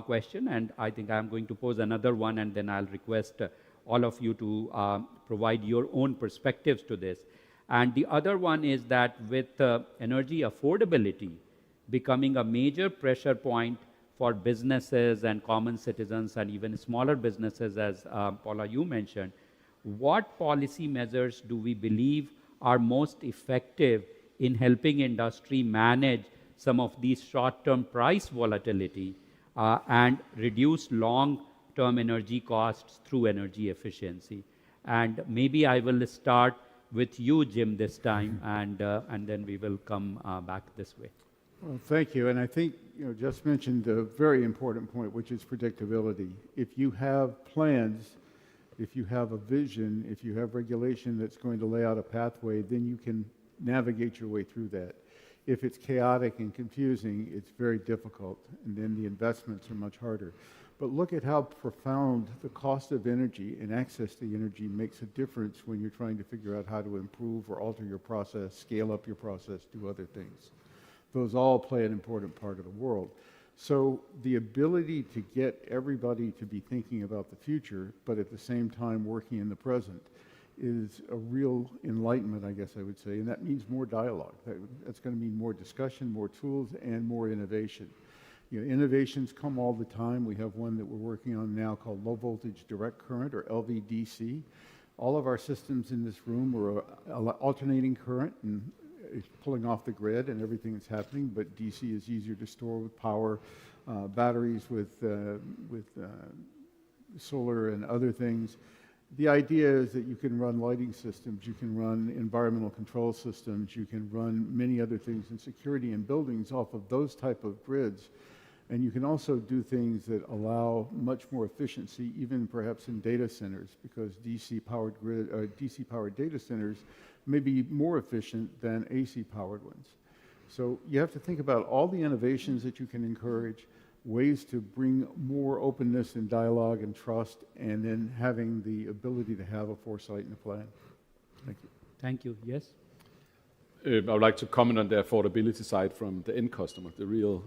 question, and I think I'm going to pose another one, and then I'll request all of you to provide your own perspectives to this. And the other one is that with energy affordability becoming a major pressure point for businesses and common citizens and even smaller businesses, as Paula, you mentioned, what policy measures do we believe are most effective in helping industry manage some of these short-term price volatility and reduce long-term energy costs through energy efficiency? And maybe I will start with you, Jim, this time, and then we will come back this way.
Well, thank you. And I think just mentioned a very important point, which is predictability. If you have plans, if you have a vision, if you have regulation that's going to lay out a pathway, then you can navigate your way through that. If it's chaotic and confusing, it's very difficult, and then the investments are much harder. But look at how profound the cost of energy and access to energy makes a difference when you're trying to figure out how to improve or alter your process, scale up your process, do other things. Those all play an important part of the world. So the ability to get everybody to be thinking about the future, but at the same time working in the present, is a real enlightenment, I guess I would say, and that means more dialogue. That's going to mean more discussion, more tools, and more innovation. Innovations come all the time. We have one that we're working on now called low voltage direct current, or LVDC. All of our systems in this room are alternating current and it's pulling off the grid and everything that's happening, but DC is easier to store with power, batteries with solar and other things. The idea is that you can run lighting systems, you can run environmental control systems, you can run many other things in security in buildings off of those type of grids. And you can also do things that allow much more efficiency, even perhaps in data centers, because DC-powered data centers may be more efficient than AC-powered ones. So you have to think about all the innovations that you can encourage, ways to bring more openness and dialogue and trust, and then having the ability to have a foresight and a plan. Thank you.
Thank you. Yes?
I would like to comment on the affordability side from the end customer, the real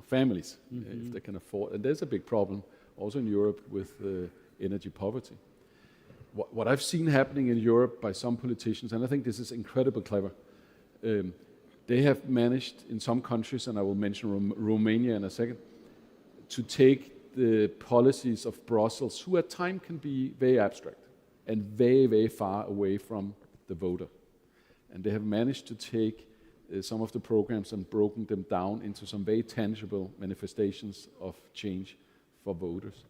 families, if they can afford. And there's a big problem also in Europe with energy poverty. What I've seen happening in Europe by some politicians, and I think this is incredibly clever, they have managed in some countries, and I will mention Romania in a second, to take the policies of Brussels, who at times can be very abstract and very, very far away from the voter. And they have managed to take some of the programs and broken them down into some very tangible manifestations of change for voters.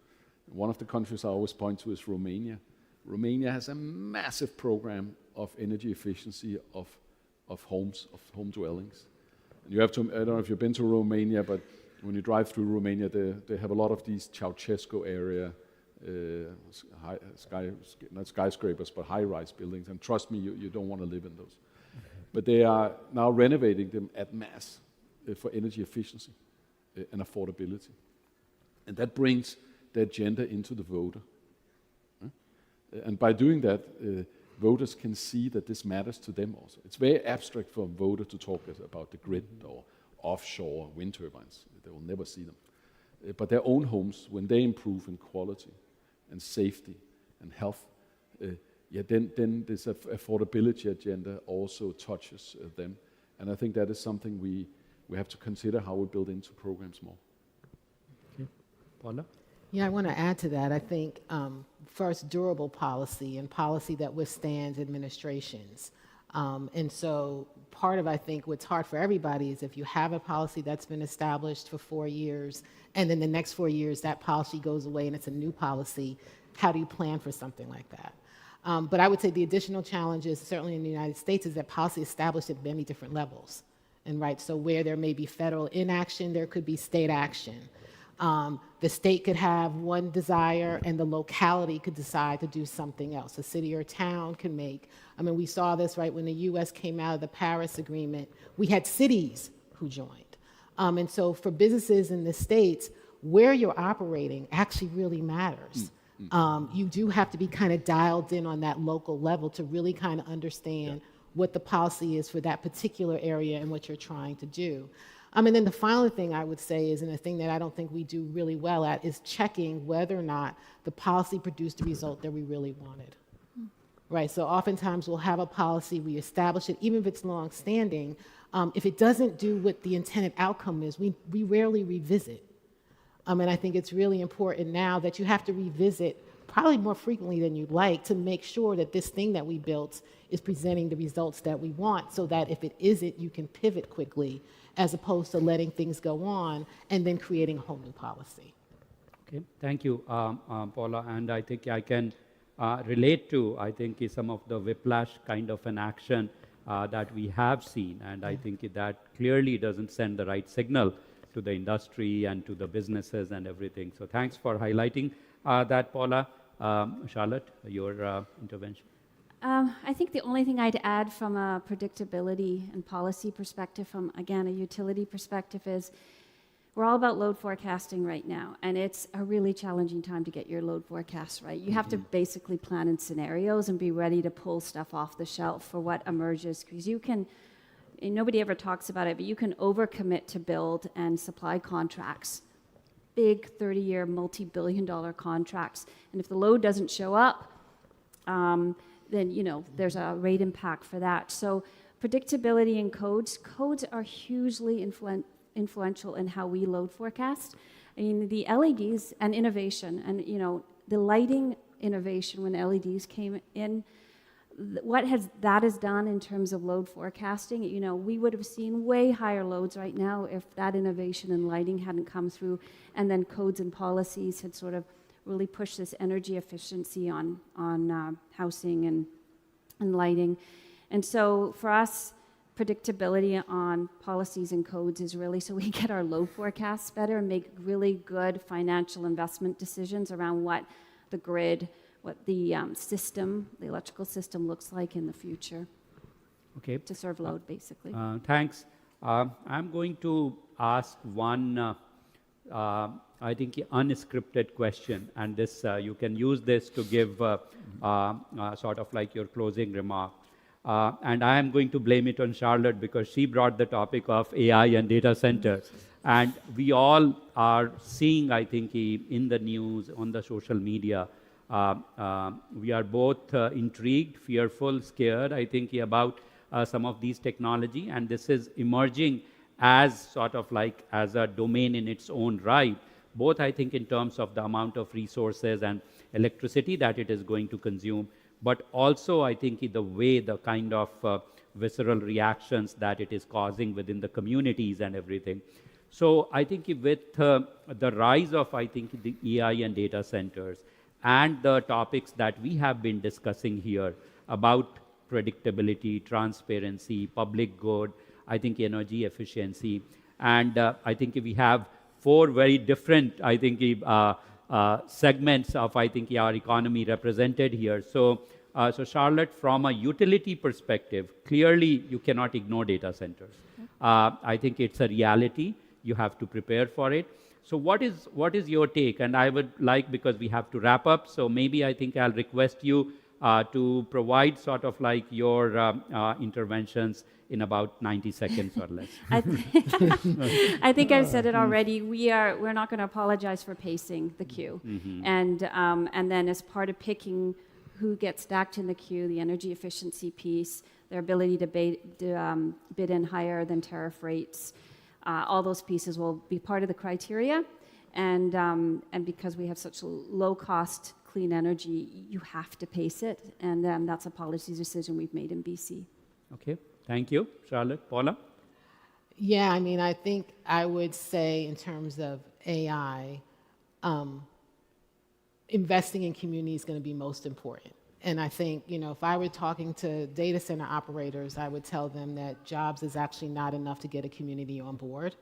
One of the countries I always point to is Romania. Romania has a massive program of energy efficiency of homes, of home dwellings. And you have to, I don't know if you've been to Romania, but when you drive through Romania, they have a lot of these Ceausescu area, not skyscrapers, but high-rise buildings. And trust me, you don't want to live in those. But they are now renovating them at mass for energy efficiency and affordability. And that brings the agenda into the voter. And by doing that, voters can see that this matters to them also. It's very abstract for a voter to talk about the grid or offshore wind turbines. They will never see them. But their own homes, when they improve in quality and safety and health, then this affordability agenda also touches them. And I think that is something we have to consider how we build into programs more.
Okay. Paula?
Yeah, I want to add to that. I think first, durable policy and policy that withstands administrations. And so part of, I think, what's hard for everybody is if you have a policy that's been established for 4 years, and then the next 4 years that policy goes away and it's a new policy, how do you plan for something like that? But I would say the additional challenges, certainly in the United States, is that policy established at many different levels. And right, so where there may be federal inaction, there could be state action. The state could have one desire and the locality could decide to do something else. A city or town can make, I mean, we saw this, right, when the US came out of the Paris Agreement, we had cities who joined. And so for businesses in the states, where you're operating actually really matters. You do have to be kind of dialed in on that local level to really kind of understand what the policy is for that particular area and what you're trying to do. And then the final thing I would say is, and a thing that I don't think we do really well at, is checking whether or not the policy produced the result that we really wanted. Right, so oftentimes we'll have a policy, we establish it, even if it's long-standing. If it doesn't do what the intended outcome is, we rarely revisit. And I think it's really important now that you have to revisit probably more frequently than you'd like to make sure that this thing that we built is presenting the results that we want, so that if it isn't, you can pivot quickly, as opposed to letting things go on and then creating a whole new policy.
Okay, thank you, Paula. And I think I can relate to, I think, some of the whiplash kind of an action that we have seen. And I think that clearly doesn't send the right signal to the industry and to the businesses and everything. So thanks for highlighting that, Paula. Charlotte, your intervention.
I think the only thing I'd add from a predictability and policy perspective, from, again, a utility perspective, is we're all about load forecasting right now, and it's a really challenging time to get your load forecasts right. You have to basically plan in scenarios and be ready to pull stuff off the shelf for what emerges, because you can, and nobody ever talks about it, but you can overcommit to build and supply contracts, big 30-year, multi-billion-dollar contracts, and if the load doesn't show up, then there's a rate impact for that. So predictability in codes are hugely influential in how we load forecast. I mean, the LEDs and innovation, and the lighting innovation when LEDs came in, what that has done in terms of load forecasting, we would have seen way higher loads right now if that innovation in lighting hadn't come through, and then codes and policies had sort of really push this energy efficiency on housing and lighting. And so for us, predictability on policies and codes is really so we get our load forecasts better and make really good financial investment decisions around what the grid, what the system, the electrical system looks like in the future.
Okay.
To serve load, basically.
Thanks. I'm going to ask one I think, unscripted question, and this you can use this to give sort of like your closing remark. And I am going to blame it on Charlotte because she brought the topic of AI and data centers. And we all are seeing, I think, in the news, on the social media, we are both intrigued, fearful, scared, I think, about some of these technology. And this is emerging as sort of like as a domain in its own right, both, I think, in terms of the amount of resources and electricity that it is going to consume, but also, I think, the way, the kind of visceral reactions that it is causing within the communities and everything. So I think with the rise of, I think, the AI and data centers and the topics that we have been discussing here about predictability, transparency, public good, I think energy efficiency, and I think we have 4 very different, I think, segments of, I think, our economy represented here. So, so Charlotte, from a utility perspective, clearly you cannot ignore data centers. I think it's a reality. You have to prepare for it. So what is your take? And I would like, because we have to wrap up, so maybe I think I'll request you to provide sort of like your interventions in about 90 seconds or less.
I think I've said it already. We're not going to apologize for pacing the queue. And then as part of picking who gets stacked in the queue, the energy efficiency piece, their ability to bid in higher than tariff rates, all those pieces will be part of the criteria. And because we have such low cost clean energy, you have to pace it. And that's a policy decision we've made in BC.
Okay. Thank you. Charlotte. Paula?
Yeah, I mean, I think I would say in terms of AI, investing in community is going to be most important. And I think, you know, if I were talking to data center operators, I would tell them that jobs is actually not enough to get a community on board.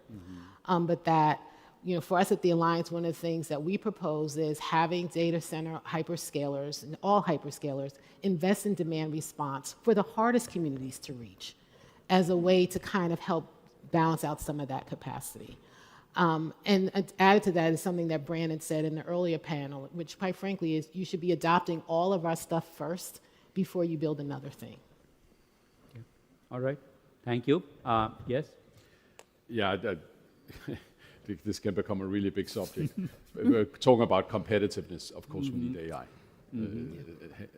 But that, you know, for us at the Alliance, one of the things that we propose is having data center hyperscalers, and all hyperscalers, invest in demand response for the hardest communities to reach as a way to kind of help balance out some of that capacity. And added to that is something that Brandon said in the earlier panel, which quite frankly is you should be adopting all of our stuff first before you build another thing.
Okay. All right. Thank you. Yes?
Yeah, this can become a really big subject. We're talking about competitiveness. Of course, we need AI. I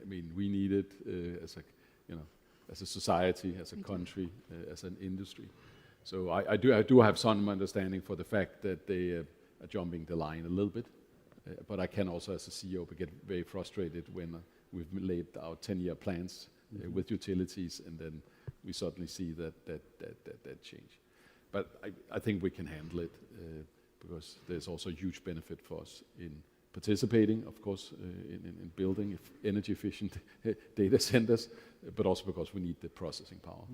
mean, we need it as a, you know, as a society, as a country, as an industry. So I do have some understanding for the fact that they are jumping the line a little bit, but I can also, as a CEO, get very frustrated when we've laid out 10-year plans with utilities, and then we suddenly see that change. But I think we can handle it because there's also a huge benefit for us in participating, of course, in building energy efficient data centers, but also because we need the processing power.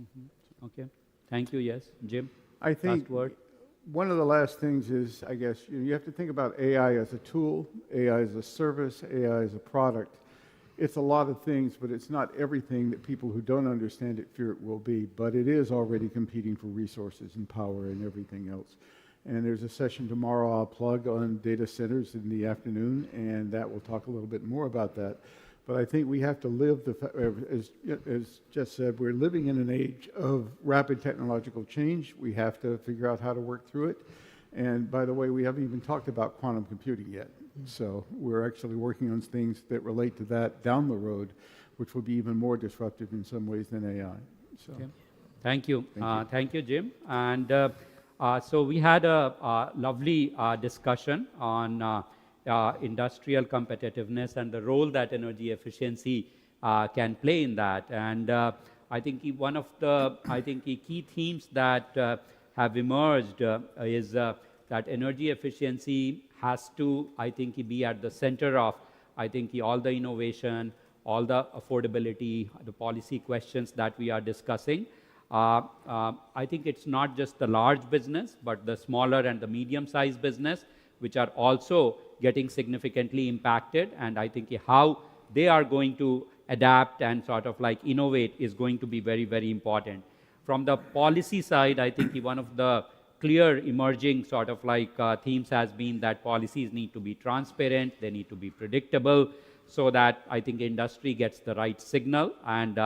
Okay. Thank you. Yes, Jim.
I think
last word.
One of the last things is, I guess, you have to think about AI as a tool, AI as a service, AI as a product. It's a lot of things, but it's not everything that people who don't understand it fear it will be. But it is already competing for resources and power and everything else. And there's a session tomorrow I'll plug on data centers in the afternoon, and that will talk a little bit more about that. But I think we have to live, as Jess said, we're living in an age of rapid technological change. We have to figure out how to work through it. And by the way, we haven't even talked about quantum computing yet. So we're actually working on things that relate to that down the road, which will be even more disruptive in some ways than AI. So,
okay. Thank you. Thank you, Jim. And so we had a lovely discussion on industrial competitiveness and the role that energy efficiency can play in that. And I think one of the key themes that have emerged is that energy efficiency has to, be at the center of, all the innovation, all the affordability, the policy questions that we are discussing. I think it's not just the large business, but the smaller and the medium-sized business, which are also getting significantly impacted. And I think how they are going to adapt and sort of like innovate is going to be very, very important. From the policy side, I think one of the clear emerging sort of like themes has been that policies need to be transparent, they need to be predictable, so that I think industry gets the right signal and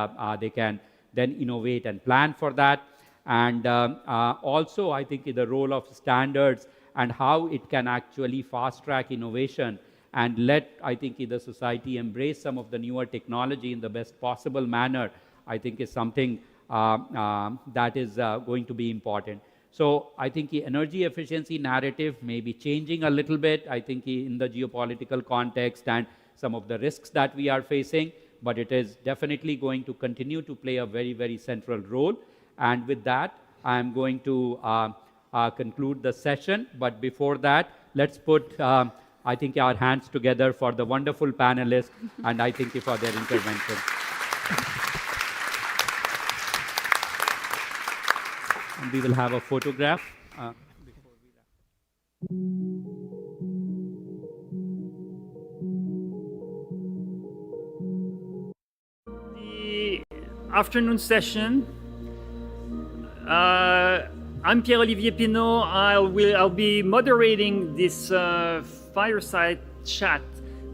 they can then innovate and plan for that. And also, I think the role of standards and how it can actually fast-track innovation and let, I think, the society embrace some of the newer technology in the best possible manner, I think is something that is going to be important. So I think the energy efficiency narrative may be changing a little bit, I think, in the geopolitical context and some of the risks that we are facing, but it is definitely going to continue to play a very, very central role. And with that, I'm going to conclude the session. But before that, let's put, I think, our hands together for the wonderful panelists, and I think for their intervention. And we will have a photograph.
The afternoon session. I'm Pierre-Olivier Pinault. I'll be moderating this fireside chat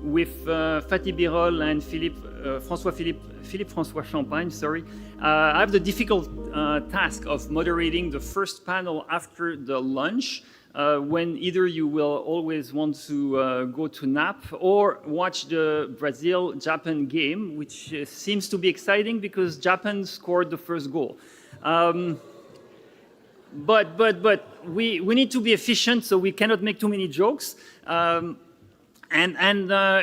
with Fatih Birol and Philippe François Champagne. Sorry, I have the difficult task of moderating the first panel after the lunch, when either you will always want to go to nap or watch the Brazil-Japan game, which seems to be exciting because Japan scored the first goal. But we need to be efficient, so we cannot make too many jokes. And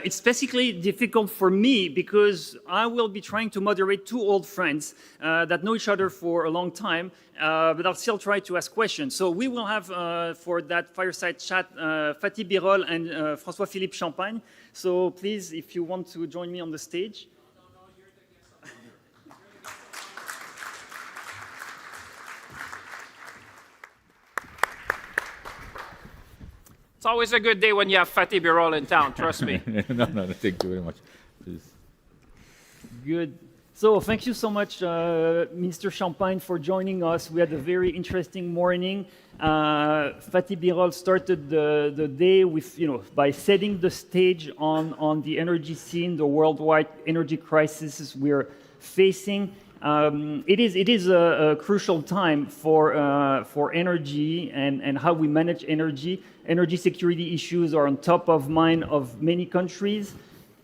it's basically difficult for me because I will be trying to moderate two old friends that know each other for a long time, but I'll still try to ask questions. So we will have, for that fireside chat, Fatih Birol and François-Philippe Champagne. So please, if you want to join me on the stage.
It's always a good day when you have Fatih Birol in town, trust me.
No, thank you very much. Please.
Good. So thank you so much, Mr. Champagne, for joining us. We had a very interesting morning. Fatih Birol started the day with, by setting the stage on the energy scene, the worldwide energy crisis we're facing. It is a crucial time for energy and how we manage energy. Energy security issues are on top of mind of many countries.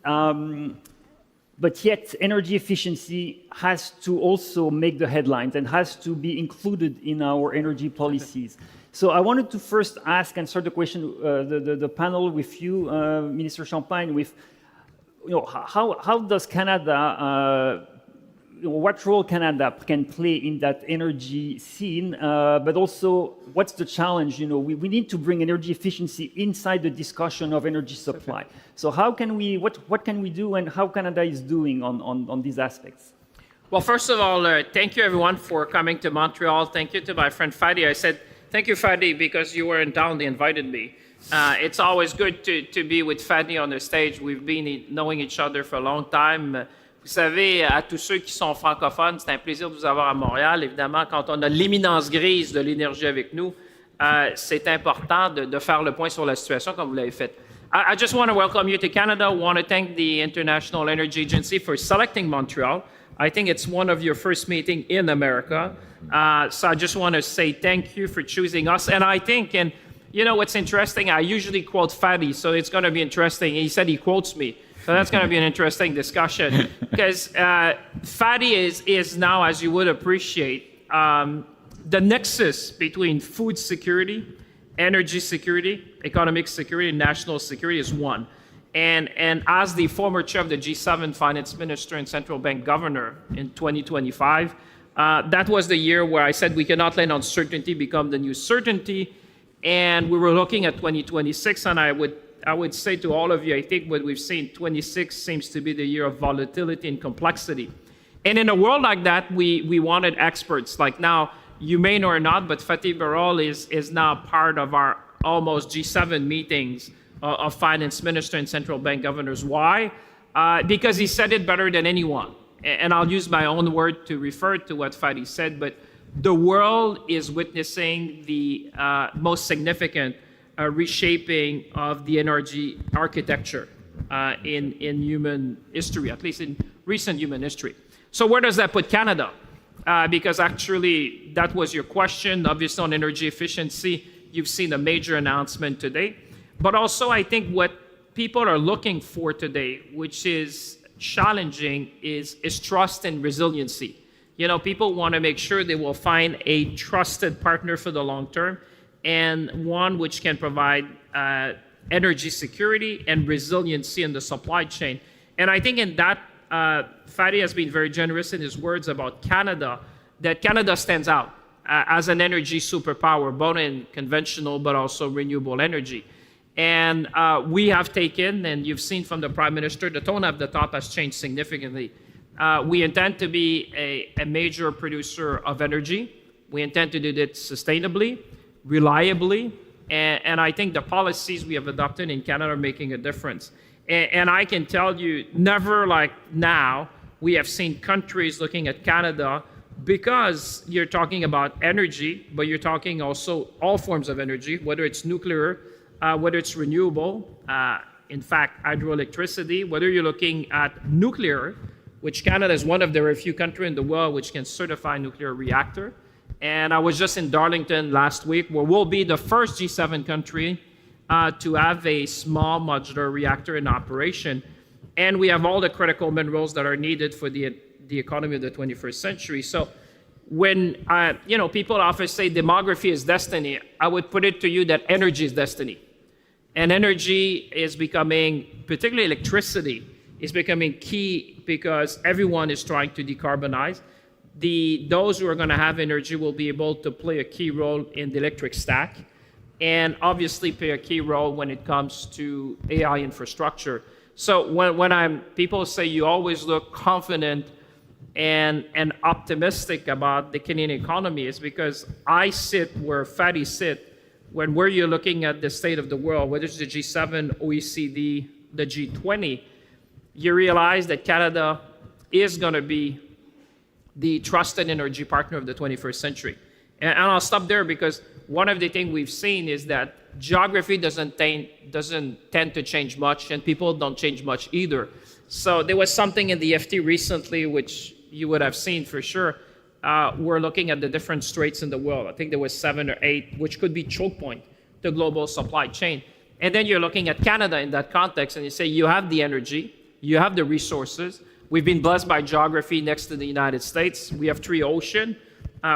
But yet, energy efficiency has to also make the headlines and has to be included in our energy policies. So I wanted to first ask and start the question, the panel with you, Minister Champagne, with how does Canada, what role Canada can play in that energy scene, but also what's the challenge? We need to bring energy efficiency inside the discussion of energy supply. So how can we, what can we do, and how Canada is doing on these aspects?
Well, first of all, thank you everyone for coming to Montreal. Thank you to my friend Fadi. I said, thank you, Fadi, because you were in town, they invited me. It's always good to be with Fadi on the stage. We've been knowing each other for a long time. Vous savez, à tous ceux qui sont francophones, c'est un plaisir de vous avoir à Montréal. Évidemment, quand on a l'éminence grise de l'énergie avec nous, c'est important de faire le point sur la situation comme vous l'avez fait. I just want to welcome you to Canada. I want to thank the International Energy Agency for selecting Montreal. I think it's one of your first meetings in America. So I just want to say thank you for choosing us. And I think, and you know what's interesting, I usually quote Fadi, so it's going to be interesting. He said he quotes me. So that's going to be an interesting discussion because Fadi is now, as you would appreciate, the nexus between food security, energy security, economic security, and national security is one. And as the former chair of the G7 finance minister and central bank governor in 2025, that was the year where I said we cannot let uncertainty become the new certainty. And we were looking at 2026, and I would say to all of you, I think what we've seen, 26 seems to be the year of volatility and complexity. And in a world like that, we wanted experts. Like now, you may know or not, but Fatih Birol is now part of our almost G7 meetings of finance minister and central bank governors. Why? Because he said it better than anyone. And I'll use my own word to refer to what Fatih said, but the world is witnessing the most significant reshaping of the energy architecture in human history, at least in recent human history. So where does that put Canada? because actually that was your question. Obviously on energy efficiency, you've seen a major announcement today. But also I think what people are looking for today, which is challenging, is trust and resiliency. You know, people want to make sure they will find a trusted partner for the long term, and one which can provide energy security and resiliency in the supply chain. And I think in that, Fadi has been very generous in his words about Canada, that Canada stands out as an energy superpower, both in conventional but also renewable energy. And we have taken, and you've seen from the Prime Minister, the tone at the top has changed significantly. We intend to be a major producer of energy. We intend to do that sustainably, reliably, and I think the policies we have adopted in Canada are making a difference. And I can tell you, never like now, we have seen countries looking at Canada, because you're talking about energy, but you're talking also all forms of energy, whether it's nuclear, whether it's renewable, in fact, hydroelectricity, whether you're looking at nuclear, which Canada is one of the very few countries in the world which can certify nuclear reactor. And I was just in Darlington last week, where we'll be the first G7 country to have a small modular reactor in operation. And we have all the critical minerals that are needed for the economy of the 21st century. So when people often say demography is destiny, I would put it to you that energy is destiny. And energy is becoming, particularly electricity, is becoming key because everyone is trying to decarbonize. Those who are going to have energy will be able to play a key role in the electric stack, and obviously play a key role when it comes to AI infrastructure. So when people say you always look confident and optimistic about the Canadian economy, is because I sit where Fadi sit when you're looking at the state of the world, whether it's the G7, OECD, the G20, you realize that Canada is going to be the trusted energy partner of the 21st century. And I'll stop there, because one of the things we've seen is that geography doesn't tend to change much, and people don't change much either. So there was something in the FT recently, which you would have seen for sure. We're looking at the different straits in the world. I think there was 7 or 8, which could be choke point to global supply chain. And then you're looking at Canada in that context, and you say you have the energy, you have the resources. We've been blessed by geography next to the United States. We have 3 oceans.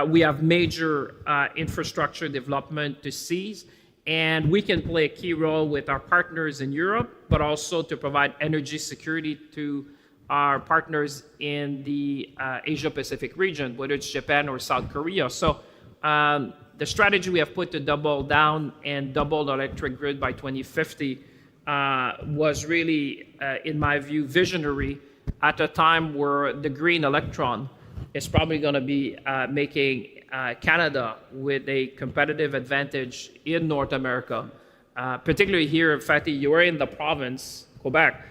We have major infrastructure development to seize, and we can play a key role with our partners in Europe, but also to provide energy security to our partners in the Asia-Pacific region, whether it's Japan or South Korea. So the strategy we have put to double down and double the electric grid by 2050 was really, in my view, visionary at a time where the green electron is probably going to be making Canada with a competitive advantage in North America, particularly here. Fati, you are in the province, Quebec,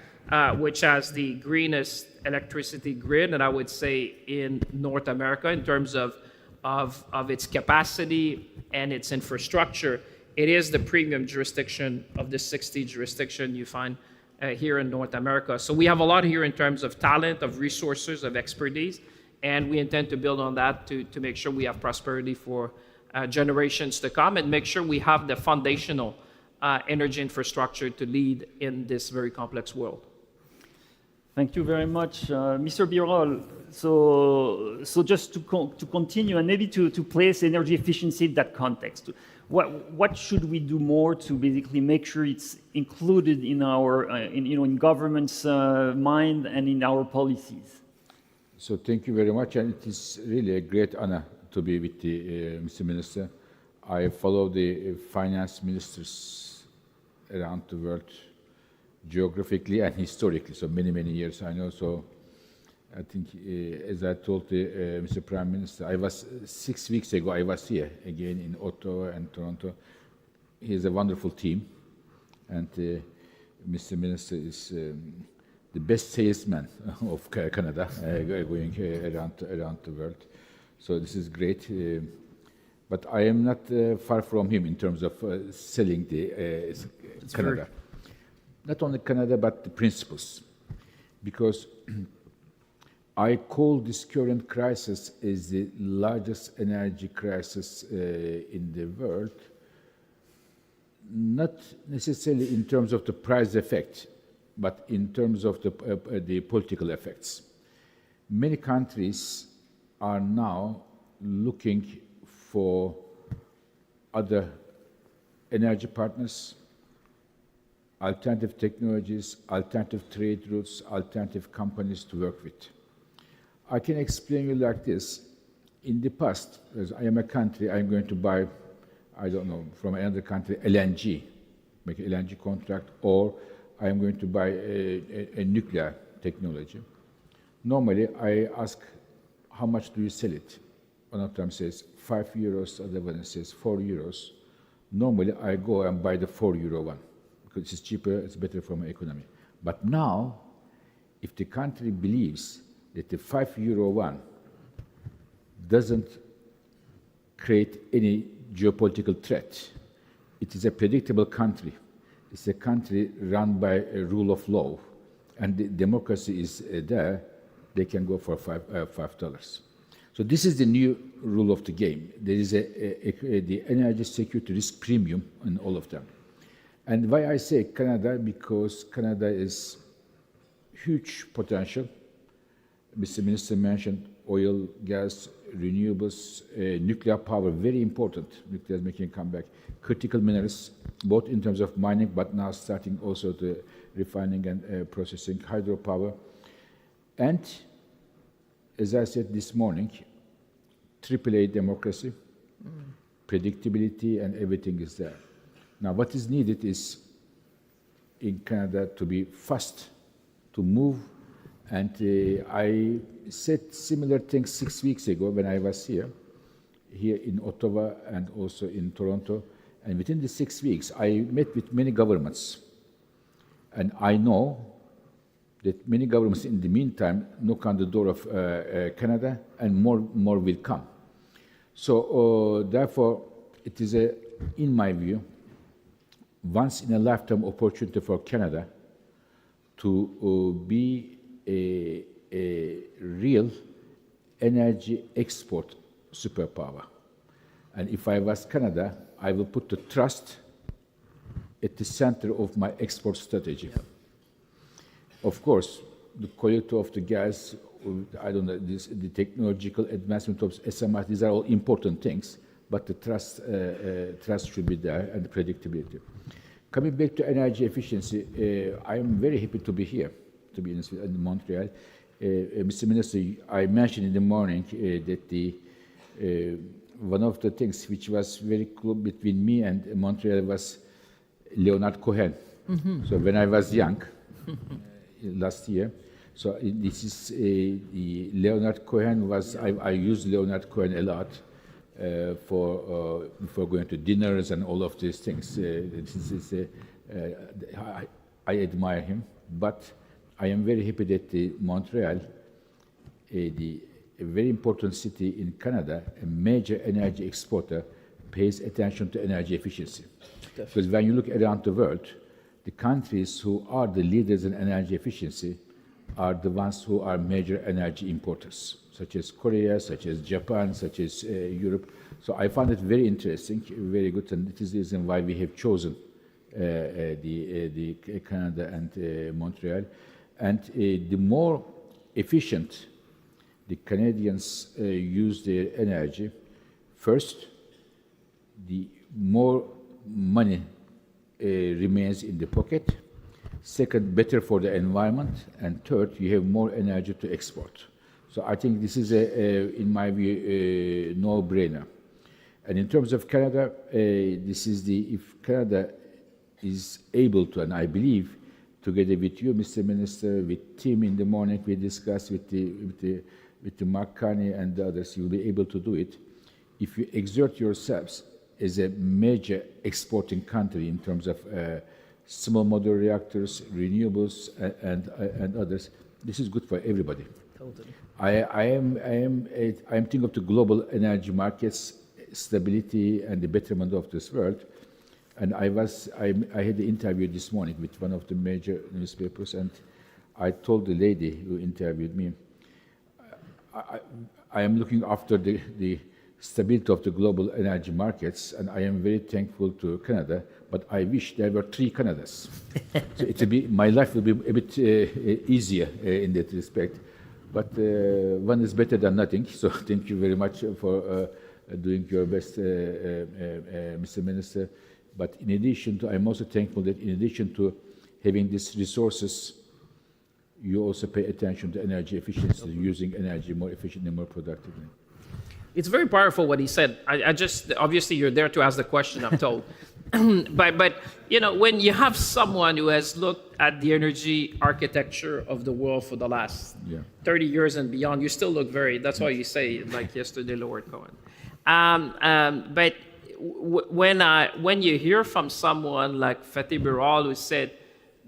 which has the greenest electricity grid, and I would say in North America in terms of its capacity and its infrastructure. It is the premium jurisdiction of the 60 jurisdiction you find here in North America. So we have a lot here in terms of talent, of resources, of expertise, and we intend to build on that to make sure we have prosperity for generations to come, and make sure we have the foundational energy infrastructure to lead in this very complex world.
Thank you very much, Mr. Birol. So just to continue, and maybe to place energy efficiency in that context, what should we do more to basically make sure it's included in our in government's mind and in our policies?
So thank you very much, and it is really a great honor to be with the Mr. Minister. I follow the finance ministers around the world geographically and historically, so many years I know. So I think, as I told Mr. Prime Minister, I was 6 weeks ago, I was here again in Ottawa and Toronto. He has a wonderful team, and Mr. Minister is the best salesman of Canada, going around the world. So this is great. But I am not far from him in terms of selling the Canada. Not only Canada, but the principles. Because I call this current crisis is the largest energy crisis in the world, not necessarily in terms of the price effect, but in terms of the political effects. Many countries are now looking for other energy partners, alternative technologies, alternative trade routes, alternative companies to work with. I can explain you like this. In the past, as I am a country, I'm going to buy, I don't know, from another country, LNG, make an LNG contract, or I am going to buy a nuclear technology. Normally, I ask, how much do you sell it? One of them says 5 euros, the other one says 4 euros. Normally, I go and buy the 4 euro one, because it's cheaper, it's better for my economy. But now, if the country believes that the 5 euro one doesn't create any geopolitical threat, it is a predictable country. It's a country run by a rule of law, and the democracy is there, they can go for $5. So this is the new rule of the game. There is the energy security risk premium in all of them. And why I say Canada, because Canada is huge potential. Mr. Minister mentioned oil, gas, renewables, nuclear power, very important. Nuclear is making a comeback. Critical minerals, both in terms of mining, but now starting also the refining and processing, hydropower. And, as I said this morning, AAA democracy, predictability, and everything is there. Now, what is needed is in Canada to be fast, to move. And I said similar things 6 weeks ago when I was here in Ottawa and also in Toronto. And within the 6 weeks, I met with many governments. And I know that many governments in the meantime knock on the door of Canada, and more will come. So therefore, it is, in my view, once in a lifetime opportunity for Canada to be a real energy export superpower. And if I was Canada, I will put the trust at the center of my export strategy. Yeah. Of course, the quality of the gas, I don't know, the technological advancement of SMR, these are all important things, but the trust should be there, and the predictability. Coming back to energy efficiency, I am very happy to be here, to be in Montreal. Mr. Minister, I mentioned in the morning that one of the things which was very close between me and Montreal was Leonard Cohen. Mm-hmm. So when I was young, last year, so this is the Leonard Cohen was, I used Leonard Cohen a lot for going to dinners and all of these things. I admire him, but I am very happy that Montreal, a very important city in Canada, a major energy exporter, pays attention to energy efficiency. Definitely. Because when you look around the world, the countries who are the leaders in energy efficiency are the ones who are major energy importers, such as Korea, such as Japan, such as Europe. So I found it very interesting, very good, and it is the reason why we have chosen the Canada and Montreal. And the more efficient the Canadians use their energy, first, the more money remains in the pocket. Second, better for the environment. And third, you have more energy to export. So I think this is, in my view, a no-brainer. And in terms of Canada, this is if Canada is able to, and I believe, together with you, Mr. Minister, with Tim in the morning, we discussed with the Mark Carney and the others, you'll be able to do it. If you exert yourselves as a major exporting country in terms of small modular reactors, renewables, and others, this is good for everybody. Totally. I am thinking of the global energy markets, stability, and the betterment of this world. And I had the interview this morning with one of the major newspapers, and I told the lady who interviewed me, I am looking after the stability of the global energy markets, and I am very thankful to Canada, but I wish there were 3 Canadas. So it will be, my life will be a bit easier in that respect. But one is better than nothing, so thank you very much for doing your best, Mr. Minister. But in addition to, I'm also thankful that in addition to having these resources, you also pay attention to energy efficiency, using energy more efficiently, more productively.
It's very powerful what he said. I just, obviously you're there to ask the question, I'm told. but you know, when you have someone who has looked at the energy architecture of the world for the last 30 years and beyond, you still look very, that's why you say, like yesterday, Lord Cohen. But when you hear from someone like Fatih Birol, who said,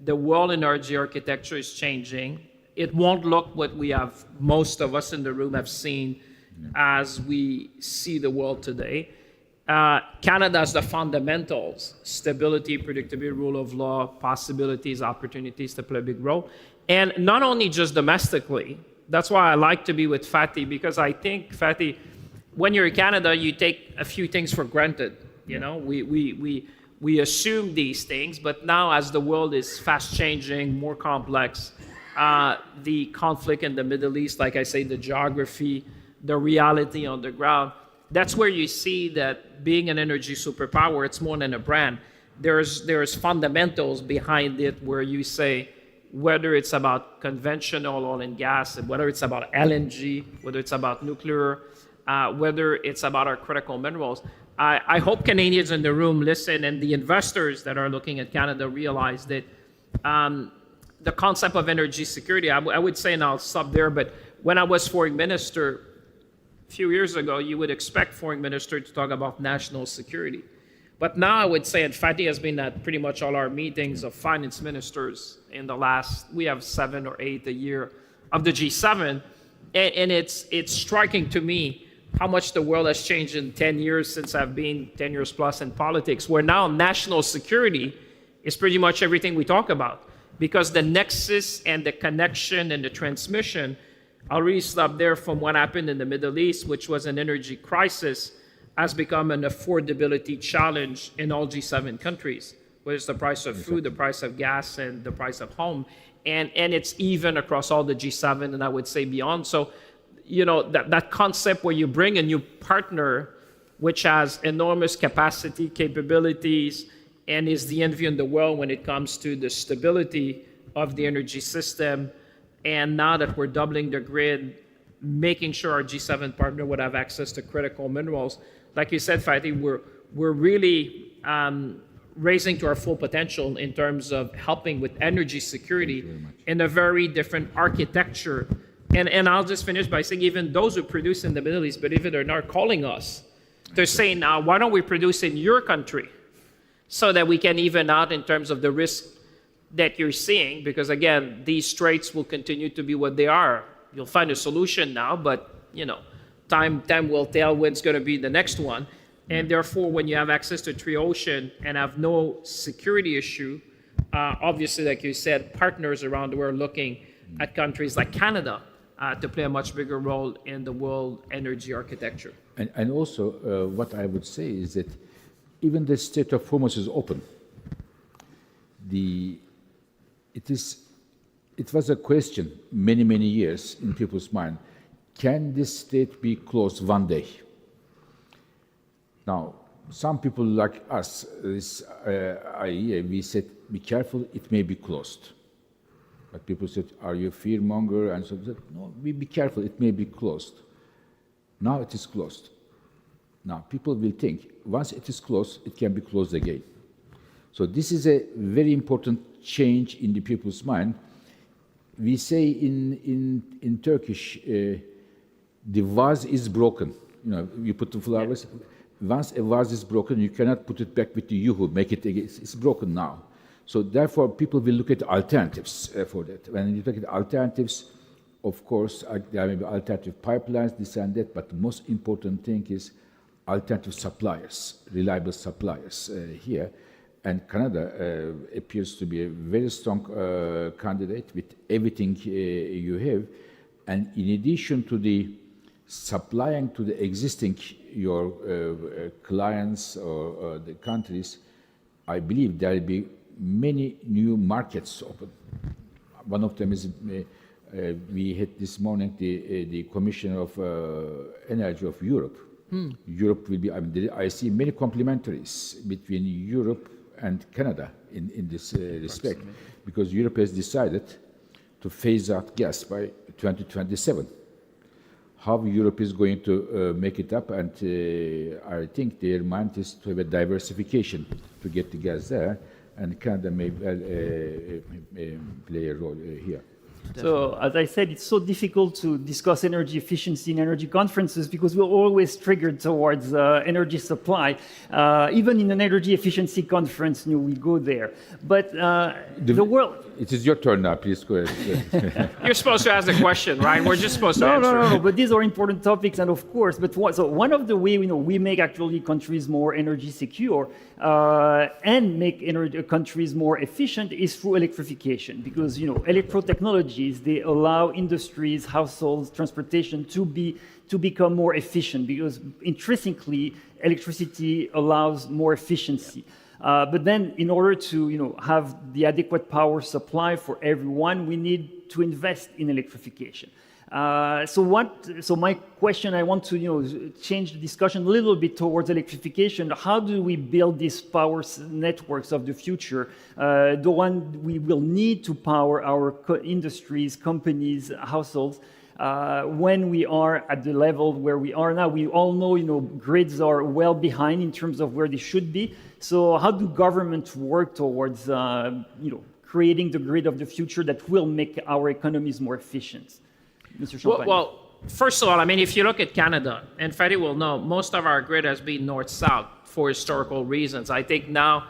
the world energy architecture is changing, it won't look what we have, most of us in the room have seen as we see the world today. Canada has the fundamentals: stability, predictability, rule of law, possibilities, opportunities to play a big role. And not only just domestically, that's why I like to be with Fatih, because I think, Fatih, when you're in Canada, you take a few things for granted. You know, we assume these things, but now as the world is fast changing, more complex, the conflict in the Middle East, like I say, the geography, the reality on the ground, that's where you see that being an energy superpower, it's more than a brand. There's fundamentals behind it where you say, whether it's about conventional oil and gas, whether it's about LNG, whether it's about nuclear, whether it's about our critical minerals. I hope Canadians in the room listen, and the investors that are looking at Canada realize that the concept of energy security, I would say, and I'll stop there, but when I was foreign minister, a few years ago, you would expect foreign minister to talk about national security. But now I would say, and Fatih has been at pretty much all our meetings of finance ministers in the last, we have 7 or 8 a year of the G7, and it's striking to me how much the world has changed in 10 years since I've been 10 years plus in politics, where now national security is pretty much everything we talk about, because the nexus and the connection and the transmission, I'll really stop there, from what happened in the Middle East, which was an energy crisis, has become an affordability challenge in all G7 countries, whether it's the price of food, the price of gas, and the price of home. And it's even across all the G7, and I would say beyond. So, you know, that concept where you bring a new partner, which has enormous capacity, capabilities, and is the envy in the world when it comes to the stability of the energy system. And now that we're doubling the grid, making sure our G7 partner would have access to critical minerals. Like you said, Fatih, we're really raising to our full potential in terms of helping with energy security in a very different architecture. And I'll just finish by saying, even those who produce in the Middle East, believe it or not, are calling us. They're saying, now, why don't we produce in your country so that we can even out in terms of the risk that you're seeing? Because again, these straits will continue to be what they are. You'll find a solution now, but you know, time will tell when's going to be the next one. And therefore, when you have access to Three Ocean and have no security issue, obviously, like you said, partners around the world looking at countries like Canada to play a much bigger role in the world energy architecture.
And also, what I would say is that even the Strait of Hormuz is open. It was a question many years in people's mind. Can this strait be closed one day? Now, some people like us, this IEA, we said, be careful, it may be closed. But people said, are you a fearmonger? And so said, no, be careful, it may be closed. Now it is closed. Now people will think, once it is closed, it can be closed again. So this is a very important change in the people's mind. We say in Turkish, the vase is broken. You know, you put the flowers. Once a vase is broken, you cannot put it back with the yuhu, make it again. It's broken now. So therefore, people will look at alternatives for that. When you look at alternatives, of course, there may be alternative pipelines, this and that, but the most important thing is alternative suppliers, reliable suppliers here. And Canada appears to be a very strong candidate with everything you have. And in addition to the supplying to the existing your clients or the countries, I believe there will be many new markets open. One of them is we had this morning the Commissioner of Energy of Europe. Europe will be. I see many complementaries between Europe and Canada in this respect, because Europe has decided to phase out gas by 2027. How Europe is going to make it up, and I think their mind is to have a diversification to get the gas there, and Canada may play a role here.
So, as I said, it's so difficult to discuss energy efficiency in energy conferences because we're always triggered towards energy supply. Even in an energy efficiency conference, we go there. But the world...
It is your turn now, please go ahead.
You're supposed to ask the question, right? We're just supposed to answer.
No, but these are important topics, and of course, but one of the ways we make actually countries more energy secure and make countries more efficient is through electrification, because electro technologies, they allow industries, households, transportation to become more efficient, because intrinsically electricity allows more efficiency. But then, in order to have the adequate power supply for everyone, we need to invest in electrification. So my question, I want to change the discussion a little bit towards electrification. How do we build these power networks of the future, the one we will need to power our industries, companies, households? When we are at the level where we are now, we all know, grids are well behind in terms of where they should be. So how do governments work towards, creating the grid of the future that will make our economies more efficient? Mr. Champagne.
Well, first of all, if you look at Canada, and Fadi will know, most of our grid has been north-south for historical reasons. I think now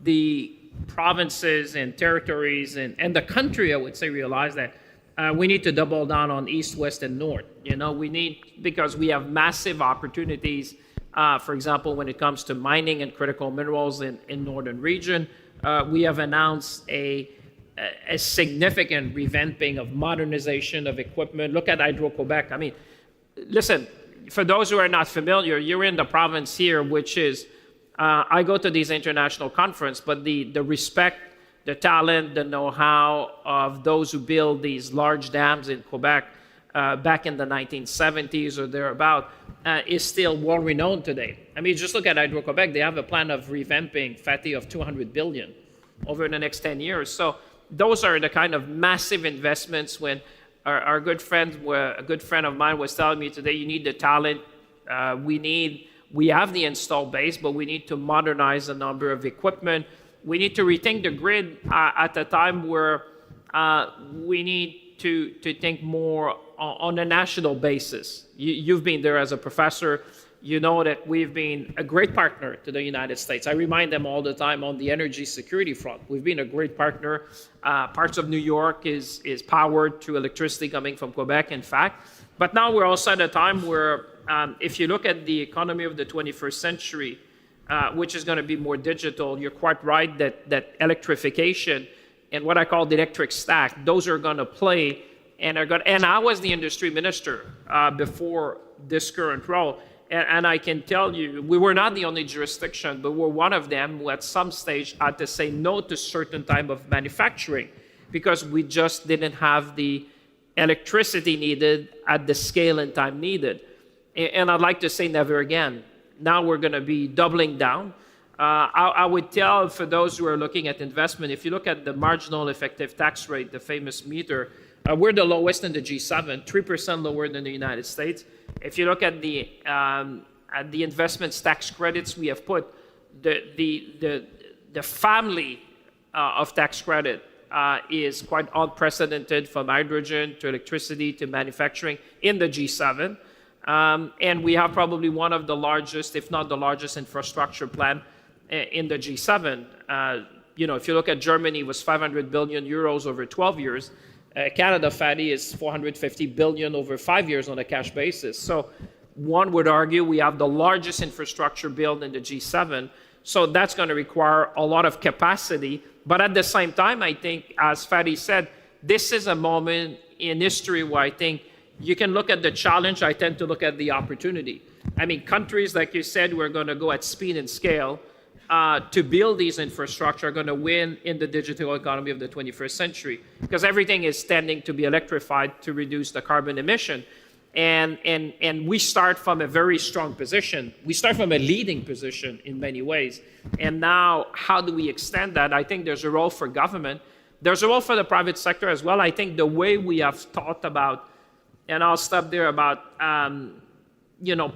the provinces and territories and the country, I would say, realize that we need to double down on east, west, and north. We need, because we have massive opportunities. For example, when it comes to mining and critical minerals in northern region, we have announced a significant revamping of modernization of equipment. Look at Hydro-Quebec. Listen, for those who are not familiar, you're in the province here, which is, I go to these international conferences, but the respect, the talent, the know-how of those who build these large dams in Quebec back in the 1970s or thereabout is still well-renowned today. Just look at Hydro-Quebec. They have a plan of revamping FATI of $200 billion over the next 10 years. So those are the kind of massive investments. When a good friend of mine was telling me today, you need the talent. We have the installed base, but we need to modernize a number of equipment. We need to rethink the grid at a time where we need to think more on a national basis. You've been there as a professor. You know that we've been a great partner to the United States. I remind them all the time on the energy security front. We've been a great partner. Parts of New York is powered through electricity coming from Quebec, in fact. But now we're also at a time where if you look at the economy of the 21st century, which is going to be more digital, you're quite right that electrification and what I call the electric stack, those are going to play and are going. And I was the industry minister before this current role, and I can tell you, we were not the only jurisdiction, but we're one of them who at some stage had to say no to certain type of manufacturing because we just didn't have the electricity needed at the scale and time needed. And I'd like to say never again. Now we're going to be doubling down. I would tell for those who are looking at investment, if you look at the marginal effective tax rate, the famous meter, we're the lowest in the G7, 3% lower than the United States. If you look at the investment tax credits we have put, the family of tax credit is quite unprecedented, from hydrogen to electricity to manufacturing in the G7. And we have probably one of the largest, if not the largest, infrastructure plan in the G7. If you look at Germany, it was 500 billion euros over 12 years. Canada, Fadi, is 450 billion over 5 years on a cash basis. So one would argue we have the largest infrastructure build in the G7. So that's going to require a lot of capacity. But at the same time, I think, as Fadi said, this is a moment in history where I think you can look at the challenge. I tend to look at the opportunity. I mean, countries, like you said, we're going to go at speed and scale to build these infrastructure are going to win in the digital economy of the 21st century because everything is tending to be electrified to reduce the carbon emission. And we start from a very strong position. We start from a leading position in many ways. And now, how do we extend that? I think there's a role for government. There's a role for the private sector as well. I think the way we have thought about, and I'll stop there, about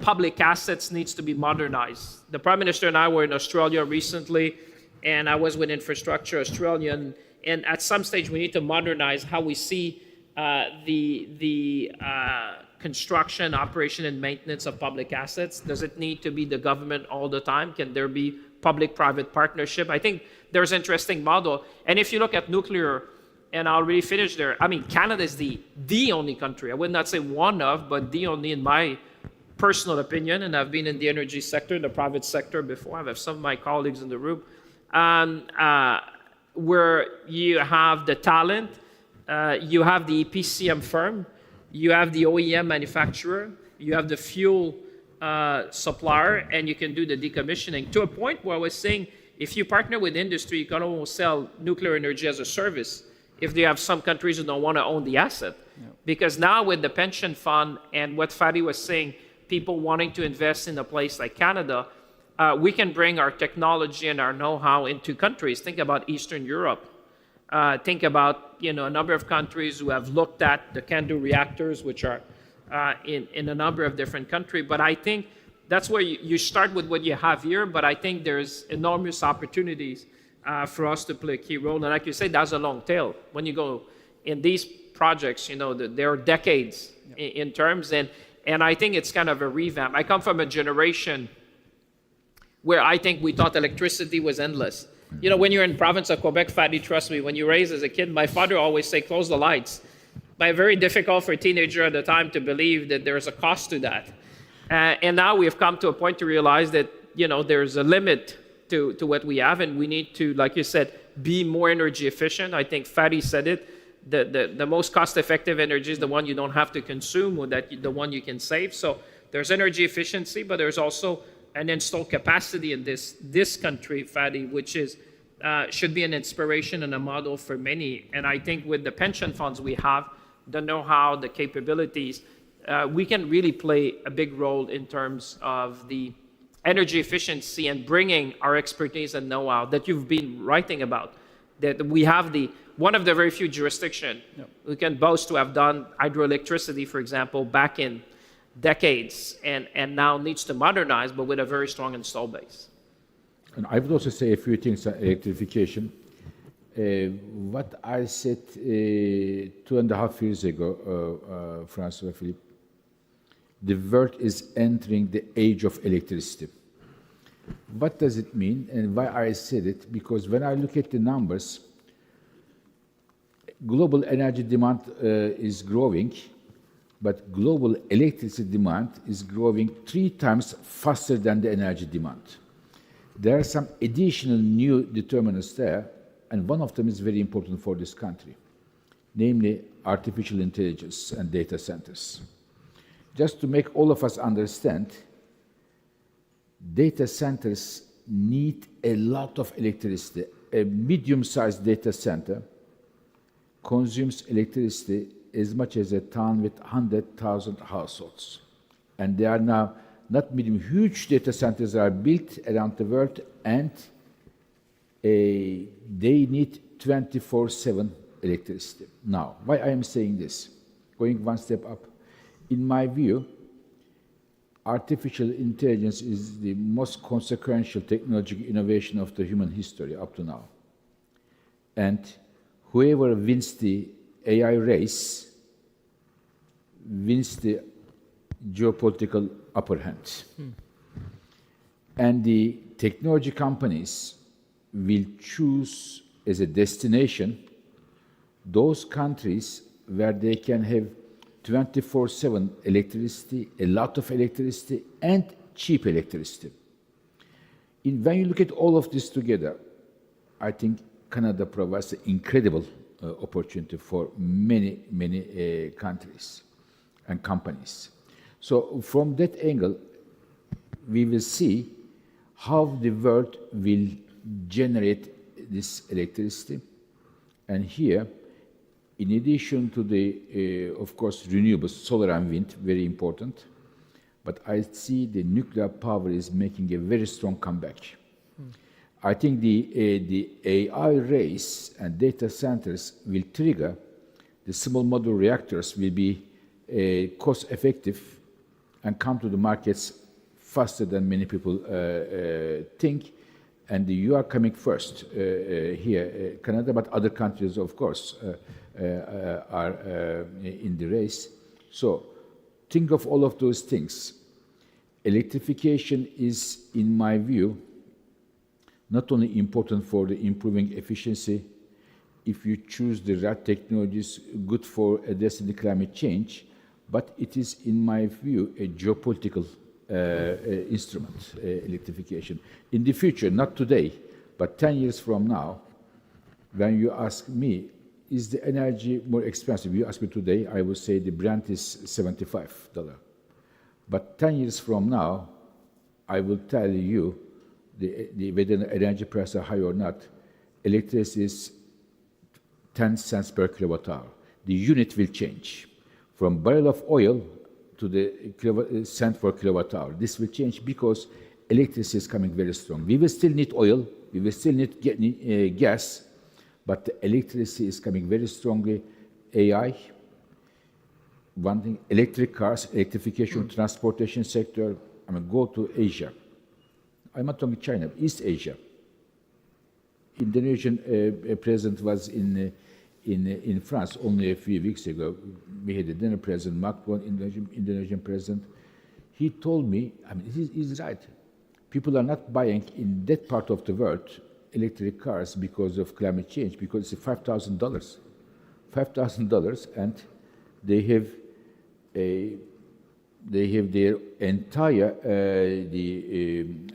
public assets needs to be modernized. The Prime Minister and I were in Australia recently, and I was with Infrastructure Australia, and at some stage we need to modernize how we see the construction, operation, and maintenance of public assets. Does it need to be the government all the time? Can there be public-private partnership? I think there's an interesting model. And if you look at nuclear, and I'll really finish there, I mean, Canada is the only country, I would not say one of, but the only, in my personal opinion, and I've been in the energy sector, in the private sector before, I have some of my colleagues in the room, where you have the talent, you have the EPCM firm, you have the OEM manufacturer, you have the fuel supplier, and you can do the decommissioning. To a point where I was saying, if you partner with industry, you can almost sell nuclear energy as a service if they have some countries who don't want to own the asset. Yeah. Because now with the pension fund and what Fadi was saying, people wanting to invest in a place like Canada, we can bring our technology and our know-how into countries. Think about Eastern Europe. Think about a number of countries who have looked at the CANDU reactors, which are in a number of different countries. But I think that's where you start with what you have here, but I think there's enormous opportunities for us to play a key role. And like you say, that's a long tail. When you go in these projects, there are decades in terms, and I think it's kind of a revamp. I come from a generation where I think we thought electricity was endless. When you're in the province of Quebec, Fadi, trust me, when you raise as a kid, my father always say, close the lights. But very difficult for a teenager at the time to believe that there's a cost to that. And now we have come to a point to realize that, there's a limit to what we have, and we need to, like you said, be more energy efficient. I think Fadi said it. The most cost-effective energy is the one you don't have to consume, or the one you can save. So there's energy efficiency, but there's also an installed capacity in this country, Fadi, which is should be an inspiration and a model for many. And I think with the pension funds we have, the know-how, the capabilities, we can really play a big role in terms of the energy efficiency and bringing our expertise and know-how that you've been writing about. That we have one of the very few jurisdictions we can boast to have done hydroelectricity, for example, back in decades, and now needs to modernize, but with a very strong install base.
And I would also say a few things on electrification. What I said 2.5 years ago, Francois Philippe, the world is entering the age of electricity. What does it mean, and why I said it? Because when I look at the numbers, global energy demand is growing, but global electricity demand is growing 3 times faster than the energy demand. There are some additional new determinants there, and one of them is very important for this country, namely artificial intelligence and data centers. Just to make all of us understand, data centers need a lot of electricity. A medium-sized data center consumes electricity as much as a town with 100,000 households. And there are now not medium, huge data centers are built around the world, and they need 24/7 electricity. Now, why I am saying this? Going one step up. In my view, artificial intelligence is the most consequential technological innovation of the human history up to now. And whoever wins the AI race wins the geopolitical upper hand. And the technology companies will choose as a destination those countries where they can have 24/7 electricity, a lot of electricity, and cheap electricity. When you look at all of this together, I think Canada provides an incredible opportunity for many countries. and companies. So from that angle, we will see how the world will generate this electricity. And here, in addition to the, of course, renewables, solar and wind, very important, but I see the nuclear power is making a very strong comeback. I think the AI race and data centers will trigger the small modular reactors will be cost effective and come to the markets faster than many people think. And you are coming first here, Canada, but other countries, of course, are in the race. So think of all of those things. Electrification is, in my view, not only important for the improving efficiency, if you choose the right technologies, good for addressing the climate change, but it is, in my view, a geopolitical instrument, electrification. In the future, not today, but 10 years from now, when you ask me, is the energy more expensive? You ask me today, I will say the Brent is $75. But 10 years from now, I will tell you whether the energy prices are high or not. Electricity is 10 cents per kilowatt hour. The unit will change from barrel of oil to the cent per kilowatt hour. This will change because electricity is coming very strong. We will still need oil, we will still need gas, but the electricity is coming very strongly. AI, one thing, electric cars, electrification, transportation sector. I mean, go to Asia. I'm not talking China, East Asia. Indonesian president was in France only a few weeks ago. We had a dinner, President Macron, Indonesian president. He told me, I mean, he's right. People are not buying in that part of the world electric cars because of climate change, because it's $5,000. $5,000, and they have their entire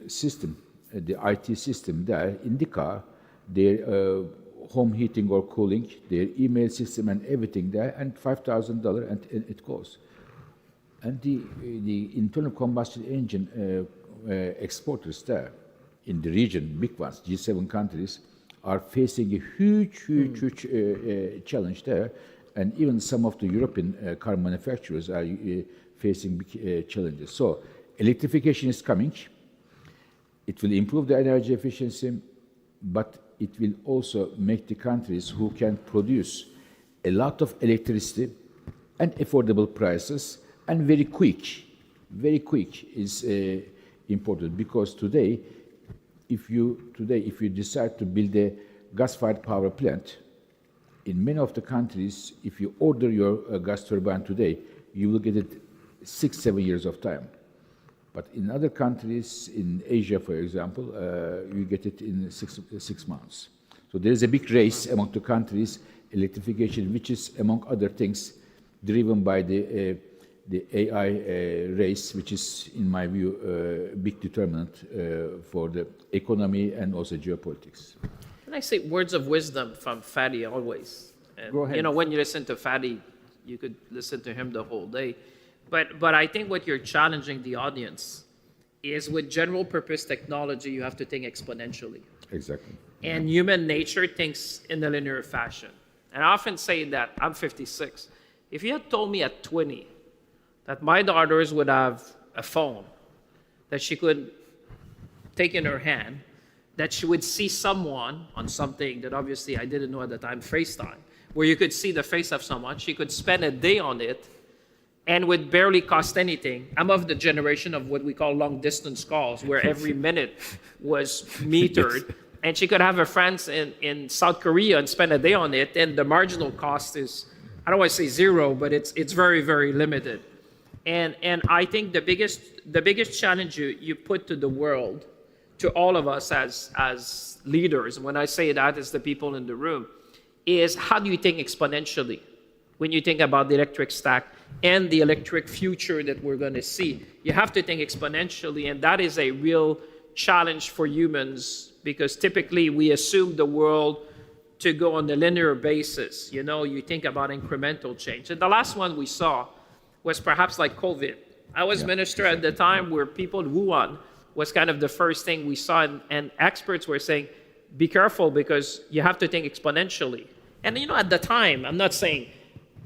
system, the IT system there in the car, their home heating or cooling, their email system and everything there, and $5,000, and it goes. And the internal combustion engine exporters there in the region, big ones, G7 countries, are facing a huge challenge there, and even some of the European car manufacturers are facing big challenges. So electrification is coming. It will improve the energy efficiency, but it will also make the countries who can produce a lot of electricity and affordable prices and very quick is important, because today, if you decide to build a gas-fired power plant, in many of the countries, if you order your gas turbine today, you will get it 6-7 years of time. But in other countries, in Asia, for example, you get it in six months. So there is a big race among the countries, electrification, which is, among other things, driven by the AI race, which is, in my view, a big determinant for the economy and also geopolitics.
Can I say words of wisdom from Fadi always? And,
Go ahead.
you know, when you listen to Fadi, you could listen to him the whole day. But I think what you're challenging the audience is, with general purpose technology, you have to think exponentially.
Exactly.
And human nature thinks in a linear fashion. And I often say that I'm 56. If you had told me at 20 that my daughters would have a phone that she could take in her hand, that she would see someone on something that obviously I didn't know at the time, FaceTime, where you could see the face of someone, she could spend a day on it, and would barely cost anything. I'm of the generation of what we call long-distance calls, where every minute was metered, and she could have her friends in South Korea and spend a day on it, and the marginal cost is, I don't want to say zero, but it's very, very limited. And I think the biggest challenge you put to the world, to all of us as leaders, when I say that, it's the people in the room, is how do you think exponentially when you think about the electric stack and the electric future that we're going to see? You have to think exponentially, and that is a real challenge for humans, because typically we assume the world to go on a linear basis. You know, you think about incremental change. And the last one we saw was perhaps like COVID. I was minister at the time where people in Wuhan was kind of the first thing we saw, and experts were saying, be careful because you have to think exponentially. And at the time, I'm not saying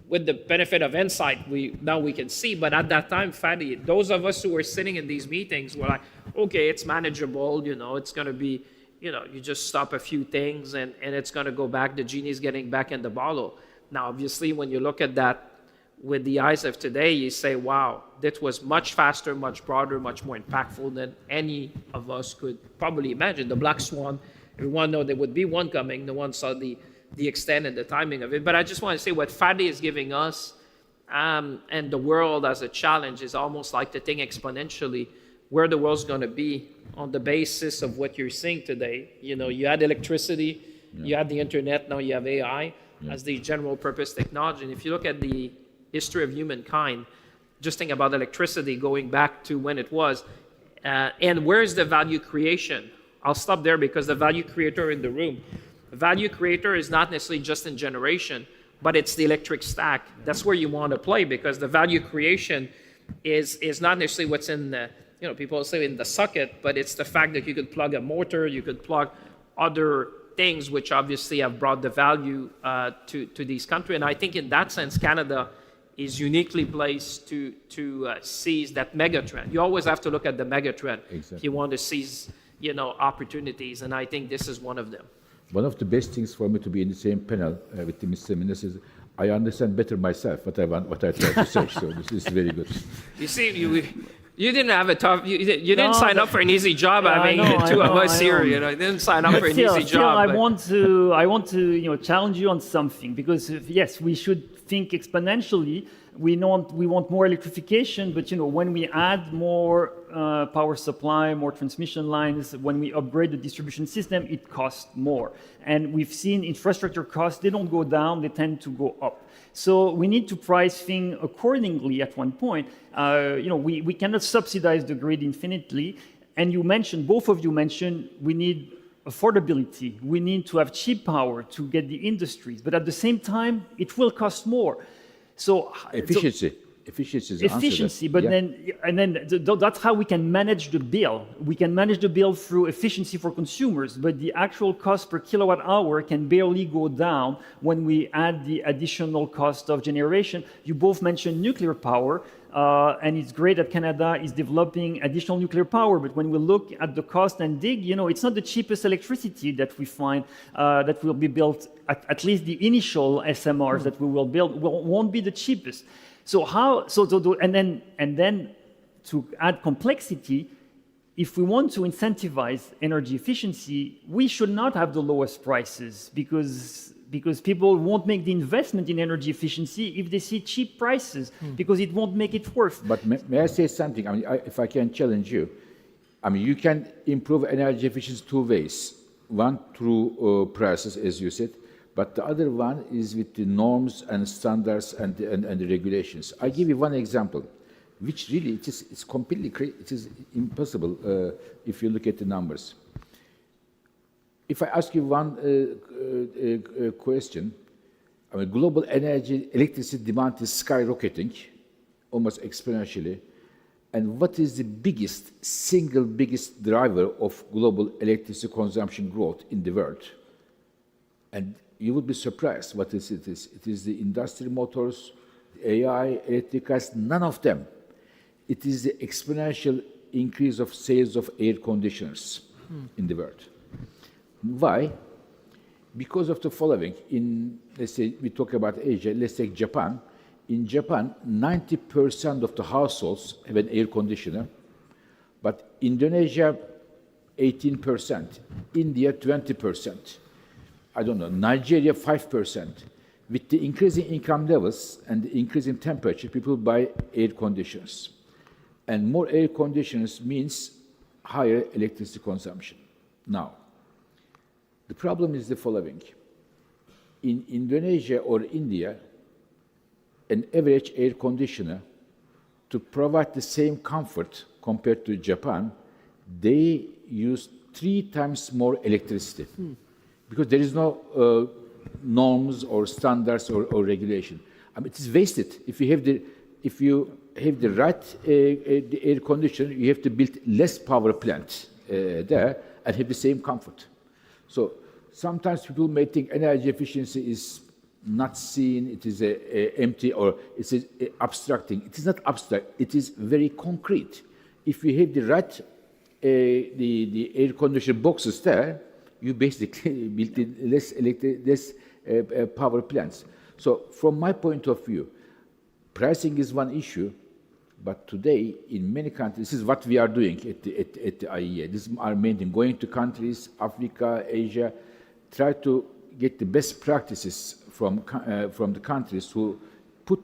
with the benefit of insight, now we can see, but at that time, Fadi, those of us who were sitting in these meetings were like, okay, it's manageable, it's going to be, you just stop a few things and it's going to go back, the genie's getting back in the bottle. Now, obviously, when you look at that with the eyes of today, you say, wow, that was much faster, much broader, much more impactful than any of us could probably imagine. The black swan, everyone know there would be one coming. No one saw the extent and the timing of it. But I just want to say what Fadi is giving us and the world as a challenge is almost like to think exponentially where the world's going to be on the basis of what you're seeing today. You had electricity, you had the internet, now you have AI as the general purpose technology. And if you look at the history of humankind, just think about electricity going back to when it was, and where's the value creation? I'll stop there because the value creator in the room, the value creator is not necessarily just in generation, but it's the electric stack. That's where you want to play because the value creation is not necessarily what's in the, people say in the socket, but it's the fact that you could plug a motor, you could plug other things which obviously have brought the value to these countries. And I think in that sense, Canada is uniquely placed to seize that megatrend. You always have to look at the megatrend if you want to seize, opportunities, and I think this is one of them.
One of the best things for me to be in the same panel with the Mr. Minister is I understand better myself what I try to say. So this is very good.
You see, you didn't have a tough. You didn't sign up for an easy job. Two of us here, you didn't sign up for an easy job.
I want to challenge you on something because yes, we should think exponentially. We want more electrification, but when we add more power supply, more transmission lines, when we upgrade the distribution system, it costs more. And we've seen infrastructure costs, they don't go down, they tend to go up. So we need to price things accordingly at one point. We cannot subsidize the grid infinitely. And both of you mentioned, we need affordability. We need to have cheap power to get the industries. But at the same time, it will cost more. So
efficiency is the
efficiency,
answer.
But then that's how we can manage the bill. We can manage the bill through efficiency for consumers, but the actual cost per kilowatt hour can barely go down when we add the additional cost of generation. You both mentioned nuclear power, and it's great that Canada is developing additional nuclear power, but when we look at the cost and dig, it's not the cheapest electricity that we find that will be built, at least the initial SMRs that we will build won't be the cheapest. And then to add complexity, if we want to incentivize energy efficiency, we should not have the lowest prices because people won't make the investment in energy efficiency if they see cheap prices because it won't make it worth.
But may I say something? If I can challenge you, you can improve energy efficiency two ways. One through prices, as you said, but the other one is with the norms and standards and the regulations. I give you one example, which really it's completely it is impossible if you look at the numbers. If I ask you one question, global electricity demand is skyrocketing, almost exponentially. And what is the single biggest driver of global electricity consumption growth in the world? And you would be surprised what it is. It is the industrial motors, the AI, electric cars, none of them. It is the exponential increase of sales of air conditioners in the world. Why? Because of the following. Let's say we talk about Asia, let's take Japan. In Japan, 90% of the households have an air conditioner, but Indonesia, 18%, India, 20%. I don't know, Nigeria, 5%. With the increasing income levels and the increasing temperature, people buy air conditioners. And more air conditioners means higher electricity consumption. Now, the problem is the following. In Indonesia or India, an average air conditioner, to provide the same comfort compared to Japan, they use 3 times more electricity. Because there is no norms or standards or regulation. It is wasted. If you have the if you have the right the air conditioner, you have to build less power plants there and have the same comfort. So sometimes people may think energy efficiency is not seen, it is empty, or it's a abstract thing. It is not abstract, it is very concrete. If you have the right the air conditioner boxes there, you basically build less power plants. So from my point of view, pricing is one issue, but today in many countries, this is what we are doing at the IEA. This is our main thing, going to countries, Africa, Asia, try to get the best practices from the countries who put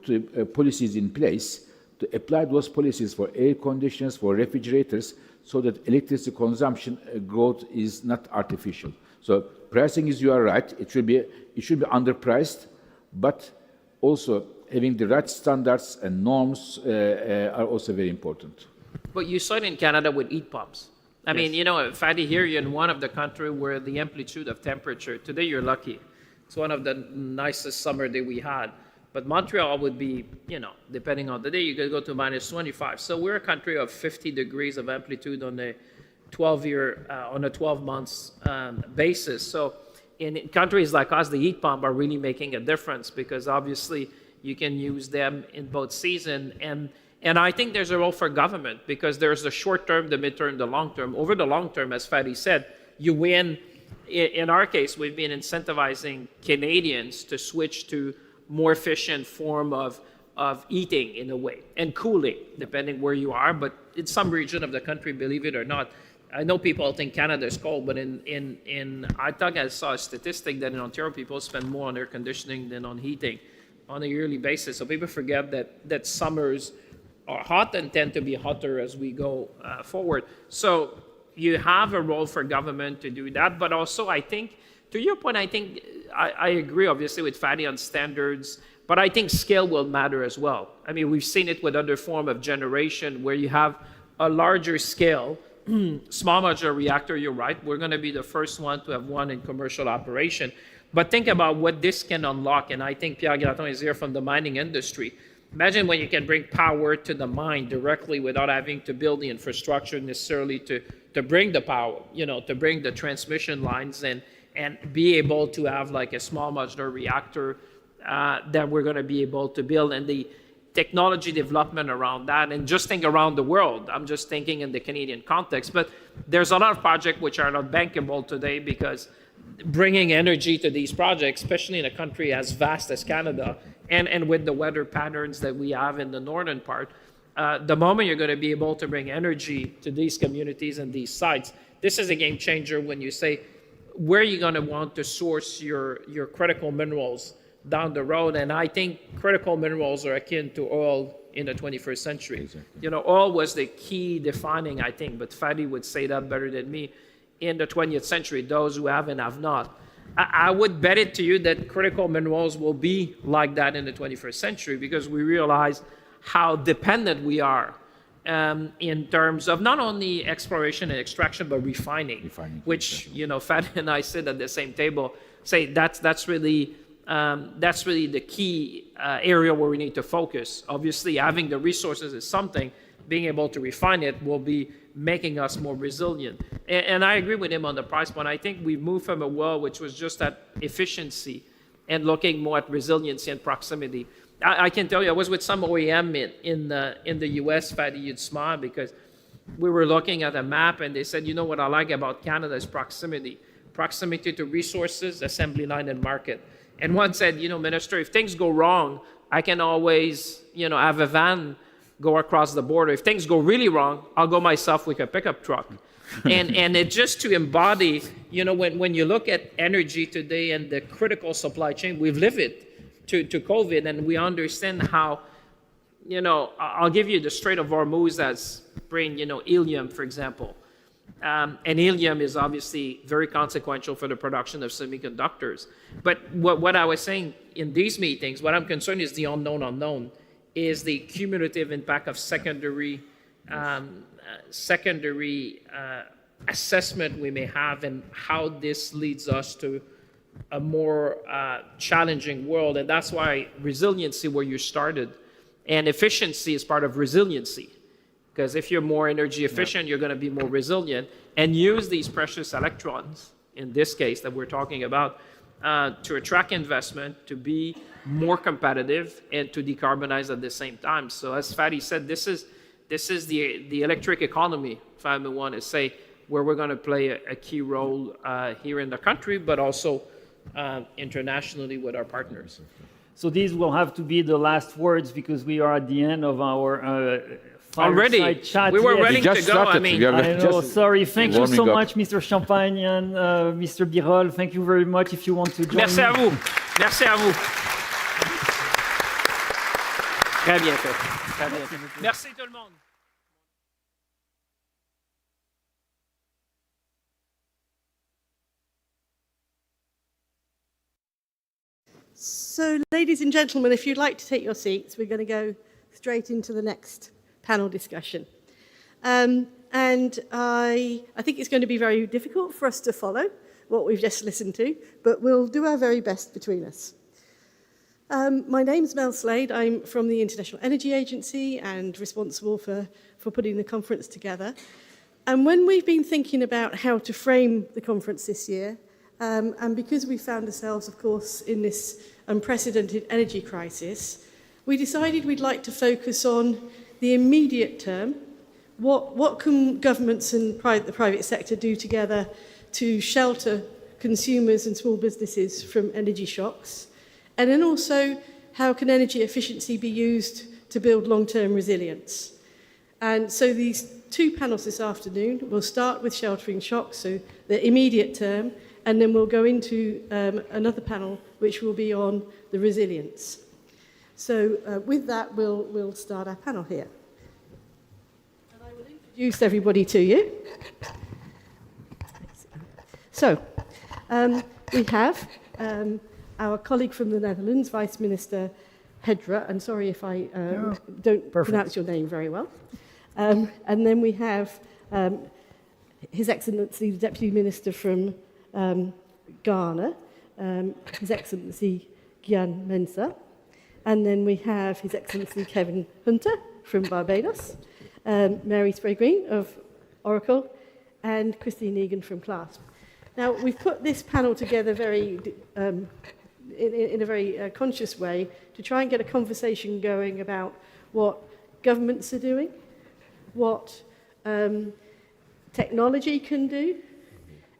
policies in place to apply those policies for air conditioners, for refrigerators, so that electricity consumption growth is not artificial. So pricing is, you are right, it should be underpriced, but also having the right standards and norms are also very important.
But you saw it in Canada with heat pumps. I mean, you know, Fadi, here you're in one of the country where the amplitude of temperature, today you're lucky. It's one of the nicest summer that we had. But Montreal would be, you know, depending on the day, you could go to minus 25. So we're a country of 50 degrees of amplitude on a 12 months basis. So in countries like us, the heat pump are really making a difference because obviously you can use them in both seasons. And I think there's a role for government because there's the short term, the midterm, the long term. Over the long term, as Fadi said, you win. In our case, we've been incentivizing Canadians to switch to more efficient form of heating in a way and cooling, depending where you are. But in some region of the country, believe it or not, I know people think Canada is cold, but I thought I saw a statistic that in Ontario, people spend more on air conditioning than on heating on a yearly basis. So people forget that summers are hot and tend to be hotter as we go forward. So you have a role for government to do that, but also I think, to your point, I think I agree obviously with Fadi on standards, but I think scale will matter as well. I mean, we've seen it with other form of generation where you have a larger scale, small modular reactor, you're right, we're gonna be the first one to have one in commercial operation. But think about what this can unlock, and I think Pierre Graton is here from the mining industry. Imagine when you can bring power to the mine directly without having to build the infrastructure necessarily to bring the power, you know, to bring the transmission lines and be able to have like a small modular reactor that we're going to be able to build, and the technology development around that, and just think around the world. I'm just thinking in the Canadian context, but there's a lot of projects which are not bankable today because bringing energy to these projects, especially in a country as vast as Canada, and with the weather patterns that we have in the northern part, the moment you're going to be able to bring energy to these communities and these sites, this is a game changer when you say, where are you going to want to source your critical minerals down the road? And I think critical minerals are akin to oil in the 21st century. Exactly. You know, oil was the key defining, I think, but Fadi would say that better than me, in the 20th century, those who have and have not. I would bet it to you that critical minerals will be like that in the 21st century because we realize how dependent we are in terms of not only exploration and extraction, but refining which, you know, Fadi and I sit at the same table, say that's really the key area where we need to focus. Obviously, having the resources is something. Being able to refine it will be making us more resilient. And I agree with him on the price point. I think we've moved from a world which was just at efficiency and looking more at resiliency and proximity. I can tell you, I was with some OEM in the US, Fadi, you'd smile, because we were looking at a map and they said, you know what I like about Canada is proximity. Proximity to resources, assembly line, and market. And one said, you know, Minister, if things go wrong, I can always, you know, have a van go across the border. If things go really wrong, I'll go myself with a pickup truck. and it just to embody, you know, when you look at energy today and the critical supply chain, we've lived it to COVID, and we understand how, you know, I'll give you the Strait of Hormuz as bring, you know, helium, for example. And helium is obviously very consequential for the production of semiconductors. But what I was saying in these meetings, what I'm concerned is the unknown, is the cumulative impact of secondary assessment we may have and how this leads us to a more challenging world. And that's why resiliency, where you started, And efficiency is part of resiliency. Because if you're more energy efficient, you're going to be more resilient and use these precious electrons, in this case that we're talking about, to attract investment, to be more competitive, and to decarbonize at the same time. So as Fadi said, this is the electric economy, if I want to say, where we're going to play a key role here in the country, but also internationally with our partners.
So these will have to be the last words because we are at the end of our
already
chat.
we were
Yes.
ready to go. I mean,
I know. Sorry. Thank you so
warming up.
much, Mr. Champagne and Mr. Birol. Thank you very much. If you want to join
Merci
me.
à vous. Merci à vous. Très bien fait. Très bien fait. Merci tout le monde.
So, ladies and gentlemen, if you'd like to take your seats, we're going to go straight into the next panel discussion. And I think it's going to be very difficult for us to follow what we've just listened to, but we'll do our very best between us. My name's Mel Slade. I'm from the International Energy Agency and responsible for putting the conference together. And when we've been thinking about how to frame the conference this year, and because we found ourselves, of course, in this unprecedented energy crisis, we decided we'd like to focus on the immediate term. What can governments and the private sector do together to shelter consumers and small businesses from energy shocks? And then also, how can energy efficiency be used to build long-term resilience? And so these two panels this afternoon will start with sheltering shocks, so the immediate term, and then we'll go into another panel which will be on the resilience. So with that, we'll start our panel here. And I will introduce everybody to you. So we have our colleague from the Netherlands, Vice Minister Hedra, and sorry if I don't pronounce your name very well. And then we have His Excellency, the Deputy Minister from Ghana, His Excellency Gyan Mensah. And then we have His Excellency Kevin Hunter from Barbados, Mary Spray-Green of Oracle, and Christine Egan from CLASP. Now, we've put this panel together in a very conscious way to try and get a conversation going about what governments are doing, what technology can do,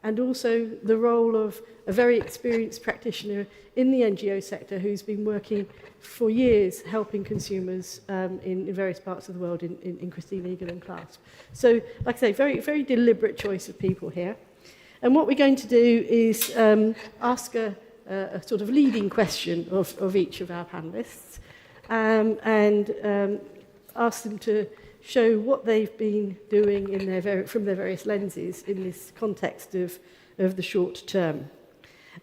and also the role of a very experienced practitioner in the NGO sector who's been working for years helping consumers in various parts of the world in Christine Egan and CLASP. So, like I say, very, very deliberate choice of people here. And what we're going to do is ask a sort of leading question of each of our panellists and ask them to show what they've been doing in from their various lenses in this context of the short term.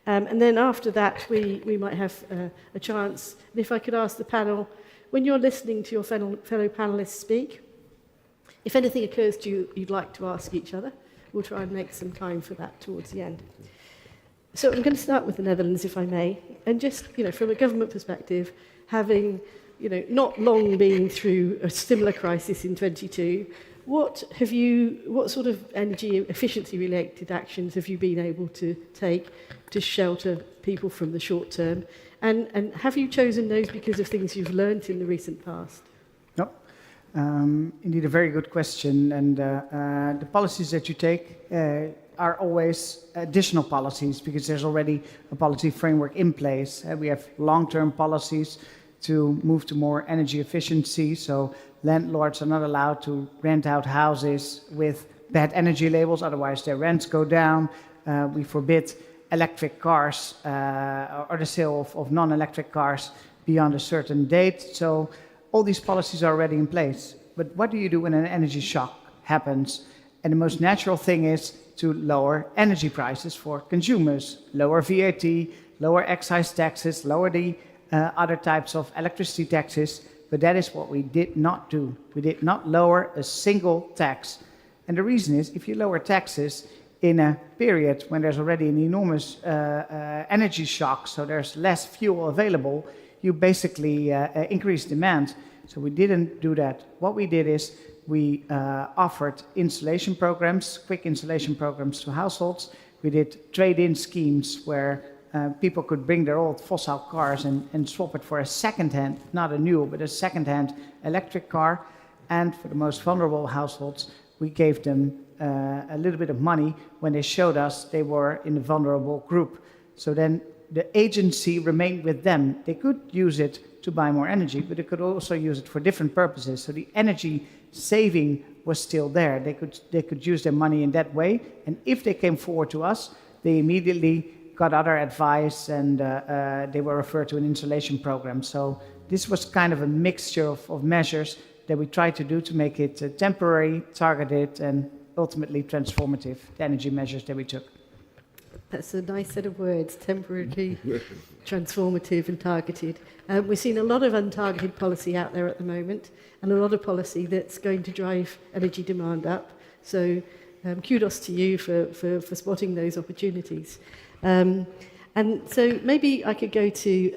And then after that, we might have a chance. And if I could ask the panel, when you're listening to your fellow panellists speak, if anything occurs to you you'd like to ask each other, we'll try and make some time for that towards the end. So I'm going to start with the Netherlands, if I may, and just, from a government perspective, having, not long been through a similar crisis in 22, what sort of energy efficiency related actions have you been able to take to shelter people from the short term? And have you chosen those because of things you've learnt in the recent past?
No. Indeed, a very good question. And the policies that you take are always additional policies because there's already a policy framework in place. We have long-term policies to move to more energy efficiency. So landlords are not allowed to rent out houses with bad energy labels, otherwise their rents go down. We forbid electric cars or the sale of non-electric cars beyond a certain date. So all these policies are already in place. But what do you do when an energy shock happens? And the most natural thing is to lower energy prices for consumers, lower VAT, lower excise taxes, lower the other types of electricity taxes. But that is what we did not do. We did not lower a single tax. And the reason is, if you lower taxes in a period when there's already an enormous energy shock, so there's less fuel available, you basically increase demand. So we didn't do that. What we did is we offered installation programs, quick installation programs to households. We did trade-in schemes where people could bring their old fossil cars and swap it for a second-hand, not a new, but a second-hand electric car. And for the most vulnerable households, we gave them a little bit of money when they showed us they were in the vulnerable group. So then the agency remained with them. They could use it to buy more energy, but they could also use it for different purposes. So the energy saving was still there. They could use their money in that way. And if they came forward to us, they immediately got other advice, and they were referred to an insulation program. So this was kind of a mixture of measures that we tried to do to make it temporary, targeted, and ultimately transformative, the energy measures that we took.
That's a nice set of words, temporary, transformative and targeted. We're seeing a lot of untargeted policy out there at the moment, and a lot of policy that's going to drive energy demand up. So kudos to you for spotting those opportunities. And so maybe I could go to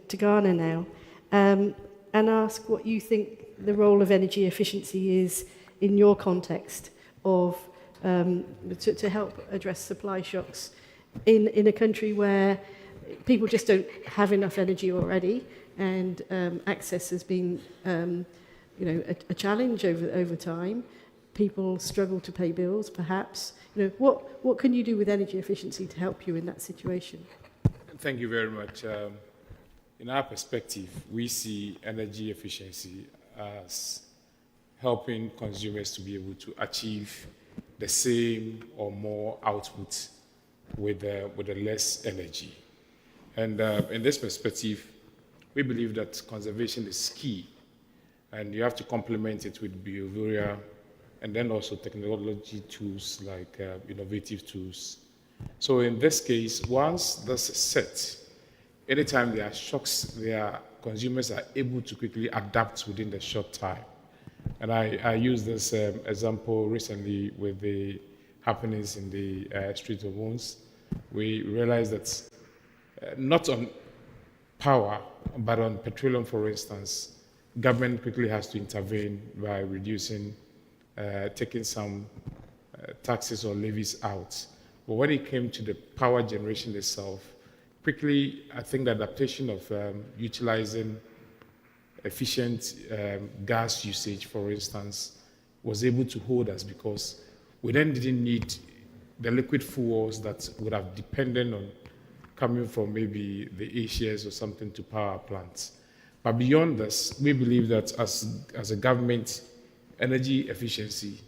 Ghana now and ask what you think the role of energy efficiency is in your context of to help address supply shocks in a country where people just don't have enough energy already, and access has been a challenge over time. People struggle to pay bills, perhaps. What can you do with energy efficiency to help you in that situation?
Thank you very much. In our perspective, we see energy efficiency as helping consumers to be able to achieve the same or more output with less energy. And in this perspective, we believe that conservation is key, and you have to complement it with behavioral and then also technology tools like innovative tools. So in this case, once this is set, anytime there are shocks, consumers are able to quickly adapt within the short time. And I used this example recently with the happenings in the Strait of Hormuz. We realized that not on power, but on petroleum, for instance, government quickly has to intervene by reducing, taking some taxes or levies out. But when it came to the power generation itself, quickly, I think the adaptation of utilizing efficient gas usage, for instance, was able to hold us, because we then didn't need the liquid fuels that would have depended on coming from maybe the Asians or something to power plants. But beyond this, we believe that as a government, energy efficiency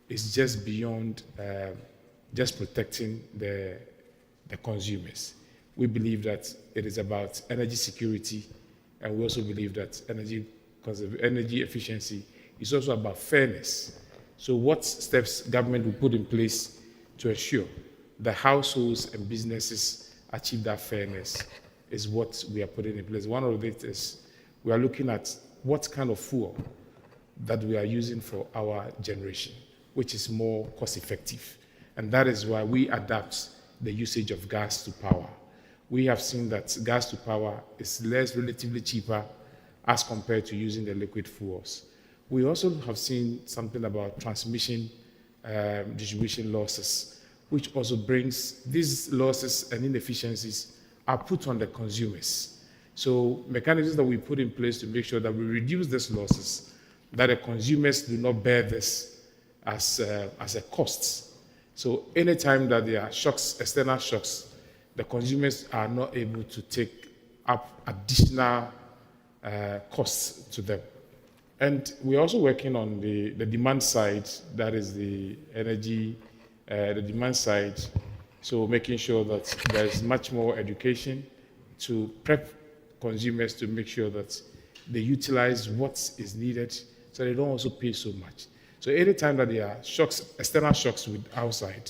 is just beyond just protecting the consumers. We believe that it is about energy security, and we also believe that energy efficiency is also about fairness. So what steps government will put in place to ensure the households and businesses achieve that fairness is what we are putting in place. One of it is we are looking at what kind of fuel that we are using for our generation, which is more cost effective. And that is why we adapt the usage of gas to power. We have seen that gas to power is relatively cheaper as compared to using the liquid fuels. We also have seen something about transmission distribution losses, which also brings these losses and inefficiencies are put on the consumers. So mechanisms that we put in place to make sure that we reduce these losses, that the consumers do not bear this as a cost. So anytime that there are shocks, external shocks, the consumers are not able to take up additional costs to them. And we're also working on the demand side, that is the energy, the demand side. So making sure that there's much more education to prep consumers to make sure that they utilize what is needed so they don't also pay so much. So anytime that there are shocks, external shocks with outside,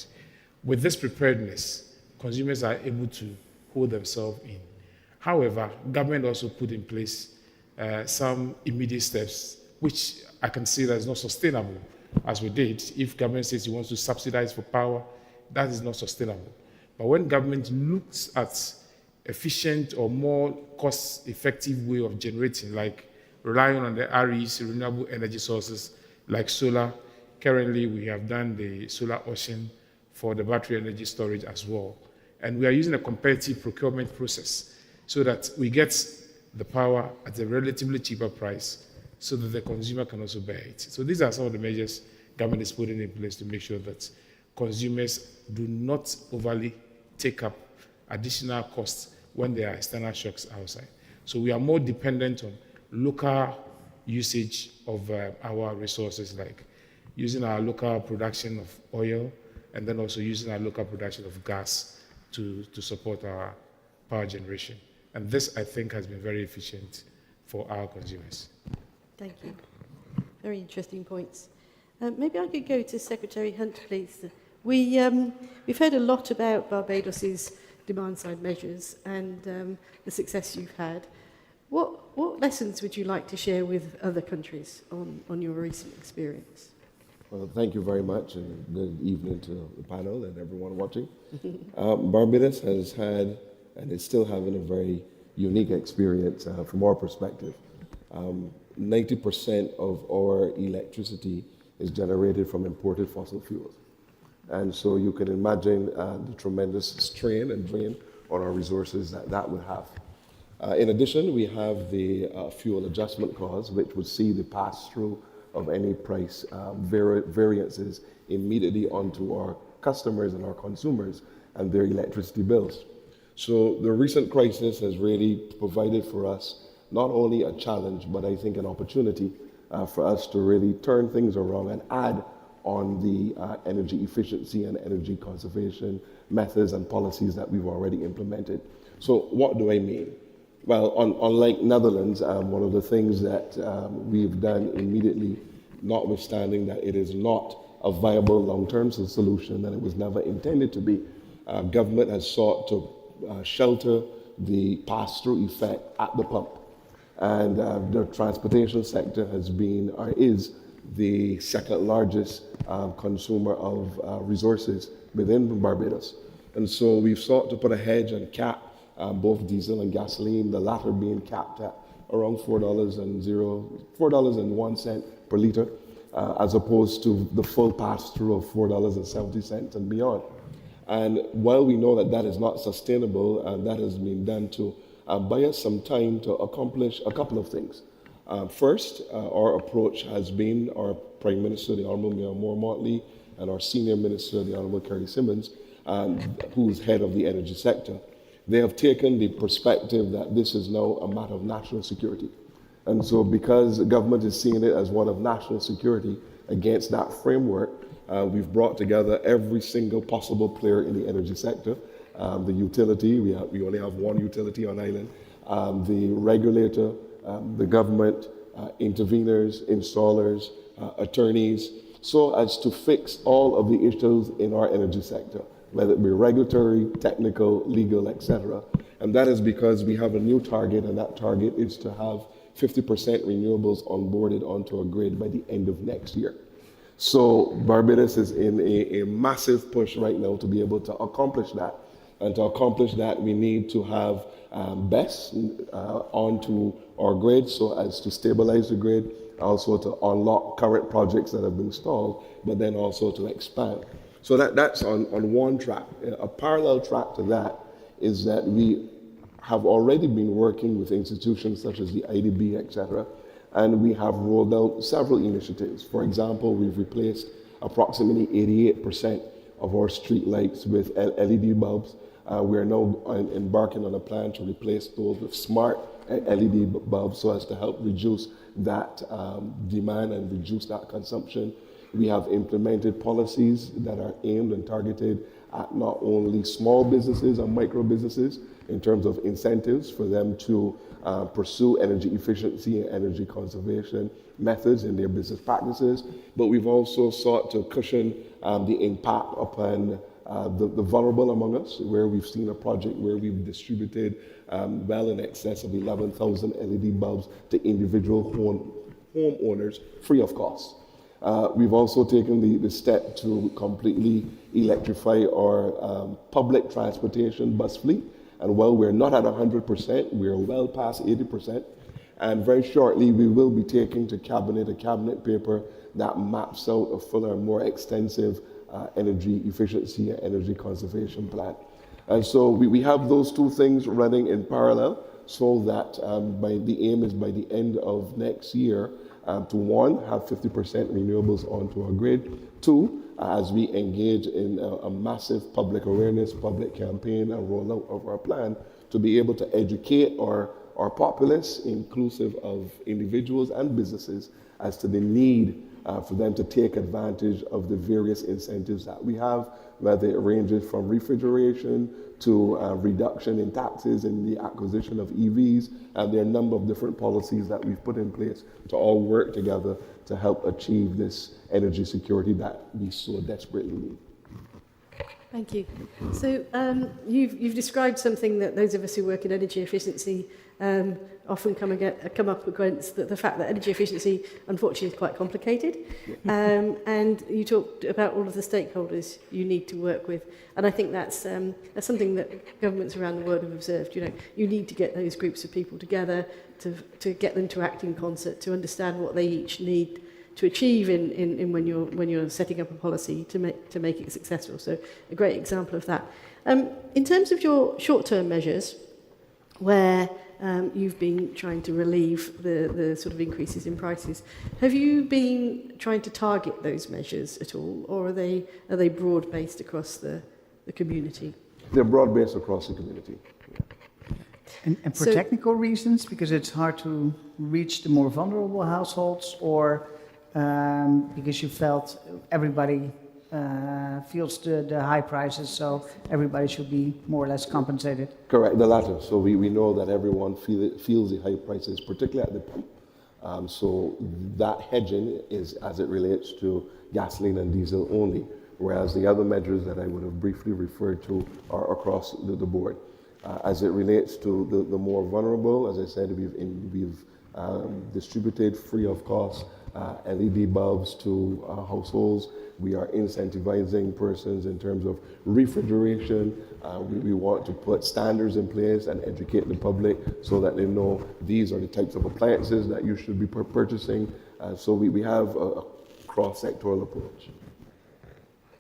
with this preparedness, consumers are able to hold themselves in. However, government also put in place some immediate steps, which I can see that is not sustainable, as we did. If government says it wants to subsidize for power, that is not sustainable. But when government looks at efficient or more cost-effective way of generating, like relying on the RE's renewable energy sources like solar. Currently, we have done the solar ocean for the battery energy storage as well. And we are using a competitive procurement process so that we get the power at a relatively cheaper price so that the consumer can also bear it. So these are some of the measures government is putting in place to make sure that consumers do not overly take up additional costs when there are external shocks outside. So we are more dependent on local usage of our resources, like using our local production of oil and then also using our local production of gas to support our power generation. And this, I think, has been very efficient for our consumers.
Thank you. Very interesting points. Maybe I could go to Secretary Hunt, please. We've heard a lot about Barbados's demand-side measures and the success you've had. What lessons would you like to share with other countries on your recent experience?
Well, thank you very much, and good evening to the panel and everyone watching. Barbados has had, and is still having, a very unique experience from our perspective. 90% of our electricity is generated from imported fossil fuels. And so you can imagine the tremendous strain and drain on our resources that would have. In addition, we have the fuel adjustment clause, which would see the pass-through of any price variances immediately onto our customers and our consumers and their electricity bills. So the recent crisis has really provided for us not only a challenge, but I think an opportunity for us to really turn things around and add on the energy efficiency and energy conservation methods and policies that we've already implemented. So what do I mean? Well, unlike Netherlands, one of the things that we've done immediately, notwithstanding that it is not a viable long-term solution and it was never intended to be, government has sought to shelter the pass-through effect at the pump. And the transportation sector has been, or is, the second largest consumer of resources within Barbados. And so we've sought to put a hedge and cap both diesel and gasoline, the latter being capped at around $4.01 per liter, as opposed to the full pass-through of $4.70 and beyond. And while we know that that is not sustainable, that has been done to buy us some time to accomplish a couple of things. First, our approach has been our Prime Minister, the Honourable Mayor Moore-Motley, and our Senior Minister, the Honourable Kerry Simmons, who's head of the energy sector. They have taken the perspective that this is now a matter of national security. And so because the government is seeing it as one of national security, against that framework, we've brought together every single possible player in the energy sector. The utility, we only have one utility on island, the regulator, the government, interveners, installers, attorneys, so as to fix all of the issues in our energy sector, whether it be regulatory, technical, legal, etc. And that is because we have a new target, and that target is to have 50% renewables onboarded onto our grid by the end of next year. So Barbados is in a massive push right now to be able to accomplish that. And to accomplish that, we need to have BESS onto our grid so as to stabilize the grid, also to unlock current projects that have been stalled, but then also to expand. So that's on one track. A parallel track to that is that we have already been working with institutions such as the IDB, etc., and we have rolled out several initiatives. For example, we've replaced approximately 88% of our street lights with LED bulbs. We are now embarking on a plan to replace those with smart LED bulbs so as to help reduce that demand and reduce that consumption. We have implemented policies that are aimed and targeted at not only small businesses and micro businesses in terms of incentives for them to pursue energy efficiency and energy conservation methods in their business practices, but we've also sought to cushion the impact upon the vulnerable among us, where we've seen a project where we've distributed well in excess of 11,000 LED bulbs to individual homeowners free of cost. We've also taken the step to completely electrify our public transportation bus fleet. And while we're not at 100%, we're well past 80%. And very shortly, we will be taking to Cabinet a Cabinet paper that maps out a fuller, more extensive energy efficiency and energy conservation plan. And so we have those two things running in parallel so that the aim is by the end of next year to one, have 50% renewables onto our grid. Two, as we engage in a massive public awareness, public campaign and rollout of our plan, to be able to educate our populace, inclusive of individuals and businesses, as to the need for them to take advantage of the various incentives that we have, whether it ranges from refrigeration to reduction in taxes in the acquisition of EVs. And there are a number of different policies that we've put in place to all work together to help achieve this energy security that we so desperately need.
Thank you. So you've described something that those of us who work in energy efficiency often come up against, the fact that energy efficiency, unfortunately, is quite complicated. And you talked about all of the stakeholders you need to work with. And I think that's something that governments around the world have observed. You need to get those groups of people together to get them to act in concert, to understand what they each need to achieve in when you're setting up a policy to make it successful. So a great example of that. In terms of your short-term measures, where you've been trying to relieve the sort of increases in prices, have you been trying to target those measures at all, or are they broad-based across the community?
They're broad-based across the community.
And for technical reasons, because it's hard to reach the more vulnerable households, or because you felt everybody feels the high prices, so everybody should be more or less compensated?
Correct, the latter. So we know that everyone feels the high prices, particularly at the pump. So that hedging is as it relates to gasoline and diesel only, whereas the other measures that I would have briefly referred to are across the board. As it relates to the more vulnerable, as I said, we've distributed free of cost LED bulbs to households. We are incentivizing persons in terms of refrigeration. We want to put standards in place and educate the public so that they know these are the types of appliances that you should be purchasing. So we have a cross-sectoral approach.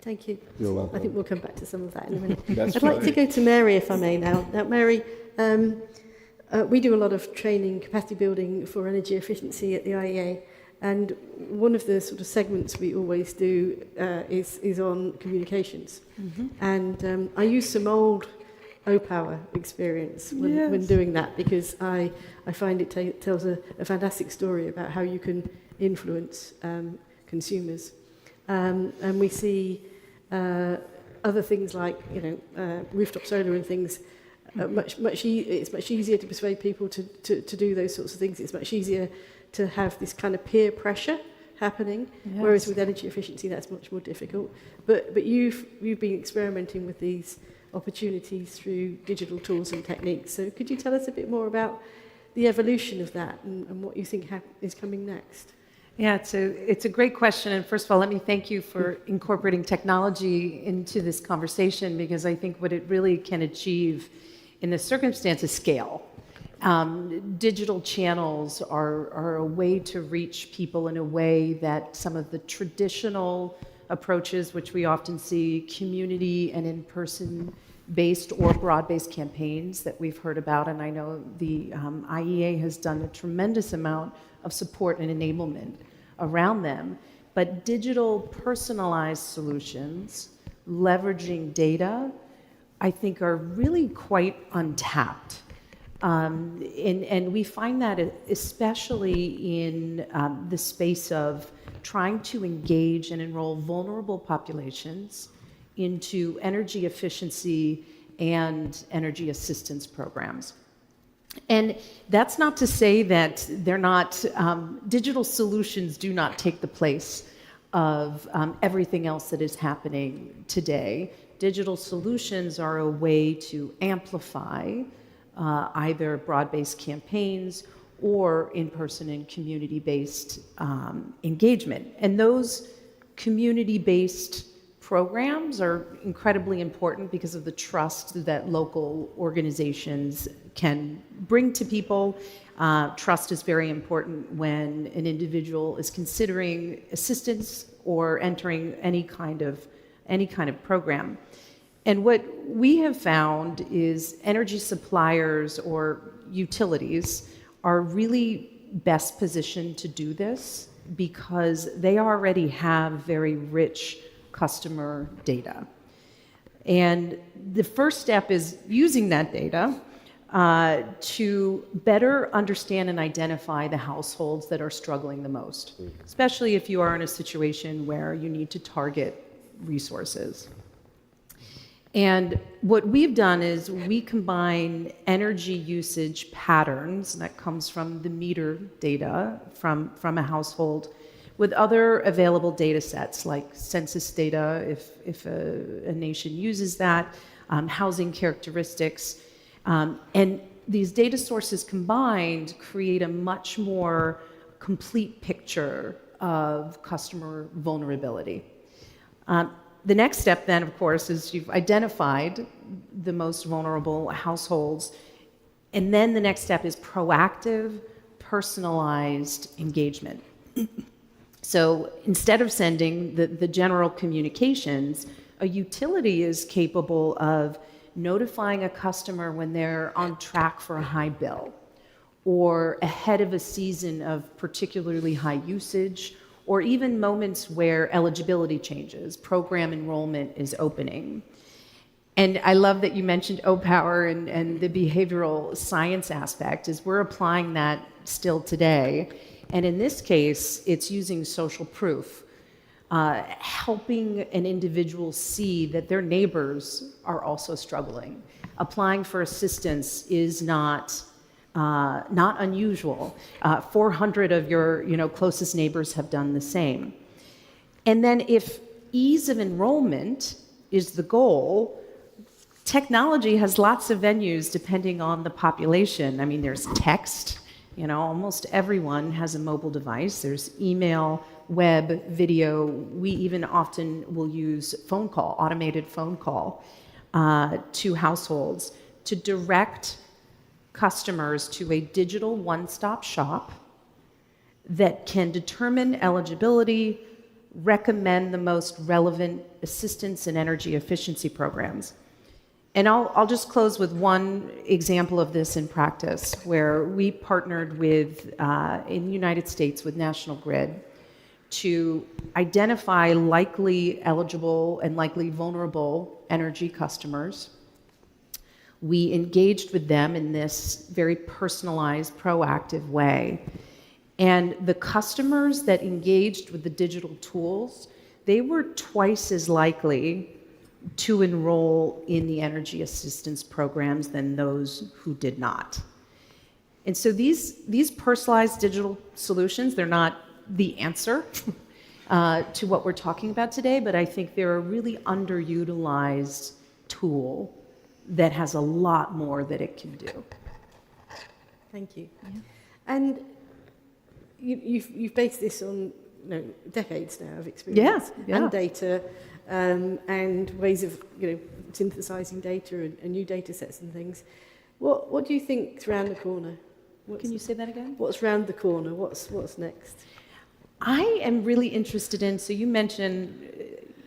Thank you.
You're welcome.
I think we'll come back to some of that in a minute.
That's
I'd like to go to Mary, if I may now. Now, Mary, we do a lot of training, capacity building for energy efficiency at the IEA, and one of the sort of segments we always do is on communications. Mm-hmm. And I use some old O-Power experience when doing that, because I find it tells a fantastic story about how you can influence consumers. And we see other things like rooftop solar and things. It's much easier to persuade people to do those sorts of things. It's much easier to have this kind of peer pressure happening, whereas with energy efficiency that's much more difficult. But you've been experimenting with these opportunities through digital tools and techniques. So could you tell us a bit more about the evolution of that and what you think is coming next?
Yeah, it's a great question. And first of all, let me thank you for incorporating technology into this conversation, because I think what it really can achieve in this circumstance is scale. Digital channels are a way to reach people in a way that some of the traditional approaches, which we often see, community and in-person based or broad-based campaigns that we've heard about, and I know the IEA has done a tremendous amount of support and enablement around them. But digital personalized solutions, leveraging data, I think are really quite untapped. And we find that especially in the space of trying to engage and enroll vulnerable populations into energy efficiency and energy assistance programs. And that's not to say that they're not, digital solutions do not take the place of everything else that is happening today. Digital solutions are a way to amplify either broad-based campaigns or in-person and community-based engagement. And those community-based programs are incredibly important because of the trust that local organizations can bring to people. Trust is very important when an individual is considering assistance or entering any kind of program. And what we have found is energy suppliers or utilities are really best positioned to do this because they already have very rich customer data. And the first step is using that data to better understand and identify the households that are struggling the most, especially if you are in a situation where you need to target resources. And what we've done is we combine energy usage patterns, and that comes from the meter data from a household, with other available data sets like census data, if a nation uses that, housing characteristics. And these data sources combined create a much more complete picture of customer vulnerability. The next step then, of course, is you've identified the most vulnerable households. And then the next step is proactive, personalized engagement. So instead of sending the general communications, a utility is capable of notifying a customer when they're on track for a high bill, or ahead of a season of particularly high usage, or even moments where eligibility changes, program enrollment is opening. And I love that you mentioned O-Power and the behavioral science aspect, is we're applying that still today. And in this case, it's using social proof, helping an individual see that their neighbors are also struggling. Applying for assistance is not unusual. 400 of your closest neighbors have done the same. And then if ease of enrollment is the goal, technology has lots of venues depending on the population. I mean, there's text, almost everyone has a mobile device. There's email, web, video. We even often will use phone call, automated phone call to households to direct customers to a digital one-stop shop that can determine eligibility, recommend the most relevant assistance and energy efficiency programs. And I'll just close with one example of this in practice, where we partnered with, in the United States, with National Grid to identify likely eligible and likely vulnerable energy customers. We engaged with them in this very personalized, proactive way. And the customers that engaged with the digital tools, they were twice as likely to enroll in the energy assistance programs than those who did not. And so these personalized digital solutions, they're not the answer to what we're talking about today, but I think they're a really underutilized tool that has a lot more that it can do.
Thank you. Yeah. And you've based this on decades now of experience and data, and ways of synthesizing data and new data sets and things. What do you think's around the corner?
Can you say that again?
What's around the corner? What's next?
I am really interested in, so you mentioned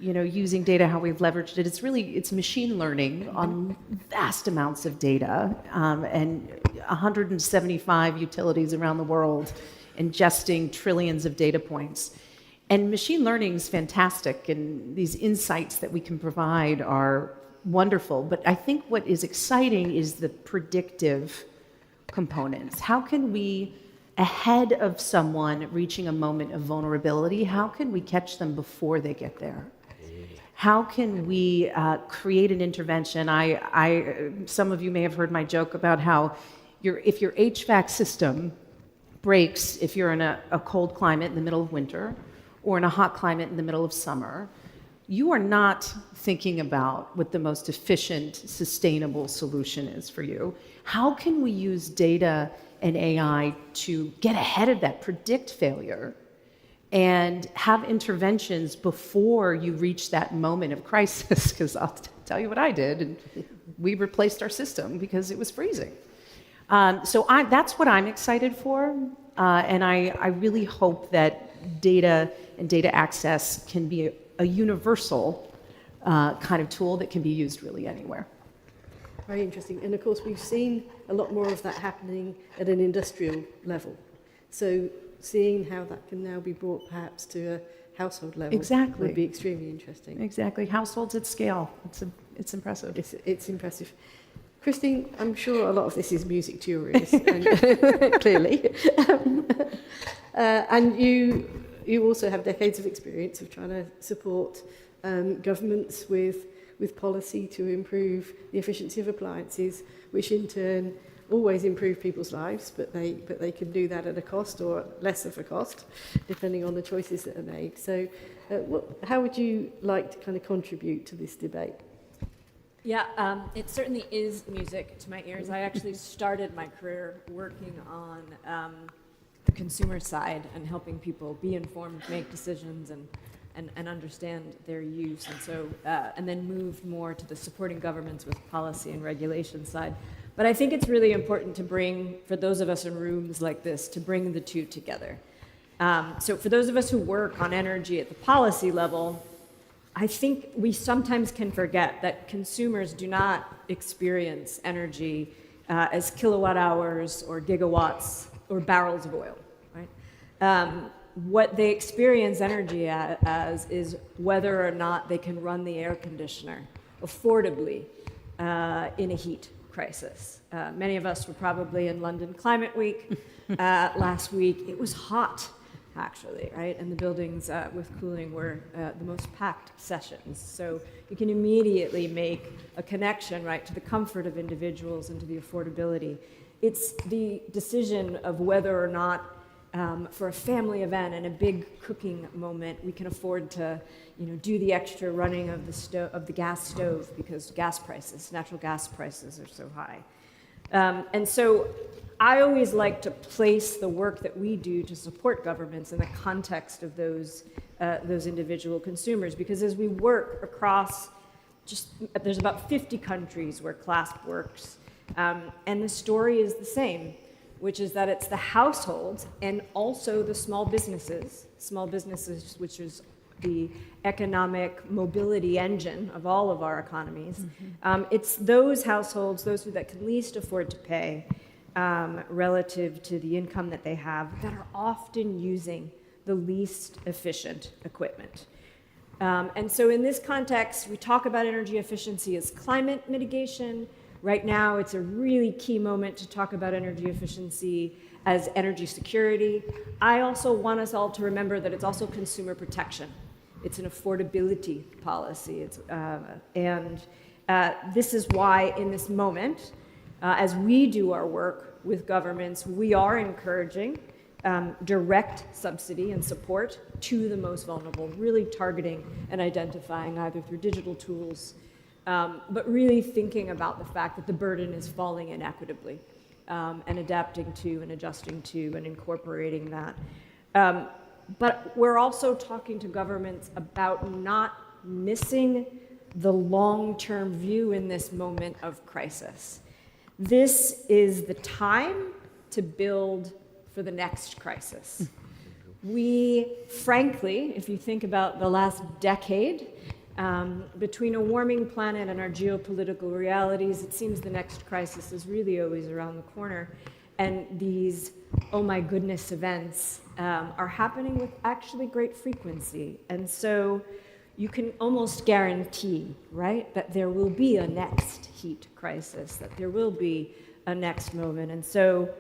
using data, how we've leveraged it. It's machine learning on vast amounts of data, and 175 utilities around the world ingesting trillions of data points. And machine learning is fantastic, and these insights that we can provide are wonderful. But I think what is exciting is the predictive components. How can we, ahead of someone reaching a moment of vulnerability, how can we catch them before they get there? How can we create an intervention? Some of you may have heard my joke about how if your HVAC system breaks if you're in a cold climate in the middle of winter or in a hot climate in the middle of summer, you are not thinking about what the most efficient, sustainable solution is for you. How can we use data and AI to get ahead of that, predict failure, and have interventions before you reach that moment of crisis, because I'll tell you what I did, and we replaced our system because it was freezing. So that's what I'm excited for, and I really hope that data and data access can be a universal kind of tool that can be used really anywhere.
Very interesting. And of course, we've seen a lot more of that happening at an industrial level. So seeing how that can now be brought perhaps to a household level would be extremely interesting.
Exactly. Households at scale. It's impressive.
It's impressive. Christine, I'm sure a lot of this is music to your ears, clearly. And you also have decades of experience of trying to support governments with policy to improve the efficiency of appliances, which in turn always improve people's lives, but they can do that at a cost or less of a cost, depending on the choices that are made. So how would you like to kind of contribute to this debate?
Yeah, it certainly is music to my ears. I actually started my career working on the consumer side and helping people be informed, make decisions, and understand their use. And so, and then moved more to the supporting governments with policy and regulation side. But I think it's really important to bring, for those of us in rooms like this, to bring the two together. So for those of us who work on energy at the policy level, I think we sometimes can forget that consumers do not experience energy as kilowatt hours or gigawatts or barrels of oil, right? What they experience energy as is whether or not they can run the air conditioner affordably in a heat crisis. Many of us were probably in London Climate Week last week. It was hot, actually, right? And the buildings with cooling were the most packed sessions. So you can immediately make a connection, right, to the comfort of individuals and to the affordability. It's the decision of whether or not for a family event and a big cooking moment, we can afford to, do the extra running of the gas stove because natural gas prices are so high. And so I always like to place the work that we do to support governments in the context of those individual consumers, because as we work across there's about 50 countries where CLASP works, and the story is the same, which is that it's the households and also the small businesses, which is the economic mobility engine of all of our economies. Mm-hmm. It's those households, those that can least afford to pay relative to the income that they have, that are often using the least efficient equipment. And so in this context, we talk about energy efficiency as climate mitigation. Right now, it's a really key moment to talk about energy efficiency as energy security. I also want us all to remember that it's also consumer protection. It's an affordability policy. This is why in this moment, as we do our work with governments, we are encouraging direct subsidy and support to the most vulnerable, really targeting and identifying either through digital tools, but really thinking about the fact that the burden is falling inequitably and adapting to and adjusting to and incorporating that. But we're also talking to governments about not missing the long-term view in this moment of crisis. This is the time to build for the next crisis. We, frankly, if you think about the last decade, between a warming planet and our geopolitical realities, it seems the next crisis is really always around the corner. And these, oh my goodness, events are happening with actually great frequency. And so you can almost guarantee, right, that there will be a next heat crisis, that there will be a next moment. And so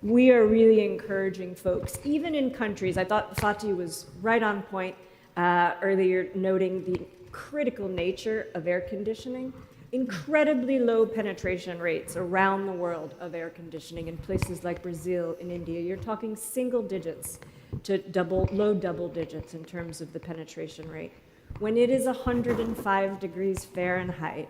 we are really encouraging folks, even in countries, I thought Fatih was right on point earlier, noting the critical nature of air conditioning. Incredibly low penetration rates around the world of air conditioning in places like Brazil and India. You're talking single digits to low double digits in terms of the penetration rate. When it is 105 degrees Fahrenheit,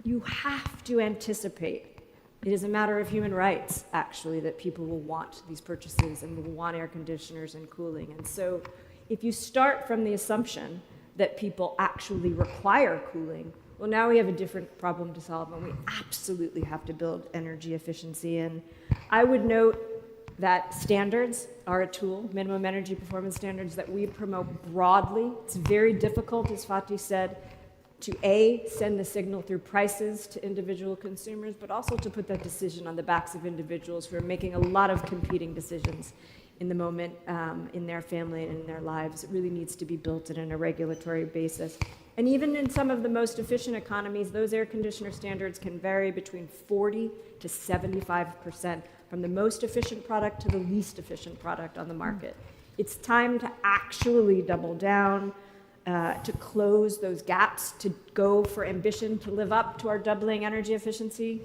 you have to anticipate. It is a matter of human rights, actually, that people will want these purchases and will want air conditioners and cooling. And so if you start from the assumption that people actually require cooling, well, now we have a different problem to solve, and we absolutely have to build energy efficiency in. I would note that standards are a tool, minimum energy performance standards, that we promote broadly. It's very difficult, as Fatih said, to send the signal through prices to individual consumers, but also to put that decision on the backs of individuals who are making a lot of competing decisions in the moment, in their family and in their lives. It really needs to be built in a regulatory basis. And even in some of the most efficient economies, those air conditioner standards can vary between 40 to 75% from the most efficient product to the least efficient product on the market. It's time to actually double down, to close those gaps, to go for ambition, to live up to our doubling energy efficiency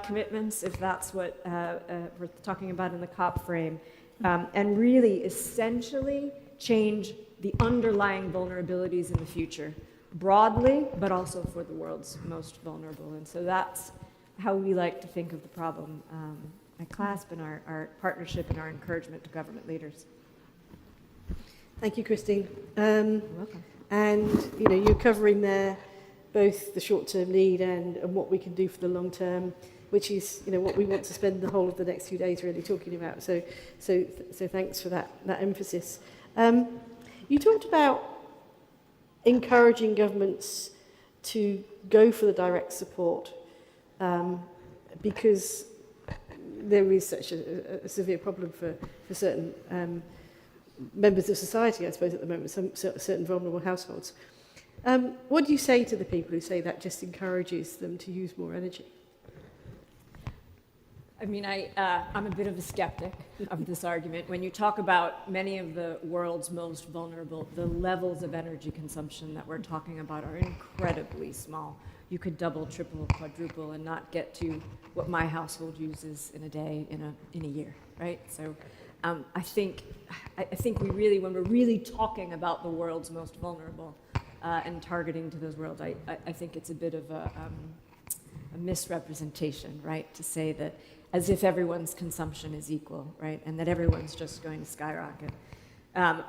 commitments, if that's what we're talking about in the COP frame, and really essentially change the underlying vulnerabilities in the future, broadly, but also for the world's most vulnerable. And so that's how we like to think of the problem at CLASP and our partnership and our encouragement to government leaders.
Thank you, Christine.
You're welcome.
And you're covering there both the short-term need and what we can do for the long term, which is what we want to spend the whole of the next few days really talking about. So thanks for that emphasis. You talked about encouraging governments to go for the direct support because there is such a severe problem for certain members of society, I suppose, at the moment, some certain vulnerable households. What do you say to the people who say that just encourages them to use more energy?
I mean, I'm a bit of a skeptic of this argument. When you talk about many of the world's most vulnerable, the levels of energy consumption that we're talking about are incredibly small. You could double, triple, quadruple, and not get to what my household uses in a day, in a year, right? So I think we really, when we're really talking about the world's most vulnerable and targeting to those worlds, I think it's a bit of a misrepresentation, right? To say that as if everyone's consumption is equal, right? And that everyone's just going to skyrocket.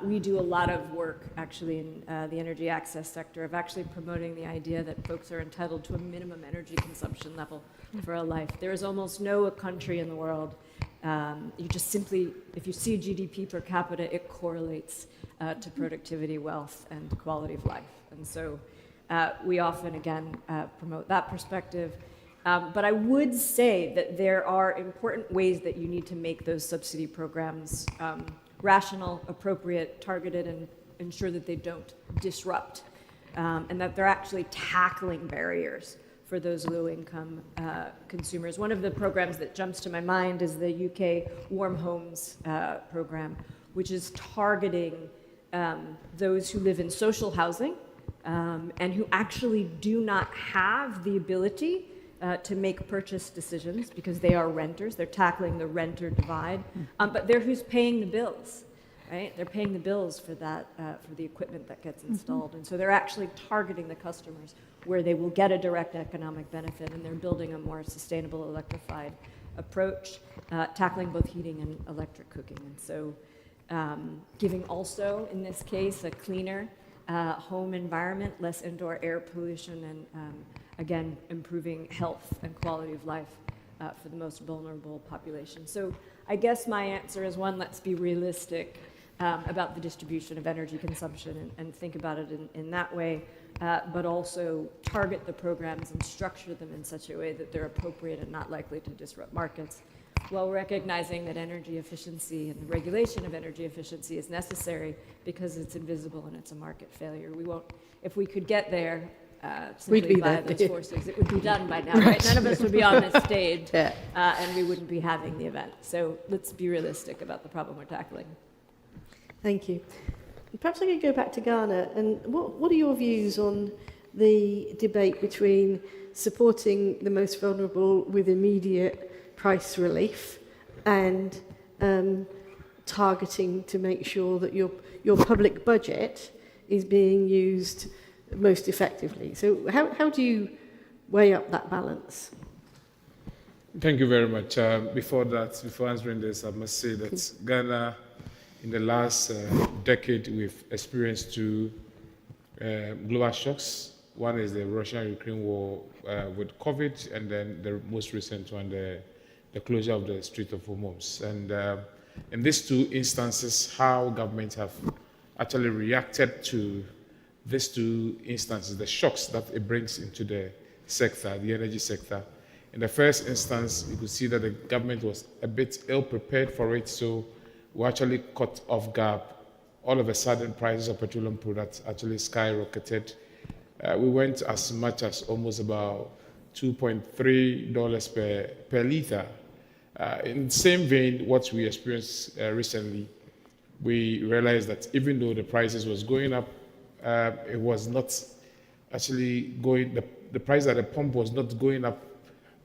We do a lot of work actually in the energy access sector of actually promoting the idea that folks are entitled to a minimum energy consumption level for a life. There is almost no country in the world. You just simply, if you see GDP per capita, it correlates to productivity, wealth, and quality of life. And so we often, again, promote that perspective. But I would say that there are important ways that you need to make those subsidy programs rational, appropriate, targeted, and ensure that they don't disrupt, and that they're actually tackling barriers for those low-income consumers. One of the programs that jumps to my mind is the UK Warm Homes program, which is targeting those who live in social housing and who actually do not have the ability to make purchase decisions because they are renters. They're tackling the renter divide, but they're who's paying the bills, right? They're paying the bills for that, for the equipment that gets installed. And so they're actually targeting the customers where they will get a direct economic benefit, and they're building a more sustainable electrified approach, tackling both heating and electric cooking. And so giving also, in this case, a cleaner home environment, less indoor air pollution, and again, improving health and quality of life for the most vulnerable population. So I guess my answer is, one, let's be realistic about the distribution of energy consumption and think about it in that way, but also target the programs and structure them in such a way that they're appropriate and not likely to disrupt markets, while recognizing that energy efficiency and the regulation of energy efficiency is necessary because it's invisible and it's a market failure. We won't, if we could get there, simply by those forces, it would be done by now, right? None of us would be on this stage, and we wouldn't be having the event. So let's be realistic about the problem we're tackling.
Thank you. Perhaps I could go back to Ghana, and what are your views on the debate between supporting the most vulnerable with immediate price relief and targeting to make sure that your public budget is being used most effectively? So how do you weigh up that balance?
Thank you very much. Before answering this, I must say that Ghana in the last decade, we've experienced two global shocks. One is the Russia-Ukraine war with COVID, and then the most recent one, the closure of the Strait of Hormuz. And in these two instances, how governments have actually reacted to these two instances, the shocks that it brings into the sector, the energy sector. In the first instance, you could see that the government was a bit ill-prepared for it, so we actually caught off guard. All of a sudden, prices of petroleum products actually skyrocketed. We went as much as almost about $2.3 per liter. In the same vein, what we experienced recently, we realized that even though the prices was going up, it was not actually going, the price at the pump was not going up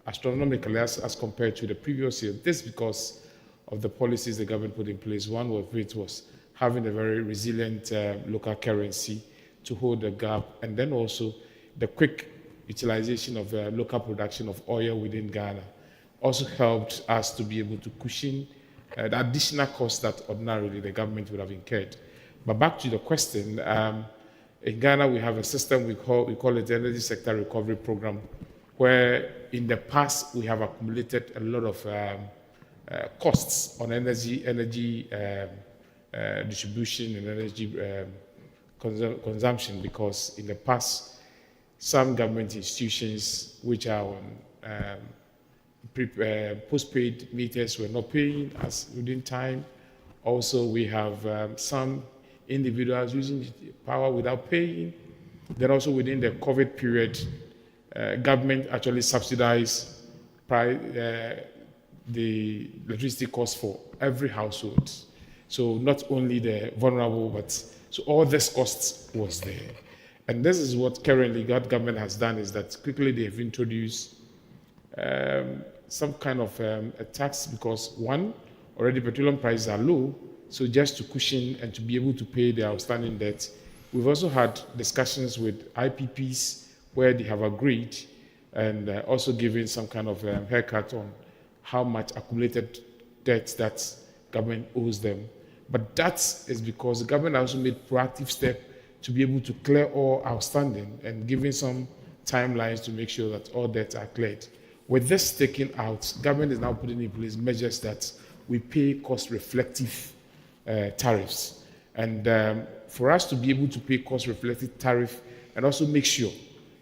astronomically as compared to the previous year. This because of the policies the government put in place. One of it was having a very resilient local currency to hold the gap, and then also the quick utilization of local production of oil within Ghana also helped us to be able to cushion the additional costs that ordinarily the government would have incurred. But back to the question, in Ghana we have a system we call it the Energy Sector Recovery Program, where in the past we have accumulated a lot of costs on energy distribution and energy consumption, because in the past some government institutions which are on postpaid meters were not paying us within time. Also, we have some individuals using power without paying. Then also within the COVID period, government actually subsidized the electricity cost for every household. So not only the vulnerable, but so all this costs was there. And this is what currently government has done, is that quickly they have introduced some kind of a tax, because one, already petroleum prices are low, so just to cushion and to be able to pay their outstanding debt. We've also had discussions with IPPs where they have agreed and also given some kind of haircut on how much accumulated debt that government owes them. But that is because the government also made proactive step to be able to clear all outstanding and giving some timelines to make sure that all debts are cleared. With this taken out, government is now putting in place measures that we pay cost-reflective tariffs. And for us to be able to pay cost-reflective tariff and also make sure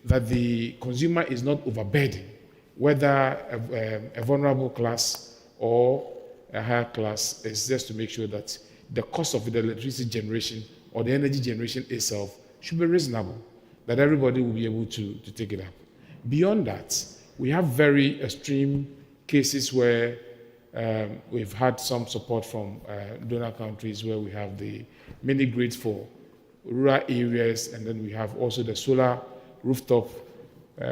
that the consumer is not overburdened, whether a vulnerable class or a higher class, is just to make sure that the cost of the electricity generation or the energy generation itself should be reasonable, that everybody will be able to take it up. Beyond that, we have very extreme cases where we've had some support from donor countries, where we have the mini grids for rural areas, and then we have also the solar rooftop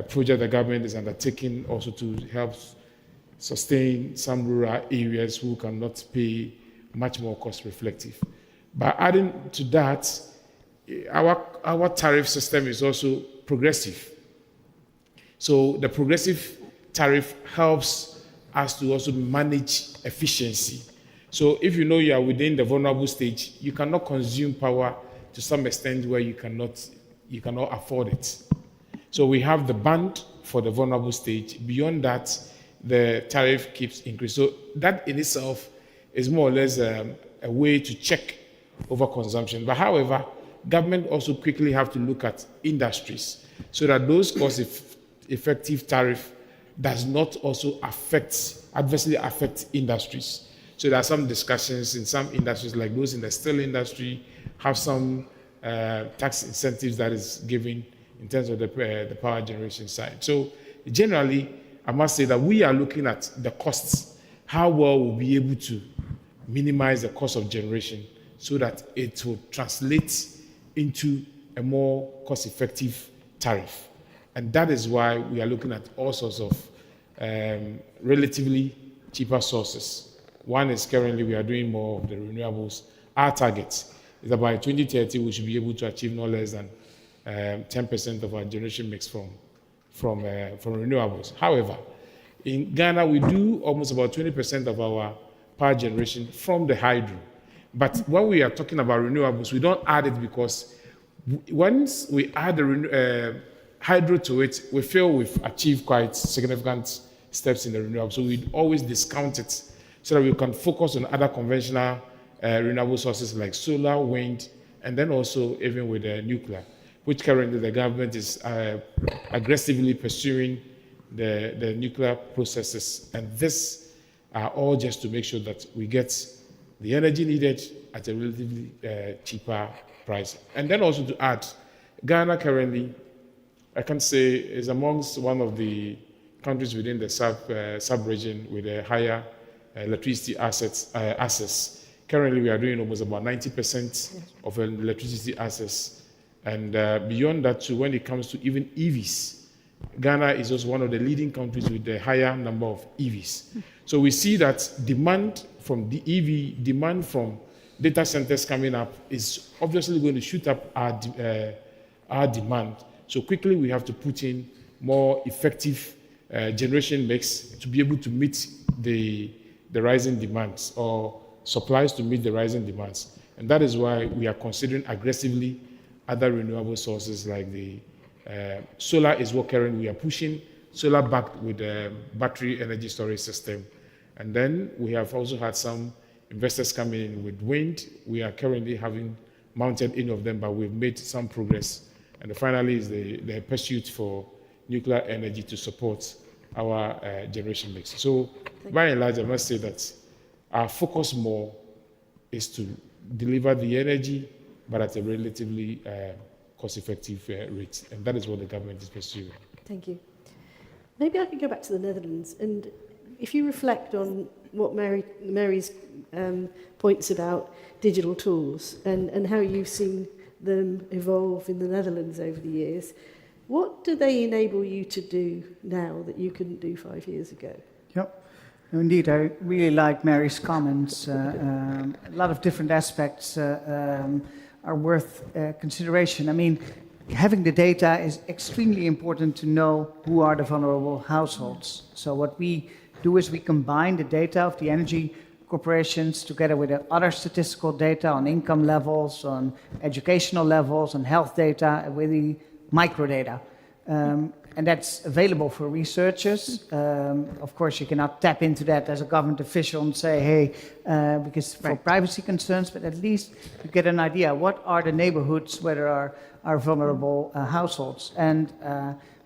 project the government is undertaking also to help sustain some rural areas who cannot pay much more cost reflective. By adding to that, our tariff system is also progressive. So the progressive tariff helps us to also manage efficiency. So if you know you are within the vulnerable stage, you cannot consume power to some extent where you cannot afford it. So we have the band for the vulnerable stage. Beyond that, the tariff keeps increasing. So that in itself is more or less a way to check overconsumption. But however, government also quickly have to look at industries so that those cost-effective tariff does not also adversely affect industries. So there are some discussions in some industries, like those in the steel industry, have some tax incentives that is given in terms of the power generation side. So generally, I must say that we are looking at the costs, how well we'll be able to minimize the cost of generation so that it will translate into a more cost-effective tariff. And that is why we are looking at all sorts of relatively cheaper sources. One is currently we are doing more of the renewables. Our target is that by 2030 we should be able to achieve no less than 10% of our generation mix from renewables. However, in Ghana we do almost about 20% of our power generation from the hydro. But when we are talking about renewables, we don't add it because once we add the hydro to it, we feel we've achieved quite significant steps in the renewables. So we always discount it so that we can focus on other conventional renewable sources like solar, wind, and then also even with nuclear, which currently the government is aggressively pursuing the nuclear processes. And this are all just to make sure that we get the energy needed at a relatively cheaper price. And then also to add, Ghana currently, I can say, is amongst one of the countries within the sub-region with a higher electricity access. Currently, we are doing almost about 90% of electricity access. And beyond that, too, when it comes to even EVs, Ghana is also one of the leading countries with the higher number of EVs. So we see that demand from the EV, demand from data centers coming up is obviously going to shoot up our demand. So quickly we have to put in more effective generation mix to be able to meet the rising demands, or supplies to meet the rising demands. And that is why we are considering aggressively other renewable sources like the solar is what currently we are pushing, solar backed with a battery energy storage system. And then we have also had some investors coming in with wind. We are currently having mounted any of them, but we've made some progress. And finally is the pursuit for nuclear energy to support our generation mix. So by and large, I must say that our focus more is to deliver the energy, but at a relatively cost-effective rate. And that is what the government is pursuing.
Thank you. Maybe I could go back to the Netherlands. And if you reflect on what Mary's points about digital tools and how you've seen them evolve in the Netherlands over the years, what do they enable you to do now that you couldn't do 5 years ago?
Yep. Indeed, I really like Mary's comments. A lot of different aspects are worth consideration. I mean, having the data is extremely important to know who are the vulnerable households. So what we do is we combine the data of the energy corporations together with the other statistical data on income levels, on educational levels, on health data, with the microdata. And that's available for researchers. Of course, you cannot tap into that as a government official and say, hey, because for privacy concerns, but at least you get an idea. What are the neighborhoods where there are vulnerable households? And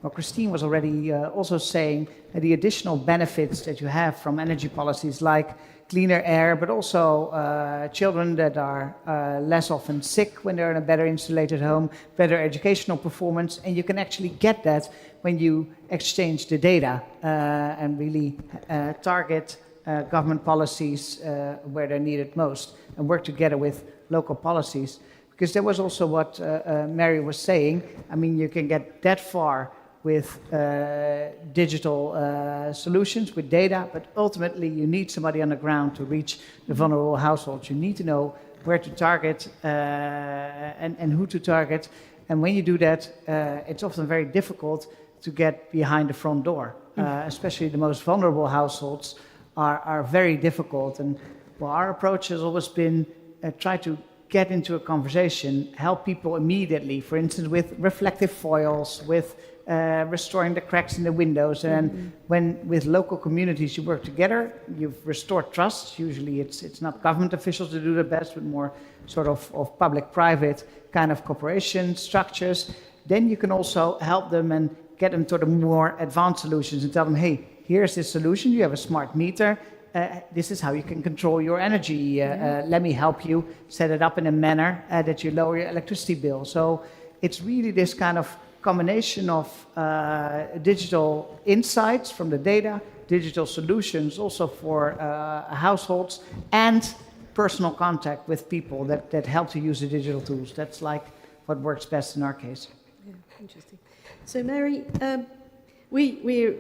well, Christine was already also saying that the additional benefits that you have from energy policies like cleaner air, but also children that are less often sick when they're in a better insulated home, better educational performance, and you can actually get that when you exchange the data and really target government policies where they're needed most and work together with local policies. Because there was also what Mary was saying. I mean, you can get that far with digital solutions, with data, but ultimately you need somebody on the ground to reach the vulnerable households. You need to know where to target and who to target. And when you do that, it's often very difficult to get behind the front door. Especially the most vulnerable households are very difficult. And well, our approach has always been try to get into a conversation, help people immediately, for instance, with reflective foils, with restoring the cracks in the windows. And when with local communities you work together, you've restored trust. Usually it's not government officials that do the best, but more sort of public-private kind of cooperation structures. Then you can also help them and get them to the more advanced solutions and tell them, hey, here's this solution. You have a smart meter. This is how you can control your energy. Let me help you set it up in a manner that you lower your electricity bill. So it's really this kind of combination of digital insights from the data, digital solutions also for households, and personal contact with people that help to use the digital tools. That's like what works best in our case.
Yeah, interesting. So Mary, we're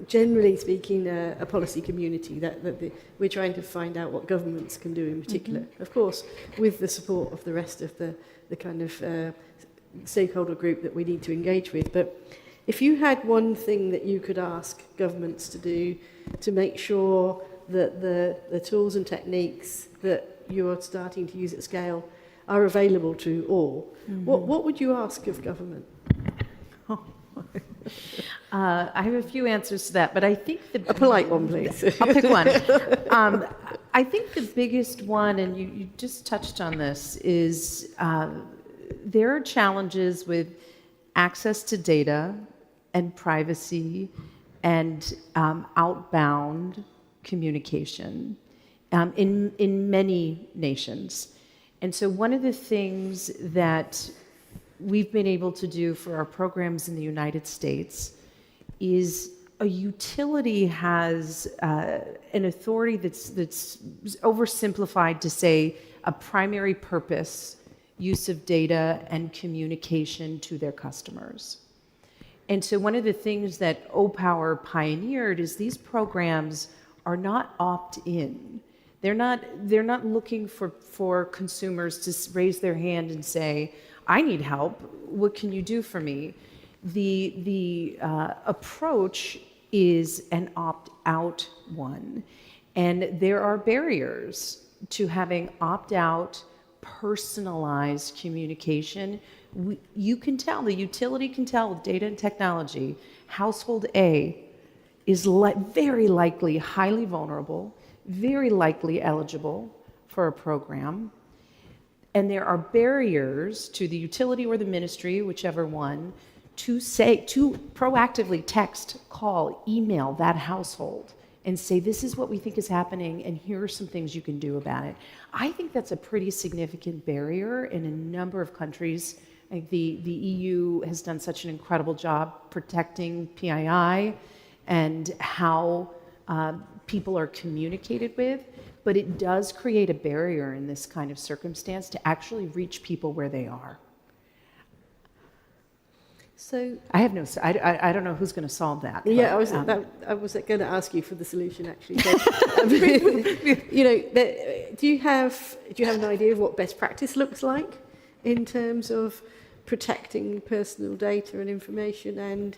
generally speaking a policy community that we're trying to find out what governments can do in particular. Of course, with the support of the rest of the kind of stakeholder group that we need to engage with. But if you had one thing that you could ask governments to do to make sure that the tools and techniques that you are starting to use at scale are available to all. What would you ask of government?
I have a few answers to that, but I think
a polite one, please.
I'll pick one. I think the biggest one, and you just touched on this, is there are challenges with access to data and privacy and outbound communication in many nations. And so one of the things that we've been able to do for our programs in the United States is a utility has an authority that's oversimplified to say a primary purpose use of data and communication to their customers. And so one of the things that OPower pioneered is these programs are not opt-in. They're not looking for consumers to raise their hand and say, I need help, what can you do for me? The approach is an opt-out one. And there are barriers to having opt-out, personalized communication. You can tell, the utility can tell with data and technology, household A is very likely highly vulnerable, very likely eligible for a program. And there are barriers to the utility or the ministry, whichever one, to proactively text, call, email that household and say, this is what we think is happening, and here are some things you can do about it. I think that's a pretty significant barrier in a number of countries. I think the EU has done such an incredible job protecting PII and how people are communicated with, but it does create a barrier in this kind of circumstance to actually reach people where they are.
So
I don't know who's going to solve that.
Yeah,
but,
I was going to ask you for the solution actually. But, you know, do you have an idea of what best practice looks like in terms of protecting personal data and information,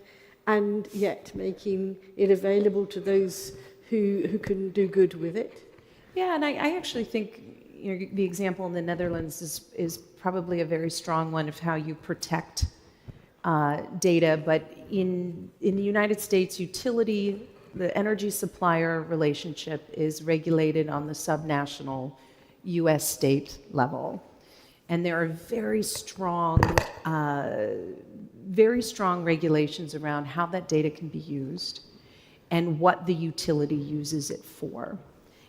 and yet making it available to those who can do good with it?
Yeah, and I actually think the example in the Netherlands is probably a very strong one of how you protect data, but in the United States, utility, the energy supplier relationship is regulated on the subnational US state level. And there are very strong regulations around how that data can be used and what the utility uses it for.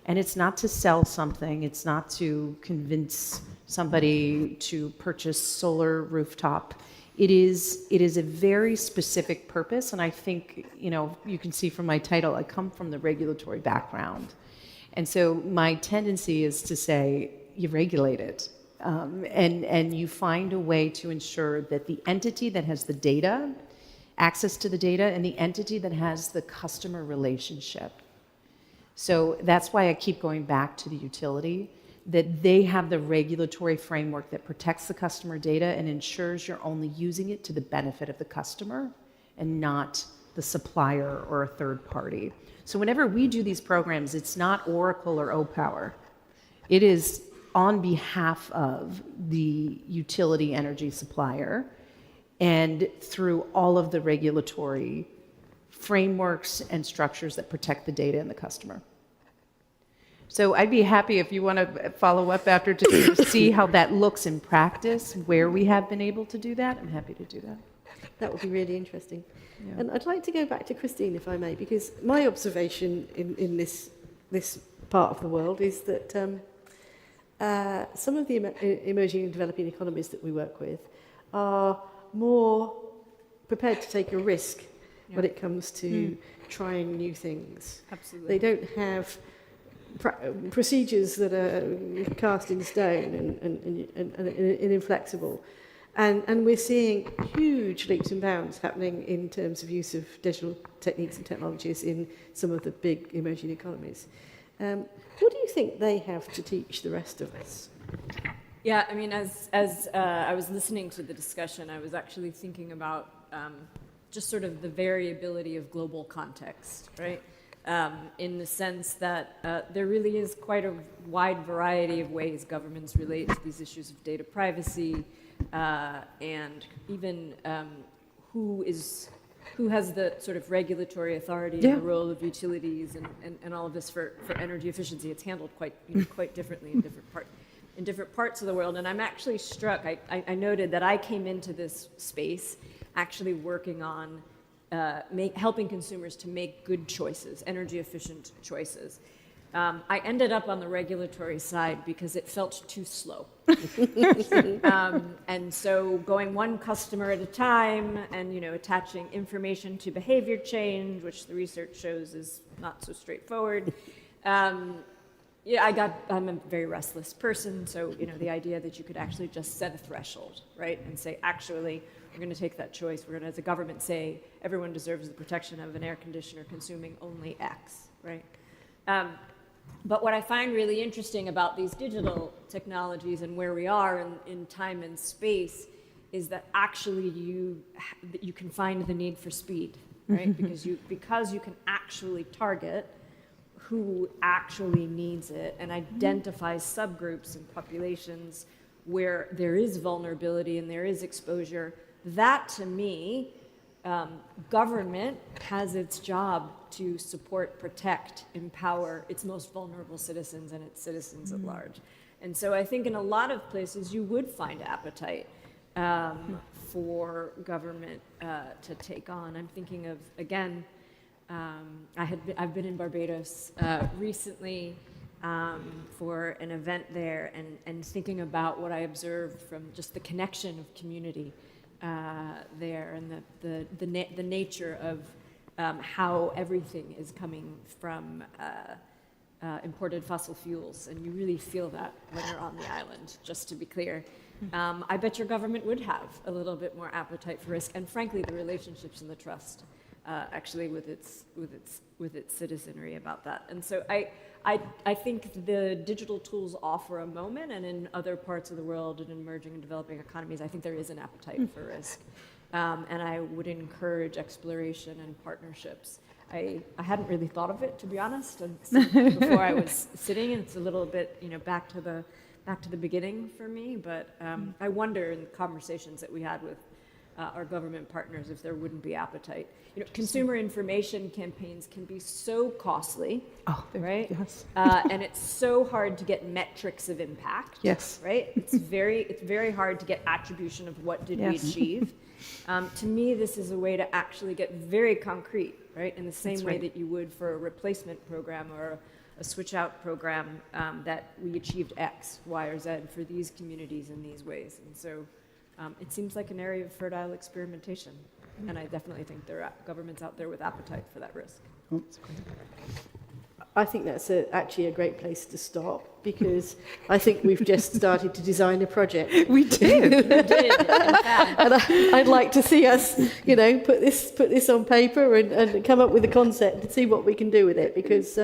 And it's not to sell something, it's not to convince somebody to purchase solar rooftop. It is a very specific purpose, and I think, you can see from my title, I come from the regulatory background. And so my tendency is to say, you regulate it, and you find a way to ensure that the entity that has the data, access to the data, and the entity that has the customer relationship. So that's why I keep going back to the utility, that they have the regulatory framework that protects the customer data and ensures you're only using it to the benefit of the customer and not the supplier or a third party. So whenever we do these programs, it's not Oracle or OPower. It is on behalf of the utility energy supplier and through all of the regulatory frameworks and structures that protect the data and the customer. So I'd be happy if you want to follow up after to see how that looks in practice, where we have been able to do that. I'm happy to do that.
That would be really interesting.
Yeah.
And I'd like to go back to Christine, if I may, because my observation in this part of the world is that some of the emerging and developing economies that we work with are more prepared to take a risk when it comes to trying new things.
Absolutely.
They don't have procedures that are cast in stone and inflexible. And we're seeing huge leaps and bounds happening in terms of use of digital techniques and technologies in some of the big emerging economies. What do you think they have to teach the rest of us?
Yeah, I mean, as I was listening to the discussion, I was actually thinking about just sort of the variability of global context, right? in the sense that there really is quite a wide variety of ways governments relate to these issues of data privacy and even who has the sort of regulatory authority and the role of utilities and all of this for energy efficiency. It's handled quite quite differently in different parts of the world. And I'm actually struck. I noted that I came into this space actually working on helping consumers to make good choices, energy efficient choices. I ended up on the regulatory side because it felt too slow. And so going one customer at a time and, attaching information to behavior change, which the research shows is not so straightforward. I'm a very restless person. So, the idea that you could actually just set a threshold, right? And say, actually, we're going to take that choice. We're going to, as a government, say everyone deserves the protection of an air conditioner consuming only X, right? But what I find really interesting about these digital technologies and where we are in time and space is that actually you can find the need for speed, right? because you can actually target who actually needs it and identify subgroups and populations where there is vulnerability and there is exposure. That, to me, government has its job to support, protect, empower its most vulnerable citizens and its citizens at large. And so I think in a lot of places you would find appetite for government to take on. I'm thinking of, again, I've been in Barbados recently for an event there and thinking about what I observed from just the connection of community there and the nature of how everything is coming from imported fossil fuels, and you really feel that when you're on the island, just to be clear. I bet your government would have a little bit more appetite for risk, and frankly, the relationships and the trust actually with its citizenry about that. And so I think the digital tools offer a moment, and in other parts of the world and emerging and developing economies, I think there is an appetite for risk. And I would encourage exploration and partnerships. I hadn't really thought of it, to be honest, and before I was sitting, and it's a little bit, back to the beginning for me. But I wonder in the conversations that we had with our government partners if there wouldn't be appetite. Consumer information campaigns can be so costly, right?
Yes.
And it's so hard to get metrics of impact.
Yes.
Right. It's very hard to get attribution of what did we achieve. To me, this is a way to actually get very concrete, right? In the same way that you would for a replacement program or a switch out program, that we achieved X, Y, or Z for these communities in these ways. And so it seems like an area of fertile experimentation. And I definitely think there are governments out there with appetite for that risk.
I think that's actually a great place to stop, because I think we've just started to design a project.
We did.
We did, in fact.
And I'd like to see us, put this on paper and come up with a concept and see what we can do with it, because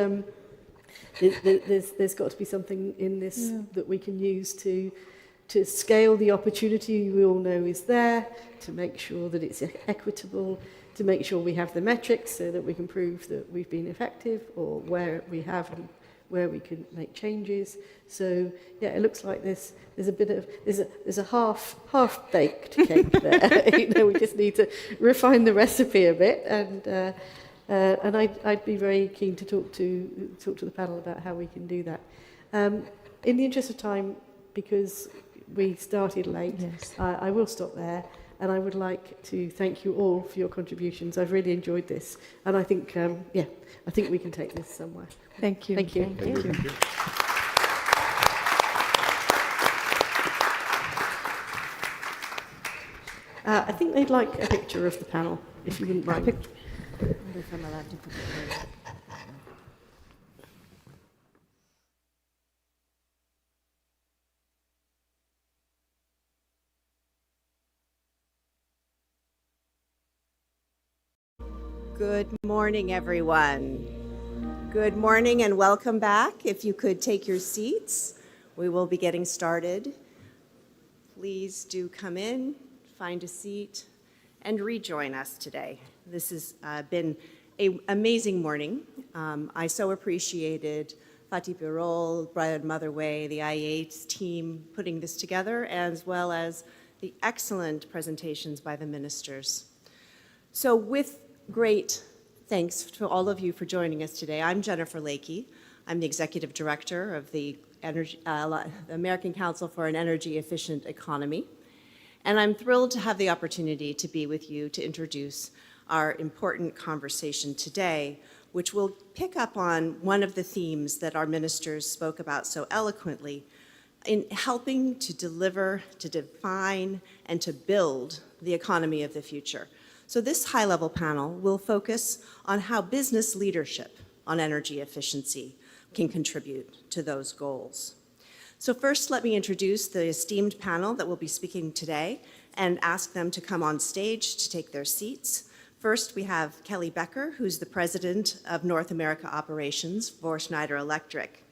there's got to be something in this that we can use to scale the opportunity we all know is there, to make sure that it's equitable, to make sure we have the metrics so that we can prove that we've been effective, or where we have and where we can make changes. So yeah, it looks like there's a half baked cake there. We just need to refine the recipe a bit, and I'd be very keen to talk to the panel about how we can do that. In the interest of time, because we started late, I will stop there. And I would like to thank you all for your contributions. I've really enjoyed this. And I think, I think we can take this somewhere.
Thank you.
Thank you.
Thank you.
I think they'd like a picture of the panel, if you wouldn't mind.
I wonder if I'm allowed to put it there.
Good morning, everyone. Good morning and welcome back. If you could take your seats, we will be getting started. Please do come in, find a seat, and rejoin us today. This has been an amazing morning. I so appreciated Fatih Birol, Brian Motherway, the IEA team putting this together, as well as the excellent presentations by the ministers. So with great thanks to all of you for joining us today, I'm Jennifer Lakey. I'm the Executive Director of the American Council for an Energy Efficient Economy. And I'm thrilled to have the opportunity to be with you to introduce our important conversation today, which will pick up on one of the themes that our ministers spoke about so eloquently in helping to deliver, to define, and to build the economy of the future. So this high-level panel will focus on how business leadership on energy efficiency can contribute to those goals. So first, let me introduce the esteemed panel that will be speaking today and ask them to come on stage to take their seats. First, we have Kelly Becker, who's the President of North America Operations for Schneider Electric.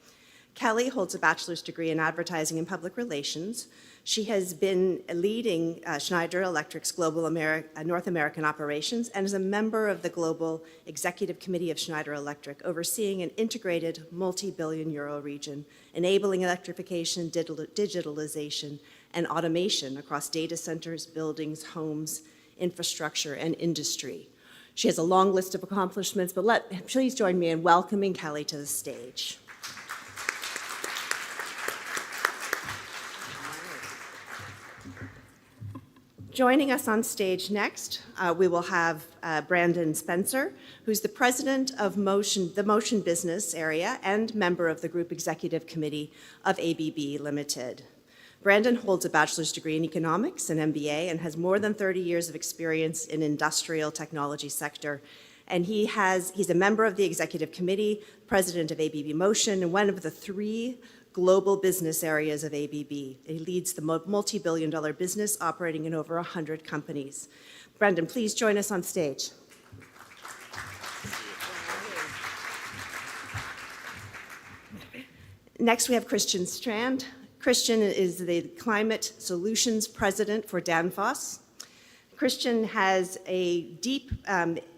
Kelly holds a bachelor's degree in advertising and public relations. She has been leading Schneider Electric's global North American operations and is a member of the Global Executive Committee of Schneider Electric, overseeing an integrated multi-billion euro region, enabling electrification, digitalization, and automation across data centers, buildings, homes, infrastructure, and industry. She has a long list of accomplishments, but please join me in welcoming Kelly to the stage. Joining us on stage next, we will have Brandon Spencer, who's the president of the Motion business area and member of the Group Executive Committee of ABB Limited. Brandon holds a bachelor's degree in economics and MBA and has more than 30 years of experience in industrial technology sector. And he's a member of the executive committee, president of ABB Motion, and one of the 3 global business areas of ABB. He leads the multi-billion-dollar business operating in over 100 companies. Brandon, please join us on stage. Next, we have Christian Strand. Christian is the Climate Solutions President for Danfoss. Christian has a deep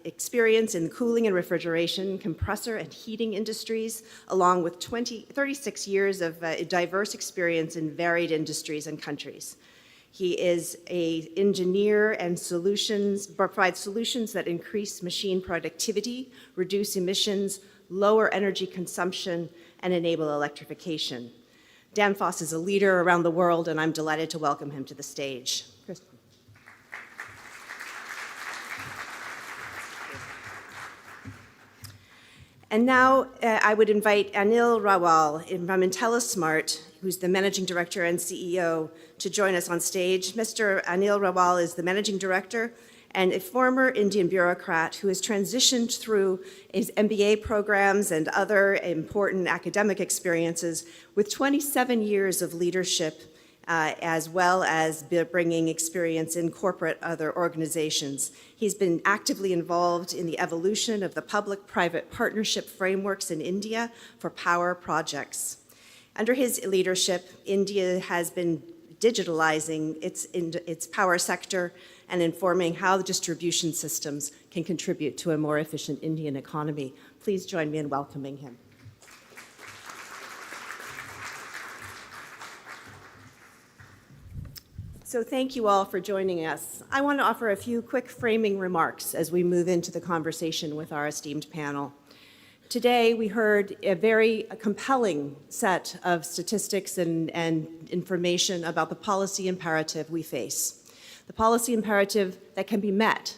experience in cooling and refrigeration, compressor and heating industries, along with 36 years of diverse experience in varied industries and countries. He is an engineer and provides solutions that increase machine productivity, reduce emissions, lower energy consumption, and enable electrification. Danfoss is a leader around the world, and I'm delighted to welcome him to the stage. Chris. And now I would invite Anil Rawal from IntelliSmart, who's the Managing Director and CEO, to join us on stage. Mr. Anil Rawal is the Managing Director and a former Indian bureaucrat who has transitioned through his MBA programs and other important academic experiences with 27 years of leadership, as well as bringing experience in corporate other organizations. He's been actively involved in the evolution of the public-private partnership frameworks in India for power projects. Under his leadership, India has been digitalizing its power sector and informing how the distribution systems can contribute to a more efficient Indian economy. Please join me in welcoming him. So thank you all for joining us. I want to offer a few quick framing remarks as we move into the conversation with our esteemed panel. Today, we heard a very compelling set of statistics and information about the policy imperative we face. The policy imperative that can be met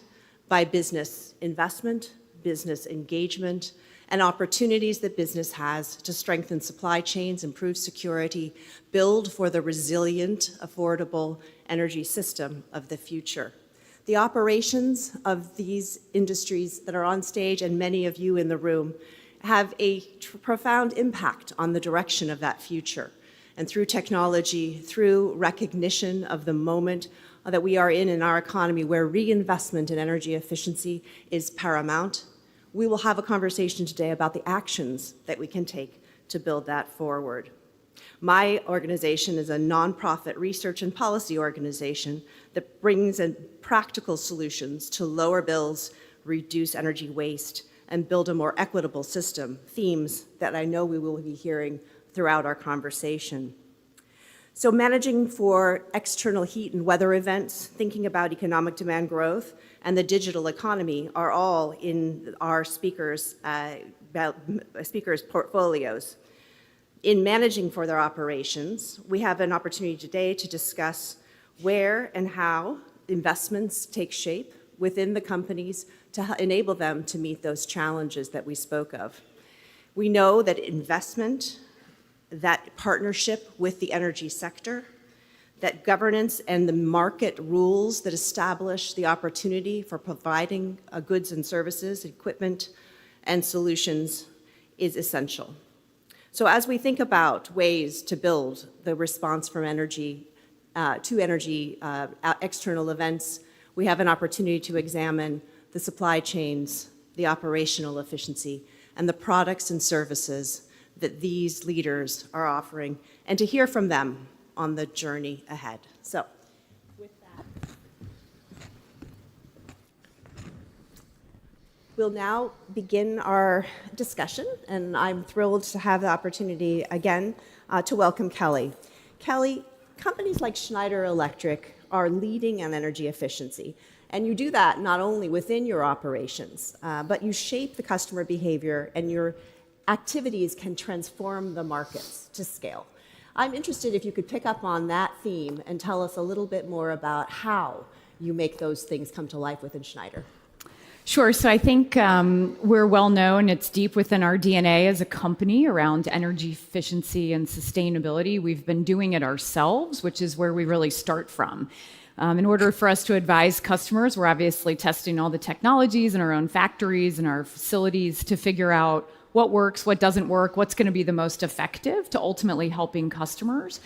by business investment, business engagement, and opportunities that business has to strengthen supply chains, improve security, build for the resilient, affordable energy system of the future. The operations of these industries that are on stage, and many of you in the room, have a profound impact on the direction of that future. And through technology, through recognition of the moment that we are in our economy where reinvestment in energy efficiency is paramount, we will have a conversation today about the actions that we can take to build that forward. My organization is a nonprofit research and policy organization that brings in practical solutions to lower bills, reduce energy waste, and build a more equitable system, themes that I know we will be hearing throughout our conversation. So managing for external heat and weather events, thinking about economic demand growth, and the digital economy are all in our speakers' portfolios. In managing for their operations, we have an opportunity today to discuss where and how investments take shape within the companies to enable them to meet those challenges that we spoke of. We know that investment, that partnership with the energy sector, that governance and the market rules that establish the opportunity for providing goods and services, equipment, and solutions is essential. So as we think about ways to build the response from energy external events, we have an opportunity to examine the supply chains, the operational efficiency, and the products and services that these leaders are offering, and to hear from them on the journey ahead. So, with that, we'll now begin our discussion, and I'm thrilled to have the opportunity again to welcome Kelly. Kelly, companies like Schneider Electric are leading in energy efficiency, and you do that not only within your operations, but you shape the customer behavior, and your activities can transform the markets to scale. I'm interested if you could pick up on that theme and tell us a little bit more about how you make those things come to life within Schneider.
Sure. So I think we're well known. It's deep within our DNA as a company around energy efficiency and sustainability. We've been doing it ourselves, which is where we really start from. In order for us to advise customers, we're obviously testing all the technologies in our own factories and our facilities to figure out what works, what doesn't work, what's going to be the most effective to ultimately helping customers.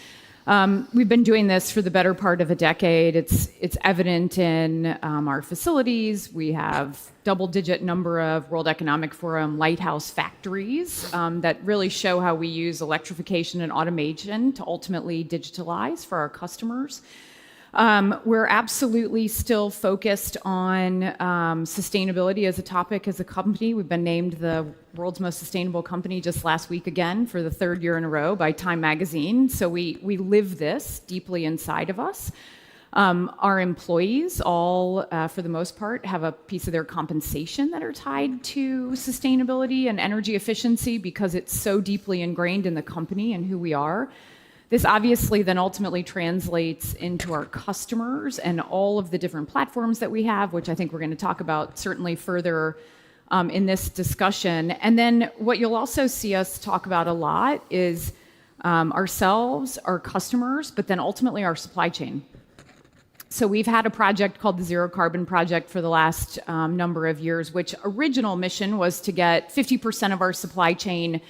We've been doing this for the better part of a decade. It's evident in our facilities. We have double-digit number of World Economic Forum lighthouse factories that really show how we use electrification and automation to ultimately digitalize for our customers. We're absolutely still focused on sustainability as a topic as a company. We've been named the world's most sustainable company just last week again for the third year in a row by Time Magazine. So we live this deeply inside of us. Our employees all, for the most part, have a piece of their compensation that are tied to sustainability and energy efficiency because it's so deeply ingrained in the company and who we are. This obviously then ultimately translates into our customers and all of the different platforms that we have, which I think we're going to talk about certainly further in this discussion. And then what you'll also see us talk about a lot is ourselves, our customers, but then ultimately our supply chain. So we've had a project called the Zero Carbon Project for the last number of years, which original mission was to get 50% of our supply chain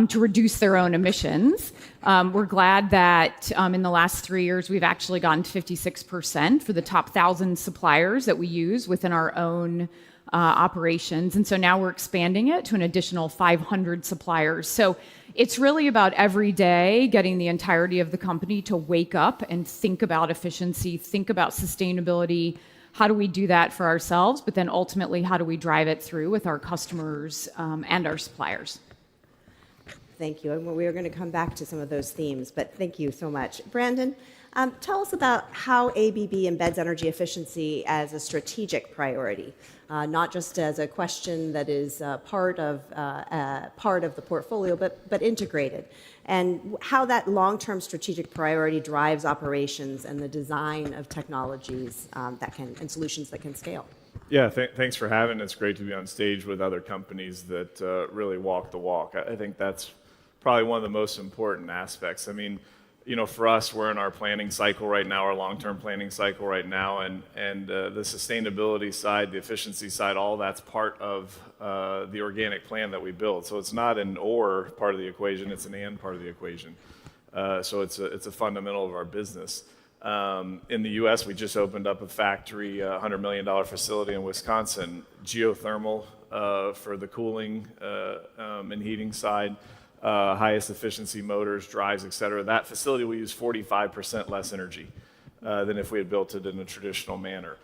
to reduce their own emissions. We're glad that in the last 3 years, we've actually gotten to 56% for the top 1,000 suppliers that we use within our own operations. And so now we're expanding it to an additional 500 suppliers. So it's really about every day getting the entirety of the company to wake up and think about efficiency, think about sustainability. How do we do that for ourselves? But then ultimately, how do we drive it through with our customers and our suppliers?
Thank you. And we are going to come back to some of those themes, but thank you so much. Brandon, tell us about how ABB embeds energy efficiency as a strategic priority, not just as a question that is part of the portfolio, but integrated, and how that long-term strategic priority drives operations and the design of technologies and solutions that can scale.
Yeah, thanks for having it. It's great to be on stage with other companies that really walk the walk. I think that's probably one of the most important aspects. I mean, you know, for us, we're in our planning cycle right now, our long-term planning cycle right now, and the sustainability side, the efficiency side, all that's part of the organic plan that we build. So it's not an or part of the equation, it's an and part of the equation. So it's a fundamental of our business. In the U.S., we just opened up a factory, $100 million facility in Wisconsin, geothermal for the cooling and heating side. Highest efficiency motors, drives, et cetera. That facility will use 45% less energy than if we had built it in a traditional manner.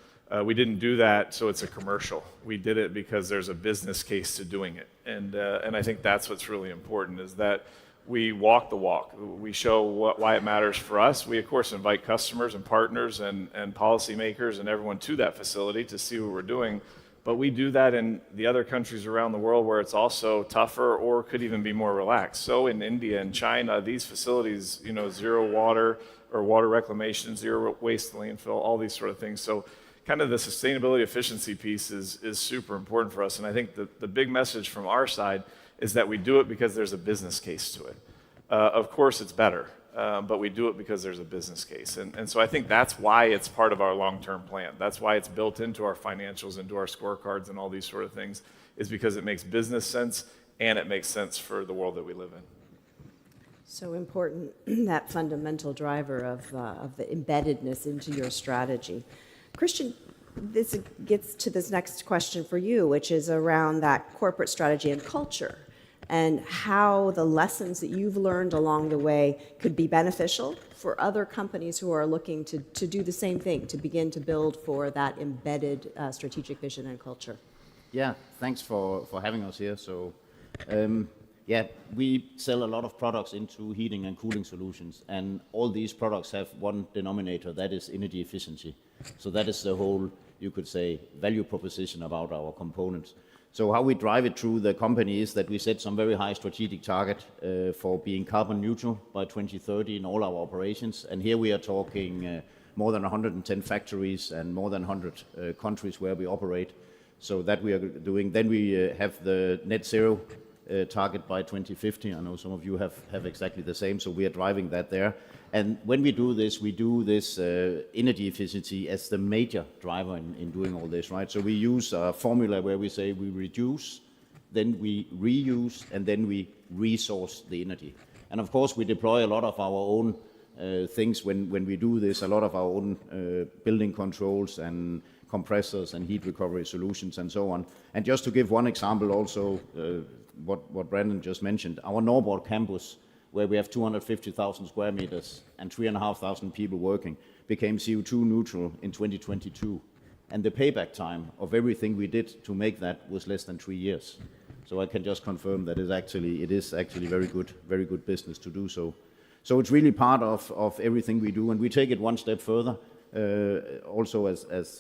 We didn't do that so it's a commercial. We did it because there's a business case to doing it. And I think that's what's really important, is that we walk the walk. We show why it matters for us. We, of course, invite customers and partners and policymakers and everyone to that facility to see what we're doing. But we do that in the other countries around the world where it's also tougher or could even be more relaxed. So in India and China, these facilities, you know, zero water or water reclamation, zero waste landfill, all these sort of things. So kind of the sustainability efficiency piece is super important for us. And I think the big message from our side is that we do it because there's a business case to it. Of course, it's better, but we do it because there's a business case. And so I think that's why it's part of our long-term plan. That's why it's built into our financials, into our scorecards and all these sort of things, is because it makes business sense and it makes sense for the world that we live in.
So important, that fundamental driver of the embeddedness into your strategy. Christian, this gets to this next question for you, which is around that corporate strategy and culture, and how the lessons that you've learned along the way could be beneficial for other companies who are looking to do the same thing, to begin to build for that embedded strategic vision and culture.
Yeah, thanks for having us here. So, yeah, we sell a lot of products into heating and cooling solutions, and all these products have one denominator, that is energy efficiency. So that is the whole, you could say, value proposition about our components. So how we drive it through the company is that we set some very high strategic target for being carbon neutral by 2030 in all our operations. And here we are talking more than 110 factories and more than 100 countries where we operate. So that we are doing. Then we have the net zero target by 2050. I know some of you have exactly the same, so we are driving that there. And when we do this energy efficiency as the major driver in doing all this, right? So we use a formula where we say we reduce, then we reuse, and then we resource the energy. And of course, we deploy a lot of our own things when we do this, a lot of our own building controls and compressors and heat recovery solutions and so on. And just to give one example also, what Brandon just mentioned, our Norboard campus, where we have 250,000 square meters and 3,500 people working, became CO2 neutral in 2022. And the payback time of everything we did to make that was less than 3 years. So I can just confirm that it is actually very good business to do so. So it's really part of everything we do, and we take it one step further. Also, as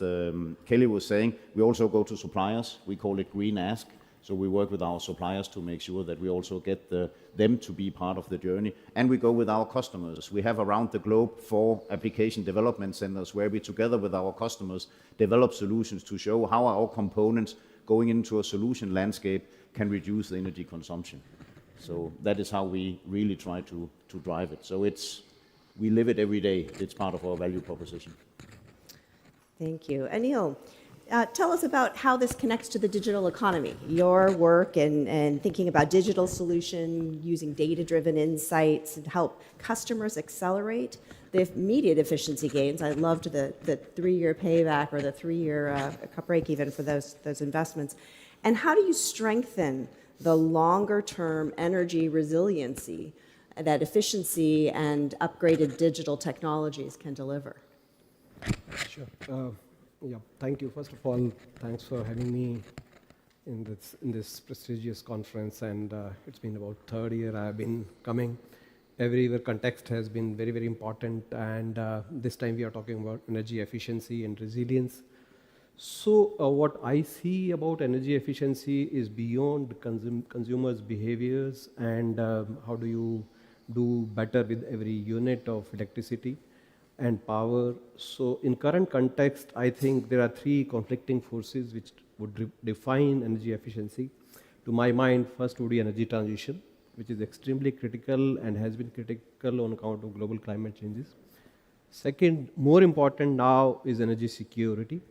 Kelly was saying, we also go to suppliers. We call it Green Ask. So we work with our suppliers to make sure that we also get them to be part of the journey. And we go with our customers. We have around the globe 4 application development centers where we, together with our customers, develop solutions to show how our components going into a solution landscape can reduce the energy consumption. So that is how we really try to drive it. So we live it every day. It's part of our value proposition.
Thank you. Anil, tell us about how this connects to the digital economy, your work and thinking about digital solution, using data-driven insights to help customers accelerate the immediate efficiency gains. I loved the 3-year payback or the 3-year break even for those investments. And how do you strengthen the longer-term energy resiliency that efficiency and upgraded digital technologies can deliver?
Sure. Yeah, thank you. First of all, thanks for having me in this prestigious conference. And it's been about 3rd year I've been coming. Every year context has been very, very important. And this time we are talking about energy efficiency and resilience. So what I see about energy efficiency is beyond consumers' behaviors and how do you do better with every unit of electricity and power. So in current context, I think there are 3 conflicting forces which would define energy efficiency. To my mind, first would be energy transition, which is extremely critical and has been critical on account of global climate changes. Second, more important now, is energy security.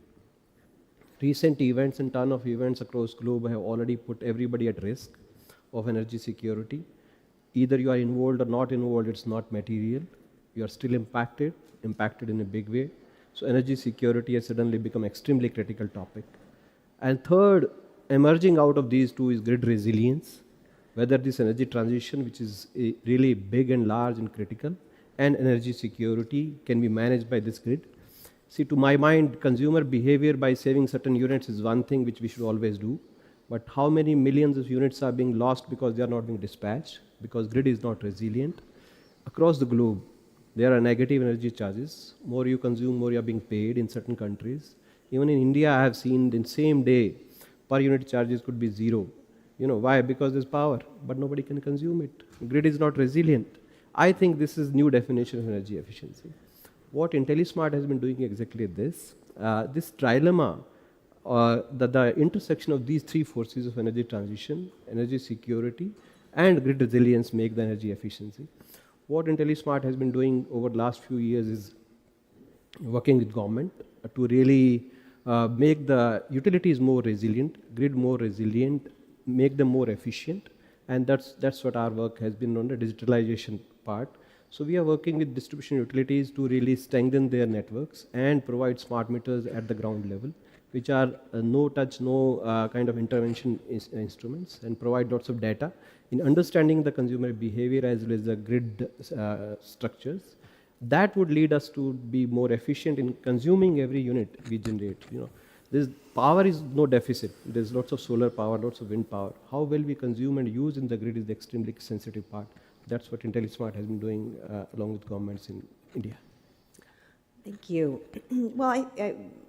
Recent events and ton of events across globe have already put everybody at risk of energy security. Either you are involved or not involved, it's not material. You are still impacted in a big way. So energy security has suddenly become extremely critical topic. And third, emerging out of these 2 is grid resilience, whether this energy transition, which is really big and large and critical, and energy security can be managed by this grid. See, to my mind, consumer behavior by saving certain units is one thing which we should always do. But how many millions of units are being lost because they are not being dispatched, because grid is not resilient? Across the globe, there are negative energy charges. More you consume, more you are being paid in certain countries. Even in India, I have seen in same day, per unit charges could be 0. You know, why? Because there's power, but nobody can consume it. Grid is not resilient. I think this is new definition of energy efficiency. What IntelliSmart has been doing exactly this. This trilemma, the intersection of these three forces of energy transition, energy security, and grid resilience make the energy efficiency. What IntelliSmart has been doing over the last few years is working with government to really make the utilities more resilient, grid more resilient, make them more efficient, and that's what our work has been on the digitalization part. So we are working with distribution utilities to really strengthen their networks and provide smart meters at the ground level, which are no touch, no kind of intervention instruments, and provide lots of data in understanding the consumer behavior as well as the grid structures. That would lead us to be more efficient in consuming every unit we generate. You know, this power is no deficit. There's lots of solar power, lots of wind power. How well we consume and use in the grid is the extremely sensitive part. That's what IntelliSmart has been doing along with governments in India.
Thank you. Well,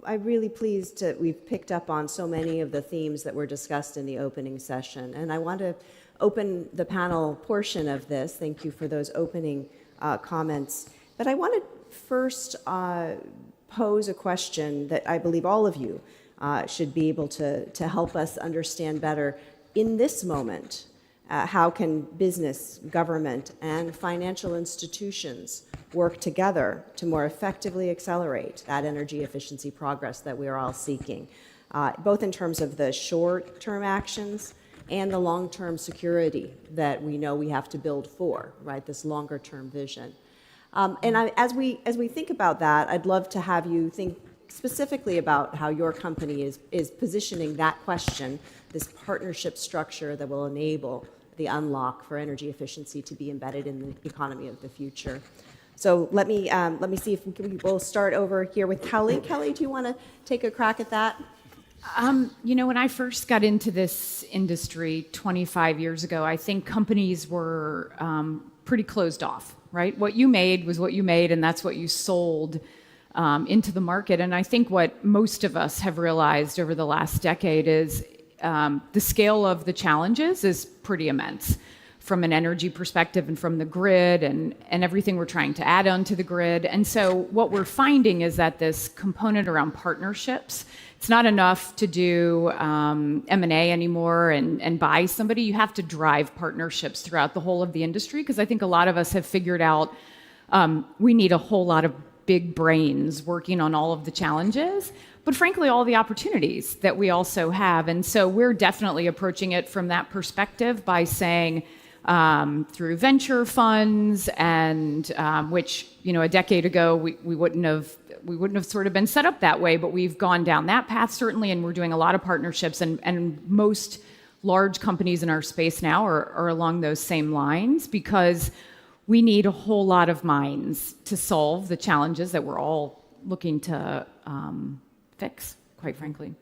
I'm really pleased that we've picked up on so many of the themes that were discussed in the opening session. And I want to open the panel portion of this. Thank you for those opening comments. But I want to first pose a question that I believe all of you should be able to help us understand better in this moment. How can business, government, and financial institutions work together to more effectively accelerate that energy efficiency progress that we are all seeking, both in terms of the short-term actions and the long-term security that we know we have to build for, right? This longer-term vision. As we think about that, I'd love to have you think specifically about how your company is positioning that question, this partnership structure that will enable the unlock for energy efficiency to be embedded in the economy of the future. So let me see if we'll start over here with Kelly. Kelly, do you want to take a crack at that?
You know, when I first got into this industry 25 years ago, I think companies were pretty closed off, right? What you made was what you made, and that's what you sold into the market. And I think what most of us have realized over the last decade is the scale of the challenges is pretty immense from an energy perspective and from the grid and everything we're trying to add onto the grid. And so what we're finding is that this component around partnerships, it's not enough to do M&A anymore and buy somebody. You have to drive partnerships throughout the whole of the industry, because I think a lot of us have figured out we need a whole lot of big brains working on all of the challenges, but frankly, all the opportunities that we also have. And so we're definitely approaching it from that perspective by saying through venture funds and which, you know, a decade ago we wouldn't have sort of been set up that way, but we've gone down that path certainly, and we're doing a lot of partnerships, and most large companies in our space now are along those same lines, because we need a whole lot of minds to solve the challenges that we're all looking to fix, quite frankly.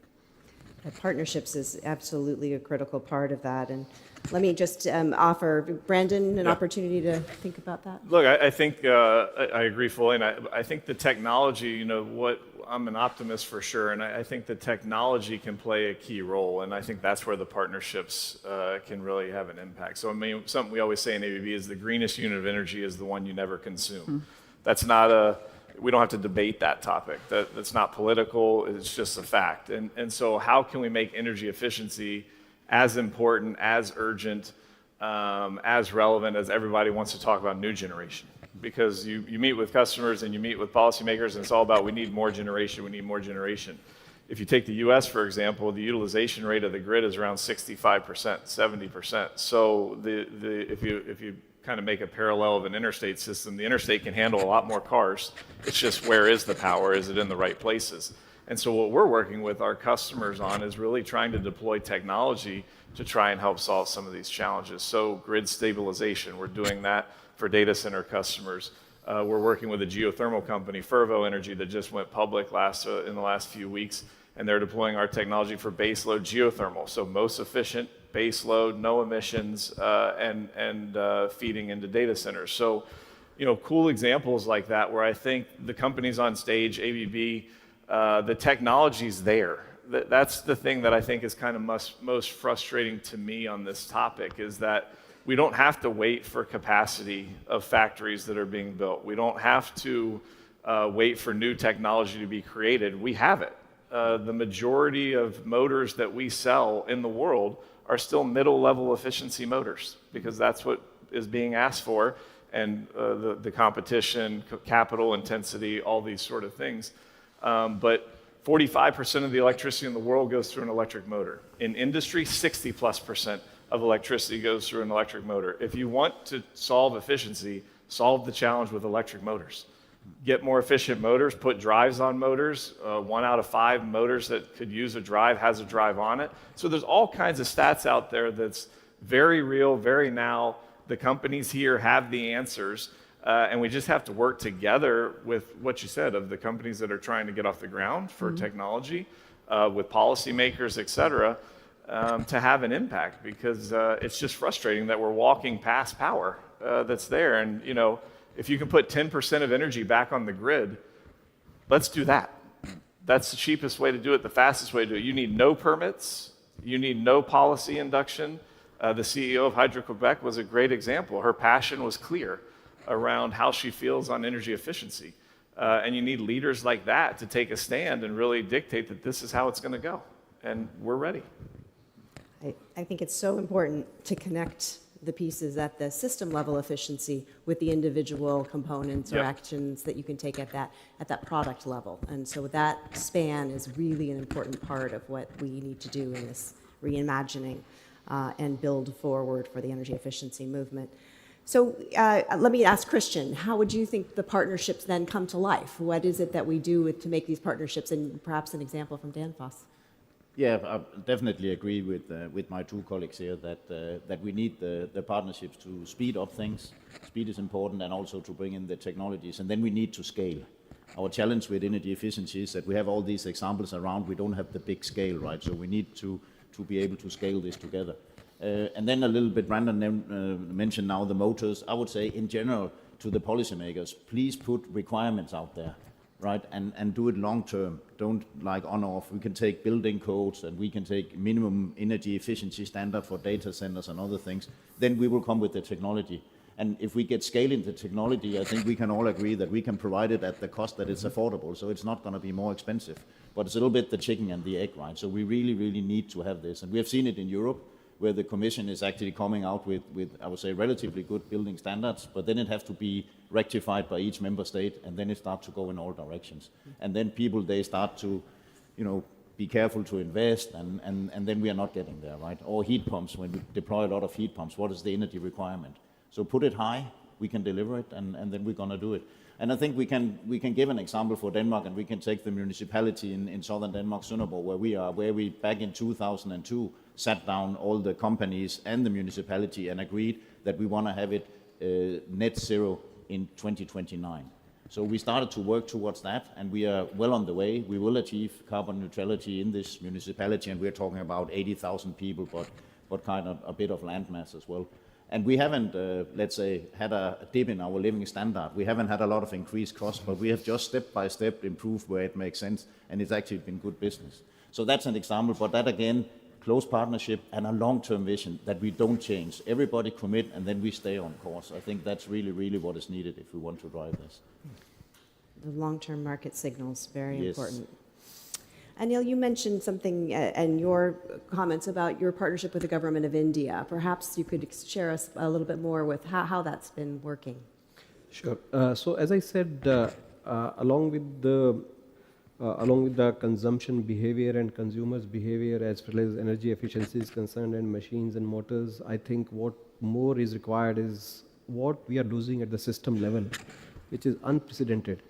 Partnerships is absolutely a critical part of that. And let me just offer Brandon an opportunity to think about that.
Look, I think I agree fully, and I think the technology, you know, I'm an optimist for sure, and I think the technology can play a key role, and I think that's where the partnerships can really have an impact. So I mean, something we always say in ABB is the greenest unit of energy is the one you never consume. That's not we don't have to debate that topic. That's not political, it's just a fact. And so how can we make energy efficiency as important, as urgent, as relevant as everybody wants to talk about new generation? Because you meet with customers and you meet with policymakers, and it's all about we need more generation, we need more generation. If you take the US, for example, the utilization rate of the grid is around 65%, 70%. So if you kind of make a parallel of an interstate system, the interstate can handle a lot more cars. It's just, where is the power? Is it in the right places? And so what we're working with our customers on is really trying to deploy technology to try and help solve some of these challenges. So grid stabilization, we're doing that for data center customers. We're working with a geothermal company, Fervo Energy, that just went public in the last few weeks, and they're deploying our technology for baseload geothermal. So most efficient baseload, no emissions, and feeding into data centers. So, cool examples like that where I think the companies on stage, ABB, the technology's there. That's the thing that I think is kind of most frustrating to me on this topic, is that we don't have to wait for capacity of factories that are being built. We don't have to wait for new technology to be created. We have it. The majority of motors that we sell in the world are still middle-level efficiency motors, because that's what is being asked for, and the competition, capital intensity, all these sort of things. But 45% of the electricity in the world goes through an electric motor. In industry, 60+% of electricity goes through an electric motor. If you want to solve efficiency, solve the challenge with electric motors. Get more efficient motors, put drives on motors. 1 out of 5 motors that could use a drive has a drive on it. So there's all kinds of stats out there that's very real, very now. The companies here have the answers. And we just have to work together with what you said, of the companies that are trying to get off the ground for technology, with policymakers, et cetera, to have an impact, because it's just frustrating that we're walking past power that's there. And, if you can put 10% of energy back on the grid, let's do that. That's the cheapest way to do it, the fastest way to do it. You need no permits. You need no policy induction. The CEO of Hydro-Quebec was a great example. Her passion was clear around how she feels on energy efficiency. And you need leaders like that to take a stand and really dictate that this is how it's going to go. And we're ready.
I think it's so important to connect the pieces at the system level efficiency with the individual components or actions that you can take at that product level. And so that span is really an important part of what we need to do in this reimagining and build forward for the energy efficiency movement. So let me ask Christian, how would you think the partnerships then come to life? What is it that we do to make these partnerships, and perhaps an example from Danfoss?
Yeah, I definitely agree with my two colleagues here that we need the partnerships to speed up things. Speed is important, and also to bring in the technologies, and then we need to scale. Our challenge with energy efficiency is that we have all these examples around, we don't have the big scale, right? So we need to be able to scale this together. And then a little bit, Brandon mentioned now the motors. I would say in general to the policymakers, please put requirements out there, right? And do it long term. Don't like on off. We can take building codes, and we can take minimum energy efficiency standard for data centers and other things. Then we will come with the technology. And if we get scale in the technology, I think we can all agree that we can provide it at the cost that it's affordable. So it's not going to be more expensive. But it's a little bit the chicken and the egg, right? So we really, really need to have this. And we have seen it in Europe, where the Commission is actually coming out with, I would say, relatively good building standards, but then it has to be rectified by each member state, and then it starts to go in all directions. And then people, they start to, be careful to invest, and then we are not getting there, right? Or heat pumps, when we deploy a lot of heat pumps, what is the energy requirement? So put it high, we can deliver it, and then we're going to do it. And I think we can give an example for Denmark, and we can take the municipality in southern Denmark, Sønderborg, where we back in 2002 sat down all the companies and the municipality and agreed that we want to have it net zero in 2029. So we started to work towards that, and we are well on the way. We will achieve carbon neutrality in this municipality, and we're talking about 80,000 people, but kind of a bit of land mass as well. And we haven't, let's say, had a dip in our living standard. We haven't had a lot of increased costs, but we have just step by step improved where it makes sense, and it's actually been good business. So that's an example, but that again, close partnership and a long-term vision that we don't change. Everybody commit, and then we stay on course. I think that's really, really what is needed if we want to drive this.
The long-term market signals, very important. Anil, you mentioned something and your comments about your partnership with the government of India. Perhaps you could share us a little bit more with how that's been working.
Sure. So as I said, along with the consumption behavior and consumers' behavior, as far as energy efficiency is concerned, and machines and motors, I think what more is required is what we are losing at the system level, which is unprecedented.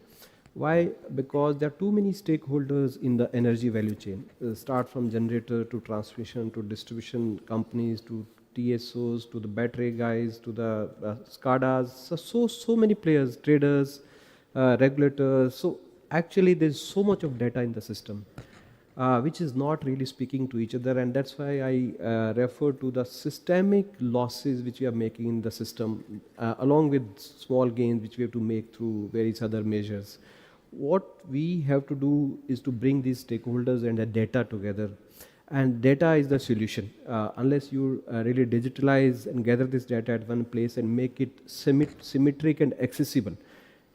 Why? Because there are too many stakeholders in the energy value chain. Start from generator to transmission to distribution companies to TSOs, to the battery guys, to the SCADAs, so many players, traders, regulators. So actually there's so much of data in the system, which is not really speaking to each other, and that's why I refer to the systemic losses which we are making in the system, along with small gains which we have to make through various other measures. What we have to do is to bring these stakeholders and the data together, and data is the solution. Unless you really digitalize and gather this data at one place and make it symmetric and accessible.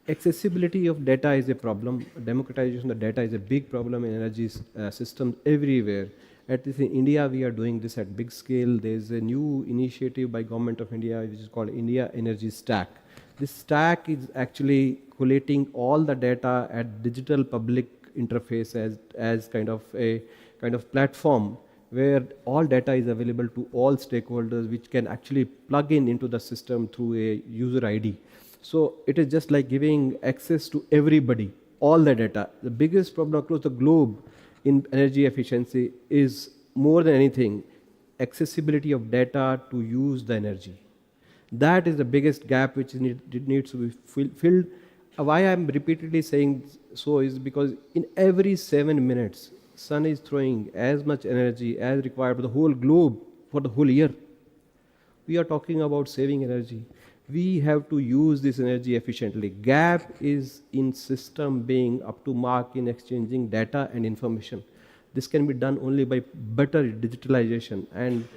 Accessibility of data is a problem. Democratization of data is a big problem in energy systems everywhere. At least in India, we are doing this at big scale. There's a new initiative by Government of India, which is called India Energy Stack. This stack is actually collating all the data at digital public interface as kind of a platform where all data is available to all stakeholders, which can actually plug into the system through a user ID. So it is just like giving access to everybody, all the data. The biggest problem across the globe in energy efficiency is, more than anything, accessibility of data to use the energy. That is the biggest gap which needs to be filled. Why I'm repeatedly saying so is because in every 7 minutes, sun is throwing as much energy as required for the whole globe for the whole year. We are talking about saving energy. We have to use this energy efficiently. Gap is in system being up to mark in exchanging data and information. This can be done only by better digitalization, and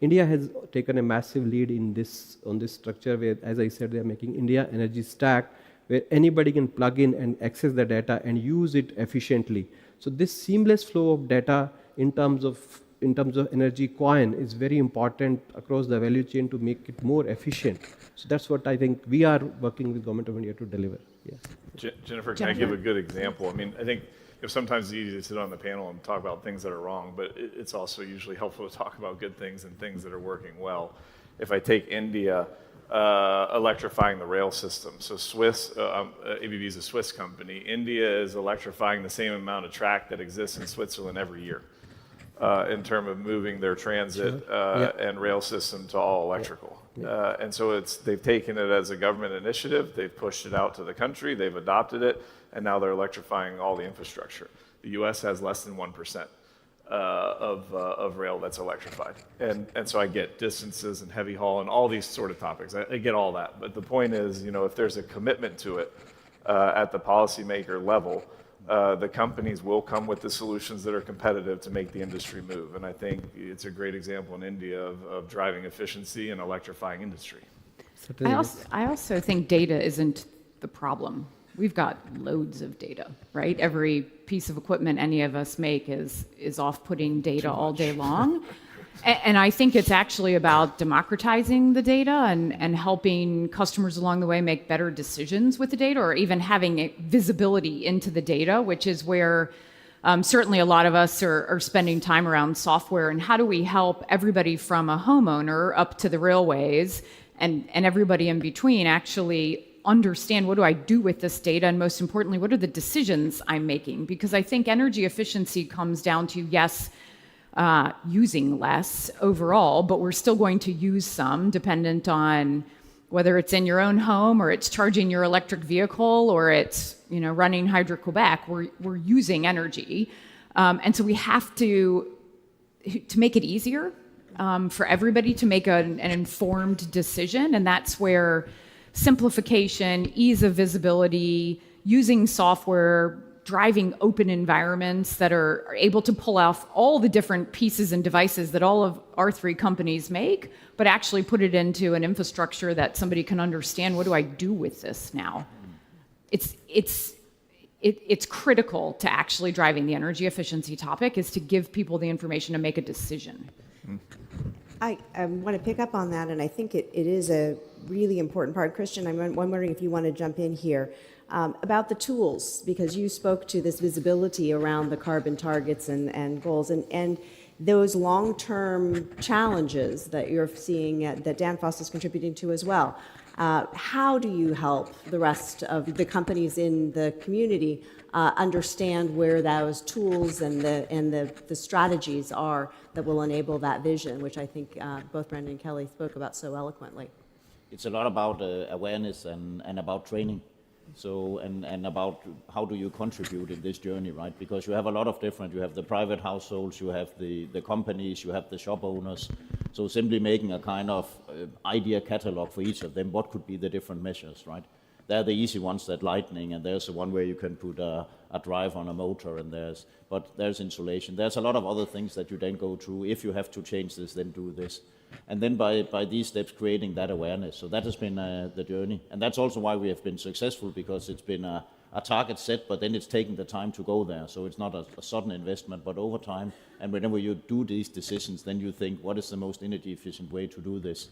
India has taken a massive lead in this, on this structure where, as I said, they are making India Energy Stack, where anybody can plug in and access the data and use it efficiently. So this seamless flow of data in terms of energy coin is very important across the value chain to make it more efficient. So that's what I think we are working with Government of India to deliver. Yeah.
Jennifer, can I give a good example? I mean, I think sometimes it's easy to sit on the panel and talk about things that are wrong, but it's also usually helpful to talk about good things and things that are working well. If I take India, electrifying the rail system. So ABB is a Swiss company. India is electrifying the same amount of track that exists in Switzerland every year in terms of moving their transit and rail system to all electrical. And so they've taken it as a government initiative, they've pushed it out to the country, they've adopted it, and now they're electrifying all the infrastructure. The US has less than 1% of rail that's electrified. And so I get distances and heavy haul and all these sort of topics. I get all that. But the point is, if there's a commitment to it at the policymaker level, the companies will come with the solutions that are competitive to make the industry move. And I think it's a great example in India of driving efficiency and electrifying industry.
I also think data isn't the problem. We've got loads of data, right? Every piece of equipment any of us make is off putting data all day long. And I think it's actually about democratizing the data and helping customers along the way make better decisions with the data, or even having visibility into the data, which is where certainly a lot of us are spending time around software. And how do we help everybody from a homeowner up to the railways and everybody in between actually understand, what do I do with this data? And most importantly, what are the decisions I'm making? Because I think energy efficiency comes down to, yes, using less overall, but we're still going to use some, dependent on whether it's in your own home or it's charging your electric vehicle or it's running Hydro-Quebec. We're using energy. And so we have to make it easier for everybody to make an informed decision. And that's where simplification, ease of visibility, using software, driving open environments that are able to pull off all the different pieces and devices that all of our three companies make, but actually put it into an infrastructure that somebody can understand, what do I do with this now? It's critical to actually driving the energy efficiency topic, is to give people the information to make a decision.
I want to pick up on that, and I think it is a really important part. Christian, I'm wondering if you want to jump in here about the tools, because you spoke to this visibility around the carbon targets and goals, and those long-term challenges that you're seeing that Danfoss is contributing to as well. How do you help the rest of the companies in the community understand where those tools and the strategies are that will enable that vision, which I think both Brandon and Kelly spoke about so eloquently?
It's a lot about awareness and about training. So, and about how do you contribute in this journey, right? Because you have a lot of different, you have the private households, you have the companies, you have the shop owners. So simply making a kind of idea catalog for each of them, what could be the different measures, right? They're the easy ones, that lighting, and there's the one where you can put a drive on a motor, and there's insulation. There's a lot of other things that you then go through. If you have to change this, then do this. And then by these steps, creating that awareness. So that has been the journey. And that's also why we have been successful, because it's been a target set, but then it's taken the time to go there. So it's not a sudden investment, but over time. And whenever you do these decisions, then you think, what is the most energy efficient way to do this?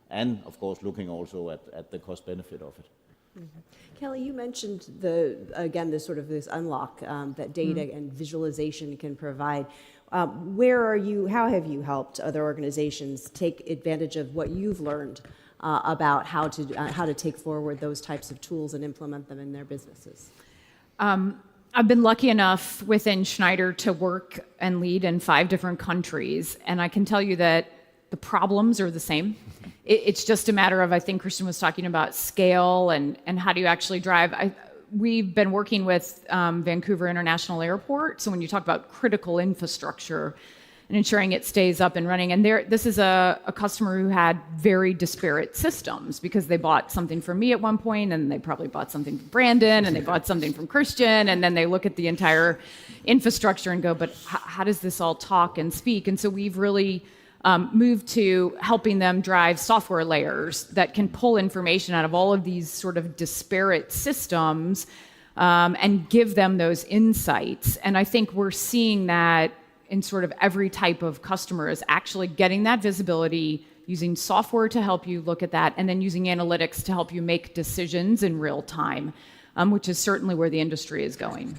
And of course, looking also at the cost benefit of it.
Mm-hmm. Kelly, you mentioned this unlock that data and visualization can provide. How have you helped other organizations take advantage of what you've learned about how to take forward those types of tools and implement them in their businesses?
I've been lucky enough within Schneider to work and lead in 5 different countries, and I can tell you that the problems are the same. It's just a matter of, I think Christian was talking about scale and how do you actually drive. We've been working with Vancouver International Airport, so when you talk about critical infrastructure and ensuring it stays up and running, and this is a customer who had very disparate systems because they bought something from me at one point, and they probably bought something from Brandon, and they bought something from Christian, and then they look at the entire infrastructure and go, but how does this all talk and speak? And so we've really moved to helping them drive software layers that can pull information out of all of these sort of disparate systems and give them those insights. And I think we're seeing that in sort of every type of customer is actually getting that visibility, using software to help you look at that, and then using analytics to help you make decisions in real time, which is certainly where the industry is going.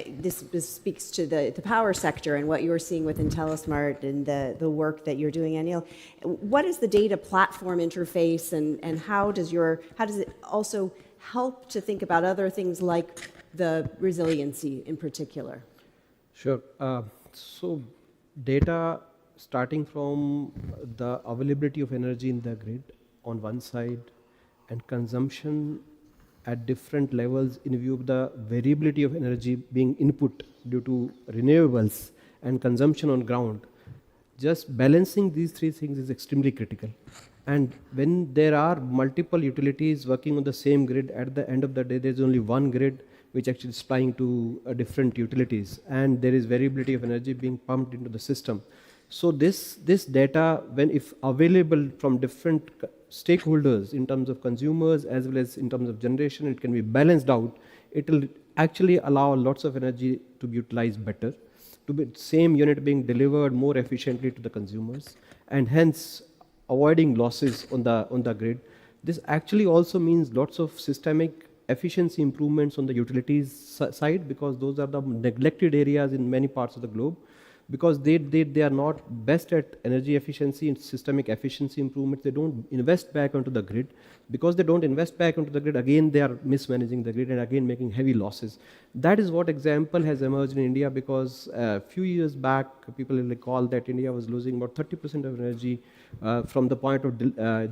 This speaks to the power sector and what you're seeing with IntelliSmart and the work that you're doing, Anil. What is the data platform interface, and how does it also help to think about other things like the resiliency in particular?
Sure. So data, starting from the availability of energy in the grid on one side, and consumption at different levels in view of the variability of energy being input due to renewables and consumption on ground. Just balancing these 3 things is extremely critical. And when there are multiple utilities working on the same grid, at the end of the day, there's only one grid which actually is supplying to different utilities, and there is variability of energy being pumped into the system. So this data, when if available from different stakeholders in terms of consumers as well as in terms of generation, it can be balanced out. It will actually allow lots of energy to be utilized better, to be same unit being delivered more efficiently to the consumers, and hence avoiding losses on the grid. This actually also means lots of systemic efficiency improvements on the utilities side, because those are the neglected areas in many parts of the globe, because they are not best at energy efficiency and systemic efficiency improvements. They don't invest back onto the grid. Because they don't invest back onto the grid, again they are mismanaging the grid and again making heavy losses. That is what example has emerged in India, because a few years back people will recall that India was losing about 30% of energy from the point of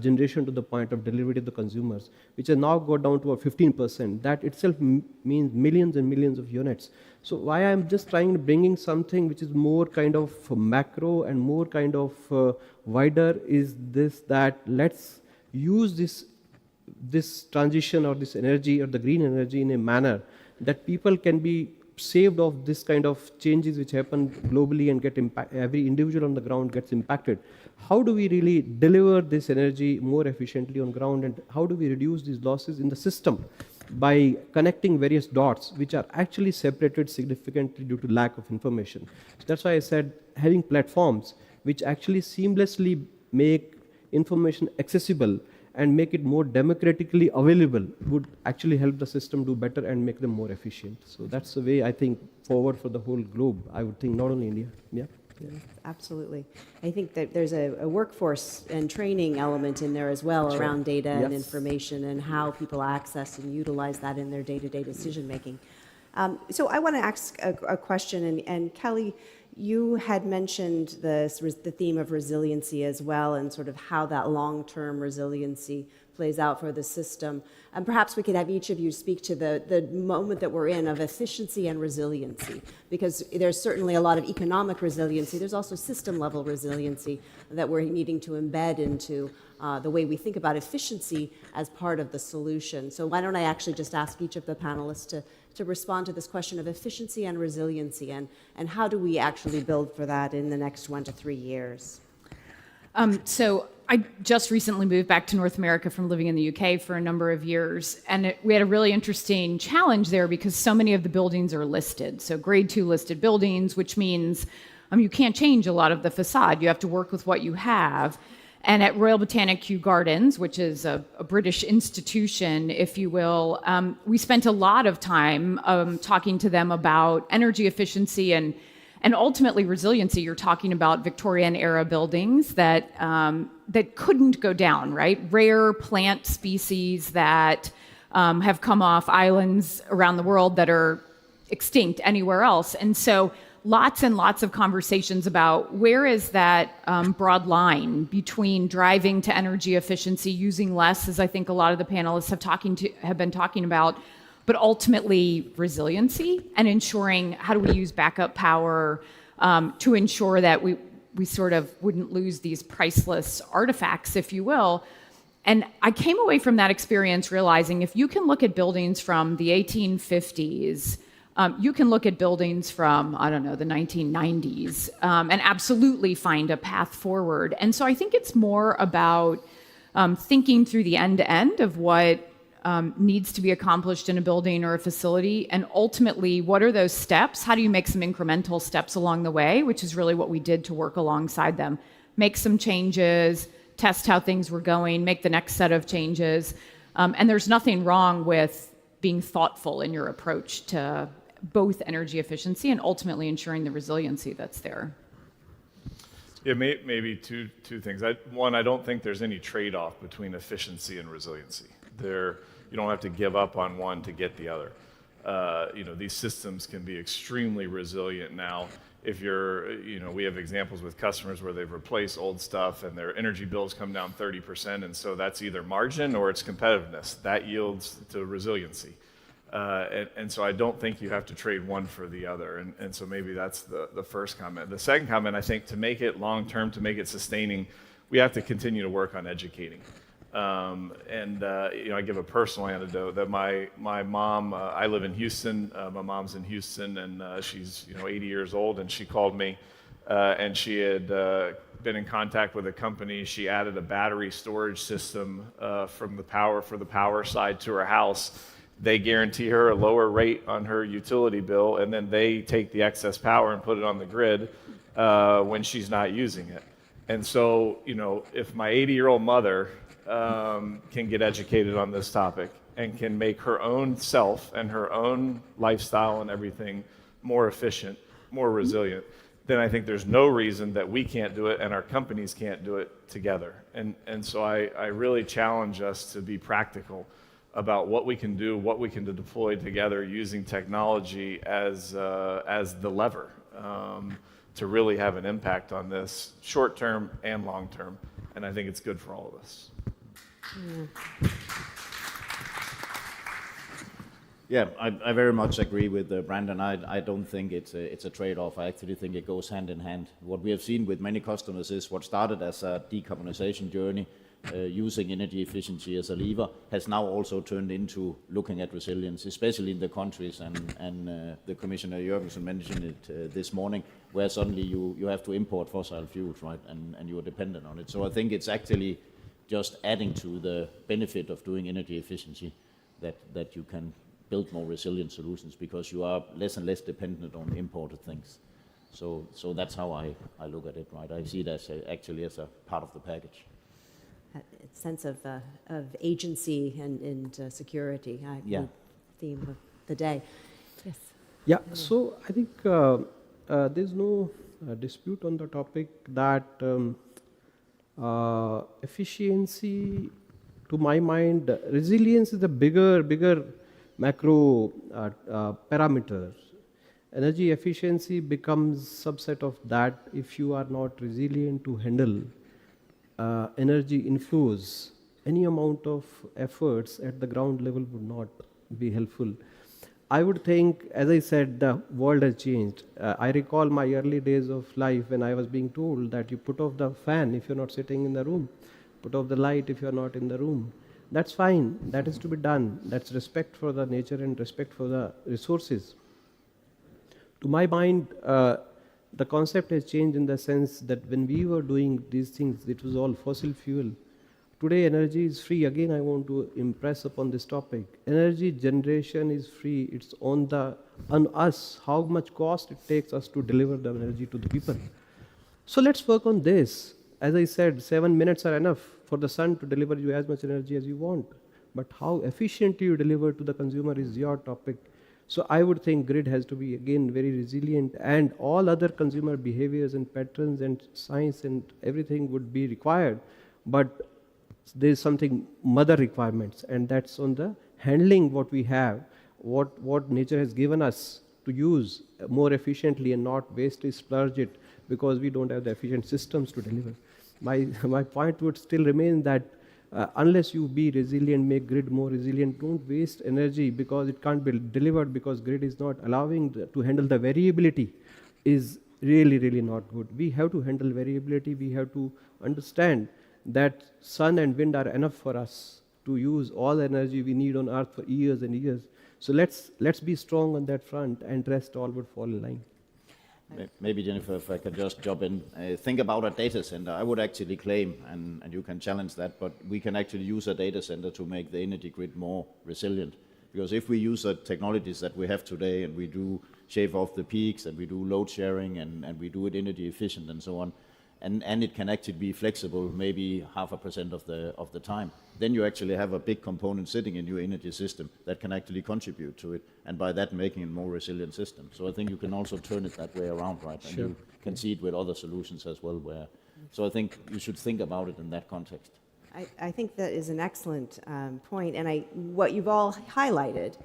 generation to the point of delivery to the consumers, which has now got down to about 15%. That itself means millions and millions of units. So why I'm just trying to bringing something which is more kind of macro and more kind of wider is this, that let's use this transition or this energy or the green energy in a manner that people can be saved of this kind of changes which happen globally and get impact. Every individual on the ground gets impacted. How do we really deliver this energy more efficiently on ground, and how do we reduce these losses in the system by connecting various dots which are actually separated significantly due to lack of information? So that's why I said having platforms which actually seamlessly make information accessible and make it more democratically available would actually help the system do better and make them more efficient. So that's the way I think forward for the whole globe, I would think, not only India. Yeah.
Absolutely. I think that there's a workforce and training element in there as well around data and information and how people access and utilize that in their day-to-day decision making. So I want to ask a question, and Kelly, you had mentioned the theme of resiliency as well, and sort of how that long-term resiliency plays out for the system. And perhaps we could have each of you speak to the moment that we're in of efficiency and resiliency, because there's certainly a lot of economic resiliency. There's also system-level resiliency that we're needing to embed into the way we think about efficiency as part of the solution. So why don't I actually just ask each of the panelists to respond to this question of efficiency and resiliency, and how do we actually build for that in the next 1 to 3 years?
So I just recently moved back to North America from living in the UK for a number of years, and we had a really interesting challenge there because so many of the buildings are listed. So grade 2 listed buildings, which means you can't change a lot of the facade. You have to work with what you have. And at Royal Botanic Kew Gardens, which is a British institution, if you will, we spent a lot of time talking to them about energy efficiency and ultimately resiliency. You're talking about Victorian-era buildings that couldn't go down, right? Rare plant species that have come off islands around the world that are extinct anywhere else. And so lots and lots of conversations about where is that broad line between driving to energy efficiency, using less, as I think a lot of the panelists have been talking about, but ultimately resiliency and ensuring how do we use backup power to ensure that we sort of wouldn't lose these priceless artifacts, if you will. And I came away from that experience realizing if you can look at buildings from the 1850s, you can look at buildings from, I don't know, the 1990s, and absolutely find a path forward. And so I think it's more about thinking through the end-to-end of what needs to be accomplished in a building or a facility, and ultimately, what are those steps? How do you make some incremental steps along the way, which is really what we did to work alongside them. Make some changes, test how things were going, make the next set of changes. And there's nothing wrong with being thoughtful in your approach to both energy efficiency and ultimately ensuring the resiliency that's there.
Yeah, maybe two things. One, I don't think there's any trade-off between efficiency and resiliency. You don't have to give up on one to get the other. These systems can be extremely resilient now. If we have examples with customers where they've replaced old stuff and their energy bills come down 30%, and so that's either margin or it's competitiveness. That yields to resiliency. And so I don't think you have to trade one for the other. And so maybe that's the first comment. The second comment, I think to make it long-term, to make it sustaining, we have to continue to work on educating. I give a personal anecdote that my mom, I live in Houston, my mom's in Houston, and she's 80 years old, and she called me, and she had been in contact with a company. She added a battery storage system for the power side to her house. They guarantee her a lower rate on her utility bill, and then they take the excess power and put it on the grid when she's not using it. And so, if my 80-year-old mother can get educated on this topic and can make her own self and her own lifestyle and everything more efficient, more resilient, then I think there's no reason that we can't do it and our companies can't do it together. And so I really challenge us to be practical about what we can do, what we can deploy together using technology as the lever to really have an impact on this short term and long term. And I think it's good for all of us.
Yeah, I very much agree with Brandon. I don't think it's a trade-off. I actually think it goes hand in hand. What we have seen with many customers is what started as a decarbonization journey, using energy efficiency as a lever, has now also turned into looking at resilience, especially in the countries, and the Commissioner Jørgensen mentioned it this morning, where suddenly you have to import fossil fuels, right, and you are dependent on it. So I think it's actually just adding to the benefit of doing energy efficiency that you can build more resilient solutions because you are less and less dependent on imported things. So that's how I look at it, right? I see it as actually as a part of the package.
A sense of agency and security,
yeah.
Theme of the day. Yes.
Yeah, so I think there's no dispute on the topic that efficiency, to my mind, resilience is a bigger macro parameter. Energy efficiency becomes subset of that if you are not resilient to handle energy inflows. Any amount of efforts at the ground level would not be helpful. I would think, as I said, the world has changed. I recall my early days of life when I was being told that you put off the fan if you're not sitting in the room, put off the light if you're not in the room. That's fine. That is to be done. That's respect for the nature and respect for the resources. To my mind, the concept has changed in the sense that when we were doing these things, it was all fossil fuel. Today, energy is free. Again, I want to impress upon this topic. Energy generation is free. It's on us, how much cost it takes us to deliver the energy to the people. So let's work on this. As I said, 7 minutes are enough for the sun to deliver you as much energy as you want. But how efficiently you deliver to the consumer is your topic. So I would think grid has to be, again, very resilient, and all other consumer behaviors and patterns and science and everything would be required. But there is something mother requirements, and that's on the handling what we have, what nature has given us to use more efficiently and not waste it, splurge it, because we don't have the efficient systems to deliver. My point would still remain that unless you be resilient, make grid more resilient, don't waste energy because it can't be delivered because grid is not allowing to handle the variability is really not good. We have to handle variability. We have to understand that sun and wind are enough for us to use all the energy we need on earth for years and years. So let's be strong on that front, and rest all would fall in line.
Maybe, Jennifer, if I could just jump in. Think about a data center. I would actually claim, and you can challenge that, but we can actually use a data center to make the energy grid more resilient. Because if we use the technologies that we have today, and we do shave off the peaks, and we do load sharing, and we do it energy efficient and so on, and it can actually be flexible, maybe 0.5% of the time, then you actually have a big component sitting in your energy system that can actually contribute to it, and by that making it a more resilient system. So I think you can also turn it that way around, right? And you can see it with other solutions as well. So I think you should think about it in that context.
I think that is an excellent point. And what you've all highlighted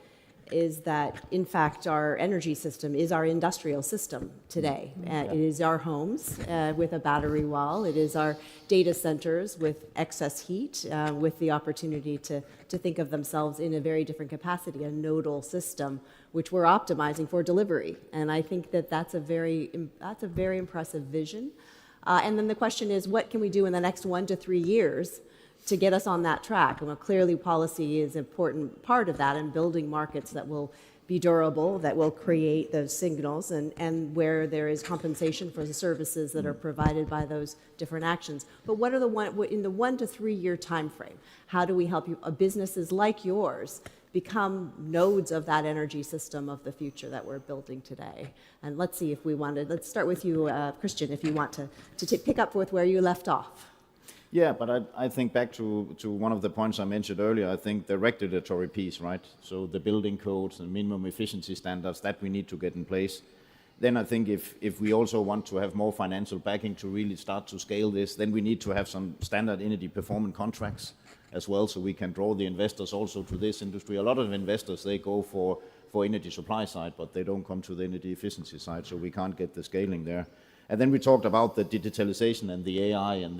is that, in fact, our energy system is our industrial system today. It is our homes with a battery wall. It is our data centers with excess heat, with the opportunity to think of themselves in a very different capacity, a nodal system, which we're optimizing for delivery. And I think that's a very impressive vision. And then the question is, what can we do in the next 1 to 3 years to get us on that track? And clearly policy is an important part of that, and building markets that will be durable, that will create those signals, and where there is compensation for the services that are provided by those different actions. But what are in the 1 to 3 year time frame, how do we help businesses like yours become nodes of that energy system of the future that we're building today? And let's see if let's start with you, Christian, if you want to pick up with where you left off.
Yeah, but I think back to one of the points I mentioned earlier, I think the regulatory piece, right? So the building codes and minimum efficiency standards that we need to get in place. Then I think if we also want to have more financial backing to really start to scale this, then we need to have some standard energy performance contracts as well, so we can draw the investors also to this industry. A lot of investors, they go for energy supply side, but they don't come to the energy efficiency side, so we can't get the scaling there. And then we talked about the digitalization and the AI and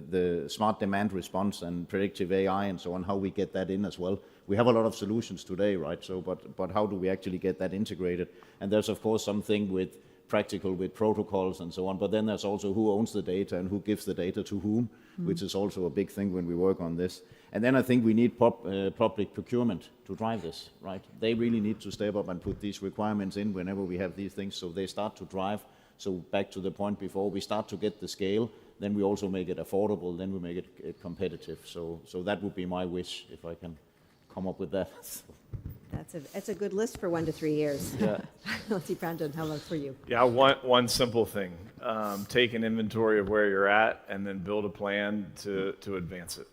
the smart demand response and predictive AI and so on, how we get that in as well. We have a lot of solutions today, right? So, but how do we actually get that integrated? And there's of course something with practical, with protocols and so on, but then there's also who owns the data and who gives the data to whom, which is also a big thing when we work on this. And then I think we need public procurement to drive this, right? They really need to step up and put these requirements in whenever we have these things, so they start to drive. So back to the point before, we start to get the scale, then we also make it affordable, then we make it competitive. So that would be my wish, if I can come up with that.
That's a good list for 1 to 3 years.
Yeah.
Let's see, Brandon, how about for you?
Yeah, one simple thing. Take an inventory of where you're at and then build a plan to advance it.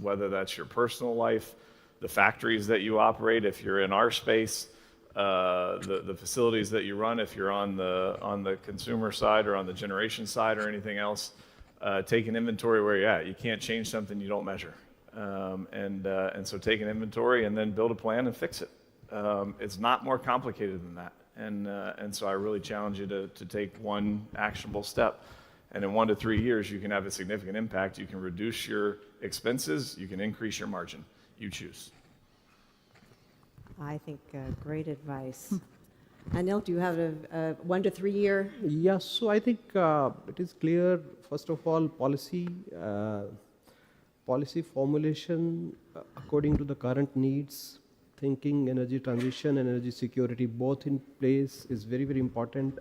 Whether that's your personal life, the factories that you operate, if you're in our space, the facilities that you run, if you're on the consumer side or on the generation side or anything else, take an inventory where you're at. You can't change something you don't measure. And so take an inventory and then build a plan and fix it. It's not more complicated than that. And so I really challenge you to take one actionable step. And in 1 to 3 years, you can have a significant impact. You can reduce your expenses. You can increase your margin. You choose.
I think great advice. Anil, do you have a 1 to 3 year?
Yes, so I think it is clear, first of all, policy formulation according to the current needs, thinking energy transition and energy security both in place is very, very important.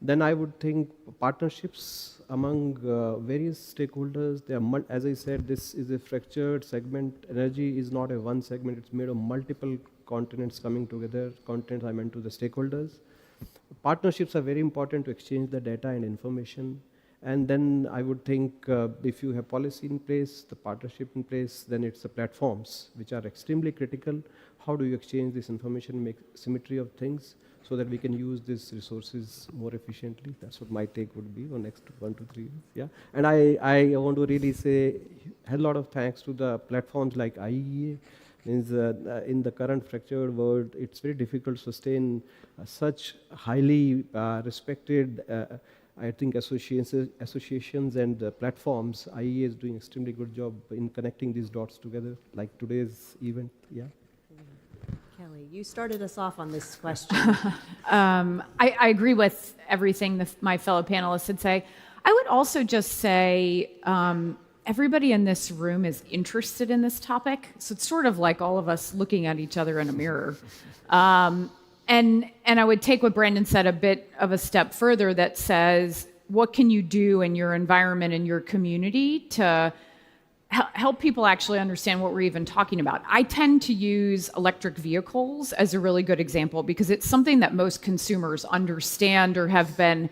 Then I would think partnerships among various stakeholders. As I said, this is a fractured segment. Energy is not a one segment. It's made of multiple continents coming together. Continents I meant to the stakeholders. Partnerships are very important to exchange the data and information. And then I would think if you have policy in place, the partnership in place, then it's the platforms which are extremely critical. How do you exchange this information, make symmetry of things, so that we can use these resources more efficiently? That's what my take would be for next 1 to 3 years. Yeah, and I want to really say a lot of thanks to the platforms like IEA. In the current fractured world, it's very difficult to sustain such highly respected, I think, associations and platforms. IEA is doing extremely good job in connecting these dots together, like today's event. Yeah.
Kelly, you started us off on this question.
I agree with everything my fellow panelists would say. I would also just say everybody in this room is interested in this topic. So it's sort of like all of us looking at each other in a mirror. And I would take what Brandon said a bit of a step further that says, what can you do in your environment and your community to help people actually understand what we're even talking about? I tend to use electric vehicles as a really good example because it's something that most consumers understand or have been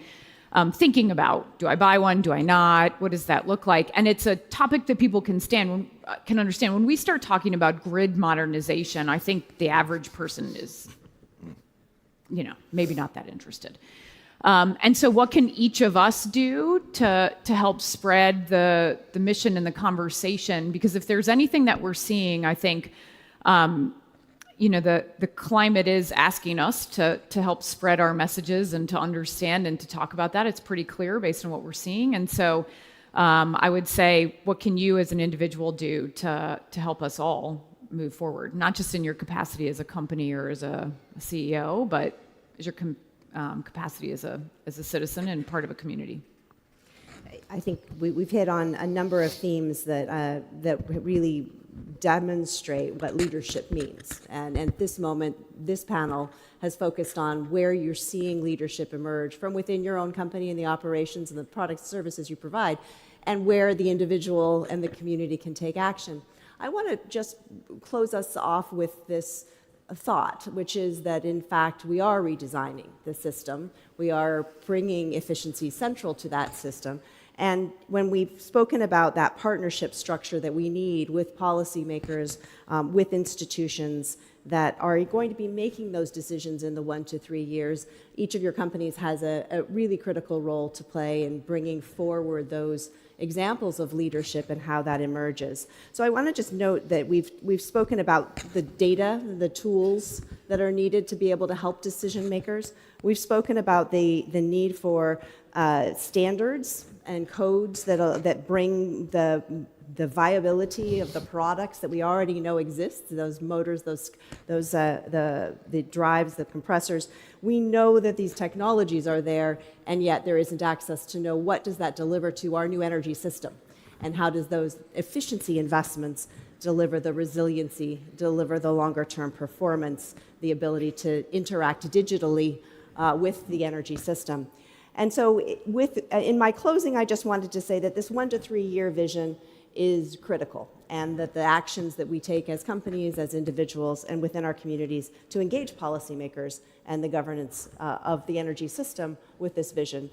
thinking about. Do I buy one? Do I not? What does that look like? And it's a topic that people can understand. When we start talking about grid modernization, I think the average person is, maybe not that interested. And so what can each of us do to help spread the mission and the conversation? Because if there's anything that we're seeing, I think, the climate is asking us to help spread our messages and to understand and to talk about that. It's pretty clear based on what we're seeing. And so I would say, what can you as an individual do to help us all move forward? Not just in your capacity as a company or as a CEO, but as your capacity as a citizen and part of a community.
I think we've hit on a number of themes that really demonstrate what leadership means. And at this moment, this panel has focused on where you're seeing leadership emerge from within your own company and the operations and the products and services you provide, and where the individual and the community can take action. I want to just close us off with this thought, which is that in fact we are redesigning the system. We are bringing efficiency central to that system. And when we've spoken about that partnership structure that we need with policymakers, with institutions that are going to be making those decisions in the 1 to 3 years, each of your companies has a really critical role to play in bringing forward those examples of leadership and how that emerges. So I want to just note that we've spoken about the data, the tools that are needed to be able to help decision makers. We've spoken about the need for standards and codes that bring the viability of the products that we already know exist, those motors, the drives, the compressors. We know that these technologies are there, and yet there isn't access to know what does that deliver to our new energy system, and how does those efficiency investments deliver the resiliency, deliver the longer term performance, the ability to interact digitally with the energy system. And so in my closing, I just wanted to say that this 1 to 3 year vision is critical, and that the actions that we take as companies, as individuals, and within our communities to engage policymakers and the governance of the energy system with this vision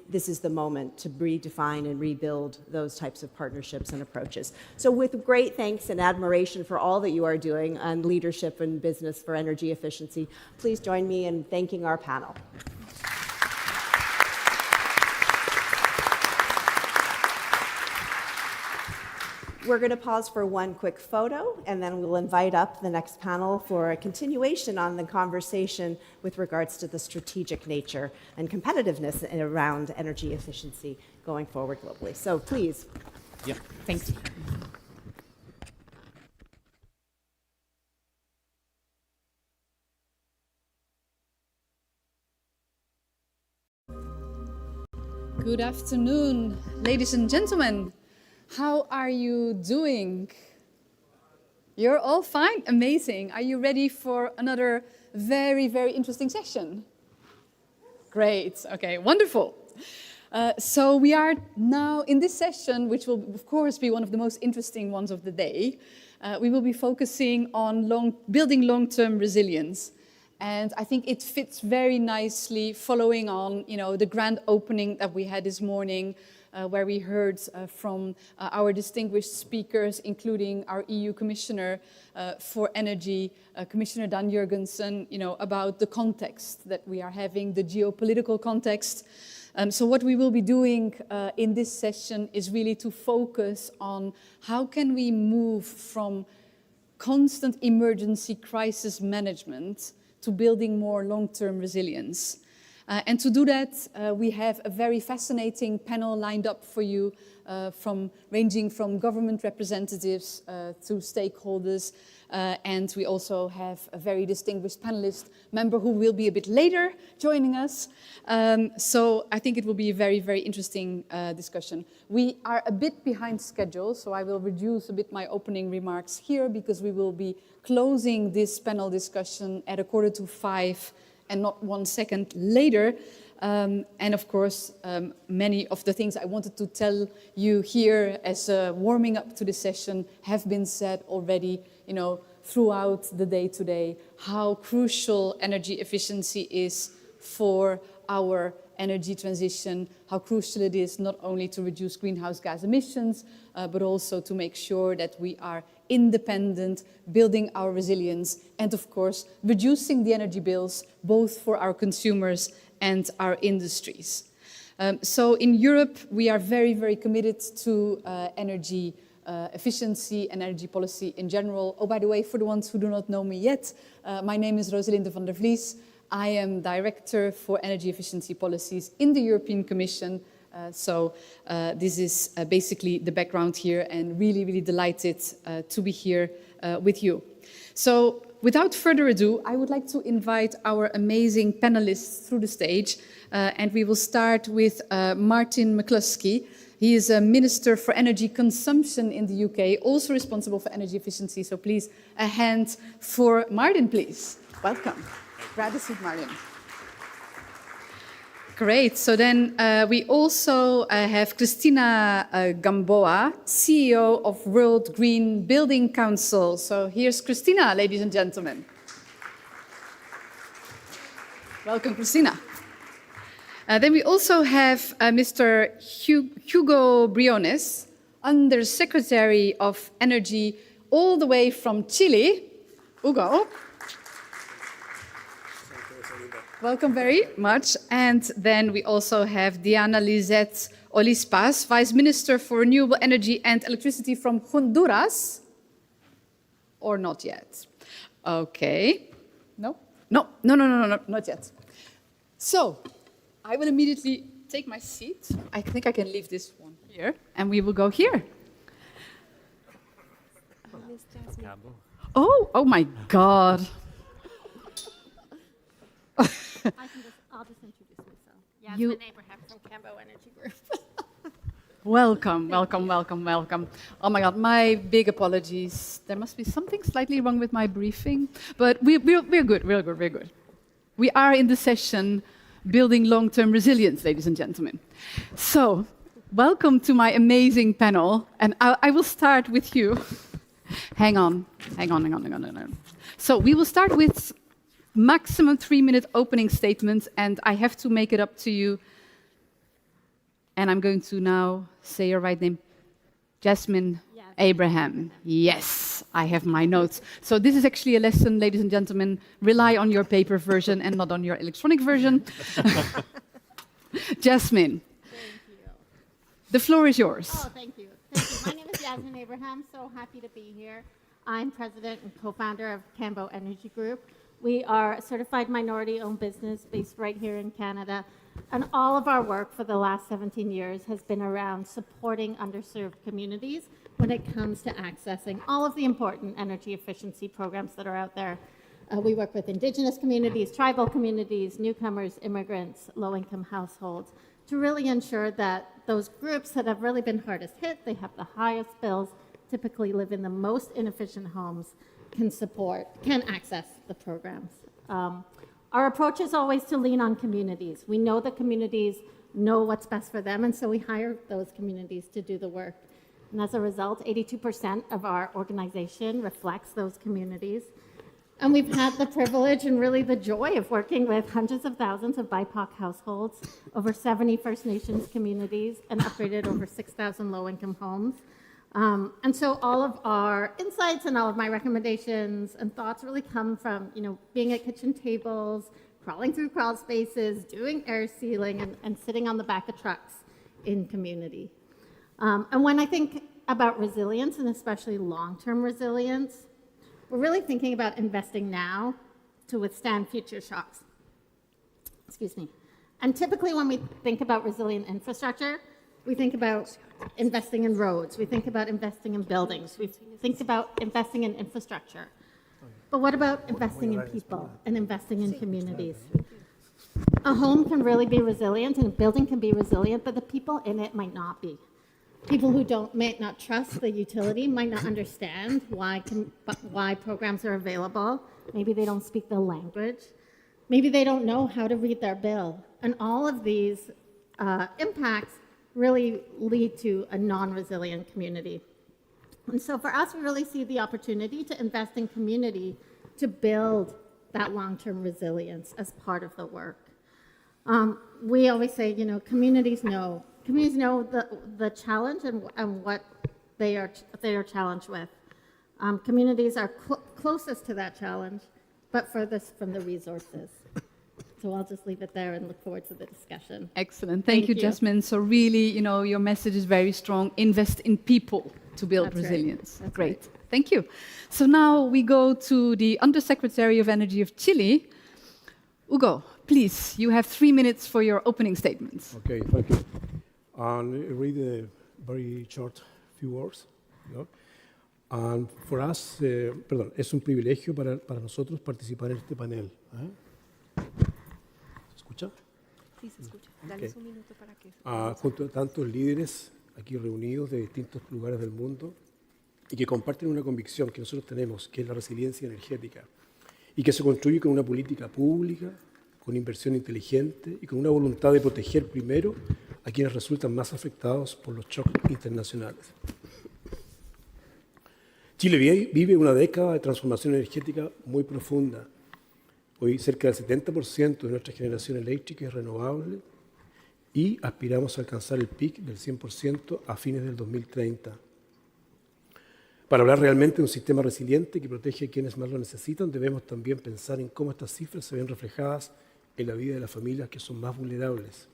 this is the moment to redefine and rebuild those types of partnerships and approaches. So with great thanks and admiration for all that you are doing on leadership and business for energy efficiency, please join me in thanking our panel. We're going to pause for one quick photo, and then we'll invite up the next panel for a continuation on the conversation with regards to the strategic nature and competitiveness around energy efficiency going forward globally. So please.
Yeah.
Thank you.
Good afternoon, ladies and gentlemen. How are you doing? You're all fine? Amazing. Are you ready for another very, very interesting session? Great. Okay, wonderful. So we are now in this session, which will, of course, be one of the most interesting ones of the day. We will be focusing on building long-term resilience. And I think it fits very nicely following on, the grand opening that we had this morning, where we heard from our distinguished speakers, including our EU Commissioner for Energy, Commissioner Dan Jurgensen, about the context that we are having, the geopolitical context. So what we will be doing in this session is really to focus on how can we move from constant emergency crisis management to building more long-term resilience. And to do that, we have a very fascinating panel lined up for you, ranging from government representatives to stakeholders. And we also have a very distinguished panelist member who will be a bit later joining us. So I think it will be a very, very interesting discussion. We are a bit behind schedule, so I will reduce a bit my opening remarks here because we will be closing this panel discussion at 4:45 and not 1 second later. And of course, many of the things I wanted to tell you here as warming up to the session have been said already, throughout the day today, how crucial energy efficiency is for our energy transition, how crucial it is not only to reduce greenhouse gas emissions, but also to make sure that we are independent, building our resilience, and of course, reducing the energy bills, both for our consumers and our industries. So in Europe, we are very, very committed to energy efficiency and energy policy in general. Oh, by the way, for the ones who do not know me yet, my name is Rosalinde van der Vlies. I am Director for Energy Efficiency Policies in the European Commission. So this is basically the background here, and really, really delighted to be here with you. So without further ado, I would like to invite our amazing panelists through the stage, and we will start with Martin McCluskey. He is a Minister for Energy Consumption in the UK, also responsible for energy efficiency. So please, a hand for Martin, please. Welcome. Grab a seat, Martin. Great. So then we also have Cristina Gamboa, CEO of World Green Building Council. So here's Cristina, ladies and gentlemen. Welcome, Cristina. Then we also have Mr. Hugo Briones, Under Secretary of Energy, all the way from Chile. Hugo. Welcome very much. And then we also have Diana Lizette Olispas, Vice Minister for Renewable Energy and Electricity from Honduras. Or not yet? Okay. No, not yet. So I will immediately take my seat. I think I can leave this one here, and we will go here. Oh my God.
I'll just introduce myself. Yasmin Abraham from Cambo Energy Group.
Welcome. Oh my God, my big apologies. There must be something slightly wrong with my briefing, but we're good. We are in the session Building Long-Term Resilience, ladies and gentlemen. So, welcome to my amazing panel, and I will start with you. Hang on. So, we will start with maximum 3-minute opening statements, and I have to make it up to you And I'm going to now say your right name. Jasmine Abraham. Yes, I have my notes. So this is actually a lesson, ladies and gentlemen. Rely on your paper version and not on your electronic version. Jasmine.
Thank you.
The floor is yours.
Oh, thank you. Thank you. My name is Jasmine Abraham. So happy to be here. I'm president and co-founder of Cambo Energy Group. We are a certified minority-owned business based right here in Canada. And all of our work for the last 17 years has been around supporting underserved communities when it comes to accessing all of the important energy efficiency programs that are out there. We work with Indigenous communities, tribal communities, newcomers, immigrants, low-income households, to really ensure that those groups that have really been hardest hit, they have the highest bills, typically live in the most inefficient homes, can access the programs. Our approach is always to lean on communities. We know the communities know what's best for them, and so we hire those communities to do the work. And as a result, 82% of our organization reflects those communities. And we've had the privilege and really the joy of working with hundreds of thousands of BIPOC households, over 70 First Nations communities, and upgraded over 6,000 low-income homes. And so all of our insights and all of my recommendations and thoughts really come from, being at kitchen tables, crawling through crawl spaces, doing air sealing, and sitting on the back of trucks in community. And when I think about resilience, and especially long-term resilience, we're really thinking about investing now to withstand future shocks. Excuse me. And typically when we think about resilient infrastructure, we think about investing in roads, we think about investing in buildings, we think about investing in infrastructure. But what about investing in people and investing in communities? A home can really be resilient and a building can be resilient, but the people in it might not be. People who might not trust the utility, might not understand why programs are available. Maybe they don't speak the language. Maybe they don't know how to read their bill. And all of these impacts really lead to a non-resilient community. And so for us, we really see the opportunity to invest in community to build that long-term resilience as part of the work. We always say, communities know the challenge and what they are challenged with. Communities are closest to that challenge, but furthest from the resources. So I'll just leave it there and look forward to the discussion.
Excellent. Thank you, Jasmine. So really, your message is very strong. Invest in people to build
That's
resilience.
right. That's
Great.
right.
Thank you. So now we go to the Undersecretary of Energy of Chile. Hugo, please, you have 3 minutes for your opening statements.
Okay, thank you. Read a very short few words. And for us, es un privilegio para nosotros participar en este panel. ¿Se escucha?
Sí, se escucha.
Okay.
Dale un minuto para que...
Junto a tantos líderes aquí reunidos de distintos lugares del mundo y que comparten una convicción que nosotros tenemos, que es la resiliencia energética, y que se construye con una política pública, con inversión inteligente y con una voluntad de proteger primero a quienes resultan más afectados por los shocks internacionales. Chile vive una década de transformación energética muy profunda. Hoy cerca del 70% de nuestra generación eléctrica es renovable y aspiramos a alcanzar el pic del 100% a fines del 2030. Para hablar realmente de un sistema resiliente que protege a quienes más lo necesitan, debemos también pensar en cómo estas cifras se ven reflejadas en la vida de las familias que son más vulnerables.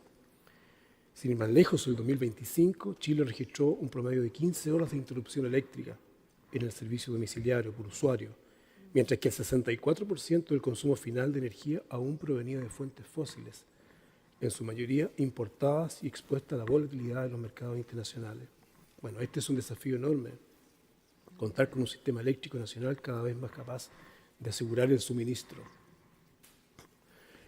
Sin ir más lejos, en el 2025, Chile registró un promedio de 15 horas de interrupción eléctrica en el servicio domiciliario por usuario, mientras que el 64% del consumo final de energía aún provenía de fuentes fósiles, en su mayoría importadas y expuestas a la volatilidad de los mercados internacionales. Bueno, este es un desafío enorme, contar con un sistema eléctrico nacional cada vez más capaz de asegurar el suministro.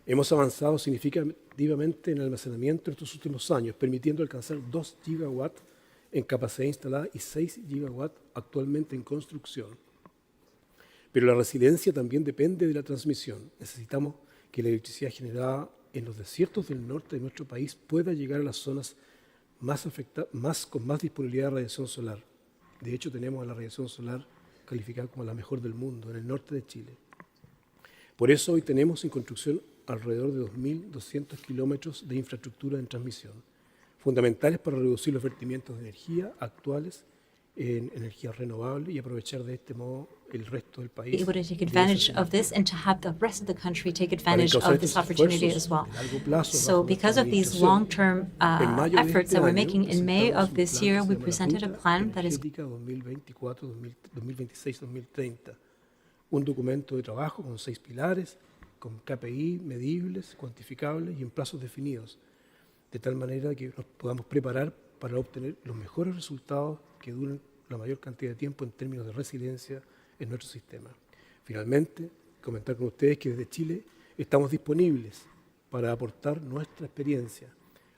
Hemos avanzado significativamente en el almacenamiento en estos últimos años, permitiendo alcanzar 2 gigawatts en capacidad instalada y 6 gigawatts actualmente en construcción. Pero la resiliencia también depende de la transmisión. Necesitamos que la electricidad generada en los desiertos del norte de nuestro país pueda llegar a las zonas con más disponibilidad de radiación solar. De hecho, tenemos a la radiación solar calificada como la mejor del mundo en el norte de Chile. Por eso hoy tenemos en construcción alrededor de 2.200 kilómetros de infraestructura en transmisión, fundamentales para reducir los vertimientos de energía actuales en energías renovables y aprovechar de este modo el resto del país.
Be able to take advantage of this and to have the rest of the country take advantage of this opportunity as well. So because of these long-term efforts that we're making, in May of this year, we presented a plan that is
2024-2026-2030, un documento de trabajo con 6 pilares, con KPI medibles, cuantificables y en plazos definidos, de tal manera que nos podamos preparar para obtener los mejores resultados que duren la mayor cantidad de tiempo en términos de resiliencia en nuestro sistema. Finalmente, comentar con ustedes que desde Chile estamos disponibles para aportar nuestra experiencia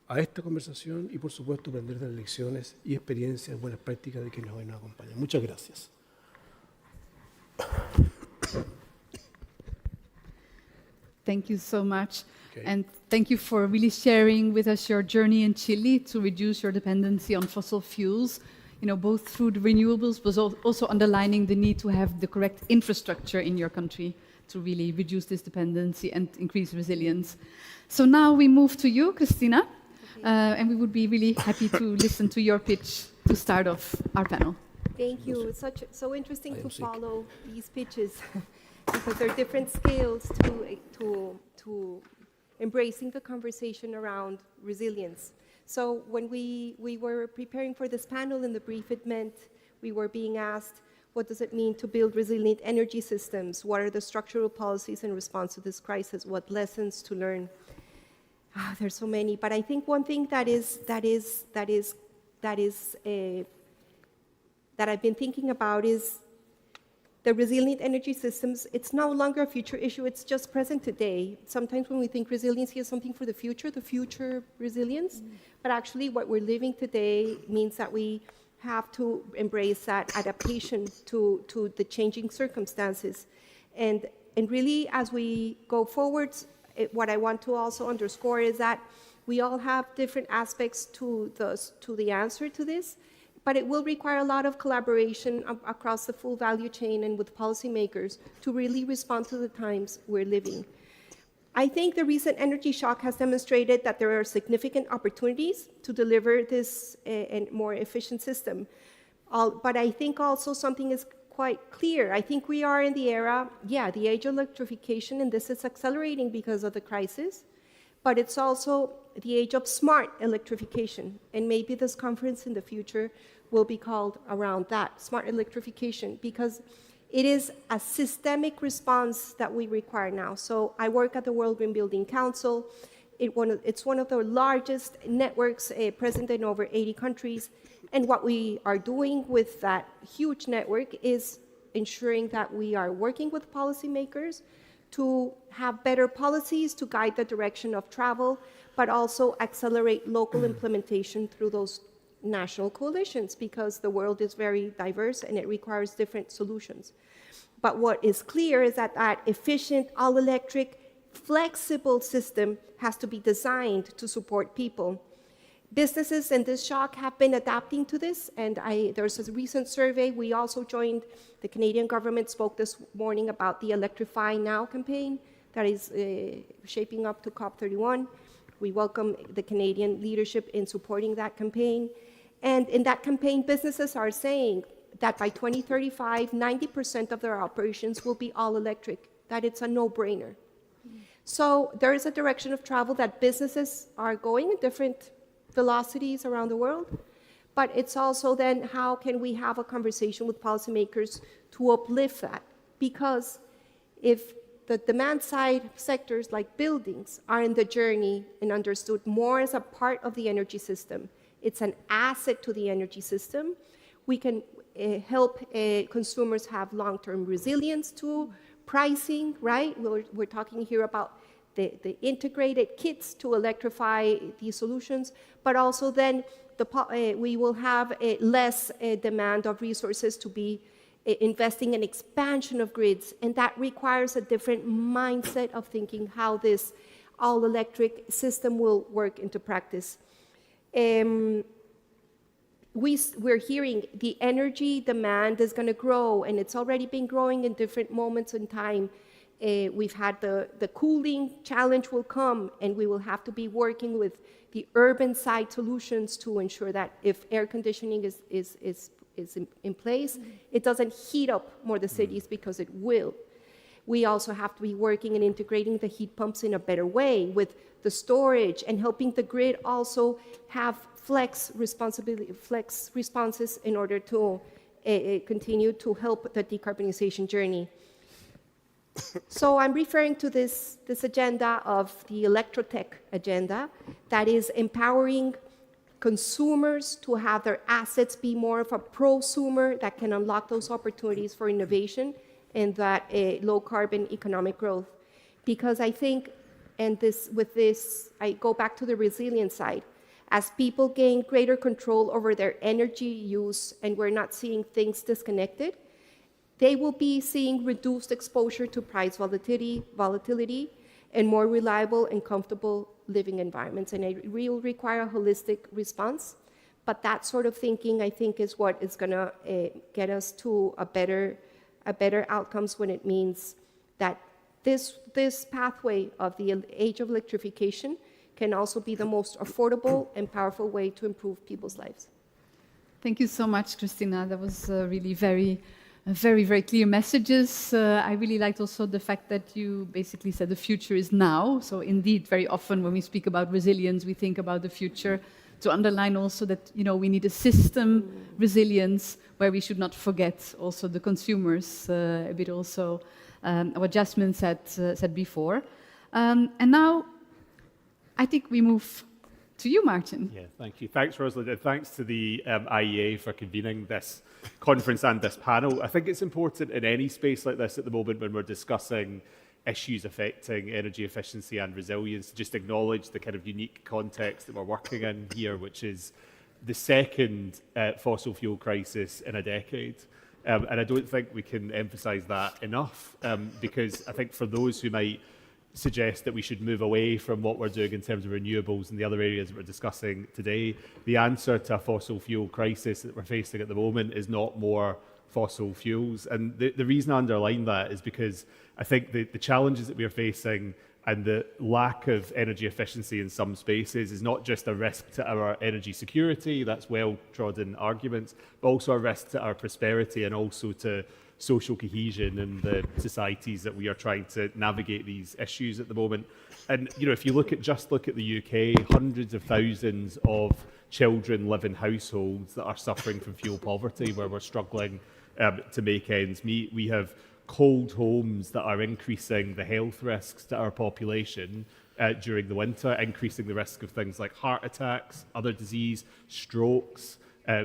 a esta conversación y, por supuesto, aprender de las lecciones y experiencias, buenas prácticas de quienes hoy nos acompañan. Muchas gracias.
Thank you so much. Okay. And thank you for really sharing with us your journey in Chile to reduce your dependency on fossil fuels, both through the renewables, but also underlining the need to have the correct infrastructure in your country to really reduce this dependency and increase resilience. So now we move to you, Christina, and we would be really happy to listen to your pitch to start off our panel.
Thank you. It's so interesting to follow these pitches because there are different scales to embracing the conversation around resilience. So when we were preparing for this panel in the brief, it meant we were being asked, what does it mean to build resilient energy systems? What are the structural policies in response to this crisis? What lessons to learn? There's so many, but I think one thing that I've been thinking about is the resilient energy systems. It's no longer a future issue, it's just present today. Sometimes when we think resiliency is something for the future resilience, but actually what we're living today means that we have to embrace that adaptation to the changing circumstances. And really, as we go forward, what I want to also underscore is that we all have different aspects to the answer to this, but it will require a lot of collaboration across the full value chain and with policymakers to really respond to the times we're living. I think the recent energy shock has demonstrated that there are significant opportunities to deliver this more efficient system. But I think also something is quite clear. I think we are in the era, the age of electrification, and this is accelerating because of the crisis, but it's also the age of smart electrification. And maybe this conference in the future will be called around that, smart electrification, because it is a systemic response that we require now. So I work at the World Green Building Council. It's one of the largest networks present in over 80 countries. And what we are doing with that huge network is ensuring that we are working with policymakers to have better policies to guide the direction of travel, but also accelerate local implementation through those national coalitions, because the world is very diverse and it requires different solutions. But what is clear is that that efficient, all-electric, flexible system has to be designed to support people. Businesses in this shock have been adapting to this, and there's a recent survey. We also joined, the Canadian government spoke this morning about the Electrify Now campaign that is shaping up to COP31. We welcome the Canadian leadership in supporting that campaign. And in that campaign, businesses are saying that by 2035, 90% of their operations will be all electric, that it's a no-brainer. So there is a direction of travel that businesses are going in different velocities around the world, but it's also then how can we have a conversation with policymakers to uplift that? Because if the demand side sectors like buildings are in the journey and understood more as a part of the energy system, it's an asset to the energy system, we can help consumers have long-term resilience to pricing, right? We're talking here about the integrated kits to electrify these solutions, but also then we will have less demand of resources to be investing in expansion of grids, and that requires a different mindset of thinking how this all-electric system will work into practice. We're hearing the energy demand is going to grow, and it's already been growing in different moments in time. We've had the cooling challenge will come, and we will have to be working with the urban side solutions to ensure that if air conditioning is in place, it doesn't heat up more the cities, because it will. We also have to be working and integrating the heat pumps in a better way with the storage, and helping the grid also have flex responses in order to continue to help the decarbonization journey. So I'm referring to this agenda of the Electrotech agenda, that is empowering consumers to have their assets be more of a prosumer that can unlock those opportunities for innovation and that low carbon economic growth. Because I think, and with this, I go back to the resilience side. As people gain greater control over their energy use, and we're not seeing things disconnected, they will be seeing reduced exposure to price volatility, and more reliable and comfortable living environments. And it will require a holistic response. But that sort of thinking, I think, is what is going to get us to a better outcomes, when it means that this pathway of the age of electrification can also be the most affordable and powerful way to improve people's lives.
Thank you so much, Christina. That was really very clear messages. I really liked also the fact that you basically said the future is now. So indeed, very often when we speak about resilience, we think about the future. To underline also that, you know, we need a system resilience where we should not forget also the consumers, a bit also what Jasmine said before. And now I think we move to you, Martin.
Yeah, thank you. Thanks, Rosalind, and thanks to the IEA for convening this conference and this panel. I think it's important in any space like this at the moment, when we're discussing issues affecting energy efficiency and resilience, to just acknowledge the kind of unique context that we're working in here, which is the second fossil fuel crisis in a decade. And I don't think we can emphasize that enough, because I think for those who might suggest that we should move away from what we're doing in terms of renewables and the other areas that we're discussing today, the answer to a fossil fuel crisis that we're facing at the moment is not more fossil fuels. And the reason I underline that is because I think the challenges that we are facing and the lack of energy efficiency in some spaces is not just a risk to our energy security, that's well-trodden arguments, but also a risk to our prosperity and also to social cohesion in the societies that we are trying to navigate these issues at the moment. And you know, if you look at the UK, hundreds of thousands of children live in households that are suffering from fuel poverty, where we're struggling to make ends meet. We have cold homes that are increasing the health risks to our population during the winter, increasing the risk of things like heart attacks, other disease, strokes,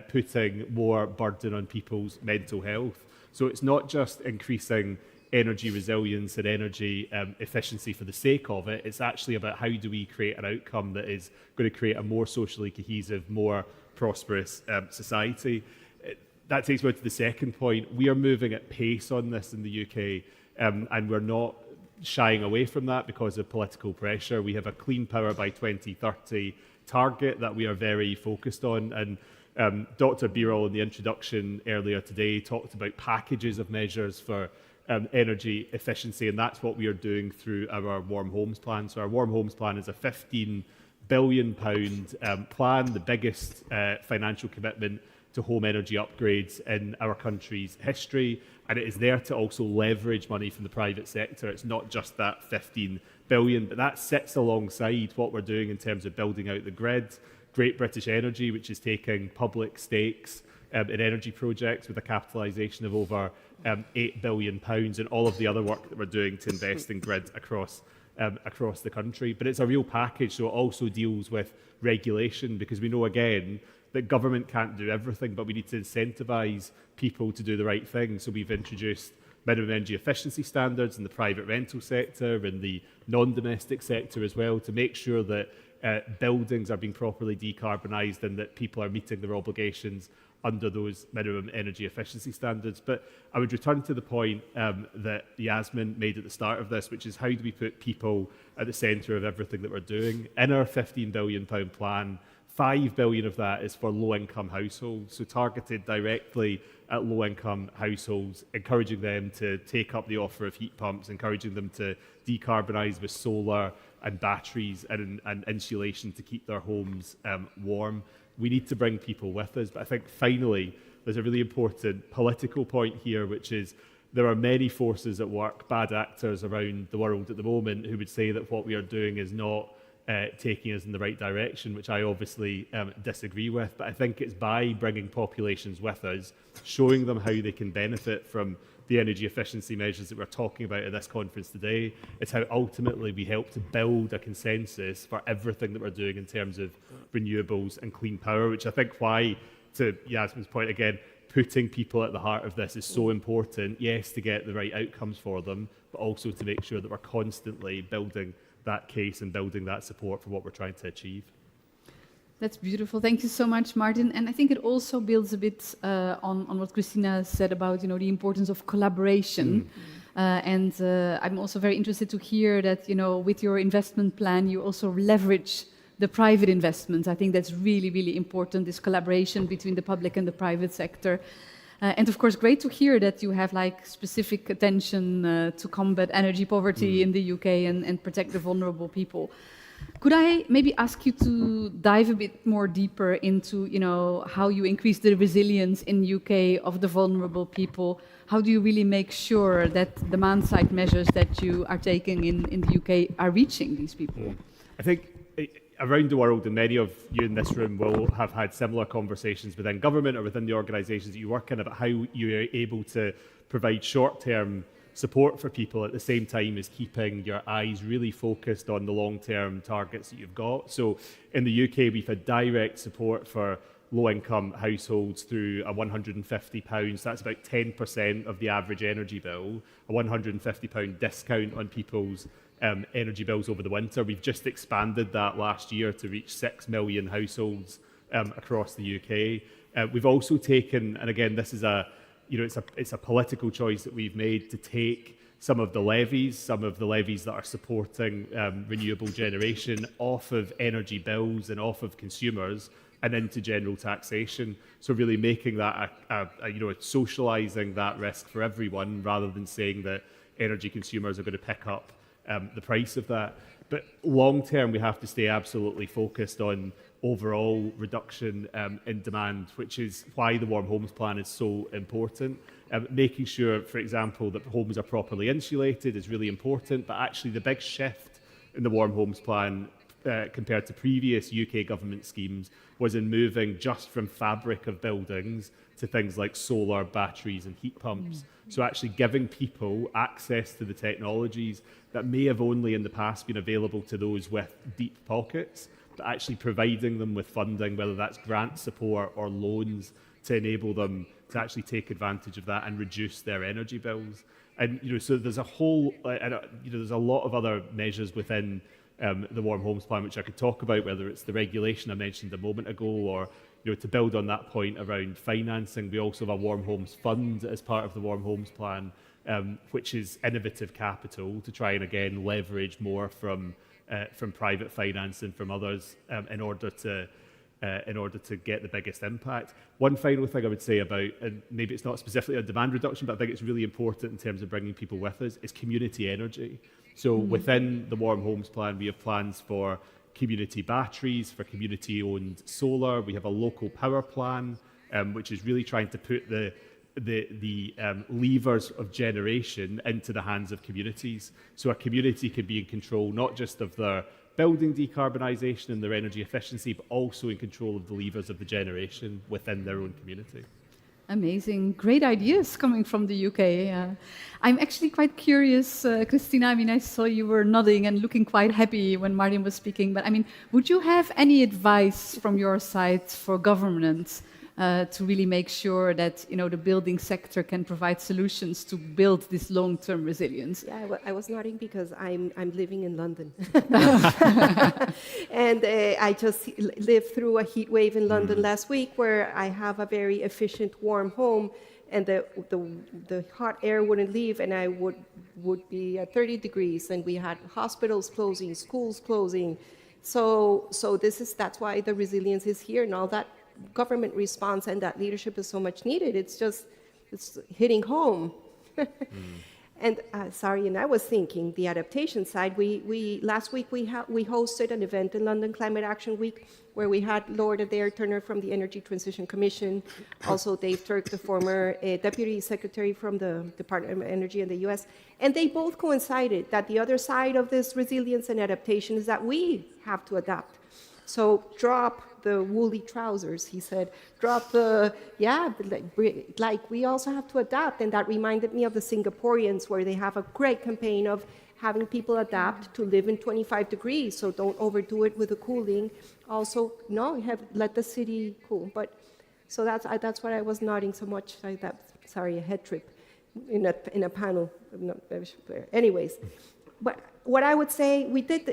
putting more burden on people's mental health. So it's not just increasing energy resilience and energy efficiency for the sake of it. It's actually about how do we create an outcome that is going to create a more socially cohesive, more prosperous society. That takes me to the second point. We are moving at pace on this in the UK, and we're not shying away from that because of political pressure. We have a clean power by 2030 target that we are very focused on. And Dr. Birol in the introduction earlier today talked about packages of measures for energy efficiency, and that's what we are doing through our Warm Homes Plan. So our Warm Homes Plan is a £15 billion plan, the biggest financial commitment to home energy upgrades in our country's history, and it is there to also leverage money from the private sector. It's not just that 15 billion, but that sits alongside what we're doing in terms of building out the grid. Great British Energy, which is taking public stakes in energy projects with a capitalisation of over £8 billion, and all of the other work that we're doing to invest in grid across the country. But it's a real package, so it also deals with regulation, because we know, again, that government can't do everything, but we need to incentivise people to do the right thing. So we've introduced minimum energy efficiency standards in the private rental sector and the non-domestic sector as well, to make sure that buildings are being properly decarbonised and that people are meeting their obligations under those minimum energy efficiency standards. But I would return to the point that Yasmin made at the start of this, which is how do we put people at the centre of everything that we're doing? In our £15 billion plan, £5 billion of that is for low-income households, so targeted directly at low-income households, encouraging them to take up the offer of heat pumps, encouraging them to decarbonise with solar and batteries and insulation to keep their homes warm. We need to bring people with us. But I think finally, there's a really important political point here, which is there are many forces at work, bad actors around the world at the moment, who would say that what we are doing is not taking us in the right direction, which I obviously disagree with. But I think it's by bringing populations with us, showing them how they can benefit from the energy efficiency measures that we're talking about at this conference today. It's how ultimately we help to build a consensus for everything that we're doing in terms of renewables and clean power, which I think why, to Yasmin's point again, putting people at the heart of this is so important, yes, to get the right outcomes for them, but also to make sure that we're constantly building that case and building that support for what we're trying to achieve.
That's beautiful. Thank you so much, Martin. And I think it also builds a bit on what Christina said about, you know, the importance of collaboration. And I'm also very interested to hear that, you know, with your investment plan, you also leverage the private investments. I think that's really, really important, this collaboration between the public and the private sector. And of course, great to hear that you have like specific attention to combat energy poverty in the UK and protect the vulnerable people. Could I maybe ask you to dive a bit more deeper into, you know, how you increase the resilience in UK of the vulnerable people? How do you really make sure that demand-side measures that you are taking in the UK are reaching these people?
I think around the world, and many of you in this room will have had similar conversations within government or within the organisations that you work in about how you are able to provide short-term support for people at the same time as keeping your eyes really focused on the long-term targets that you've got. So in the UK, we've had direct support for low-income households through a £150, that's about 10% of the average energy bill, a £150 discount on people's energy bills over the winter. We've just expanded that last year to reach 6 million households across the UK. We've also taken, and again, this is it's a political choice that we've made to take some of the levies that are supporting renewable generation off of energy bills and off of consumers and into general taxation. So really making that socialising that risk for everyone rather than saying that energy consumers are going to pick up the price of that. But long term, we have to stay absolutely focused on overall reduction in demand, which is why the Warm Homes Plan is so important. Making sure, for example, that homes are properly insulated is really important, but actually the big shift in the Warm Homes Plan compared to previous UK government schemes was in moving just from fabric of buildings to things like solar, batteries and heat pumps. So actually giving people access to the technologies that may have only in the past been available to those with deep pockets, but actually providing them with funding, whether that's grant support or loans, to enable them to actually take advantage of that and reduce their energy bills. And so there's a whole, there's a lot of other measures within the Warm Homes Plan which I could talk about, whether it's the regulation I mentioned a moment ago, or to build on that point around financing. We also have a Warm Homes Fund as part of the Warm Homes Plan, which is innovative capital to try and again leverage more from private finance and from others in order to get the biggest impact. One final thing I would say about, and maybe it's not specifically a demand reduction, but I think it's really important in terms of bringing people with us, is community energy. So within the Warm Homes Plan, we have plans for community batteries, for community-owned solar. We have a local power plan, which is really trying to put the levers of generation into the hands of communities. So a community can be in control not just of their building decarbonisation and their energy efficiency, but also in control of the levers of the generation within their own community.
Amazing. Great ideas coming from the UK. I'm actually quite curious, Christina, I mean, I saw you were nodding and looking quite happy when Martin was speaking, but I mean, would you have any advice from your side for governments to really make sure that the building sector can provide solutions to build this long-term resilience?
Yeah, I was nodding because I'm living in London, and I just lived through a heat wave in London last week, where I have a very efficient warm home, and the hot air wouldn't leave, and I would be at 30 degrees, and we had hospitals closing, schools closing. So that's why the resilience is here, and all that government response and that leadership is so much needed. It's hitting home. And sorry, and I was thinking the adaptation side. Last week we hosted an event in London, Climate Action Week, where we had Lord Adair Turner from the Energy Transition Commission, also Dave Turk, the former Deputy Secretary from the Department of Energy in the US, and they both coincided that the other side of this resilience and adaptation is that we have to adapt. So drop the woolly trousers, he said. Drop like we also have to adapt. And that reminded me of the Singaporeans, where they have a great campaign of having people adapt to live in 25 degrees. So don't overdo it with the cooling. Also, let the city cool. But so that's what I was nodding so much. Sorry, a head trip in a panel. Anyways. But what I would say, we did,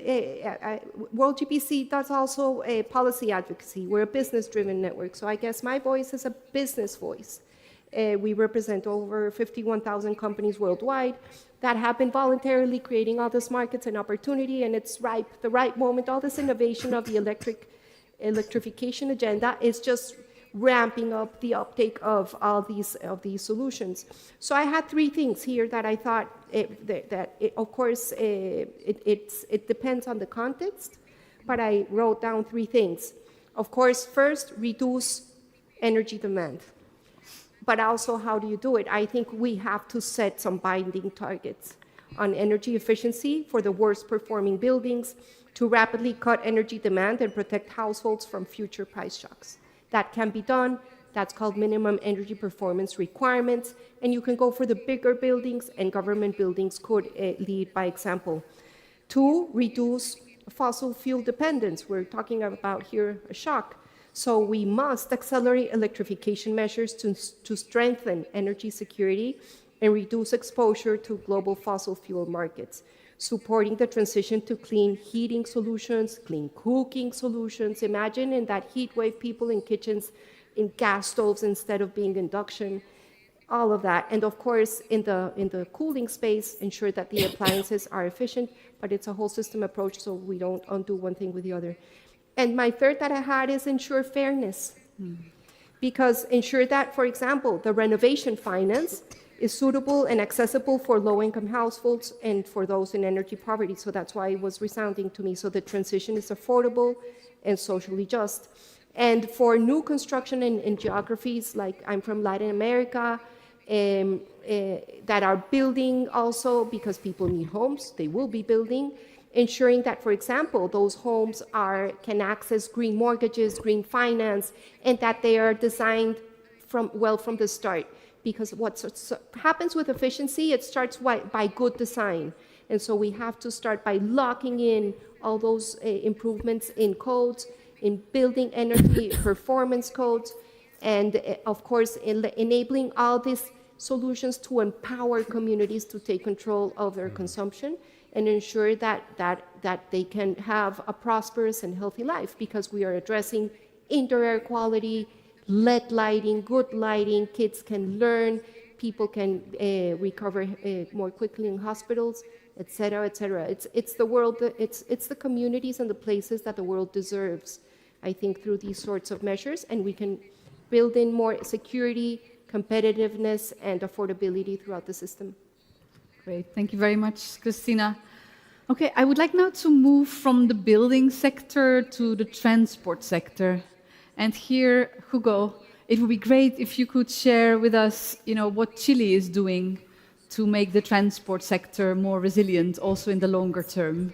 World GBC does also a policy advocacy. We're a business-driven network, so I guess my voice is a business voice. We represent over 51,000 companies worldwide that have been voluntarily creating all this markets and opportunity, and it's the right moment. All this innovation of the electrification agenda is just ramping up the uptake of all these solutions. So I had three things here that I thought of course, it depends on the context, but I wrote down three things. Of course, first, reduce energy demand. But also, how do you do it? I think we have to set some binding targets on energy efficiency for the worst performing buildings to rapidly cut energy demand and protect households from future price shocks. That can be done. That's called minimum energy performance requirements. And you can go for the bigger buildings, and government buildings could lead by example. 2, reduce fossil fuel dependence. We're talking about here a shock. So we must accelerate electrification measures to strengthen energy security and reduce exposure to global fossil fuel markets, supporting the transition to clean heating solutions, clean cooking solutions. Imagine in that heat wave, people in kitchens in gas stoves instead of being induction, all of that. And of course, in the cooling space, ensure that the appliances are efficient, but it's a whole system approach, so we don't undo one thing with the other. And my third that I had is ensure fairness. Because ensure that, for example, the renovation finance is suitable and accessible for low-income households and for those in energy poverty. So that's why it was resounding to me. So the transition is affordable and socially just. And for new construction in geographies, like I'm from Latin America, that are building also because people need homes, they will be building, ensuring that, for example, those homes can access green mortgages, green finance, and that they are designed from the start. Because what happens with efficiency, it starts by good design. And so we have to start by locking in all those improvements in codes, in building energy performance codes, and of course, enabling all these solutions to empower communities to take control of their consumption and ensure that they can have a prosperous and healthy life, because we are addressing indoor air quality, LED lighting, good lighting, kids can learn, people can recover more quickly in hospitals, et cetera, et cetera. It's the world, it's the communities and the places that the world deserves, I think, through these sorts of measures, and we can build in more security, competitiveness, and affordability throughout the system.
Great, thank you very much, Christina. Okay, I would like now to move from the building sector to the transport sector. And here, Hugo, it would be great if you could share with us, what Chile is doing to make the transport sector more resilient, also in the longer term.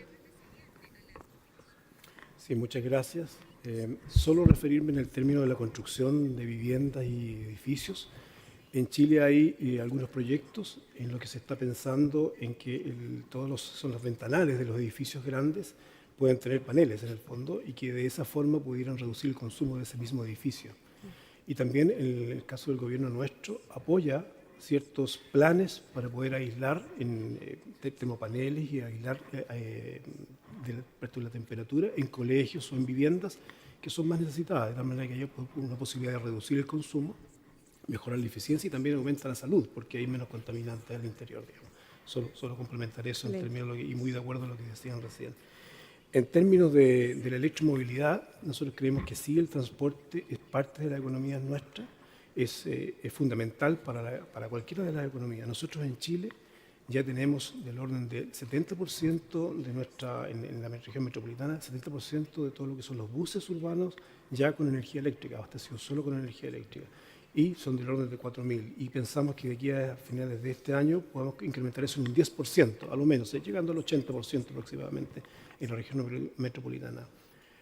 Sí, muchas gracias. Solo referirme en el término de la construcción de viviendas y edificios. En Chile hay algunos proyectos en los que se está pensando en que son los ventanales de los edificios grandes pueden tener paneles en el fondo y que de esa forma pudieran reducir el consumo de ese mismo edificio. Y también en el caso del gobierno nuestro apoya ciertos planes para poder aislar en termopaneles y aislar respecto a la temperatura en colegios o en viviendas que son más necesitadas, de tal manera que haya una posibilidad de reducir el consumo, mejorar la eficiencia y también aumenta la salud porque hay menos contaminantes al interior, digamos. Solo complementar eso en términos y muy de acuerdo a lo que decían recién. En términos de la electromovilidad, nosotros creemos que sí, el transporte parte de la economía nuestra, es fundamental para cualquiera de las economías. Nosotros en Chile ya tenemos del orden del 70% de en la región metropolitana, 70% de todo lo que son los buses urbanos ya con energía eléctrica, abastecidos solo con energía eléctrica. Y son del orden de 4.000. Y pensamos que de aquí a finales de este año podemos incrementar eso en un 10%, a lo menos, llegando al 80% aproximadamente en la región metropolitana.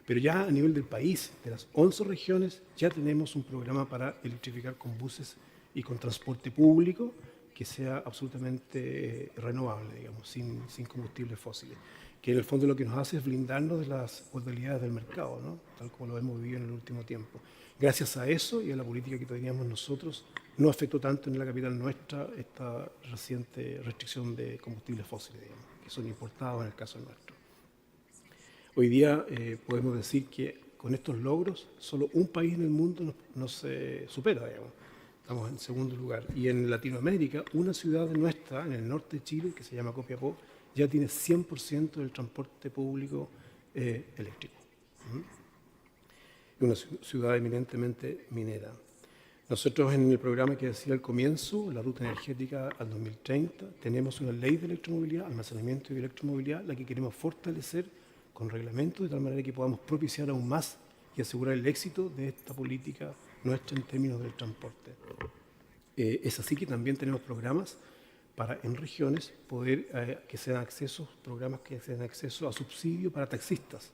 Pero ya a nivel del país, de las 11 regiones, ya tenemos un programa para electrificar con buses y con transporte público que sea absolutamente renovable, digamos, sin combustibles fósiles. Que en el fondo lo que nos hace es blindarnos de las modalidades del mercado, ¿no? Tal como lo hemos vivido en el último tiempo. Gracias a eso y a la política que teníamos nosotros, no afectó tanto en la capital nuestra esta reciente restricción de combustibles fósiles, digamos, que son importados en el caso nuestro. Hoy día podemos decir que con estos logros solo un país en el mundo nos supera, digamos. Estamos en segundo lugar. Y en Latinoamérica, una ciudad nuestra, en el norte de Chile, que se llama Copiapó, ya tiene 100% del transporte público eléctrico. Una ciudad eminentemente minera. Nosotros en el programa que decía al comienzo, la ruta energética al 2030, tenemos una ley de electromovilidad, almacenamiento y electromovilidad, la que queremos fortalecer con reglamentos de tal manera que podamos propiciar aún más y asegurar el éxito de esta política nuestra en términos del transporte. Es así que también tenemos programas para en regiones poder que sean programas que sean acceso a subsidio para taxistas.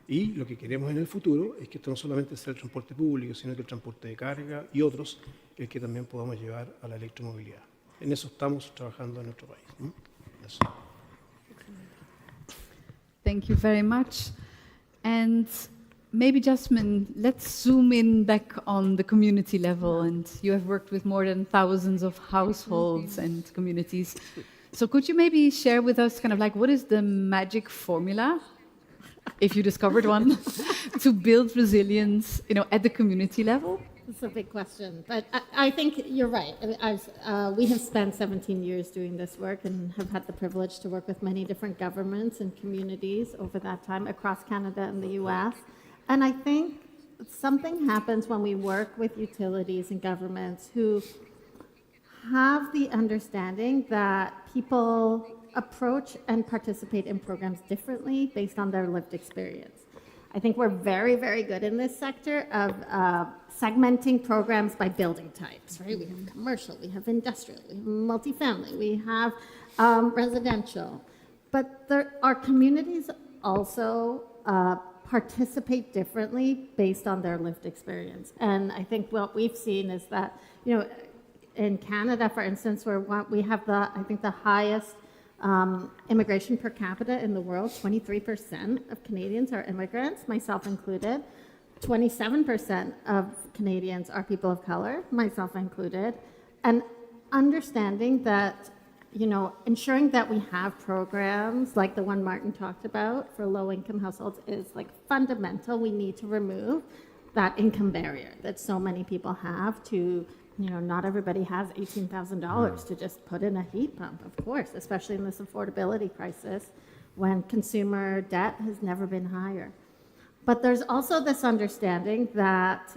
Y lo que queremos en el futuro es que esto no solamente sea el transporte público, sino que el transporte de carga y otros, el que también podamos llevar a la electromovilidad. En eso estamos trabajando en nuestro país. Eso.
Thank you very much. And maybe, Jasmine, let's zoom in back on the community level. And you have worked with more than thousands of households and communities. So could you maybe share with us kind of like what is the magic formula, if you discovered one, to build resilience, at the community level?
It's a big question, but I think you're right. We have spent 17 years doing this work and have had the privilege to work with many different governments and communities over that time across Canada and the US. And I think something happens when we work with utilities and governments who have the understanding that people approach and participate in programs differently based on their lived experience. I think we're very, very good in this sector of segmenting programs by building types, right? We have commercial, we have industrial, we have multifamily, we have residential. But our communities also participate differently based on their lived experience. And I think what we've seen is that, in Canada, for instance, where we have the highest immigration per capita in the world. 23% of Canadians are immigrants, myself included. 27% of Canadians are people of color, myself included. And understanding that, ensuring that we have programs like the one Martin talked about for low-income households is like fundamental. We need to remove that income barrier that so many people have to, not everybody has $18,000 to just put in a heat pump, of course, especially in this affordability crisis when consumer debt has never been higher. But there's also this understanding that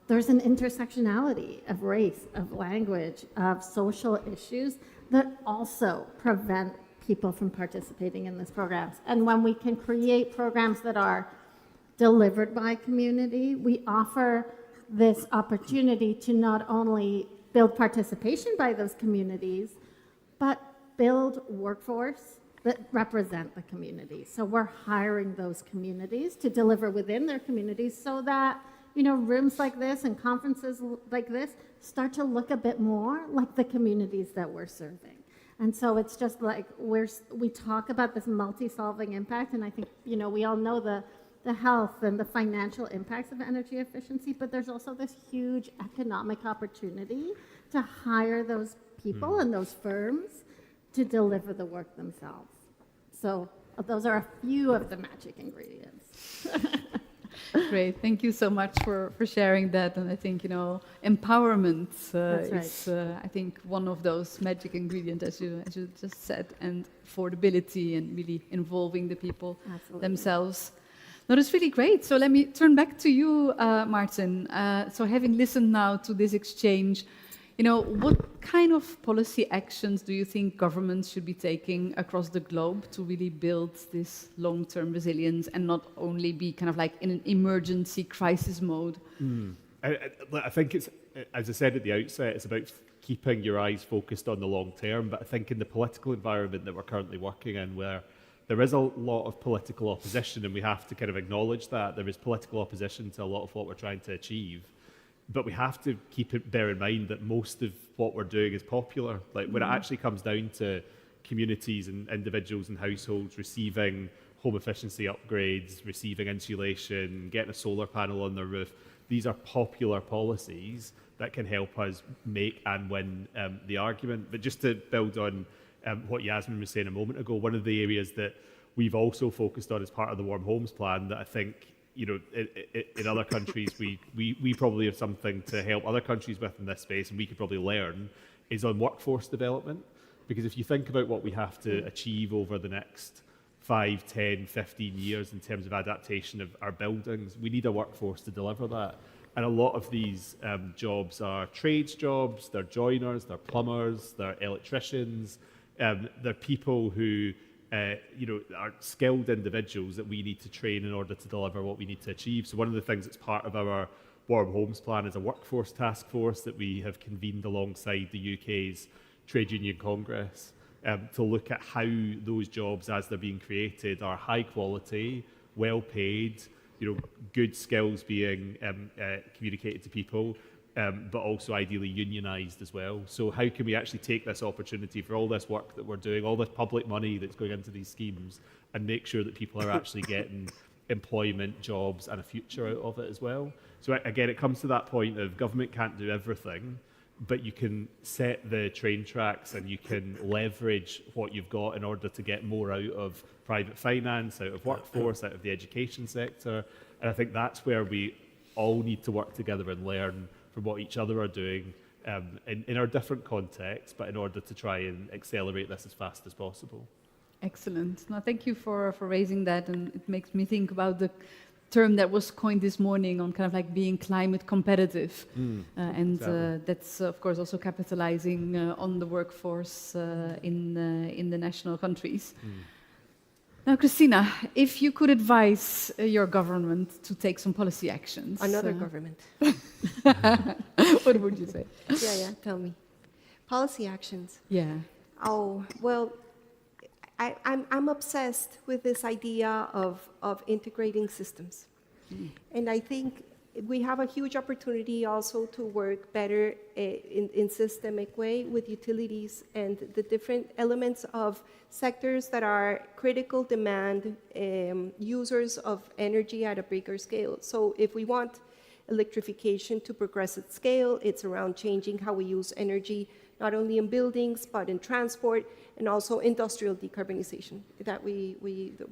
there's an intersectionality of race, of language, of social issues that also prevent people from participating in these programs. And when we can create programs that are delivered by community, we offer this opportunity to not only build participation by those communities, but build workforce that represent the community. So we're hiring those communities to deliver within their communities so that, rooms like this and conferences like this start to look a bit more like the communities that we're serving. And so it's just like we talk about this multi-solving impact, and I think, we all know the health and the financial impacts of energy efficiency, but there's also this huge economic opportunity to hire those people and those firms to deliver the work themselves. So those are a few of the magic ingredients.
Great, thank you so much for sharing that. And I think, empowerment is, I think, one of those magic ingredients, as you just said, and affordability and really involving the people themselves. No, that's really great. So let me turn back to you, Martin. So having listened now to this exchange, what kind of policy actions do you think governments should be taking across the globe to really build this long-term resilience and not only be kind of like in an emergency crisis mode?
I think it's, as I said at the outset, it's about keeping your eyes focused on the long term. But I think in the political environment that we're currently working in, where there is a lot of political opposition, and we have to kind of acknowledge that there is political opposition to a lot of what we're trying to achieve. But we have to bear in mind that most of what we're doing is popular. Like when it actually comes down to communities and individuals and households receiving home efficiency upgrades, receiving insulation, getting a solar panel on their roof, these are popular policies that can help us make and win the argument. But just to build on what Yasmin was saying a moment ago, one of the areas that we've also focused on as part of the Warm Homes Plan that I think, in other countries, we probably have something to help other countries with in this space, and we could probably learn, is on workforce development. Because if you think about what we have to achieve over the next 5, 10, 15 years in terms of adaptation of our buildings, we need a workforce to deliver that. And a lot of these jobs are trades jobs, they're joiners, they're plumbers, they're electricians, they're people who are skilled individuals that we need to train in order to deliver what we need to achieve. So one of the things that's part of our Warm Homes Plan is a workforce task force that we have convened alongside the UK's Trade Union Congress to look at how those jobs as they're being created are high quality, well paid, good skills being communicated to people, but also ideally unionised as well. So how can we actually take this opportunity for all this work that we're doing, all this public money that's going into these schemes, and make sure that people are actually getting employment, jobs, and a future out of it as well? So again, it comes to that point of government can't do everything, but you can set the train tracks and you can leverage what you've got in order to get more out of private finance, out of workforce, out of the education sector. And I think that's where we all need to work together and learn from what each other are doing in our different contexts, but in order to try and accelerate this as fast as possible.
Excellent. No, thank you for raising that, and it makes me think about the term that was coined this morning on kind of like being climate competitive. That's of course also capitalizing on the workforce in the national countries. Now, Christina, if you could advise your government to take some policy actions.
Another government.
What would you say?
Yeah, tell me. Policy actions.
Yeah.
Oh, well, I'm obsessed with this idea of integrating systems. And I think we have a huge opportunity also to work better in systemic way with utilities and the different elements of sectors that are critical demand users of energy at a bigger scale. So if we want electrification to progress at scale, it's around changing how we use energy, not only in buildings, but in transport, and also industrial decarbonization that we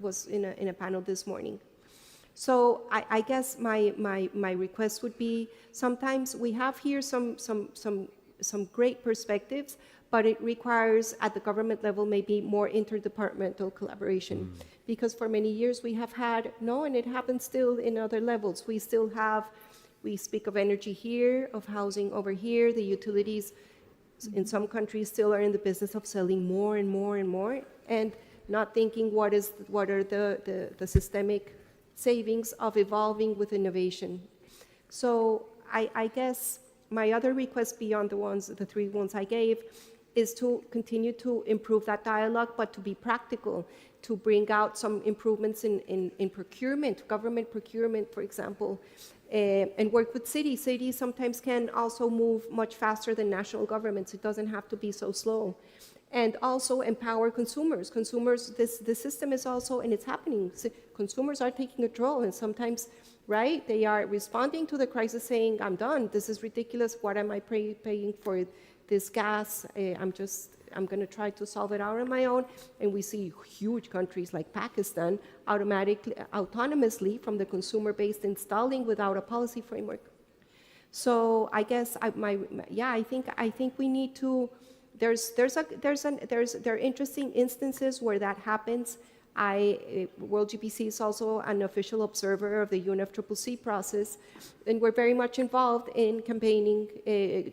was in a panel this morning. So I guess my request would be, sometimes we have here some great perspectives, but it requires at the government level maybe more interdepartmental collaboration. Because for many years we have had, and it happens still in other levels, we speak of energy here, of housing over here, the utilities in some countries still are in the business of selling more and more and more, and not thinking what are the systemic savings of evolving with innovation. So I guess my other request beyond the three ones I gave is to continue to improve that dialogue, but to be practical, to bring out some improvements in procurement, government procurement, for example, and work with cities. Cities sometimes can also move much faster than national governments. It doesn't have to be so slow. And also empower consumers. The system is also, and it's happening, consumers are taking control, and sometimes, right, they are responding to the crisis saying, I'm done, this is ridiculous, what am I paying for this gas? I'm going to try to solve it out on my own. And we see huge countries like Pakistan autonomously from the consumer base installing without a policy framework. So I guess I think we need to. There are interesting instances where that happens. World GBC is also an official observer of the UNFCCC process, and we're very much involved in campaigning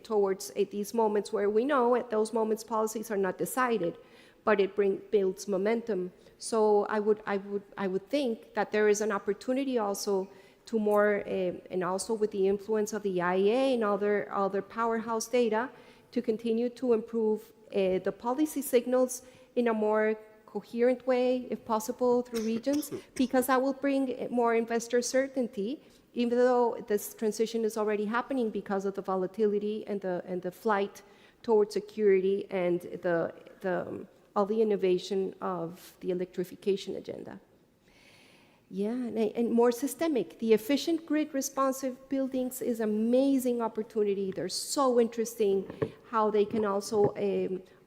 towards these moments where we know at those moments policies are not decided, but it builds momentum. So I would think that there is an opportunity also to more, and also with the influence of the IEA and other powerhouse data, to continue to improve the policy signals in a more coherent way, if possible, through regions, because that will bring more investor certainty, even though this transition is already happening because of the volatility and the flight towards security and all the innovation of the electrification agenda. Yeah, and more systemic. The efficient grid responsive buildings is an amazing opportunity. They're so interesting how they can also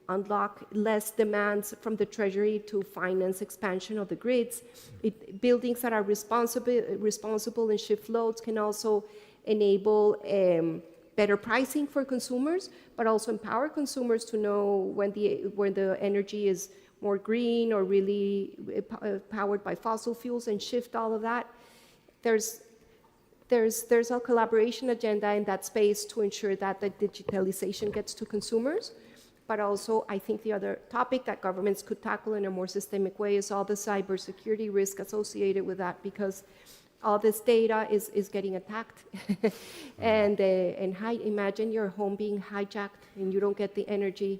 unlock less demands from the Treasury to finance expansion of the grids. Buildings that are responsible and shift loads can also enable better pricing for consumers, but also empower consumers to know when the energy is more green or really powered by fossil fuels, and shift all of that. There's a collaboration agenda in that space to ensure that the digitalization gets to consumers. But also, I think the other topic that governments could tackle in a more systemic way is all the cybersecurity risk associated with that, because all this data is getting attacked. And imagine your home being hijacked and you don't get the energy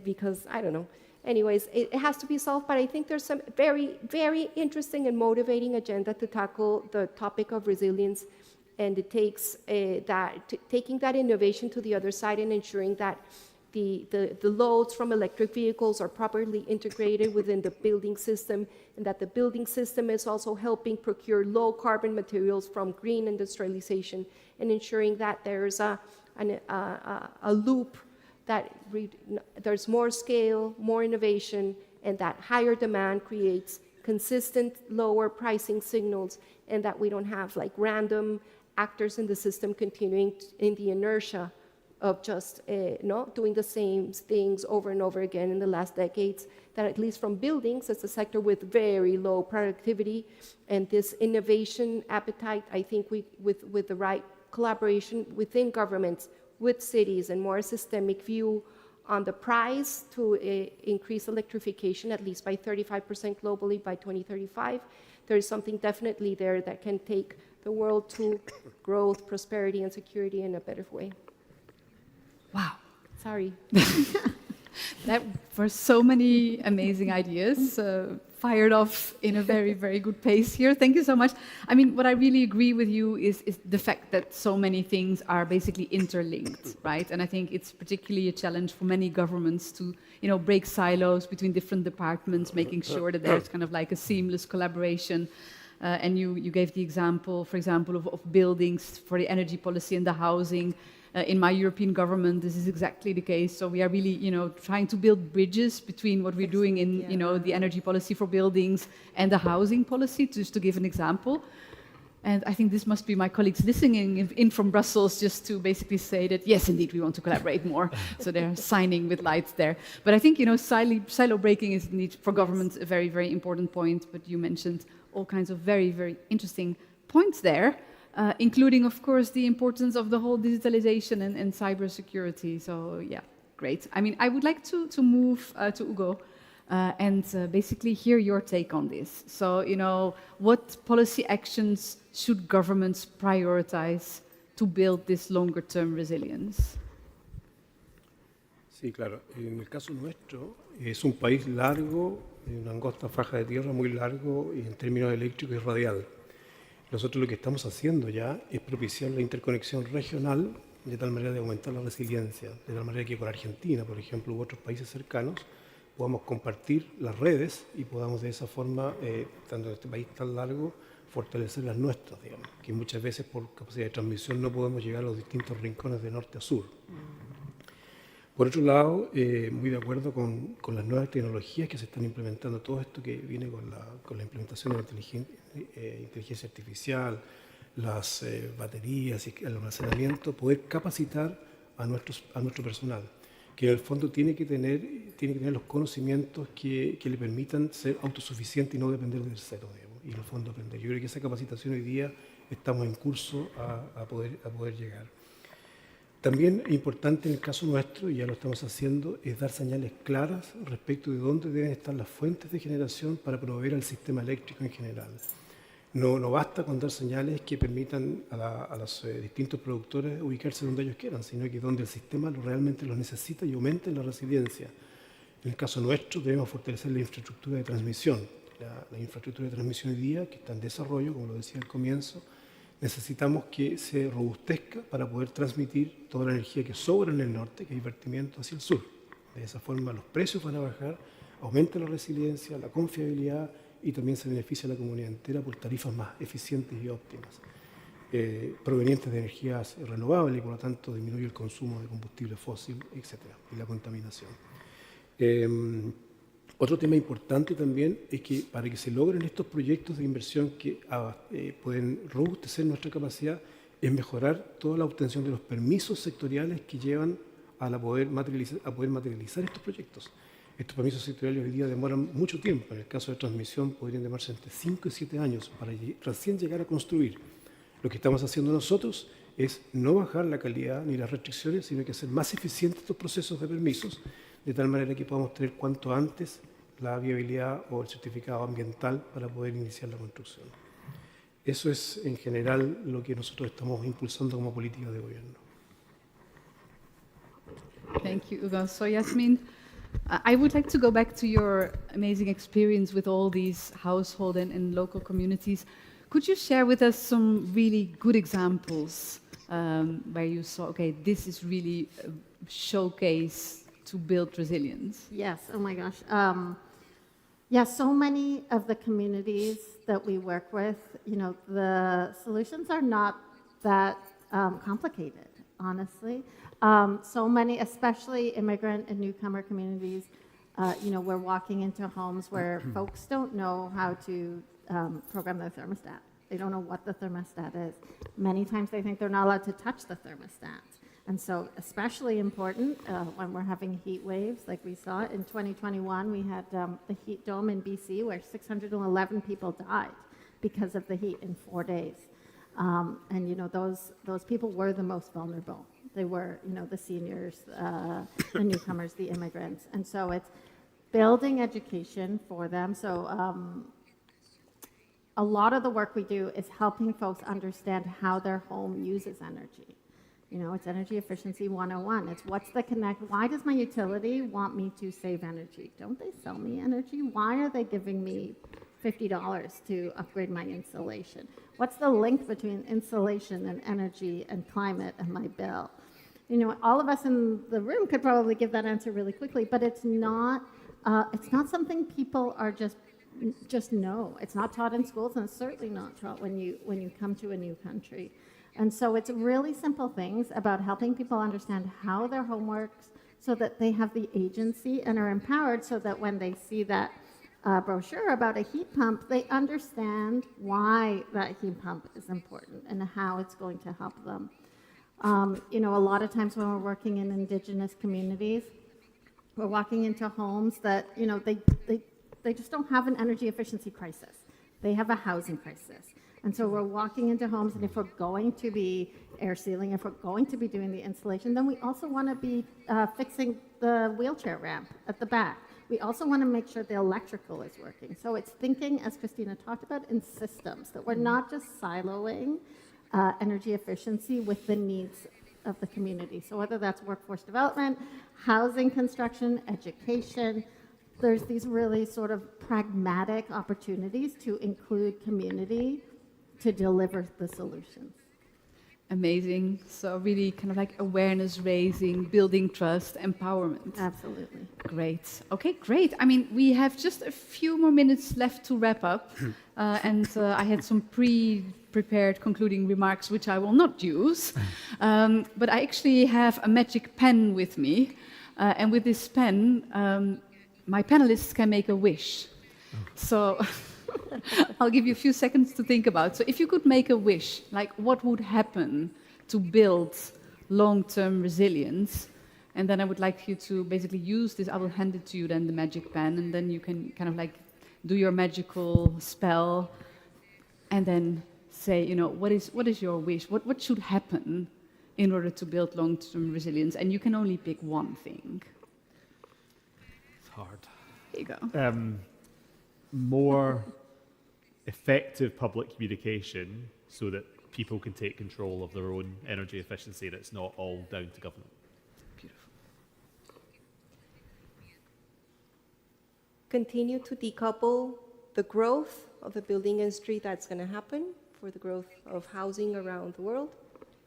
because, I don't know. Anyways, it has to be solved, but I think there's some very, very interesting and motivating agenda to tackle the topic of resilience, and it takes taking that innovation to the other side and ensuring that the loads from electric vehicles are properly integrated within the building system, and that the building system is also helping procure low carbon materials from green industrialization, and ensuring that there's a loop, that there's more scale, more innovation, and that higher demand creates consistent lower pricing signals, and that we don't have like random actors in the system continuing in the inertia of just doing the same things over and over again in the last decades. That at least from buildings, it's a sector with very low productivity, and this innovation appetite, I think with the right collaboration within governments, with cities, and more systemic view on the prize to increase electrification at least by 35% globally by 2035. There is something definitely there that can take the world to growth, prosperity, and security in a better way.
Wow.
Sorry.
That were so many amazing ideas, fired off in a very, very good pace here. Thank you so much. I mean, what I really agree with you is the fact that so many things are basically interlinked, right? And I think it's particularly a challenge for many governments to, break silos between different departments, making sure that there's kind of like a seamless collaboration. And you gave the example, for example, of buildings for the energy policy and the housing. In my European government, this is exactly the case. So we are really, trying to build bridges between what we're doing in, the energy policy for buildings and the housing policy, just to give an example. And I think this must be my colleagues listening in from Brussels, just to basically say that, yes, indeed, we want to collaborate more. So they're signing with lights there. But I think, silo breaking is indeed for governments a very, very important point. But you mentioned all kinds of very, very interesting points there. Including, of course, the importance of the whole digitalization and cybersecurity. So, yeah, great. I mean, I would like to move to Ugo and basically hear your take on this. So, what policy actions should governments prioritize to build this longer-term resilience?
Sí, claro. En el caso nuestro, es un país largo, una angosta faja de tierra muy largo en términos eléctricos y radial. Nosotros lo que estamos haciendo ya es propiciar la interconexión regional de tal manera de aumentar la resiliencia, de tal manera que con Argentina, por ejemplo, u otros países cercanos, podamos compartir las redes y podamos de esa forma, estando en este país tan largo, fortalecer las nuestras, digamos, que muchas veces por capacidad de transmisión no podemos llegar a los distintos rincones de norte a sur. Por otro lado, muy de acuerdo con las nuevas tecnologías que se están implementando, todo esto que viene con la implementación de la inteligencia artificial, las baterías y el almacenamiento, poder capacitar a nuestro personal, que en el fondo tiene que tener tiene que tener los conocimientos que le permitan ser autosuficiente y no depender de terceros, digamos, y en el fondo aprender. Yo creo que esa capacitación hoy día estamos en curso a poder llegar. También es importante en el caso nuestro, y ya lo estamos haciendo, es dar señales claras respecto de dónde deben estar las fuentes de generación para proveer al sistema eléctrico en general. No basta con dar señales que permitan a los distintos productores ubicarse donde ellos quieran, sino que donde el sistema realmente los necesita y aumente la resiliencia. En el caso nuestro debemos fortalecer la infraestructura de transmisión. La infraestructura de transmisión hoy día, que está en desarrollo, como lo decía al comienzo, necesitamos que se robustezca para poder transmitir toda la energía que sobra en el norte, que hay vertimiento hacia el sur. De esa forma los precios van a bajar, aumenta la resiliencia, la confiabilidad y también se beneficia a la comunidad entera por tarifas más eficientes y óptimas, provenientes de energías renovables y por lo tanto disminuye el consumo de combustible fósil, etc. y la contaminación. Otro tema importante también es que para que se logren estos proyectos de inversión que pueden robustecer nuestra capacidad, es mejorar toda la obtención de los permisos sectoriales que llevan a poder materializar estos proyectos. Estos permisos sectoriales hoy día demoran mucho tiempo. En el caso de transmisión podrían demorarse entre 5 y 7 años para recién llegar a construir. Lo que estamos haciendo nosotros es no bajar la calidad ni las restricciones, sino que hacer más eficientes estos procesos de permisos, de tal manera que podamos tener cuanto antes la viabilidad o el certificado ambiental para poder iniciar la construcción. Eso es en general lo que nosotros estamos impulsando como política de gobierno.
Thank you, Hugo. So, Yasmin, I would like to go back to your amazing experience with all these household and local communities. Could you share with us some really good examples where you saw, okay, this is really a showcase to build resilience?
Yes, oh my gosh. Yeah, so many of the communities that we work with, you know, the solutions are not that complicated, honestly. So many, especially immigrant and newcomer communities, you know, we're walking into homes where folks don't know how to program their thermostat. They don't know what the thermostat is. Many times they think they're not allowed to touch the thermostat. And so especially important when we're having heat waves like we saw. In 2021, we had the heat dome in BC where 611 people died because of the heat in 4 days. And, you know, those people were the most vulnerable. They were, you know, the seniors, the newcomers, the immigrants. And so it's building education for them. So a lot of the work we do is helping folks understand how their home uses energy. You know, it's energy efficiency 101. It's what's the connect. Why does my utility want me to save energy? Don't they sell me energy? Why are they giving me $50 to upgrade my insulation? What's the link between insulation and energy and climate and my bill? You know, all of us in the room could probably give that answer really quickly, but it's not something people are just know. It's not taught in schools, and it's certainly not taught when you come to a new country. And so it's really simple things about helping people understand how their home works so that they have the agency and are empowered so that when they see that brochure about a heat pump, they understand why that heat pump is important and how it's going to help them. You know, a lot of times when we're working in indigenous communities, we're walking into homes that, you know, they just don't have an energy efficiency crisis. They have a housing crisis. And so we're walking into homes, and if we're going to be air sealing, if we're going to be doing the insulation, then we also want to be fixing the wheelchair ramp at the back. We also want to make sure the electrical is working. So it's thinking, as Christina talked about, in systems, that we're not just siloing energy efficiency with the needs of the community. So whether that's workforce development, housing construction, education, there's these really sort of pragmatic opportunities to include community to deliver the solutions.
Amazing. So really kind of like awareness raising, building trust, empowerment.
Absolutely.
Great. Okay, great. I mean, we have just a few more minutes left to wrap up. And I had some pre-prepared concluding remarks, which I will not use. But I actually have a magic pen with me. And with this pen, my panelists can make a wish. So I'll give you a few seconds to think about. So if you could make a wish, like what would happen to build long-term resilience, And then I would like you to basically use this. I will hand it to you then, the magic pen, and then you can kind of like do your magical spell and then say, you know, what is your wish? What should happen in order to build long-term resilience? And you can only pick one thing.
It's hard.
There you go.
More effective public communication so that people can take control of their own energy efficiency and it's not all down to government.
Beautiful.
Continue to decouple the growth of the building industry that's going to happen for the growth of housing around the world.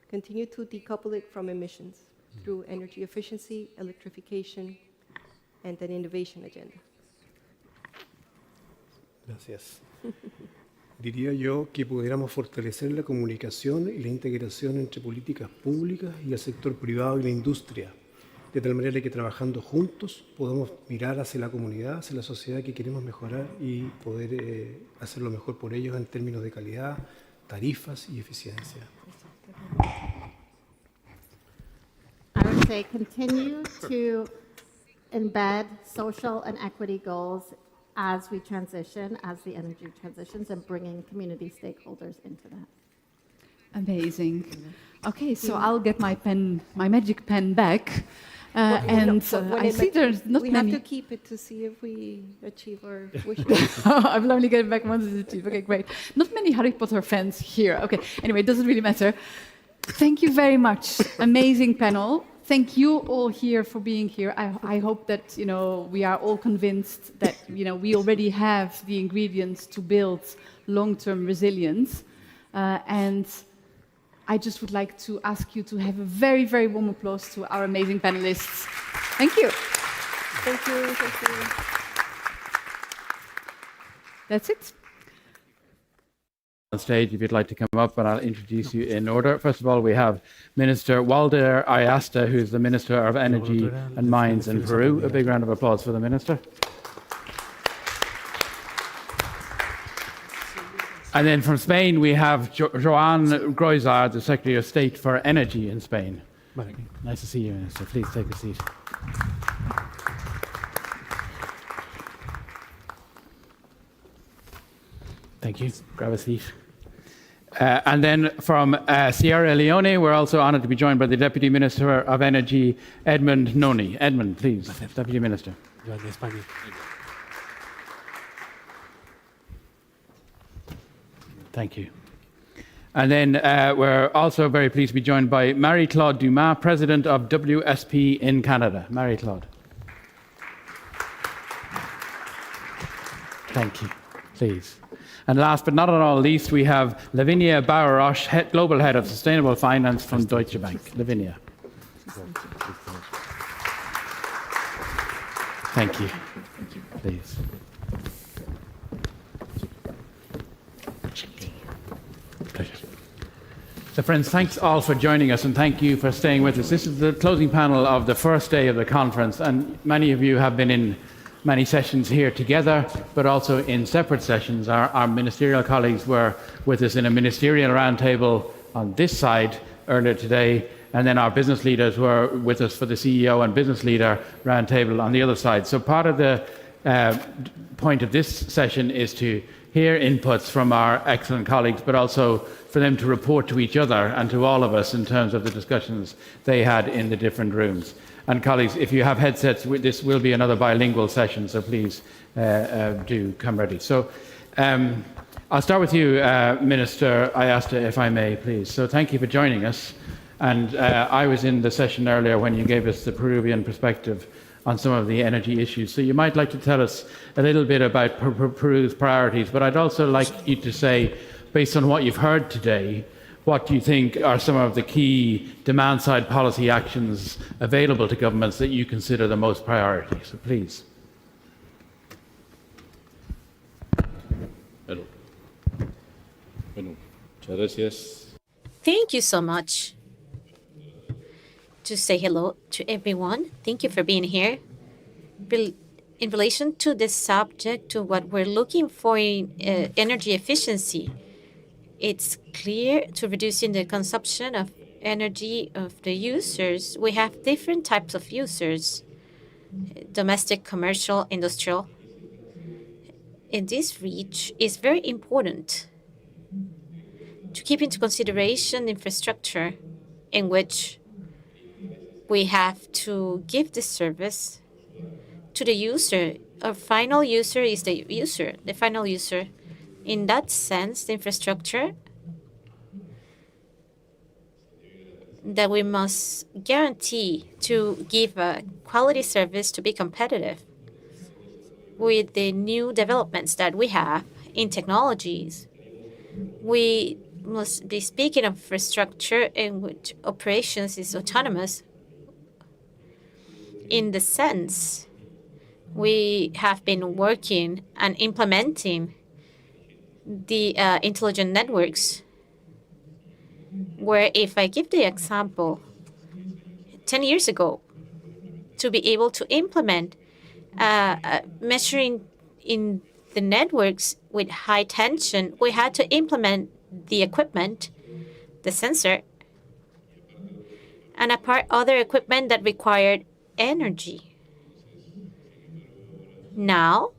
Continue to decouple it from emissions through energy efficiency, electrification, and an innovation agenda.
Gracias. Diría yo que pudiéramos fortalecer la comunicación y la integración entre políticas públicas y el sector privado y la industria, de tal manera que trabajando juntos podamos mirar hacia la comunidad, hacia la sociedad que queremos mejorar y poder hacer lo mejor por ellos en términos de calidad, tarifas y eficiencia.
I would say continue to embed social and equity goals as we transition, as the energy transitions, and bringing community stakeholders into that.
Amazing. Okay, so I'll get my pen, my magic pen back. I see there's not
we
many.
have to keep it to see if we achieve our wishes.
I will only get it back once it's achieved. Okay, great. Not many Harry Potter fans here. Okay, anyway, it doesn't really matter. Thank you very much. Amazing panel. Thank you all here for being here. I hope that, you know, we are all convinced that, you know, we already have the ingredients to build long-term resilience. And I just would like to ask you to have a very, very warm applause to our amazing panelists. Thank you.
Thank you. Thank you.
That's it.
On stage, if you'd like to come up, and I'll introduce you in order. First of all, we have Minister Walter Ayasta, who's the Minister of Energy and Mines in Peru. A big round of applause for the Minister. And then from Spain, we have Joan Groisard, the Secretary of State for Energy in Spain. Nice to see you, Minister. Please take a seat. Thank you. Grab a seat. And then from Sierra Leone, we're also honoured to be joined by the Deputy Minister of Energy, Edmund Noni. Edmund, please, Deputy Minister. Thank you. And then we're also very pleased to be joined by Marie-Claude Dumas, President of WSP in Canada. Marie-Claude. Thank you. Please. And last but not at all least, we have Lavinia Bauer-Roche, Global Head of Sustainable Finance from Deutsche Bank. Lavinia. Thank you. Please. Pleasure. So friends, thanks all for joining us and thank you for staying with us. This is the closing panel of the first day of the conference, and many of you have been in many sessions here together, but also in separate sessions. Our ministerial colleagues were with us in a ministerial roundtable on this side earlier today, and then our business leaders were with us for the CEO and business leader roundtable on the other side. So part of the point of this session is to hear inputs from our excellent colleagues, but also for them to report to each other and to all of us in terms of the discussions they had in the different rooms. And colleagues, if you have headsets, this will be another bilingual session, so please do come ready. So I'll start with you, Minister Ayasta, if I may, please. So thank you for joining us. And I was in the session earlier when you gave us the Peruvian perspective on some of the energy issues. So you might like to tell us a little bit about Peru's priorities, but I'd also like you to say, based on what you've heard today, what do you think are some of the key demand-side policy actions available to governments that you consider the most priority? So please.
Hello. Bueno, muchas gracias.
Thank you so much. To say hello to everyone, thank you for being here. In relation to this subject, to what we're looking for in energy efficiency, it's clear to reducing the consumption of energy of the users, we have different types of users, domestic, commercial, industrial. And this reach is very important to keep into consideration infrastructure in which we have to give the service to the user. Our final user is the user, the final user. In that sense, the infrastructure that we must guarantee to give a quality service to be competitive with the new developments that we have in technologies. We must be speaking of infrastructure in which operations is autonomous. In the sense, we have been working and implementing the intelligent networks, where if I give the example, 10 years ago, to be able to implement measuring in the networks with high tension, we had to implement the equipment, the sensor, and apart other equipment that required energy. Now,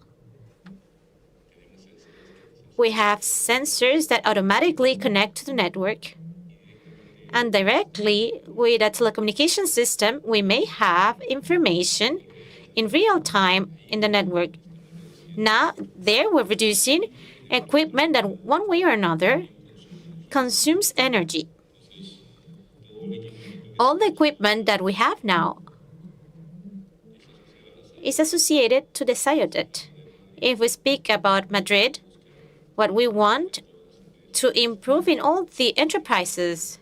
we have sensors that automatically connect to the network, and directly with a telecommunication system, we may have information in real time in the network. Now, there we're reducing equipment that one way or another consumes energy. All the equipment that we have now is associated to the SIODET. If we speak about Madrid, what we want to improve in all the enterprises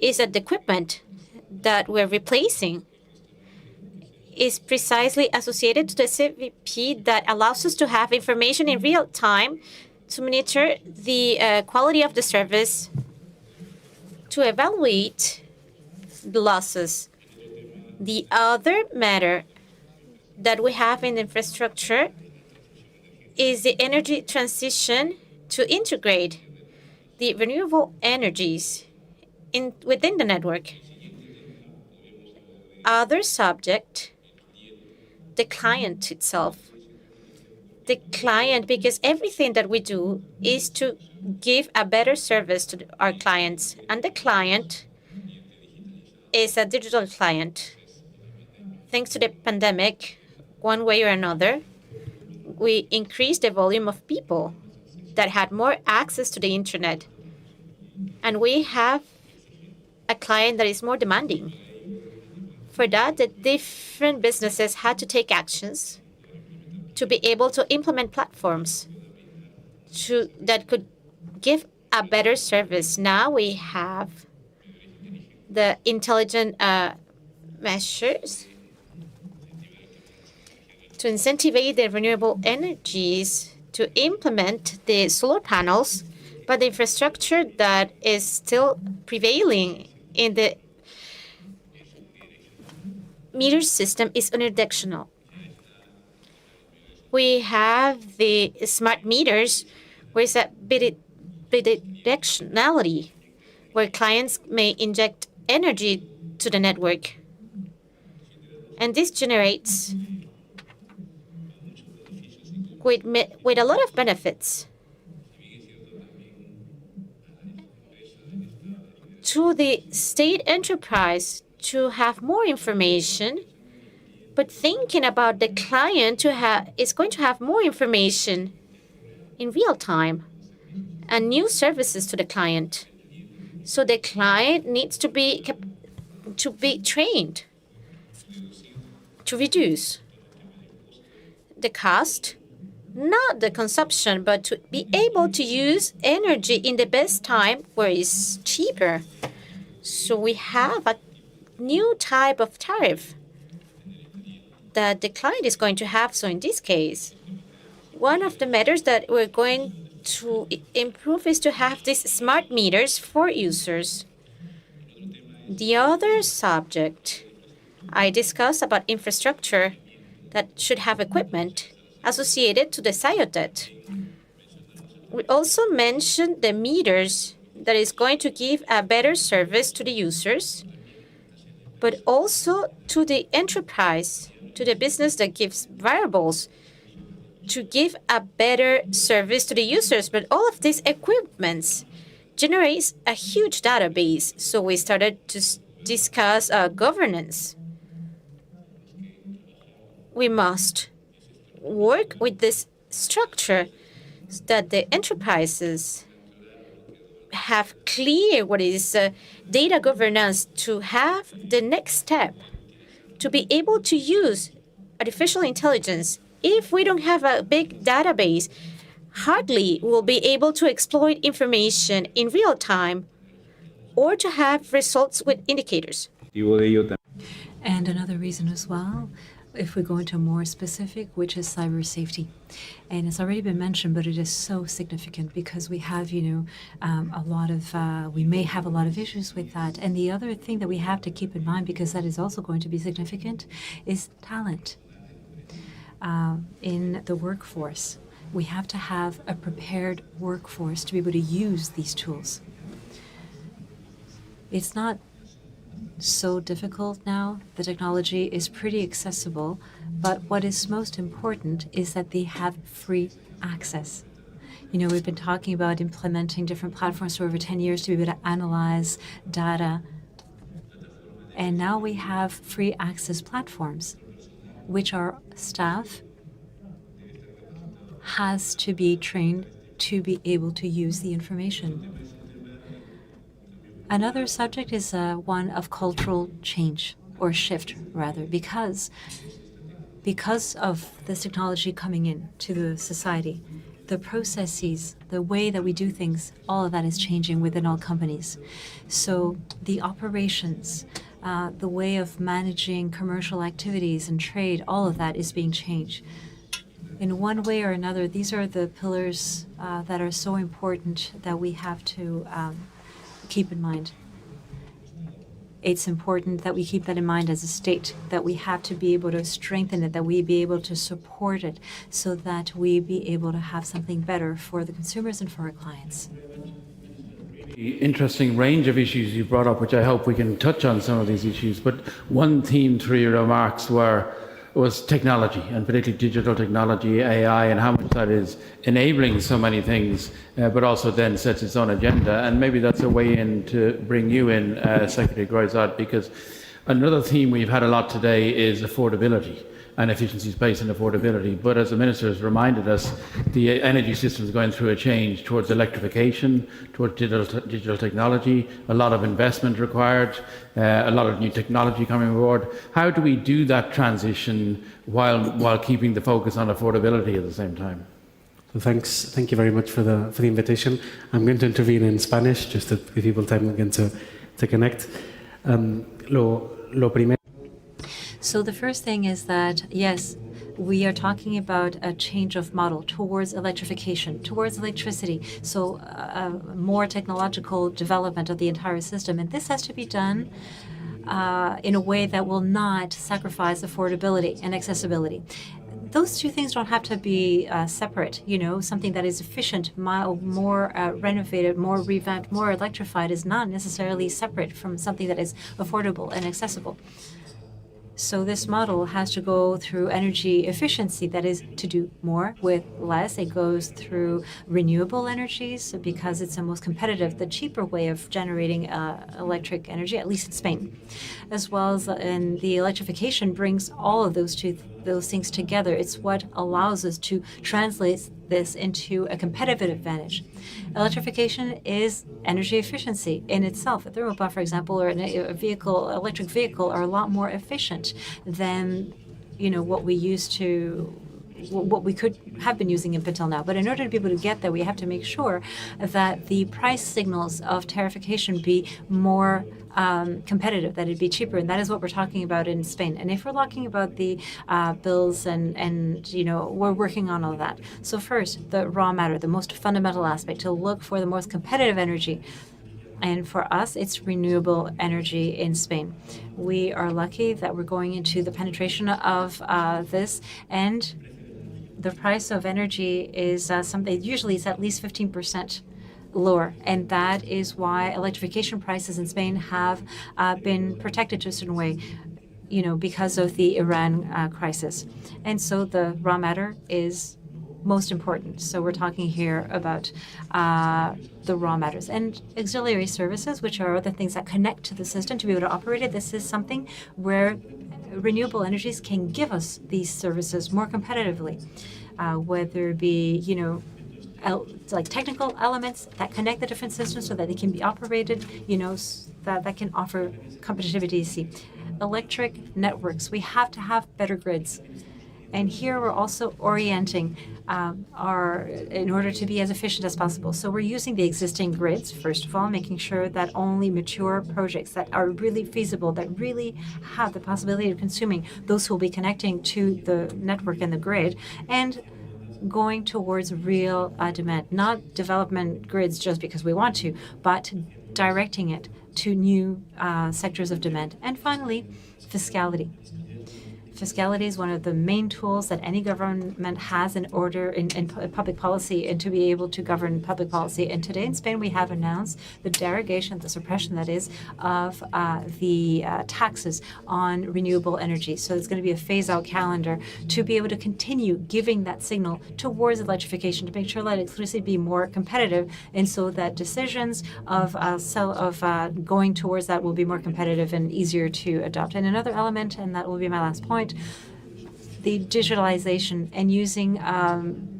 is that the equipment that we're replacing is precisely associated to the CVP that allows us to have information in real time to monitor the quality of the service, to evaluate the losses. The other matter that we have in infrastructure is the energy transition to integrate the renewable energies within the network. Other subject, the client itself. The client, because everything that we do is to give a better service to our clients, and the client is a digital client. Thanks to the pandemic, one way or another, we increased the volume of people that had more access to the internet. And we have a client that is more demanding. For that, the different businesses had to take actions to be able to implement platforms that could give a better service. Now we have the intelligent measures to incentivize the renewable energies, to implement the solar panels, but the infrastructure that is still prevailing in the meter system is unidirectional. We have the smart meters, where it's a bidirectionality, where clients may inject energy to the network. And this generates with a lot of benefits to the state enterprise to have more information, but thinking about the client is going to have more information in real time and new services to the client. So the client needs to be trained to reduce the cost, not the consumption, but to be able to use energy in the best time where it's cheaper. So we have a new type of tariff that the client is going to have. So in this case, one of the matters that we're going to improve is to have these smart meters for users. The other subject I discussed about infrastructure that should have equipment associated to the SIODET. We also mentioned the meters that is going to give a better service to the users, but also to the enterprise, to the business that gives variables to give a better service to the users. But all of these equipments generates a huge database. So we started to discuss governance. We must work with this structure so that the enterprises have clear what is data governance, to have the next step, to be able to use artificial intelligence. If we don't have a big database, hardly will be able to exploit information in real time or to have results with indicators.
And another reason as well, if we go into more specific, which is cyber safety. And it's already been mentioned, but it is so significant because we have, we may have a lot of issues with that. And the other thing that we have to keep in mind, because that is also going to be significant, is talent in the workforce. We have to have a prepared workforce to be able to use these tools. It's not so difficult now. The technology is pretty accessible, but what is most important is that they have free access. We've been talking about implementing different platforms for over 10 years to be able to analyze data. And now we have free access platforms, which our staff has to be trained to be able to use the information. Another subject is one of cultural change, or shift rather, because of this technology coming in to the society, the processes, the way that we do things, all of that is changing within all companies. So the operations, the way of managing commercial activities and trade, all of that is being changed. In one way or another, these are the pillars that are so important that we have to keep in mind. It's important that we keep that in mind as a state, that we have to be able to strengthen it, that we be able to support it, so that we be able to have something better for the consumers and for our clients.
The interesting range of issues you brought up, which I hope we can touch on some of these issues, but one theme through your remarks was technology, and particularly digital technology, AI, and how much that is enabling so many things, but also then sets its own agenda. And maybe that's a way in to bring you in, Secretary Groizot, because another theme we've had a lot today is affordability and efficiencies based on affordability. But as the Minister has reminded us, the energy system is going through a change towards electrification, towards digital technology, a lot of investment required, a lot of new technology coming aboard. How do we do that transition while keeping the focus on affordability at the same time?
So thank you very much for the invitation. I'm going to intervene in Spanish just to give people time again to connect. Lo primero.
So the first thing is that, yes, we are talking about a change of model towards electrification, towards electricity, so more technological development of the entire system. And this has to be done in a way that will not sacrifice affordability and accessibility. Those two things don't have to be separate. Something that is efficient, more renovated, more revamped, more electrified is not necessarily separate from something that is affordable and accessible. So this model has to go through energy efficiency, that is to do more with less. It goes through renewable energies because it's the most competitive, the cheaper way of generating electric energy, at least in Spain. As well as and the electrification brings all of those things together. It's what allows us to translate this into a competitive advantage. Electrification is energy efficiency in itself. A thermal pump, for example, or electric vehicle are a lot more efficient than what we could have been using up until now. But in order to be able to get there, we have to make sure that the price signals of tarification be more competitive, that it'd be cheaper. And that is what we're talking about in Spain. And if we're talking about the bills and we're working on all of that. So first, the raw matter, the most fundamental aspect, to look for the most competitive energy. And for us, it's renewable energy in Spain. We are lucky that we're going into the penetration of this, and the price of energy is something, usually it's at least 15% lower. And that is why electrification prices in Spain have been protected to a certain way, because of the Iran crisis. And so the raw matter is most important. So we're talking here about the raw matters and auxiliary services, which are the things that connect to the system to be able to operate it. This is something where renewable energies can give us these services more competitively, whether it be, like technical elements that connect the different systems so that they can be operated, that can offer competitivity. Electric networks, we have to have better grids. And here we're also orienting in order to be as efficient as possible. So we're using the existing grids, first of all, making sure that only mature projects that are really feasible, that really have the possibility of consuming, those who will be connecting to the network and the grid, and going towards real demand, not development grids just because we want to, but directing it to new sectors of demand. And finally, fiscality. Fiscality is one of the main tools that any government has in public policy and to be able to govern public policy. And today in Spain, we have announced the derogation, the suppression that is, of the taxes on renewable energy. So it's going to be a phase-out calendar to be able to continue giving that signal towards electrification, to make sure that electricity be more competitive, and so that decisions of going towards that will be more competitive and easier to adopt. And another element, and that will be my last point, the digitalization and using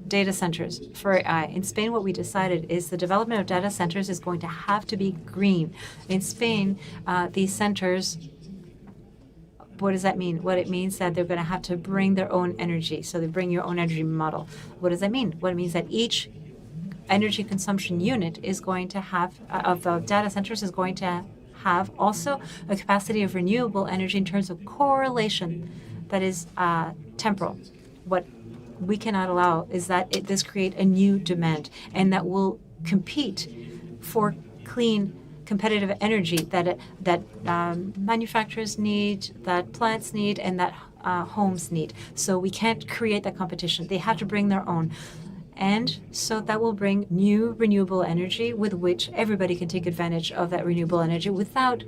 data centers for AI. In Spain, what we decided is the development of data centers is going to have to be green. In Spain, these centers, what does that mean? What it means that they're going to have to bring their own energy. So they bring your own energy model. What does that mean? What it means that each energy consumption unit is going to have, of the data centers, is going to have also a capacity of renewable energy in terms of correlation that is temporal. What we cannot allow is that this create a new demand, and that will compete for clean, competitive energy that manufacturers need, that plants need, and that homes need. So we can't create that competition. They have to bring their own. And so that will bring new renewable energy with which everybody can take advantage of that renewable energy without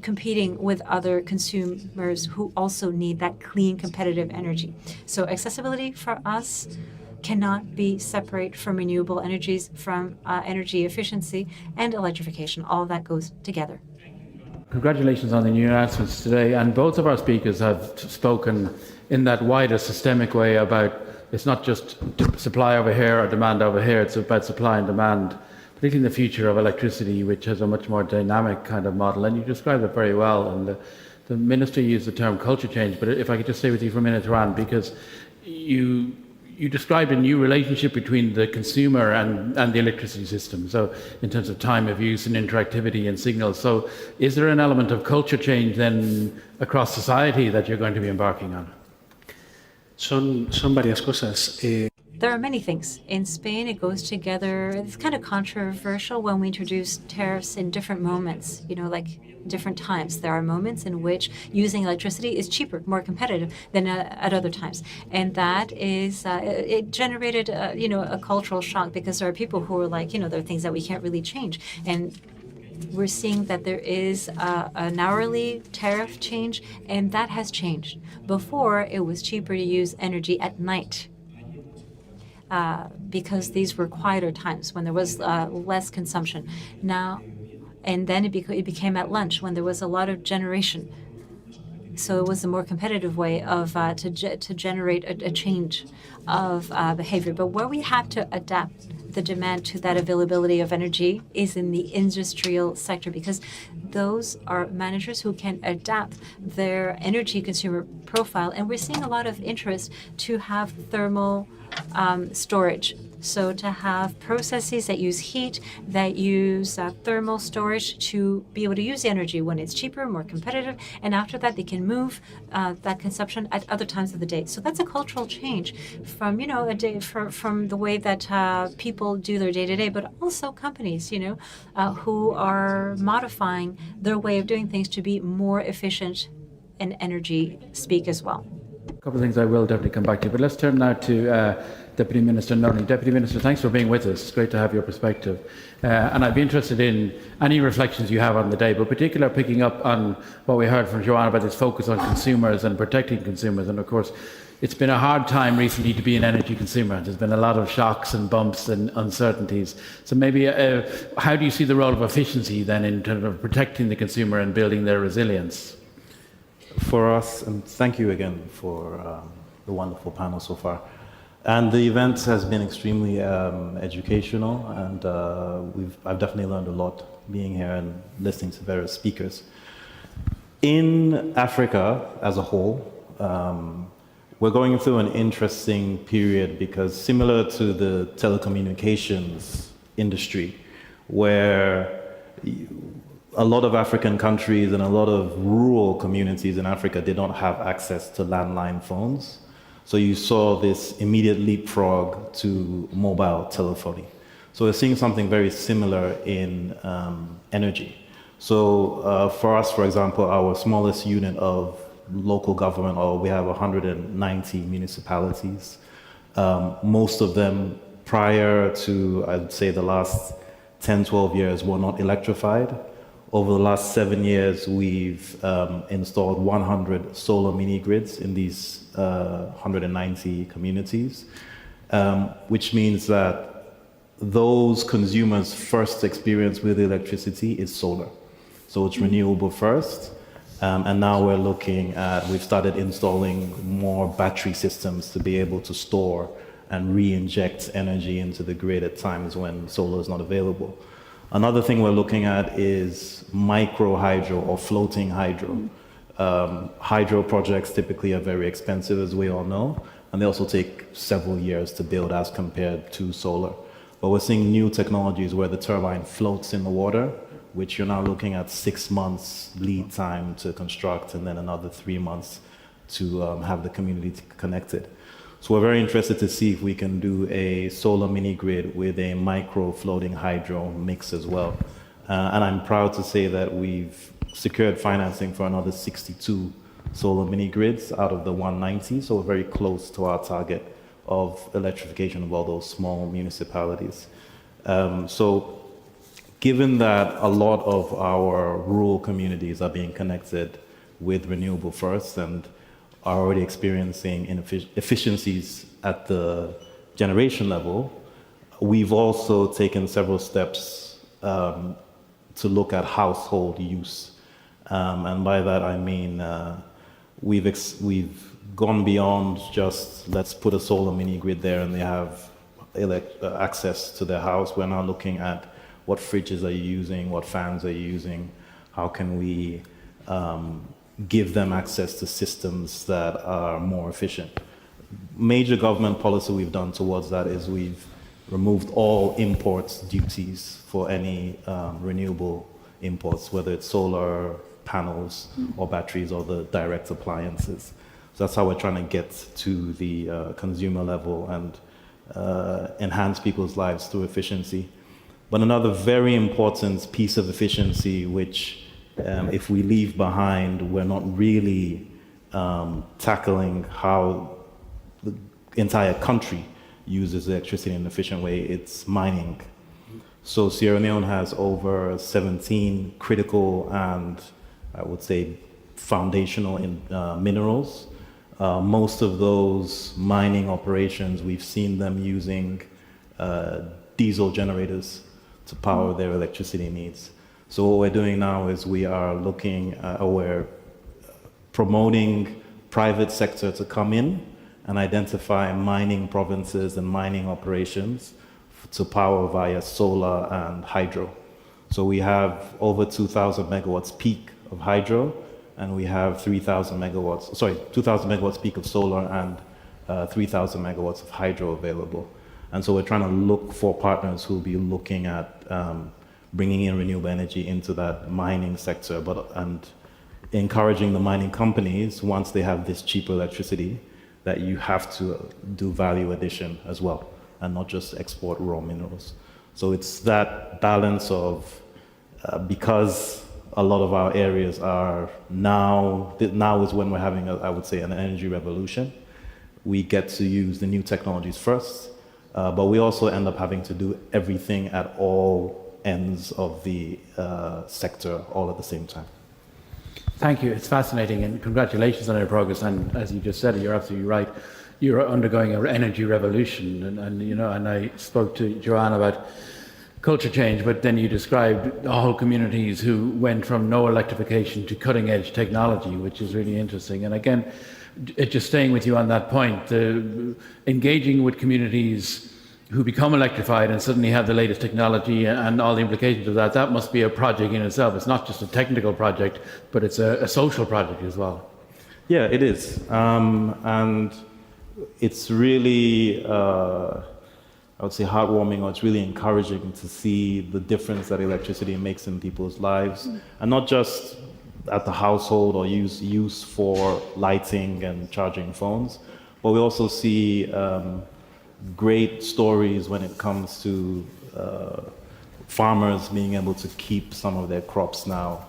competing with other consumers who also need that clean, competitive energy. So accessibility for us cannot be separate from renewable energies, from energy efficiency and electrification. All of that goes together.
Congratulations on the new announcements today. And both of our speakers have spoken in that wider systemic way about it's not just supply over here or demand over here, it's about supply and demand, particularly in the future of electricity, which has a much more dynamic kind of model. And you described it very well. And the ministry used the term culture change. But if I could just stay with you for a minute, Ran, because you described a new relationship between the consumer and the electricity system. So in terms of time of use and interactivity and signals. So is there an element of culture change then across society that you're going to be embarking on?
Son varias cosas.
There are many things. In Spain, it goes together. It's kind of controversial when we introduce tariffs in different moments, like different times. There are moments in which using electricity is cheaper, more competitive than at other times. And that is, it generated, a cultural shock, because there are people who are like, there are things that we can't really change. And we're seeing that there is an hourly tariff change, and that has changed. Before, it was cheaper to use energy at night because these were quieter times when there was less consumption. Now, and then it became at lunch when there was a lot of generation. So it was a more competitive way of to generate a change of behavior. But where we have to adapt the demand to that availability of energy is in the industrial sector, because those are managers who can adapt their energy consumer profile. And we're seeing a lot of interest to have thermal storage. So to have processes that use heat, that use thermal storage to be able to use the energy when it's cheaper, more competitive, and after that they can move that consumption at other times of the day. So that's a cultural change from from the way that people do their day-to-day, but also companies, who are modifying their way of doing things to be more efficient in energy speak as well.
A couple of things I will definitely come back to, but let's turn now to Deputy Minister Nunley. Deputy Minister, thanks for being with us. It's great to have your perspective. And I'd be interested in any reflections you have on the day, but particularly picking up on what we heard from Joanna about this focus on consumers and protecting consumers. And of course, it's been a hard time recently to be an energy consumer. There's been a lot of shocks and bumps and uncertainties. So maybe how do you see the role of efficiency then in terms of protecting the consumer and building their resilience?
For us, and thank you again for the wonderful panel so far. And the event has been extremely educational, and I've definitely learned a lot being here and listening to various speakers. In Africa as a whole, we're going through an interesting period because similar to the telecommunications industry, where a lot of African countries and a lot of rural communities in Africa did not have access to landline phones. So you saw this immediate leapfrog to mobile telephony. So we're seeing something very similar in energy. So for us, for example, our smallest unit of local government, we have 190 municipalities. Most of them prior to, I'd say, the last 10, 12 years were not electrified. Over the last 7 years, we've installed 100 solar mini grids in these 190 communities, which means that those consumers' first experience with electricity is solar. So it's renewable first. And now we've started installing more battery systems to be able to store and re-inject energy into the grid at times when solar is not available. Another thing we're looking at is micro hydro or floating hydro. Hydro projects typically are very expensive, as we all know, and they also take several years to build as compared to solar. But we're seeing new technologies where the turbine floats in the water, which you're now looking at 6 months lead time to construct and then another 3 months to have the community connected. So we're very interested to see if we can do a solar mini grid with a micro floating hydro mix as well. And I'm proud to say that we've secured financing for another 62 solar mini grids out of the 190. So we're very close to our target of electrification of all those small municipalities. Given that a lot of our rural communities are being connected with renewable first and are already experiencing efficiencies at the generation level, we've also taken several steps to look at household use. And by that I mean we've gone beyond just let's put a solar mini grid there and they have access to their house. We're now looking at what fridges are you using, what fans are you using, how can we give them access to systems that are more efficient. Major government policy we've done towards that is we've removed all imports duties for any renewable imports, whether it's solar panels or batteries or the direct appliances. So that's how we're trying to get to the consumer level and enhance people's lives through efficiency. But another very important piece of efficiency, which if we leave behind, we're not really tackling how the entire country uses electricity in an efficient way, it's mining. So Sierra Leone has over 17 critical and I would say foundational minerals. Most of those mining operations, we've seen them using diesel generators to power their electricity needs. So what we're doing now is we are looking, we're promoting private sector to come in and identify mining provinces and mining operations to power via solar and hydro. So we have over 2,000 megawatts peak of hydro, and we have 2,000 megawatts peak of solar and 3,000 megawatts of hydro available. And so we're trying to look for partners who will be looking at bringing in renewable energy into that mining sector, and encouraging the mining companies, once they have this cheaper electricity, that you have to do value addition as well, and not just export raw minerals. So it's that balance of, because a lot of our areas are now is when we're having, I would say, an energy revolution. we get to use the new technologies first, but we also end up having to do everything at all ends of the sector all at the same time.
Thank you. It's fascinating, and congratulations on your progress. And as you just said, you're absolutely right. You're undergoing an energy revolution, and I spoke to Joanne about culture change, but then you described whole communities who went from no electrification to cutting edge technology, which is really interesting. And again, just staying with you on that point, engaging with communities who become electrified and suddenly have the latest technology and all the implications of that, that must be a project in itself. It's not just a technical project, but it's a social project as well.
Yeah, it is. And it's really, I would say, heartwarming, or it's really encouraging to see the difference that electricity makes in people's lives, and not just at the household or use for lighting and charging phones, but we also see great stories when it comes to farmers being able to keep some of their crops now,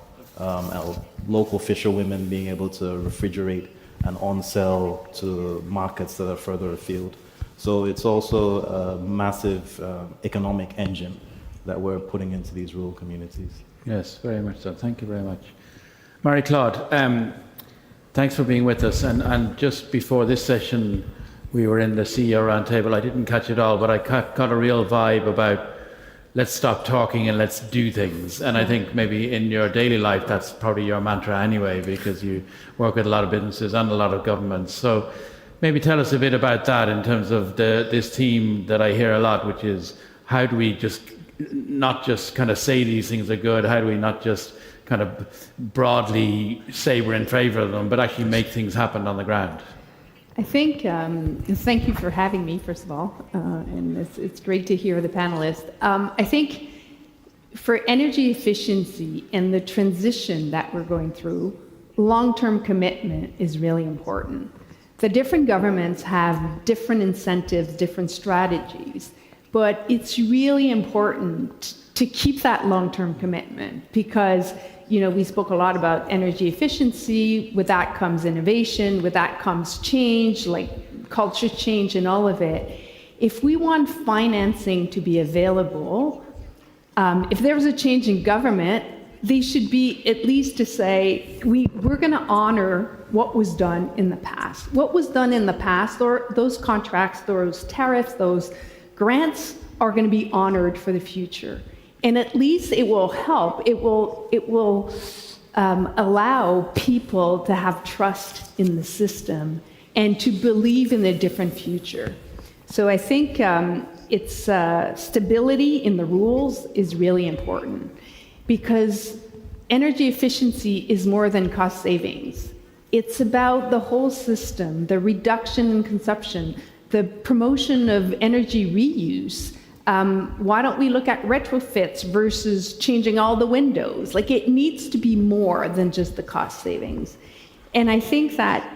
local fisherwomen being able to refrigerate and on-sell to markets that are further afield. So it's also a massive economic engine that we're putting into these rural communities.
Yes, very much so. Thank you very much. Marie-Claude, thanks for being with us. And just before this session, we were in the CEO roundtable. I didn't catch it all, but I got a real vibe about let's stop talking and let's do things. And I think maybe in your daily life, that's probably your mantra anyway, because you work with a lot of businesses and a lot of governments. So maybe tell us a bit about that in terms of this theme that I hear a lot, which is how do we just not just kind of say these things are good, how do we not just kind of broadly say we're in favor of them, but actually make things happen on the ground?
I think, thank you for having me, first of all, and it's great to hear the panelists. I think for energy efficiency and the transition that we're going through, long-term commitment is really important. The different governments have different incentives, different strategies, but it's really important to keep that long-term commitment because we spoke a lot about energy efficiency. With that comes innovation. With that comes change, like culture change and all of it. If we want financing to be available, if there's a change in government, they should be at least to say, we're going to honor what was done in the past. What was done in the past, or those contracts, those tariffs, those grants are going to be honored for the future. And at least it will help. It will allow people to have trust in the system and to believe in a different future. So I think it's stability in the rules is really important because energy efficiency is more than cost savings. It's about the whole system, the reduction in consumption, the promotion of energy reuse. Why don't we look at retrofits versus changing all the windows? Like it needs to be more than just the cost savings. And I think that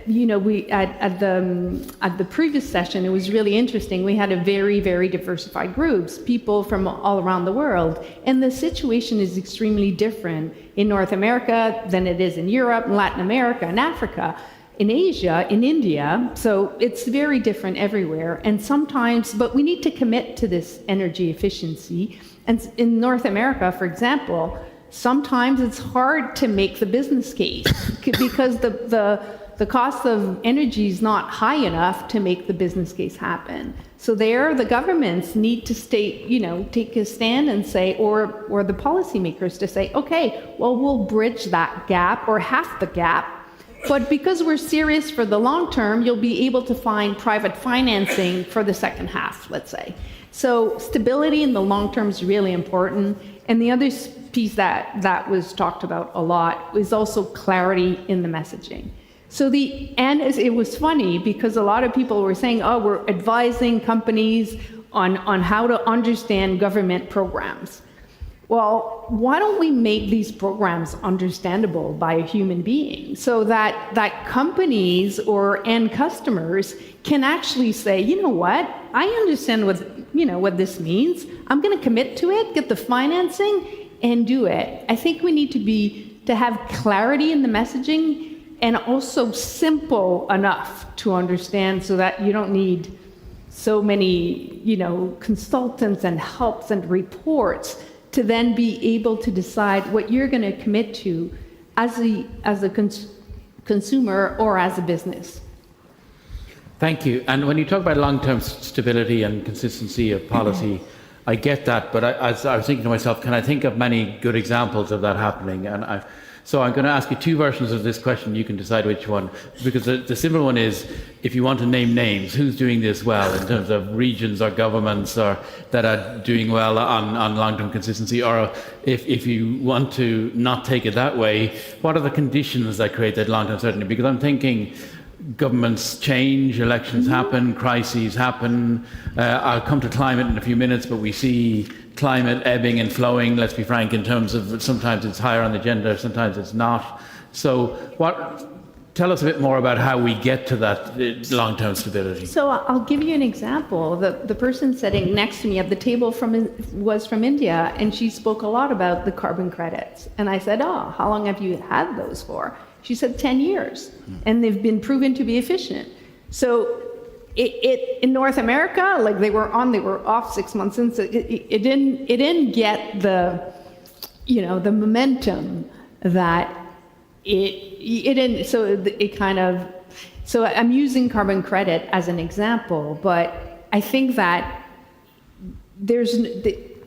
we at the previous session, it was really interesting. We had a very, very diversified groups, people from all around the world, and the situation is extremely different in North America than it is in Europe, Latin America, and Africa. In Asia, in India, so it's very different everywhere. And sometimes, but we need to commit to this energy efficiency. And in North America, for example, sometimes it's hard to make the business case because the cost of energy is not high enough to make the business case happen. So there, the governments need to take a stand and say, or the policymakers to say, okay, well, we'll bridge that gap or half the gap. But because we're serious for the long term, you'll be able to find private financing for the second half, let's say. So stability in the long term is really important. And the other piece that was talked about a lot is also clarity in the messaging. So it was funny because a lot of people were saying, oh, we're advising companies on how to understand government programs. Well, why don't we make these programs understandable by a human being so that companies or end customers can actually say, you know what, I understand what this means. I'm going to commit to it, get the financing, and do it. I think we need to have clarity in the messaging and also simple enough to understand so that you don't need so many, consultants and helps and reports to then be able to decide what you're going to commit to as a consumer or as a business.
Thank you. And when you talk about long-term stability and consistency of policy, I get that, but as I was thinking to myself, can I think of many good examples of that happening? So I'm going to ask you two versions of this question. You can decide which one, because the simple one is, if you want to name names, who's doing this well in terms of regions or governments or that are doing well on long-term consistency? Or if you want to not take it that way, what are the conditions that create that long-term certainty? Because I'm thinking governments change, elections happen, crises happen. I'll come to climate in a few minutes, but we see climate ebbing and flowing, let's be frank, in terms of sometimes it's higher on the agenda, sometimes it's not. So tell us a bit more about how we get to that long-term stability.
So I'll give you an example. The person sitting next to me at the table was from India, and she spoke a lot about the carbon credits. And I said, oh, how long have you had those for? She said 10 years, and they've been proven to be efficient. So in North America, like they were off 6 months in, so it didn't get the momentum that it didn't. So I'm using carbon credit as an example, but I think that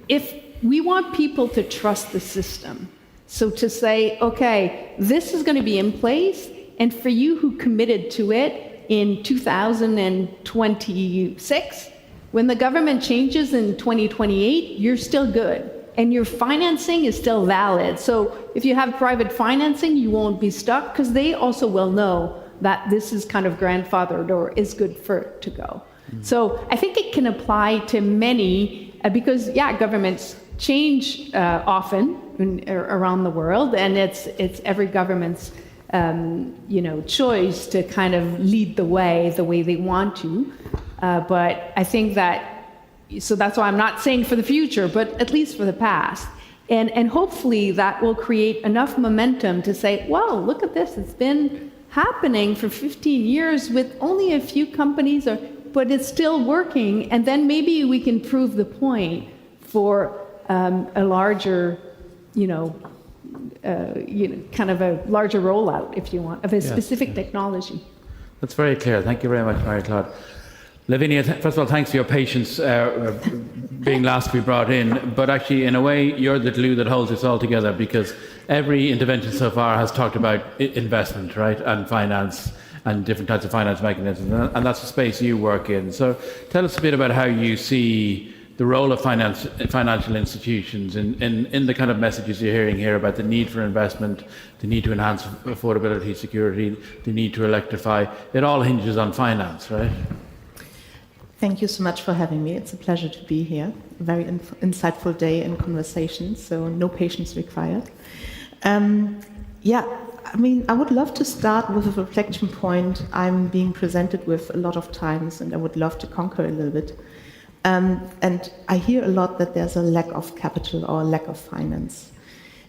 if we want people to trust the system, so to say, okay, this is going to be in place, and for you who committed to it in 2026, when the government changes in 2028, you're still good, and your financing is still valid. So if you have private financing, you won't be stuck, because they also will know that this is kind of grandfathered or is good to go. So I think it can apply to many, because governments change often around the world, and it's every government's choice to kind of lead the way they want to. But I think so that's why I'm not saying for the future, but at least for the past. And hopefully that will create enough momentum to say, well, look at this, it's been happening for 15 years with only a few companies, but it's still working, and then maybe we can prove the point for a larger, kind of a larger rollout, if you want, of a specific technology.
That's very clear. Thank you very much, Marie-Claude. Lavinia, first of all, thanks for your patience being last to be brought in. But actually, in a way, you're the glue that holds this all together, because every intervention so far has talked about investment, right, and finance and different types of finance mechanisms. And that's the space you work in. So tell us a bit about how you see the role of financial institutions in the kind of messages you're hearing here about the need for investment, the need to enhance affordability, security, the need to electrify. It all hinges on finance, right?
Thank you so much for having me. It's a pleasure to be here. A very insightful day and conversation, so no patience required. I would love to start with a reflection point I'm being presented with a lot of times, and I would love to conquer a little bit. And I hear a lot that there's a lack of capital or a lack of finance.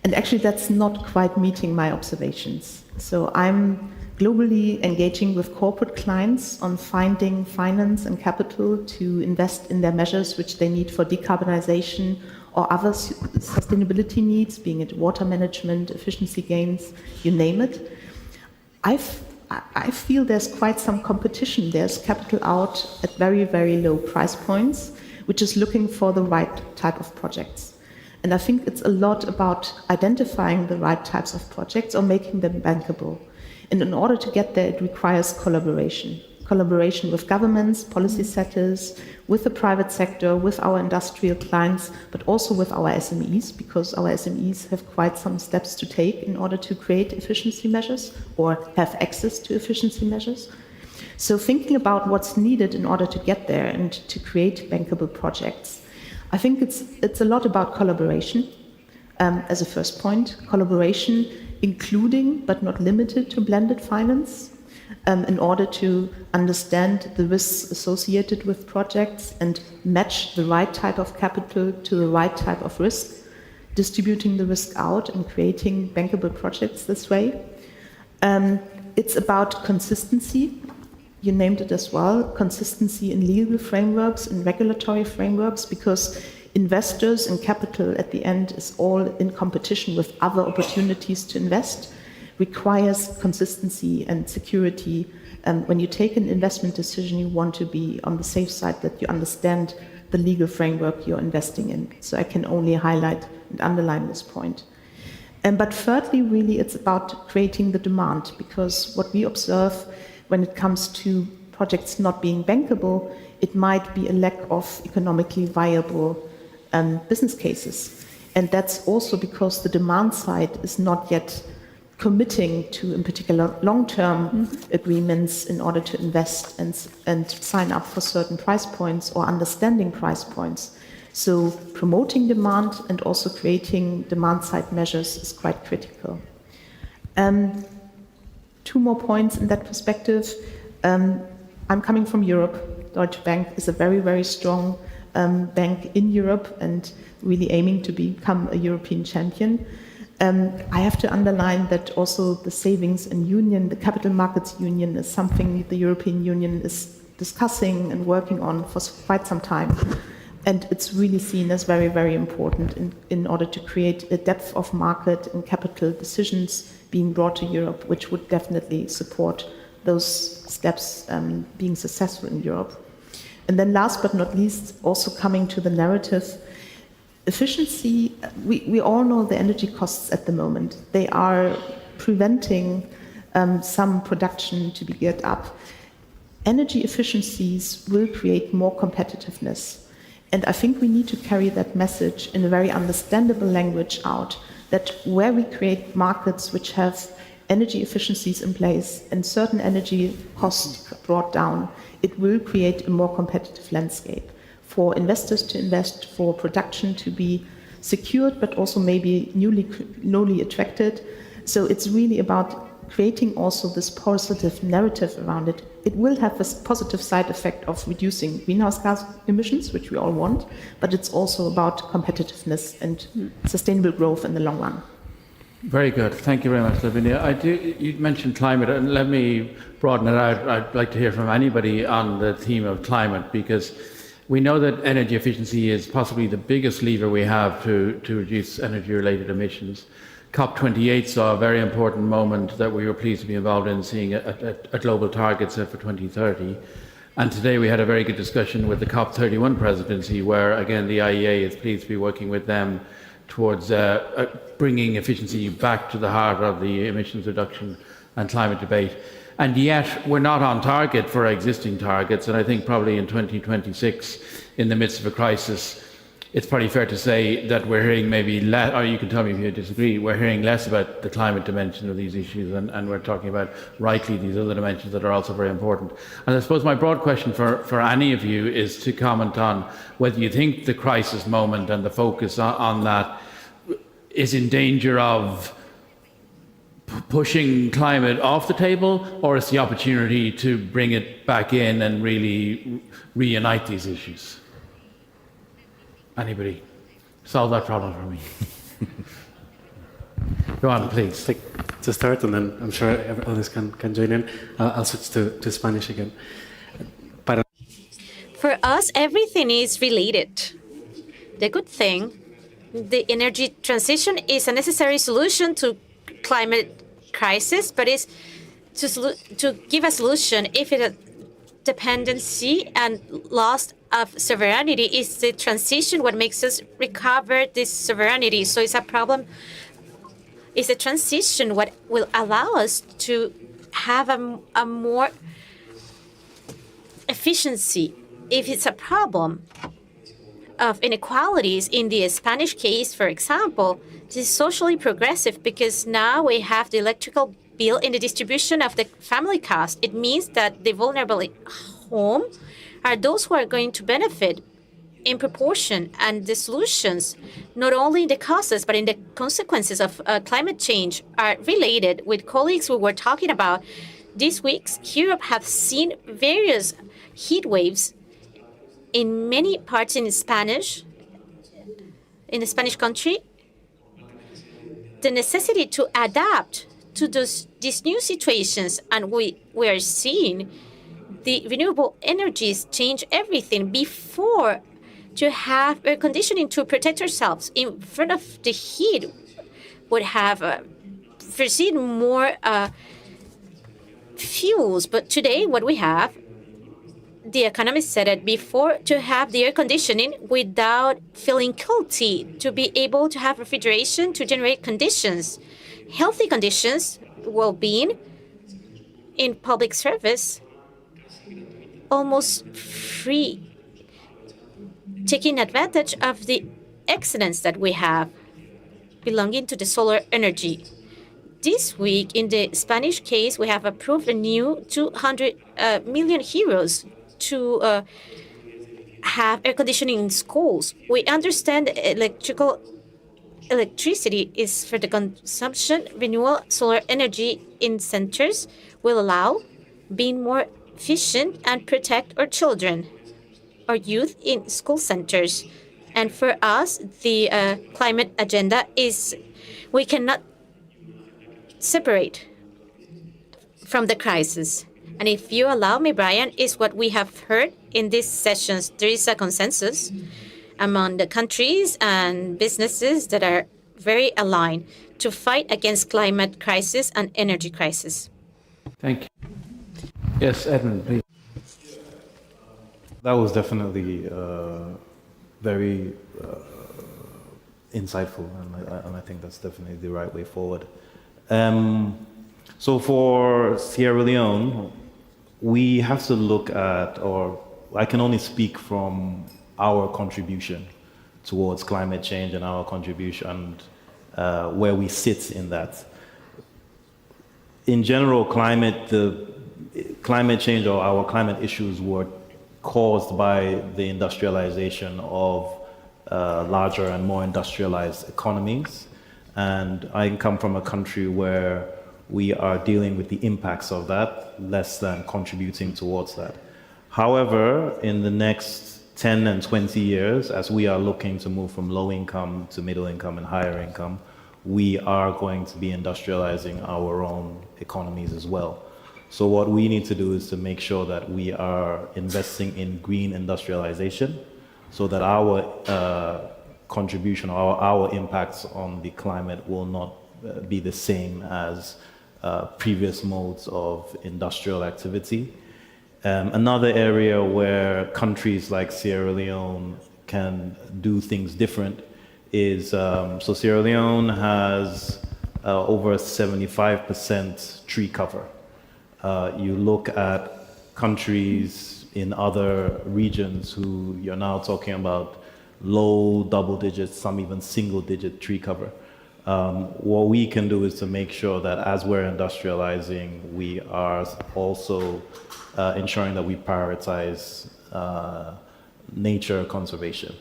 And actually that's not quite meeting my observations. So I'm globally engaging with corporate clients on finding finance and capital to invest in their measures which they need for decarbonization or other sustainability needs, being it water management, efficiency gains, you name it. I feel there's quite some competition. There's capital out at very, very low price points, which is looking for the right type of projects. And I think it's a lot about identifying the right types of projects or making them bankable. And in order to get there, it requires collaboration. Collaboration with governments, policy setters, with the private sector, with our industrial clients, but also with our SMEs, because our SMEs have quite some steps to take in order to create efficiency measures or have access to efficiency measures. So thinking about what's needed in order to get there and to create bankable projects, I think it's a lot about collaboration as a first point. Collaboration including, but not limited to, blended finance, in order to understand the risks associated with projects and match the right type of capital to the right type of risk, distributing the risk out and creating bankable projects this way. It's about consistency. You named it as well, consistency in legal frameworks and regulatory frameworks, because investors and capital at the end is all in competition with other opportunities to invest, requires consistency and security. And when you take an investment decision, you want to be on the safe side that you understand the legal framework you're investing in. So I can only highlight and underline this point. But thirdly, really, it's about creating the demand, because what we observe when it comes to projects not being bankable, it might be a lack of economically viable business cases. And that's also because the demand side is not yet committing to, in particular, long-term agreements in order to invest and sign up for certain price points or understanding price points. So promoting demand and also creating demand-side measures is quite critical. Two more points in that perspective. I'm coming from Europe. Deutsche Bank is a very, very strong bank in Europe and really aiming to become a European champion. I have to underline that also the savings and union, the capital markets union, is something the European Union is discussing and working on for quite some time. And it's really seen as very, very important in order to create a depth of market and capital decisions being brought to Europe, which would definitely support those steps being successful in Europe. And then last but not least, also coming to the narrative, efficiency, we all know the energy costs at the moment. They are preventing some production to be geared up. Energy efficiencies will create more competitiveness. And I think we need to carry that message in a very understandable language out, that where we create markets which have energy efficiencies in place and certain energy costs brought down, it will create a more competitive landscape for investors to invest, for production to be secured, but also maybe newly attracted. So it's really about creating also this positive narrative around it. It will have a positive side effect of reducing greenhouse gas emissions, which we all want, but it's also about competitiveness and sustainable growth in the long run.
Very good. Thank you very much, Lavinia. You mentioned climate, and let me broaden it out. I'd like to hear from anybody on the theme of climate, because we know that energy efficiency is possibly the biggest lever we have to reduce energy-related emissions. COP28 saw a very important moment that we were pleased to be involved in, seeing a global target set for 2030. And today we had a very good discussion with the COP31 presidency, where again the IEA is pleased to be working with them towards bringing efficiency back to the heart of the emissions reduction and climate debate. And yet we're not on target for our existing targets, and I think probably in 2026, in the midst of a crisis, it's probably fair to say that we're hearing maybe less, or you can tell me if you disagree, we're hearing less about the climate dimension of these issues, and we're talking about, rightly, these other dimensions that are also very important. And I suppose my broad question for any of you is to comment on whether you think the crisis moment and the focus on that is in danger of pushing climate off the table, or it's the opportunity to bring it back in and really reunite these issues. Anybody? Solve that problem for me. Go on, please.
To start, and then I'm sure others can join in. I'll switch to Spanish again.
For us, everything is related. The good thing, the energy transition is a necessary solution to climate crisis, but it's to give a solution if it dependency and loss of sovereignty is the transition what makes us recover this sovereignty. So it's a problem. It's a transition what will allow us to have a more efficiency. If it's a problem of inequalities in the Spanish case, for example, this is socially progressive because now we have the electrical bill in the distribution of the family cost. It means that the vulnerable home are those who are going to benefit in proportion, and the solutions, not only in the causes, but in the consequences of climate change, are related. With colleagues we were talking about these weeks, Europe has seen various heat waves in many parts in the Spanish country. The necessity to adapt to these new situations, and we are seeing the renewable energies change everything. Before, to have air conditioning to protect ourselves in front of the heat would have foreseen more fuels. But today, what we have, the economist said it before, to have the air conditioning without feeling guilty, to be able to have refrigeration to generate conditions, healthy conditions, well-being in public service, almost free, taking advantage of the excellence that we have belonging to the solar energy. This week, in the Spanish case, we have approved a new 200 million euros to have air conditioning in schools. We understand electricity is for the consumption. Renewable solar energy in centers will allow being more efficient and protect our children, our youth in school centers. And for us, the climate agenda is, we cannot separate from the crisis. And if you allow me, Brian, is what we have heard in these sessions. There is a consensus among the countries and businesses that are very aligned to fight against climate crisis and energy crisis.
Thank you. Yes, Edmund, please.
That was definitely very insightful, and I think that's definitely the right way forward. So for Sierra Leone, we have to look at, or I can only speak from our contribution towards climate change and our contribution and where we sit in that. In general, the climate change or our climate issues were caused by the industrialization of larger and more industrialized economies. And I come from a country where we are dealing with the impacts of that, less than contributing towards that. However, in the next 10 and 20 years, as we are looking to move from low income to middle income and higher income, we are going to be industrializing our own economies as well. So what we need to do is to make sure that we are investing in green industrialization so that our contribution or our impacts on the climate will not be the same as previous modes of industrial activity. Another area where countries like Sierra Leone can do things different is, so Sierra Leone has over 75% tree cover. You look at countries in other regions who you're now talking about low double digits, some even single digit tree cover. What we can do is to make sure that as we're industrializing, we are also ensuring that we prioritize nature conservation.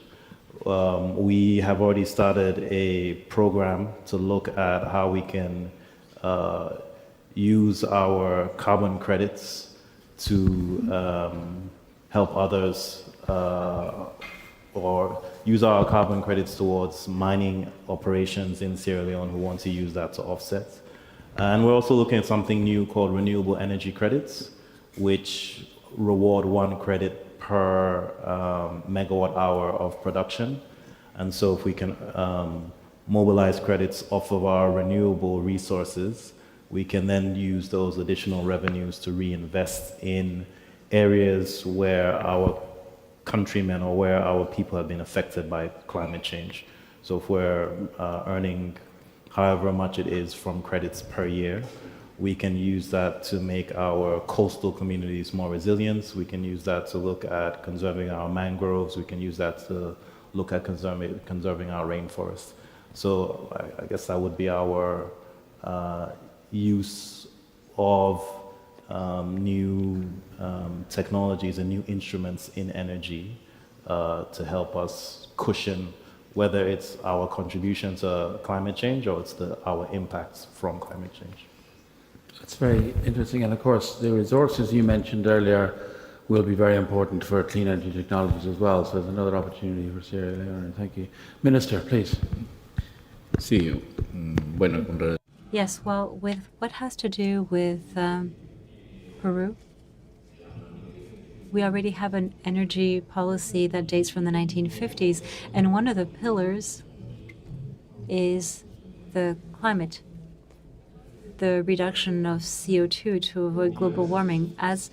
We have already started a program to look at how we can use our carbon credits to help others or use our carbon credits towards mining operations in Sierra Leone who want to use that to offset. And we're also looking at something new called renewable energy credits, which reward 1 credit per megawatt hour of production. And so if we can mobilize credits off of our renewable resources, we can then use those additional revenues to reinvest in areas where our countrymen or where our people have been affected by climate change. So if we're earning however much it is from credits per year, we can use that to make our coastal communities more resilient. We can use that to look at conserving our mangroves. We can use that to look at conserving our rainforest. So I guess that would be our use of new technologies and new instruments in energy to help us cushion whether it's our contribution to climate change or it's our impacts from climate change.
That's very interesting. And of course, the resources you mentioned earlier will be very important for clean energy technologies as well. So there's another opportunity for Sierra Leone. Thank you. Minister, please.
Sí, bueno,
Yes, well, with what has to do with Peru, we already have an energy policy that dates from the 1950s, and one of the pillars is the climate, the reduction of CO2 to avoid global warming. As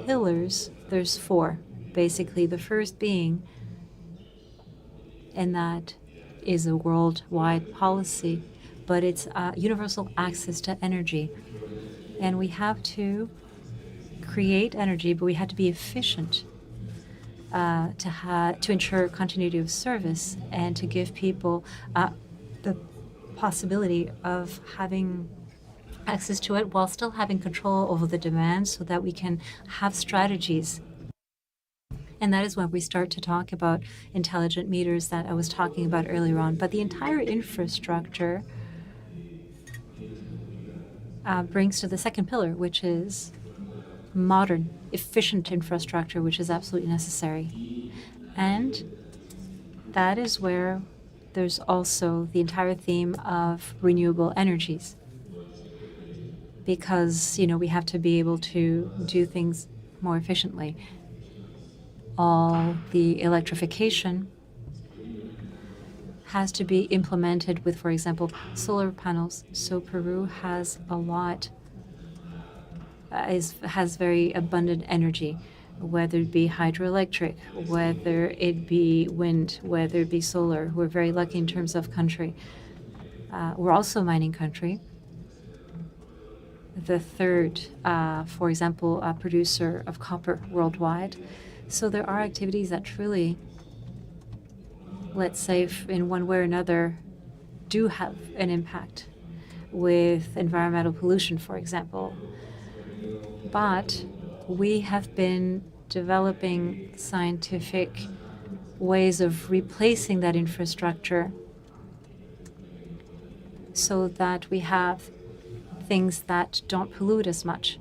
pillars, there's 4, basically. The first being, and that is a worldwide policy, but it's universal access to energy. And we have to create energy, but we have to be efficient to ensure continuity of service and to give people the possibility of having access to it while still having control over the demand so that we can have strategies. And that is when we start to talk about intelligent meters that I was talking about earlier on. But the entire infrastructure brings to the second pillar, which is modern, efficient infrastructure, which is absolutely necessary. And that is where there's also the entire theme of renewable energies. Because, we have to be able to do things more efficiently. All the electrification has to be implemented with, for example, solar panels. So Peru has a lot, has very abundant energy, whether it be hydroelectric, whether it be wind, whether it be solar. We're very lucky in terms of country. We're also a mining country. The third, for example, producer of copper worldwide. So there are activities that truly, let's say, in one way or another, do have an impact with environmental pollution, for example. But we have been developing scientific ways of replacing that infrastructure so that we have things that don't pollute as much.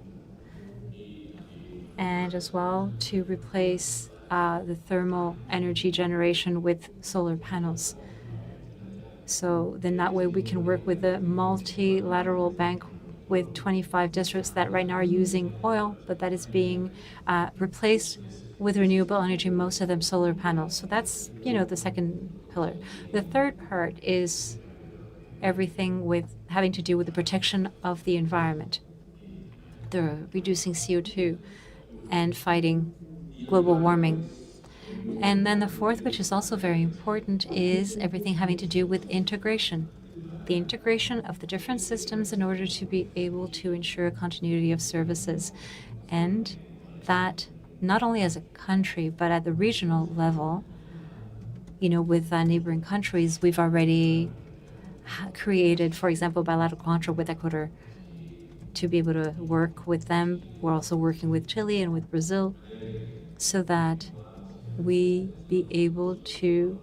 And as well to replace the thermal energy generation with solar panels. So then that way we can work with a multilateral bank with 25 districts that right now are using oil, but that is being replaced with renewable energy, most of them solar panels. So that's, the second pillar. The third part is everything with having to do with the protection of the environment, the reducing CO2 and fighting global warming. And then the fourth, which is also very important, is everything having to do with integration. The integration of the different systems in order to be able to ensure continuity of services. And that not only as a country, but at the regional level, with neighboring countries, we've already created, for example, bilateral contract with Ecuador to be able to work with them. We're also working with Chile and with Brazil so that we be able to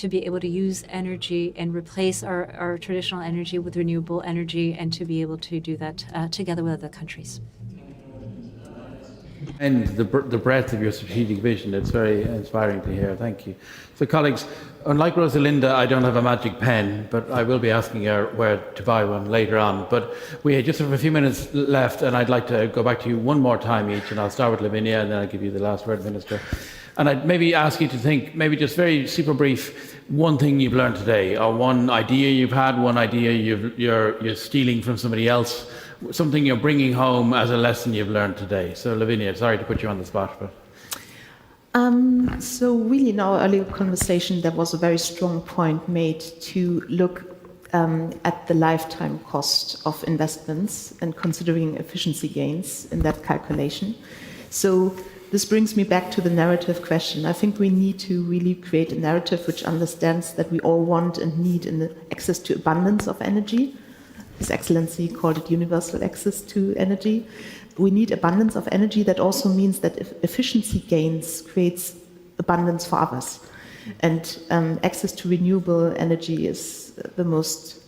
use energy and replace our traditional energy with renewable energy and to be able to do that together with other countries.
And the breadth of your strategic vision, it's very inspiring to hear. Thank you. So colleagues, unlike Rosalinda, I don't have a magic pen, but I will be asking her where to buy one later on. But we just have a few minutes left, and I'd like to go back to you one more time each, and I'll start with Lavinia, and then I'll give you the last word, Minister. And I'd maybe ask you to think, maybe just very super brief, one thing you've learned today, or one idea you've had, one idea you're stealing from somebody else, something you're bringing home as a lesson you've learned today. So Lavinia, sorry to put you on the spot, but...
So really in our earlier conversation, there was a very strong point made to look at the lifetime cost of investments and considering efficiency gains in that calculation. So this brings me back to the narrative question. I think we need to really create a narrative which understands that we all want and need access to abundance of energy. His Excellency called it universal access to energy. We need abundance of energy. That also means that efficiency gains creates abundance for others. And access to renewable energy is the most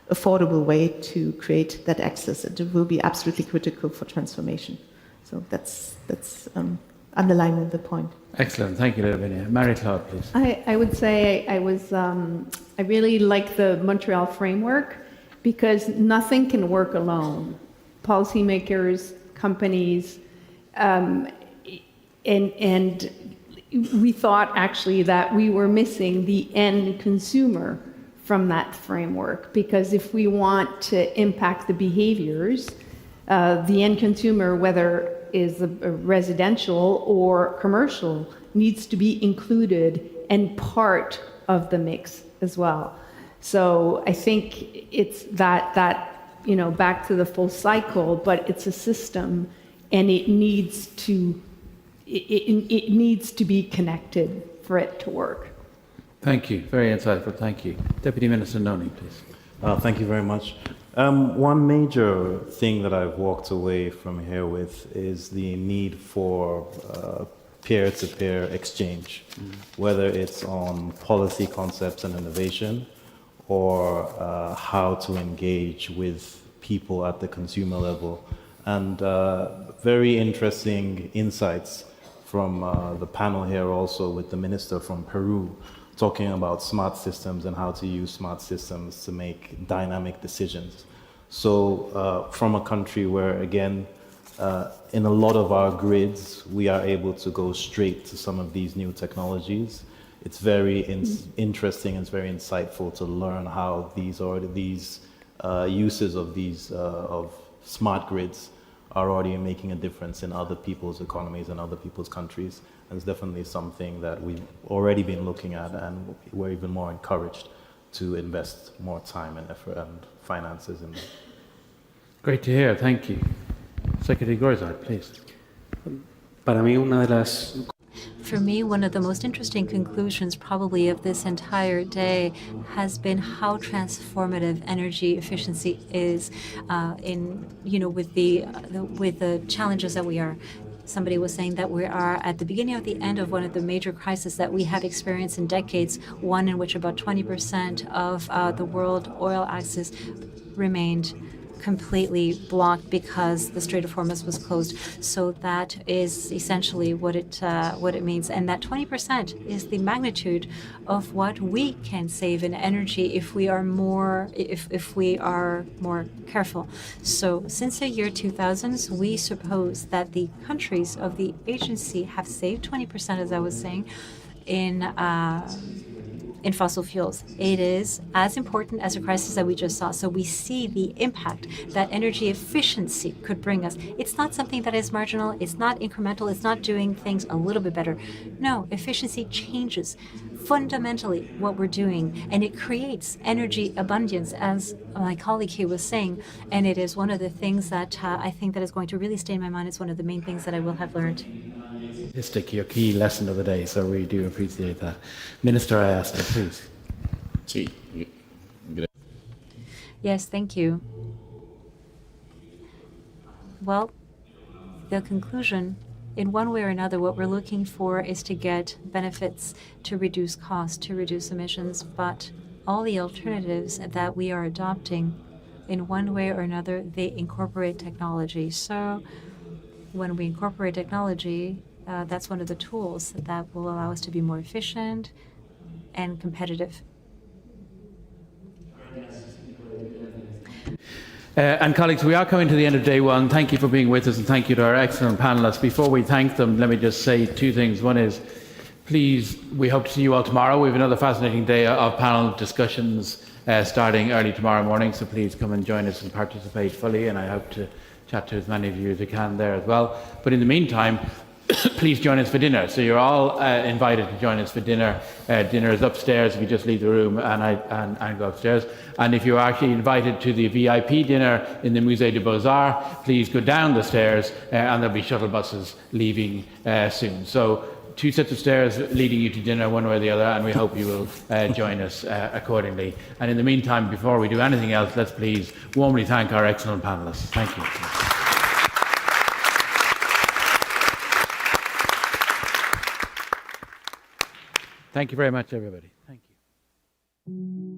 affordable way to create that access. It will be absolutely critical for transformation. So that's underlining the point.
Excellent. Thank you, Lavinia. Marie-Claude, please.
I would say I really like the Montreal framework because nothing can work alone. Policymakers, companies, and we thought actually that we were missing the end consumer from that framework, because if we want to impact the behaviors, the end consumer, whether is a residential or commercial, needs to be included and part of the mix as well. So I think it's that back to the full cycle, but it's a system, and it needs to be connected for it to work.
Thank you. Very insightful. Thank you. Deputy Minister Noni, please.
Thank you very much. One major thing that I've walked away from here with is the need for peer-to-peer exchange, whether it's on policy concepts and innovation, or how to engage with people at the consumer level. And very interesting insights from the panel here also, with the minister from Peru talking about smart systems and how to use smart systems to make dynamic decisions. So from a country where, again, in a lot of our grids, we are able to go straight to some of these new technologies. It's very interesting and it's very insightful to learn how these uses of these of smart grids are already making a difference in other people's economies and other people's countries. And it's definitely something that we've already been looking at, and we're even more encouraged to invest more time and effort and finances in that.
Great to hear. Thank you. Secretary Gorzard, please.
Para mí, una de las
For me, one of the most interesting conclusions probably of this entire day has been how transformative energy efficiency is with the challenges that we are. Somebody was saying that we are at the beginning of the end of one of the major crises that we have experienced in decades, one in which about 20% of the world oil access remained completely blocked because the Strait of Hormuz was closed. So that is essentially what it means, and that 20% is the magnitude of what we can save in energy if we are more careful. So since the year 2000s, we suppose that the countries of the agency have saved 20%, as I was saying, in fossil fuels. It is as important as a crisis that we just saw. So we see the impact that energy efficiency could bring us. It's not something that is marginal. It's not incremental. It's not doing things a little bit better. No, efficiency changes fundamentally what we're doing, and it creates energy abundance, as my colleague here was saying. And it is one of the things that I think that is going to really stay in my mind. It's one of the main things that I will have learned.
Your key lesson of the day, so we do appreciate that. Minister Ayasta, please.
Yes, thank you. Well, the conclusion, in one way or another, what we're looking for is to get benefits, to reduce costs, to reduce emissions, but all the alternatives that we are adopting, in one way or another, they incorporate technology. So when we incorporate technology, that's one of the tools that will allow us to be more efficient and competitive.
And colleagues, we are coming to the end of day one. Thank you for being with us, and thank you to our excellent panelists. Before we thank them, let me just say two things. One is, please, we hope to see you all tomorrow. We have another fascinating day of panel discussions starting early tomorrow morning, so please come and join us and participate fully, and I hope to chat to as many of you as I can there as well. But in the meantime, please join us for dinner. So you're all invited to join us for dinner. Dinner is upstairs if you just leave the room and go upstairs. And if you're actually invited to the VIP dinner in the Musée des Beaux-Arts, please go down the stairs and there'll be shuttle buses leaving soon. So 2 sets of stairs leading you to dinner one way or the other, and we hope you will join us accordingly. And in the meantime, before we do anything else, let's please warmly thank our excellent panelists. Thank you. Thank you very much, everybody. Thank you.